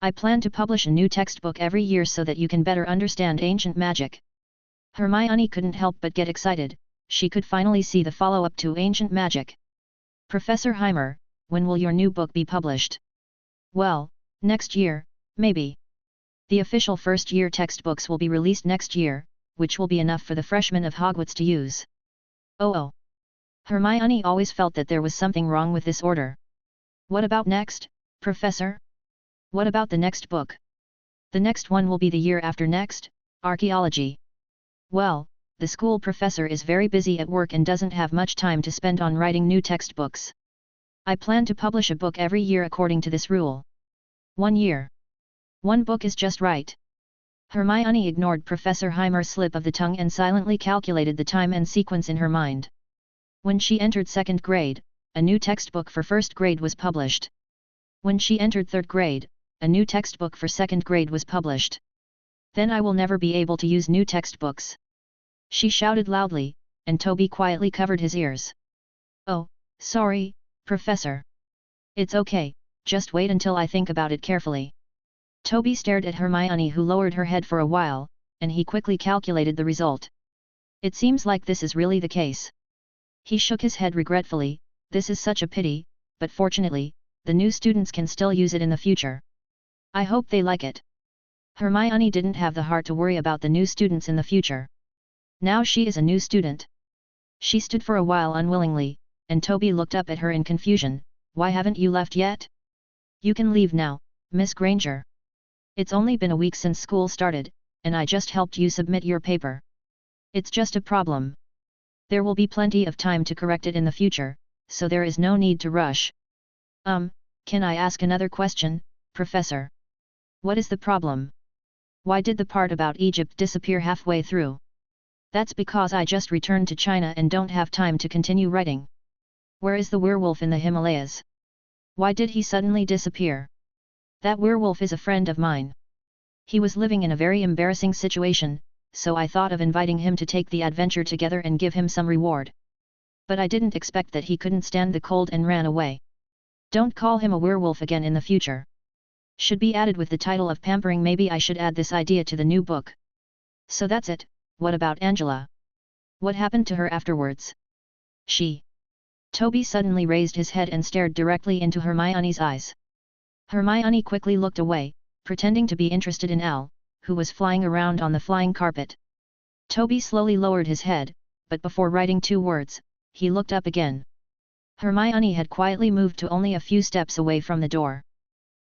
I plan to publish a new textbook every year so that you can better understand Ancient Magic. Hermione couldn't help but get excited. She could finally see the follow-up to Ancient Magic. Professor Heimer, when will your new book be published? Well, next year, maybe. The official first-year textbooks will be released next year, which will be enough for the freshmen of Hogwarts to use. Oh. Hermione always felt that there was something wrong with this order. What about next, Professor? What about the next book? The next one will be the year after next, Archaeology. Well, the school professor is very busy at work and doesn't have much time to spend on writing new textbooks. I plan to publish a book every year according to this rule. 1 year. 1 book is just right. Hermione ignored Professor Heimer's slip of the tongue and silently calculated the time and sequence in her mind. When she entered 2nd grade, a new textbook for 1st grade was published. When she entered 3rd grade, a new textbook for 2nd grade was published. Then I will never be able to use new textbooks. She shouted loudly, and Toby quietly covered his ears. Oh, sorry, Professor. It's okay, just wait until I think about it carefully. Toby stared at Hermione, who lowered her head for a while, and he quickly calculated the result. It seems like this is really the case. He shook his head regretfully. This is such a pity, but fortunately, the new students can still use it in the future. I hope they like it. Hermione didn't have the heart to worry about the new students in the future. Now she is a new student. She stood for a while unwillingly, and Toby looked up at her in confusion. Why haven't you left yet? You can leave now, Miss Granger. It's only been a week since school started, and I just helped you submit your paper. It's just a problem. There will be plenty of time to correct it in the future, so there is no need to rush. Can I ask another question, Professor? What is the problem? Why did the part about Egypt disappear halfway through? That's because I just returned to China and don't have time to continue writing. Where is the werewolf in the Himalayas? Why did he suddenly disappear? That werewolf is a friend of mine. He was living in a very embarrassing situation, so I thought of inviting him to take the adventure together and give him some reward. But I didn't expect that he couldn't stand the cold and ran away. Don't call him a werewolf again in the future. Should be added with the title of pampering. Maybe I should add this idea to the new book. So that's it. What about Angela? What happened to her afterwards? Toby suddenly raised his head and stared directly into Hermione's eyes. Hermione quickly looked away, pretending to be interested in Al, who was flying around on the flying carpet. Toby slowly lowered his head, but before writing 2 words, he looked up again. Hermione had quietly moved to only a few steps away from the door.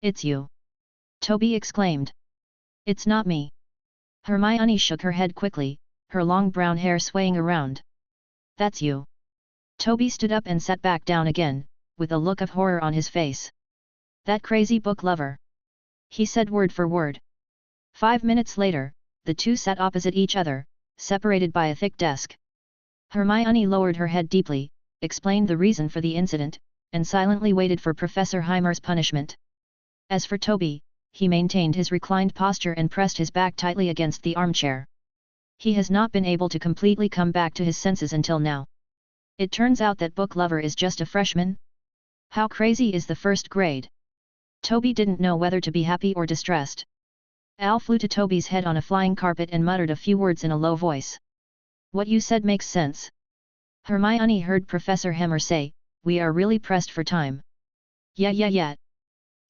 It's you! Toby exclaimed. It's not me. Hermione shook her head quickly, her long brown hair swaying around. That's you. Toby stood up and sat back down again, with a look of horror on his face. That crazy book lover! He said word for word. 5 minutes later, the two sat opposite each other, separated by a thick desk. Hermione lowered her head deeply, explained the reason for the incident, and silently waited for Professor Heimer's punishment. As for Toby, he maintained his reclined posture and pressed his back tightly against the armchair. He has not been able to completely come back to his senses until now. It turns out that book lover is just a freshman? How crazy is the first grade? Toby didn't know whether to be happy or distressed. Al flew to Toby's head on a flying carpet and muttered a few words in a low voice. What you said makes sense. Hermione heard Professor Heimer say, we are really pressed for time. Yeah.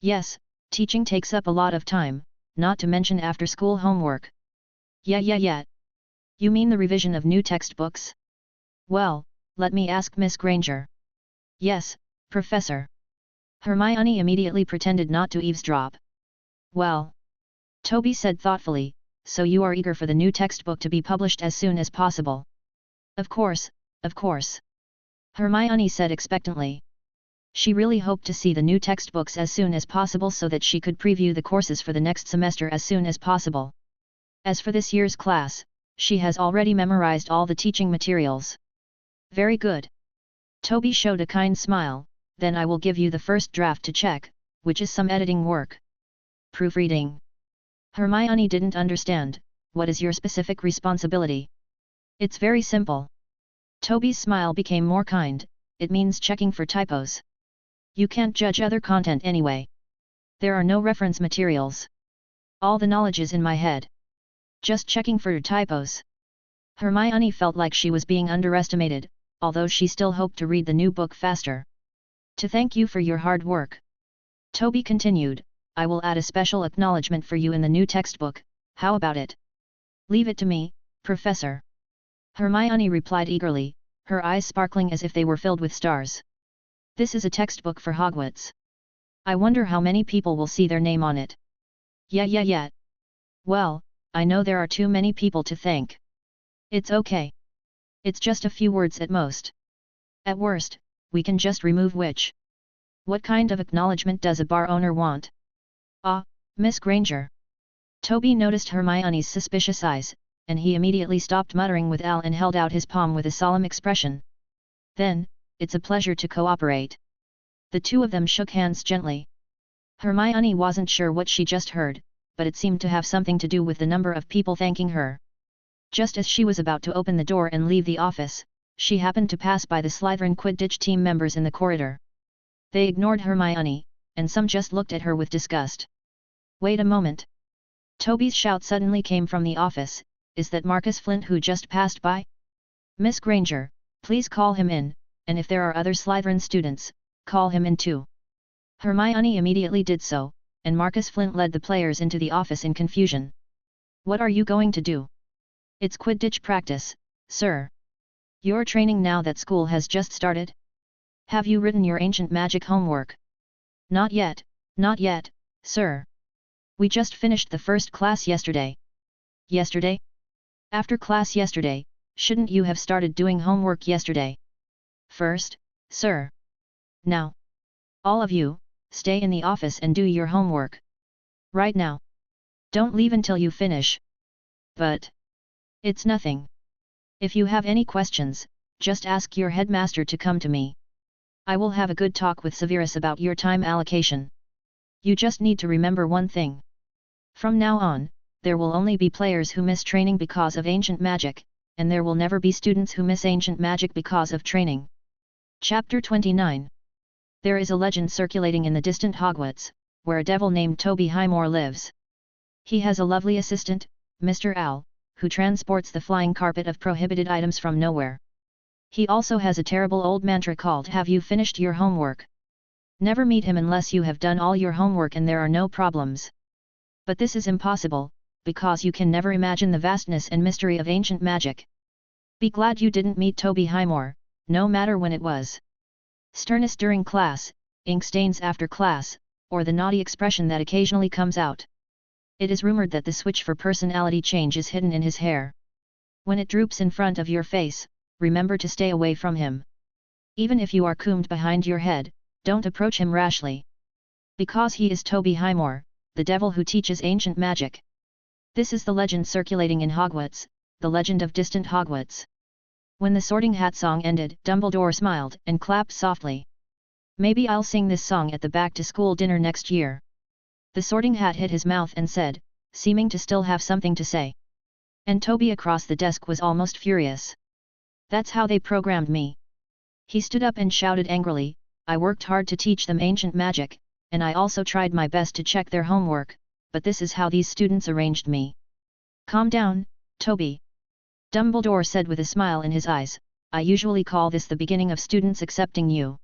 Yes, teaching takes up a lot of time, not to mention after-school homework. Yeah. You mean the revision of new textbooks? Well, let me ask Miss Granger. Yes, Professor. Hermione immediately pretended not to eavesdrop. Well, Toby said thoughtfully, so you are eager for the new textbook to be published as soon as possible. Of course. Hermione said expectantly. She really hoped to see the new textbooks as soon as possible so that she could preview the courses for the next semester as soon as possible. As for this year's class, she has already memorized all the teaching materials. Very good. Toby showed a kind smile. Then I will give you the first draft to check, which is some editing work. Proofreading. Hermione didn't understand. What is your specific responsibility? It's very simple. Toby's smile became more kind. It means checking for typos. You can't judge other content anyway. There are no reference materials. All the knowledge is in my head. Just checking for typos. Hermione felt like she was being underestimated, although she still hoped to read the new book faster. To thank you for your hard work. Toby continued, I will add a special acknowledgement for you in the new textbook. How about it? Leave it to me, Professor. Hermione replied eagerly, her eyes sparkling as if they were filled with stars. This is a textbook for Hogwarts. I wonder how many people will see their name on it. Yeah. Well, I know there are too many people to thank. It's okay. It's just a few words at most. At worst, we can just remove which. What kind of acknowledgement does a bar owner want? Miss Granger. Toby noticed Hermione's suspicious eyes, and he immediately stopped muttering with Al and held out his palm with a solemn expression. Then, it's a pleasure to cooperate. The two of them shook hands gently. Hermione wasn't sure what she just heard, but it seemed to have something to do with the number of people thanking her. Just as she was about to open the door and leave the office, she happened to pass by the Slytherin Quidditch team members in the corridor. They ignored Hermione, and some just looked at her with disgust. Wait a moment. Toby's shout suddenly came from the office, is that Marcus Flint who just passed by? Miss Granger, please call him in, and if there are other Slytherin students, call him in too. Hermione immediately did so, and Marcus Flint led the players into the office in confusion. What are you going to do? It's Quidditch practice, sir. You're training now that school has just started? Have you written your ancient magic homework? Not yet, sir. We just finished the first class yesterday. Yesterday? After class yesterday, shouldn't you have started doing homework yesterday? First, sir. Now. All of you, stay in the office and do your homework. Right now. Don't leave until you finish. But it's nothing. If you have any questions, just ask your headmaster to come to me. I will have a good talk with Severus about your time allocation. You just need to remember one thing. From now on, there will only be players who miss training because of ancient magic, and there will never be students who miss ancient magic because of training. Chapter 29. There is a legend circulating in the distant Hogwarts, where a devil named Tobyheimer lives. He has a lovely assistant, Mr. Owl, who transports the flying carpet of prohibited items from nowhere. He also has a terrible old mantra called "Have you finished your homework?" Never meet him unless you have done all your homework and there are no problems. But this is impossible, because you can never imagine the vastness and mystery of ancient magic. Be glad you didn't meet Tobyheimer, no matter when it was. Sternness during class, ink stains after class, or the naughty expression that occasionally comes out. It is rumored that the switch for personality change is hidden in his hair. When it droops in front of your face, remember to stay away from him. Even if you are combed behind your head, don't approach him rashly. Because he is Tobyheimer, the devil who teaches ancient magic. This is the legend circulating in Hogwarts, the legend of distant Hogwarts. When the Sorting Hat song ended, Dumbledore smiled and clapped softly. Maybe I'll sing this song at the back-to-school dinner next year. The Sorting Hat hit his mouth and said, seeming to still have something to say. And Toby across the desk was almost furious. That's how they programmed me. He stood up and shouted angrily, I worked hard to teach them ancient magic, and I also tried my best to check their homework, but this is how these students arranged me. Calm down, Toby. Dumbledore said with a smile in his eyes, I usually call this the beginning of students accepting you.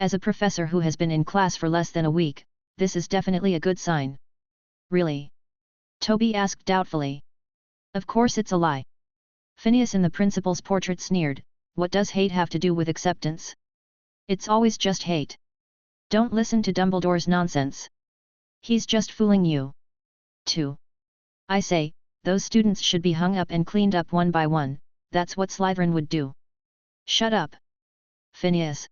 As a professor who has been in class for less than a week, this is definitely a good sign. Really? Toby asked doubtfully. Of course it's a lie. Phineas in the principal's portrait sneered, what does hate have to do with acceptance? It's always just hate. Don't listen to Dumbledore's nonsense. He's just fooling you. 2. I say, those students should be hung up and cleaned up one by one, that's what Slytherin would do. Shut up. Phineas.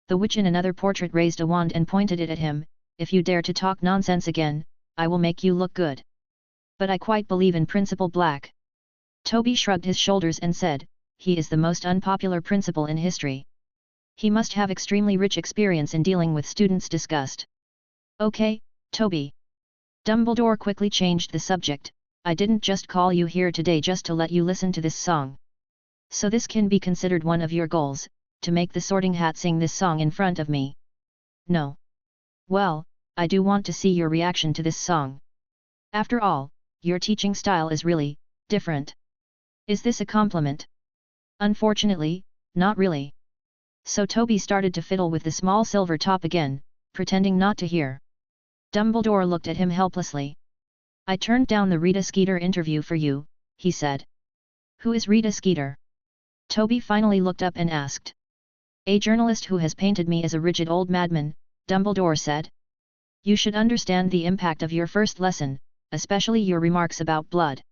The witch in another portrait raised a wand and pointed it at him, if you dare to talk nonsense again, I will make you look good. But I quite believe in Principal Black. Toby shrugged his shoulders and said, he is the most unpopular principal in history. He must have extremely rich experience in dealing with students' disgust. Okay, Toby. Dumbledore quickly changed the subject, I didn't just call you here today just to let you listen to this song. So this can be considered one of your goals, to make the Sorting Hat sing this song in front of me. No. Well, I do want to see your reaction to this song. After all, your teaching style is really different. Is this a compliment? Unfortunately, not really. So Toby started to fiddle with the small silver top again, pretending not to hear. Dumbledore looked at him helplessly. I turned down the Rita Skeeter interview for you, he said. Who is Rita Skeeter? Toby finally looked up and asked. A journalist who has painted me as a rigid old madman, Dumbledore said. You should understand the impact of your first lesson, especially your remarks about blood.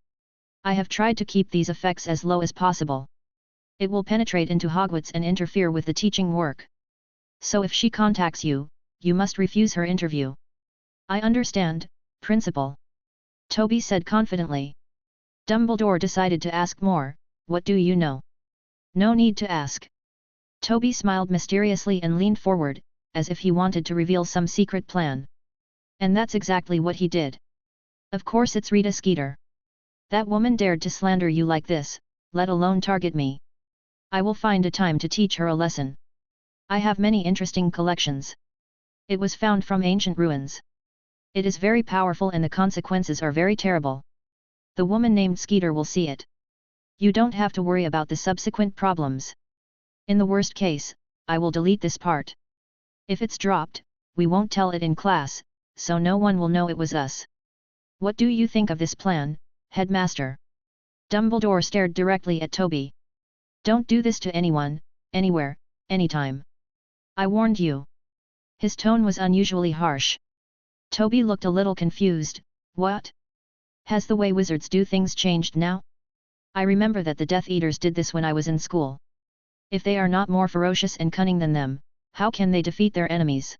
I have tried to keep these effects as low as possible. It will penetrate into Hogwarts and interfere with the teaching work. So if she contacts you, you must refuse her interview. I understand, Principal. Toby said confidently. Dumbledore decided to ask more, what do you know? No need to ask. Toby smiled mysteriously and leaned forward, as if he wanted to reveal some secret plan. And that's exactly what he did. Of course it's Rita Skeeter. That woman dared to slander you like this, let alone target me. I will find a time to teach her a lesson. I have many interesting collections. It was found from ancient ruins. It is very powerful and the consequences are very terrible. The woman named Skeeter will see it. You don't have to worry about the subsequent problems. In the worst case, I will delete this part. If it's dropped, we won't tell it in class, so no one will know it was us. What do you think of this plan, Headmaster? Dumbledore stared directly at Toby. Don't do this to anyone, anywhere, anytime. I warned you. His tone was unusually harsh. Toby looked a little confused. What? Has the way wizards do things changed now? I remember that the Death Eaters did this when I was in school. If they are not more ferocious and cunning than them, how can they defeat their enemies?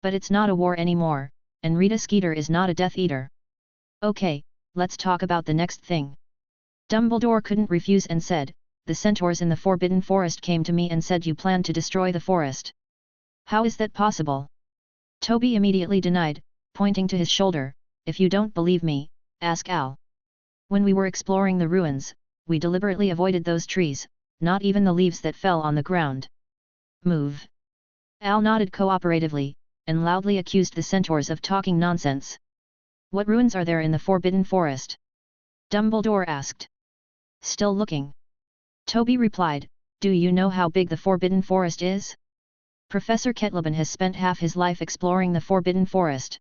But it's not a war anymore, and Rita Skeeter is not a Death Eater. Okay, let's talk about the next thing. Dumbledore couldn't refuse and said, the centaurs in the Forbidden Forest came to me and said you planned to destroy the forest. How is that possible? Toby immediately denied, pointing to his shoulder. If you don't believe me, ask Al. When we were exploring the ruins, we deliberately avoided those trees, not even the leaves that fell on the ground. Move. Al nodded cooperatively, and loudly accused the centaurs of talking nonsense. What ruins are there in the Forbidden Forest? Dumbledore asked. Still looking. Toby replied, do you know how big the Forbidden Forest is? Professor Kettleben has spent half his life exploring the Forbidden Forest.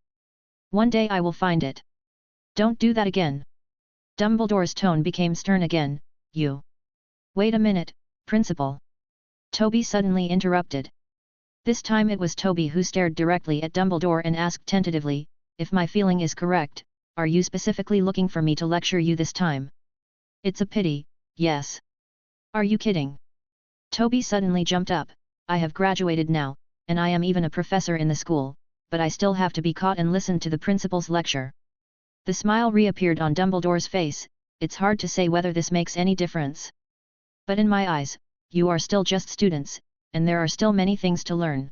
One day I will find it. Don't do that again. Dumbledore's tone became stern again. You. Wait a minute, Principal. Toby suddenly interrupted. This time it was Toby who stared directly at Dumbledore and asked tentatively, if my feeling is correct, are you specifically looking for me to lecture you this time? It's a pity, yes. Are you kidding? Toby suddenly jumped up. I have graduated now, and I am even a professor in the school, but I still have to be caught and listen to the principal's lecture. The smile reappeared on Dumbledore's face. It's hard to say whether this makes any difference. But in my eyes, you are still just students, and there are still many things to learn.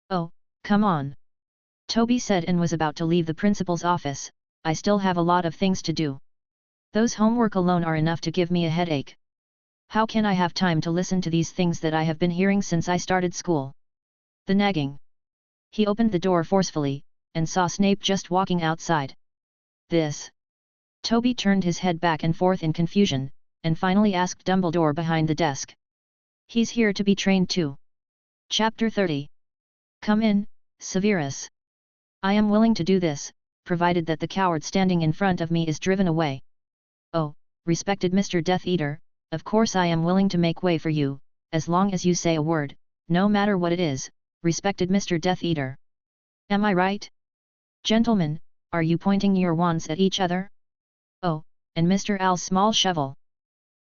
Oh, come on. Toby said and was about to leave the principal's office. I still have a lot of things to do. Those homework alone are enough to give me a headache. How can I have time to listen to these things that I have been hearing since I started school? The nagging. He opened the door forcefully, and saw Snape just walking outside. This. Toby turned his head back and forth in confusion, and finally asked Dumbledore behind the desk. He's here to be trained too. Chapter 30. Come in, Severus. I am willing to do this, provided that the coward standing in front of me is driven away. Oh, respected Mr. Death Eater, of course I am willing to make way for you, as long as you say a word, no matter what it is, respected Mr. Death Eater. Am I right? Gentlemen, are you pointing your wands at each other? Oh, and Mr. Al's small shovel.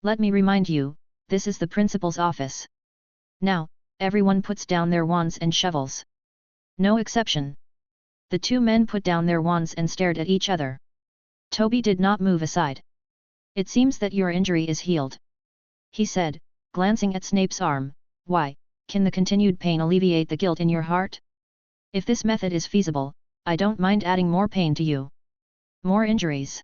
Let me remind you, this is the principal's office. Now, everyone puts down their wands and shovels. No exception. The two men put down their wands and stared at each other. Toby did not move aside. It seems that your injury is healed. He said, glancing at Snape's arm. Why, can the continued pain alleviate the guilt in your heart? If this method is feasible, I don't mind adding more pain to you. More injuries.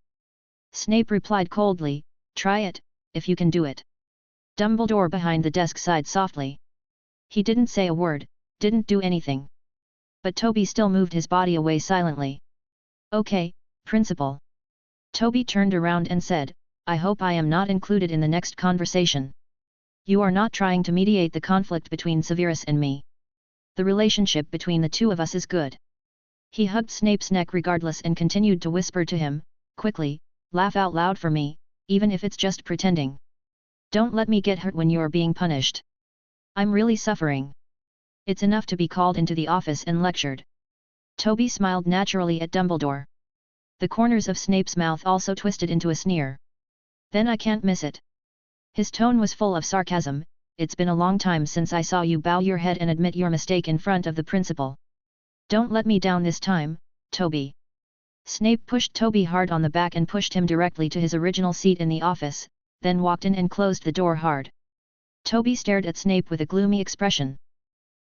Snape replied coldly, try it, if you can do it. Dumbledore behind the desk sighed softly. He didn't say a word, didn't do anything. But Toby still moved his body away silently. Okay, Principal. Toby turned around and said, I hope I am not included in the next conversation. You are not trying to mediate the conflict between Severus and me. The relationship between the two of us is good. He hugged Snape's neck regardless and continued to whisper to him, quickly, laugh out loud for me, even if it's just pretending. Don't let me get hurt when you're being punished. I'm really suffering. It's enough to be called into the office and lectured. Toby smiled naturally at Dumbledore. The corners of Snape's mouth also twisted into a sneer. Then I can't miss it. His tone was full of sarcasm. It's been a long time since I saw you bow your head and admit your mistake in front of the principal. Don't let me down this time, Toby. Snape pushed Toby hard on the back and pushed him directly to his original seat in the office, then walked in and closed the door hard. Toby stared at Snape with a gloomy expression.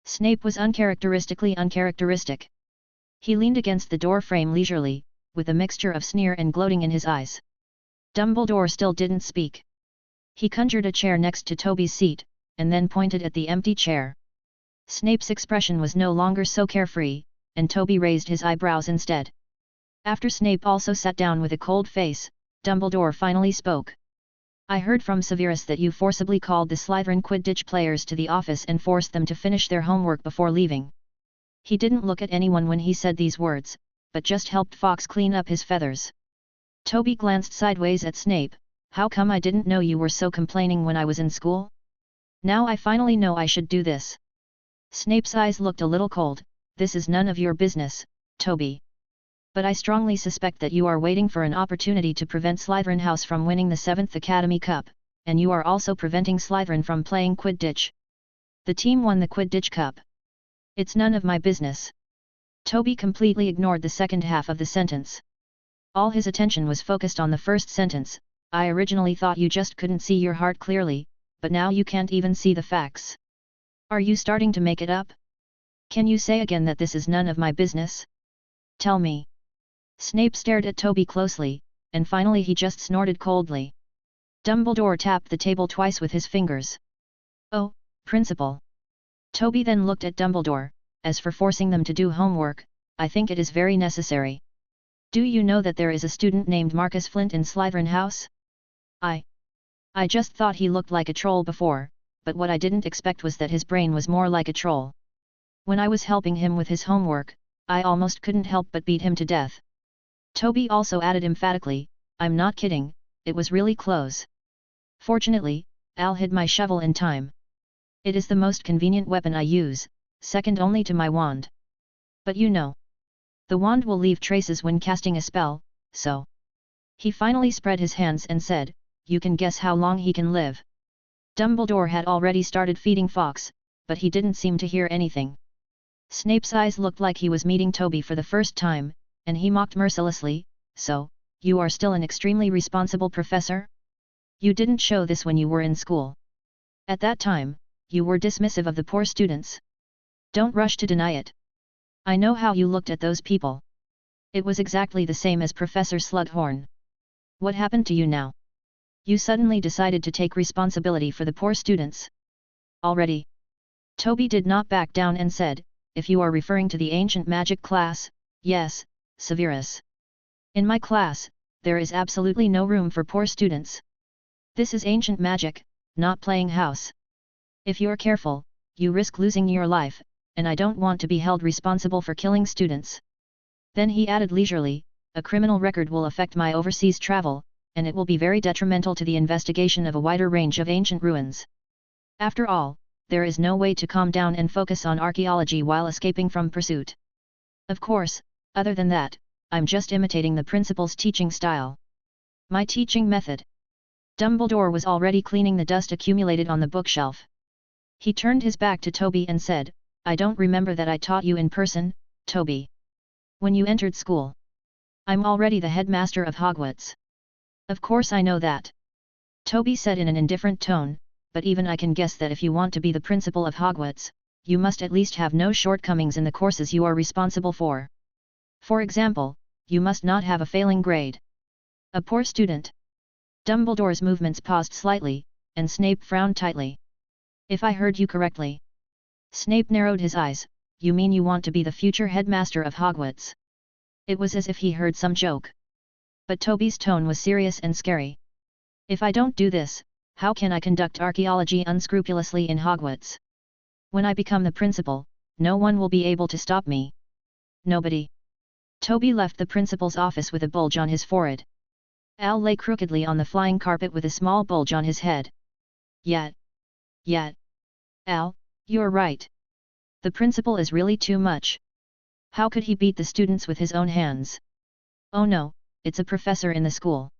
Snape was uncharacteristic. He leaned against the door frame leisurely, with a mixture of sneer and gloating in his eyes. Dumbledore still didn't speak. He conjured a chair next to Toby's seat, and then pointed at the empty chair. Snape's expression was no longer so carefree, and Toby raised his eyebrows instead. After Snape also sat down with a cold face, Dumbledore finally spoke. I heard from Severus that you forcibly called the Slytherin Quidditch players to the office and forced them to finish their homework before leaving. He didn't look at anyone when he said these words, but just helped Fawkes clean up his feathers. Toby glanced sideways at Snape. How come I didn't know you were so complaining when I was in school? Now I finally know I should do this. Snape's eyes looked a little cold. This is none of your business, Toby. But I strongly suspect that you are waiting for an opportunity to prevent Slytherin House from winning the 7th Academy Cup, and you are also preventing Slytherin from playing Quidditch. The team won the Quidditch Cup. It's none of my business. Toby completely ignored the second half of the sentence. All his attention was focused on the first sentence. I originally thought you just couldn't see your heart clearly, but now you can't even see the facts. Are you starting to make it up? Can you say again that this is none of my business? Tell me. Snape stared at Toby closely, and finally he just snorted coldly. Dumbledore tapped the table twice with his fingers. Oh, Principal. Toby then looked at Dumbledore. As for forcing them to do homework, I think it is very necessary. Do you know that there is a student named Marcus Flint in Slytherin House? I just thought he looked like a troll before, but what I didn't expect was that his brain was more like a troll. When I was helping him with his homework, I almost couldn't help but beat him to death. Toby also added emphatically, I'm not kidding, it was really close. Fortunately, Al hid my shovel in time. It is the most convenient weapon I use, second only to my wand. But you know, the wand will leave traces when casting a spell, so. He finally spread his hands and said, you can guess how long he can live. Dumbledore had already started feeding Fawkes, but he didn't seem to hear anything. Snape's eyes looked like he was meeting Toby for the first time, and he mocked mercilessly, so, you are still an extremely responsible professor? You didn't show this when you were in school. At that time, you were dismissive of the poor students. Don't rush to deny it. I know how you looked at those people. It was exactly the same as Professor Slughorn. What happened to you now? You suddenly decided to take responsibility for the poor students. Already. Toby did not back down and said, if you are referring to the ancient magic class, yes, Severus. In my class, there is absolutely no room for poor students. This is ancient magic, not playing house. If you're careful, you risk losing your life, and I don't want to be held responsible for killing students. Then he added leisurely, a criminal record will affect my overseas travel, and it will be very detrimental to the investigation of a wider range of ancient ruins. After all, there is no way to calm down and focus on archaeology while escaping from pursuit. Of course, other than that, I'm just imitating the principal's teaching style. My teaching method. Dumbledore was already cleaning the dust accumulated on the bookshelf. He turned his back to Toby and said, I don't remember that I taught you in person, Toby. When you entered school. I'm already the headmaster of Hogwarts. Of course I know that. Toby said in an indifferent tone, but even I can guess that if you want to be the principal of Hogwarts, you must at least have no shortcomings in the courses you are responsible for. For example, you must not have a failing grade. A poor student. Dumbledore's movements paused slightly, and Snape frowned tightly. If I heard you correctly. Snape narrowed his eyes, you mean you want to be the future headmaster of Hogwarts? It was as if he heard some joke. But Toby's tone was serious and scary. If I don't do this, how can I conduct archaeology unscrupulously in Hogwarts? When I become the principal, no one will be able to stop me. Nobody. Toby left the principal's office with a bulge on his forehead. Al lay crookedly on the flying carpet with a small bulge on his head. Yet. Al, you're right. The principal is really too much. How could he beat the students with his own hands? Oh no, it's a professor in the school.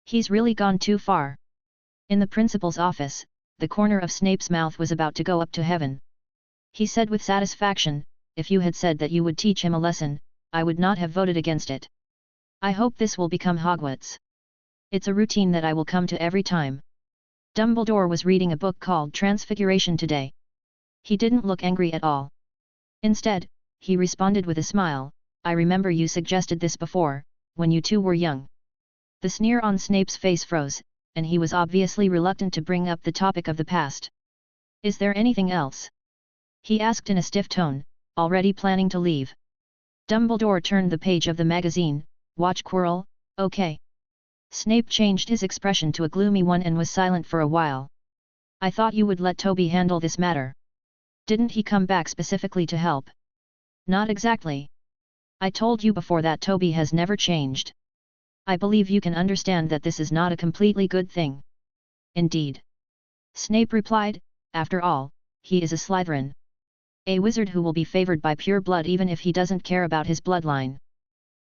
He's really gone too far. In the principal's office, the corner of Snape's mouth was about to go up to heaven. He said with satisfaction, if you had said that you would teach him a lesson, I would not have voted against it. I hope this will become Hogwarts. It's a routine that I will come to every time. Dumbledore was reading a book called Transfiguration today. He didn't look angry at all. Instead, he responded with a smile, I remember you suggested this before, when you two were young. The sneer on Snape's face froze, and he was obviously reluctant to bring up the topic of the past. Is there anything else? He asked in a stiff tone, already planning to leave. Dumbledore turned the page of the magazine, watch Quirrell, okay. Snape changed his expression to a gloomy one and was silent for a while. I thought you would let Toby handle this matter. Didn't he come back specifically to help? Not exactly. I told you before that Toby has never changed. I believe you can understand that this is not a completely good thing. Indeed. Snape replied, After all, he is a Slytherin. A wizard who will be favored by pure blood even if he doesn't care about his bloodline.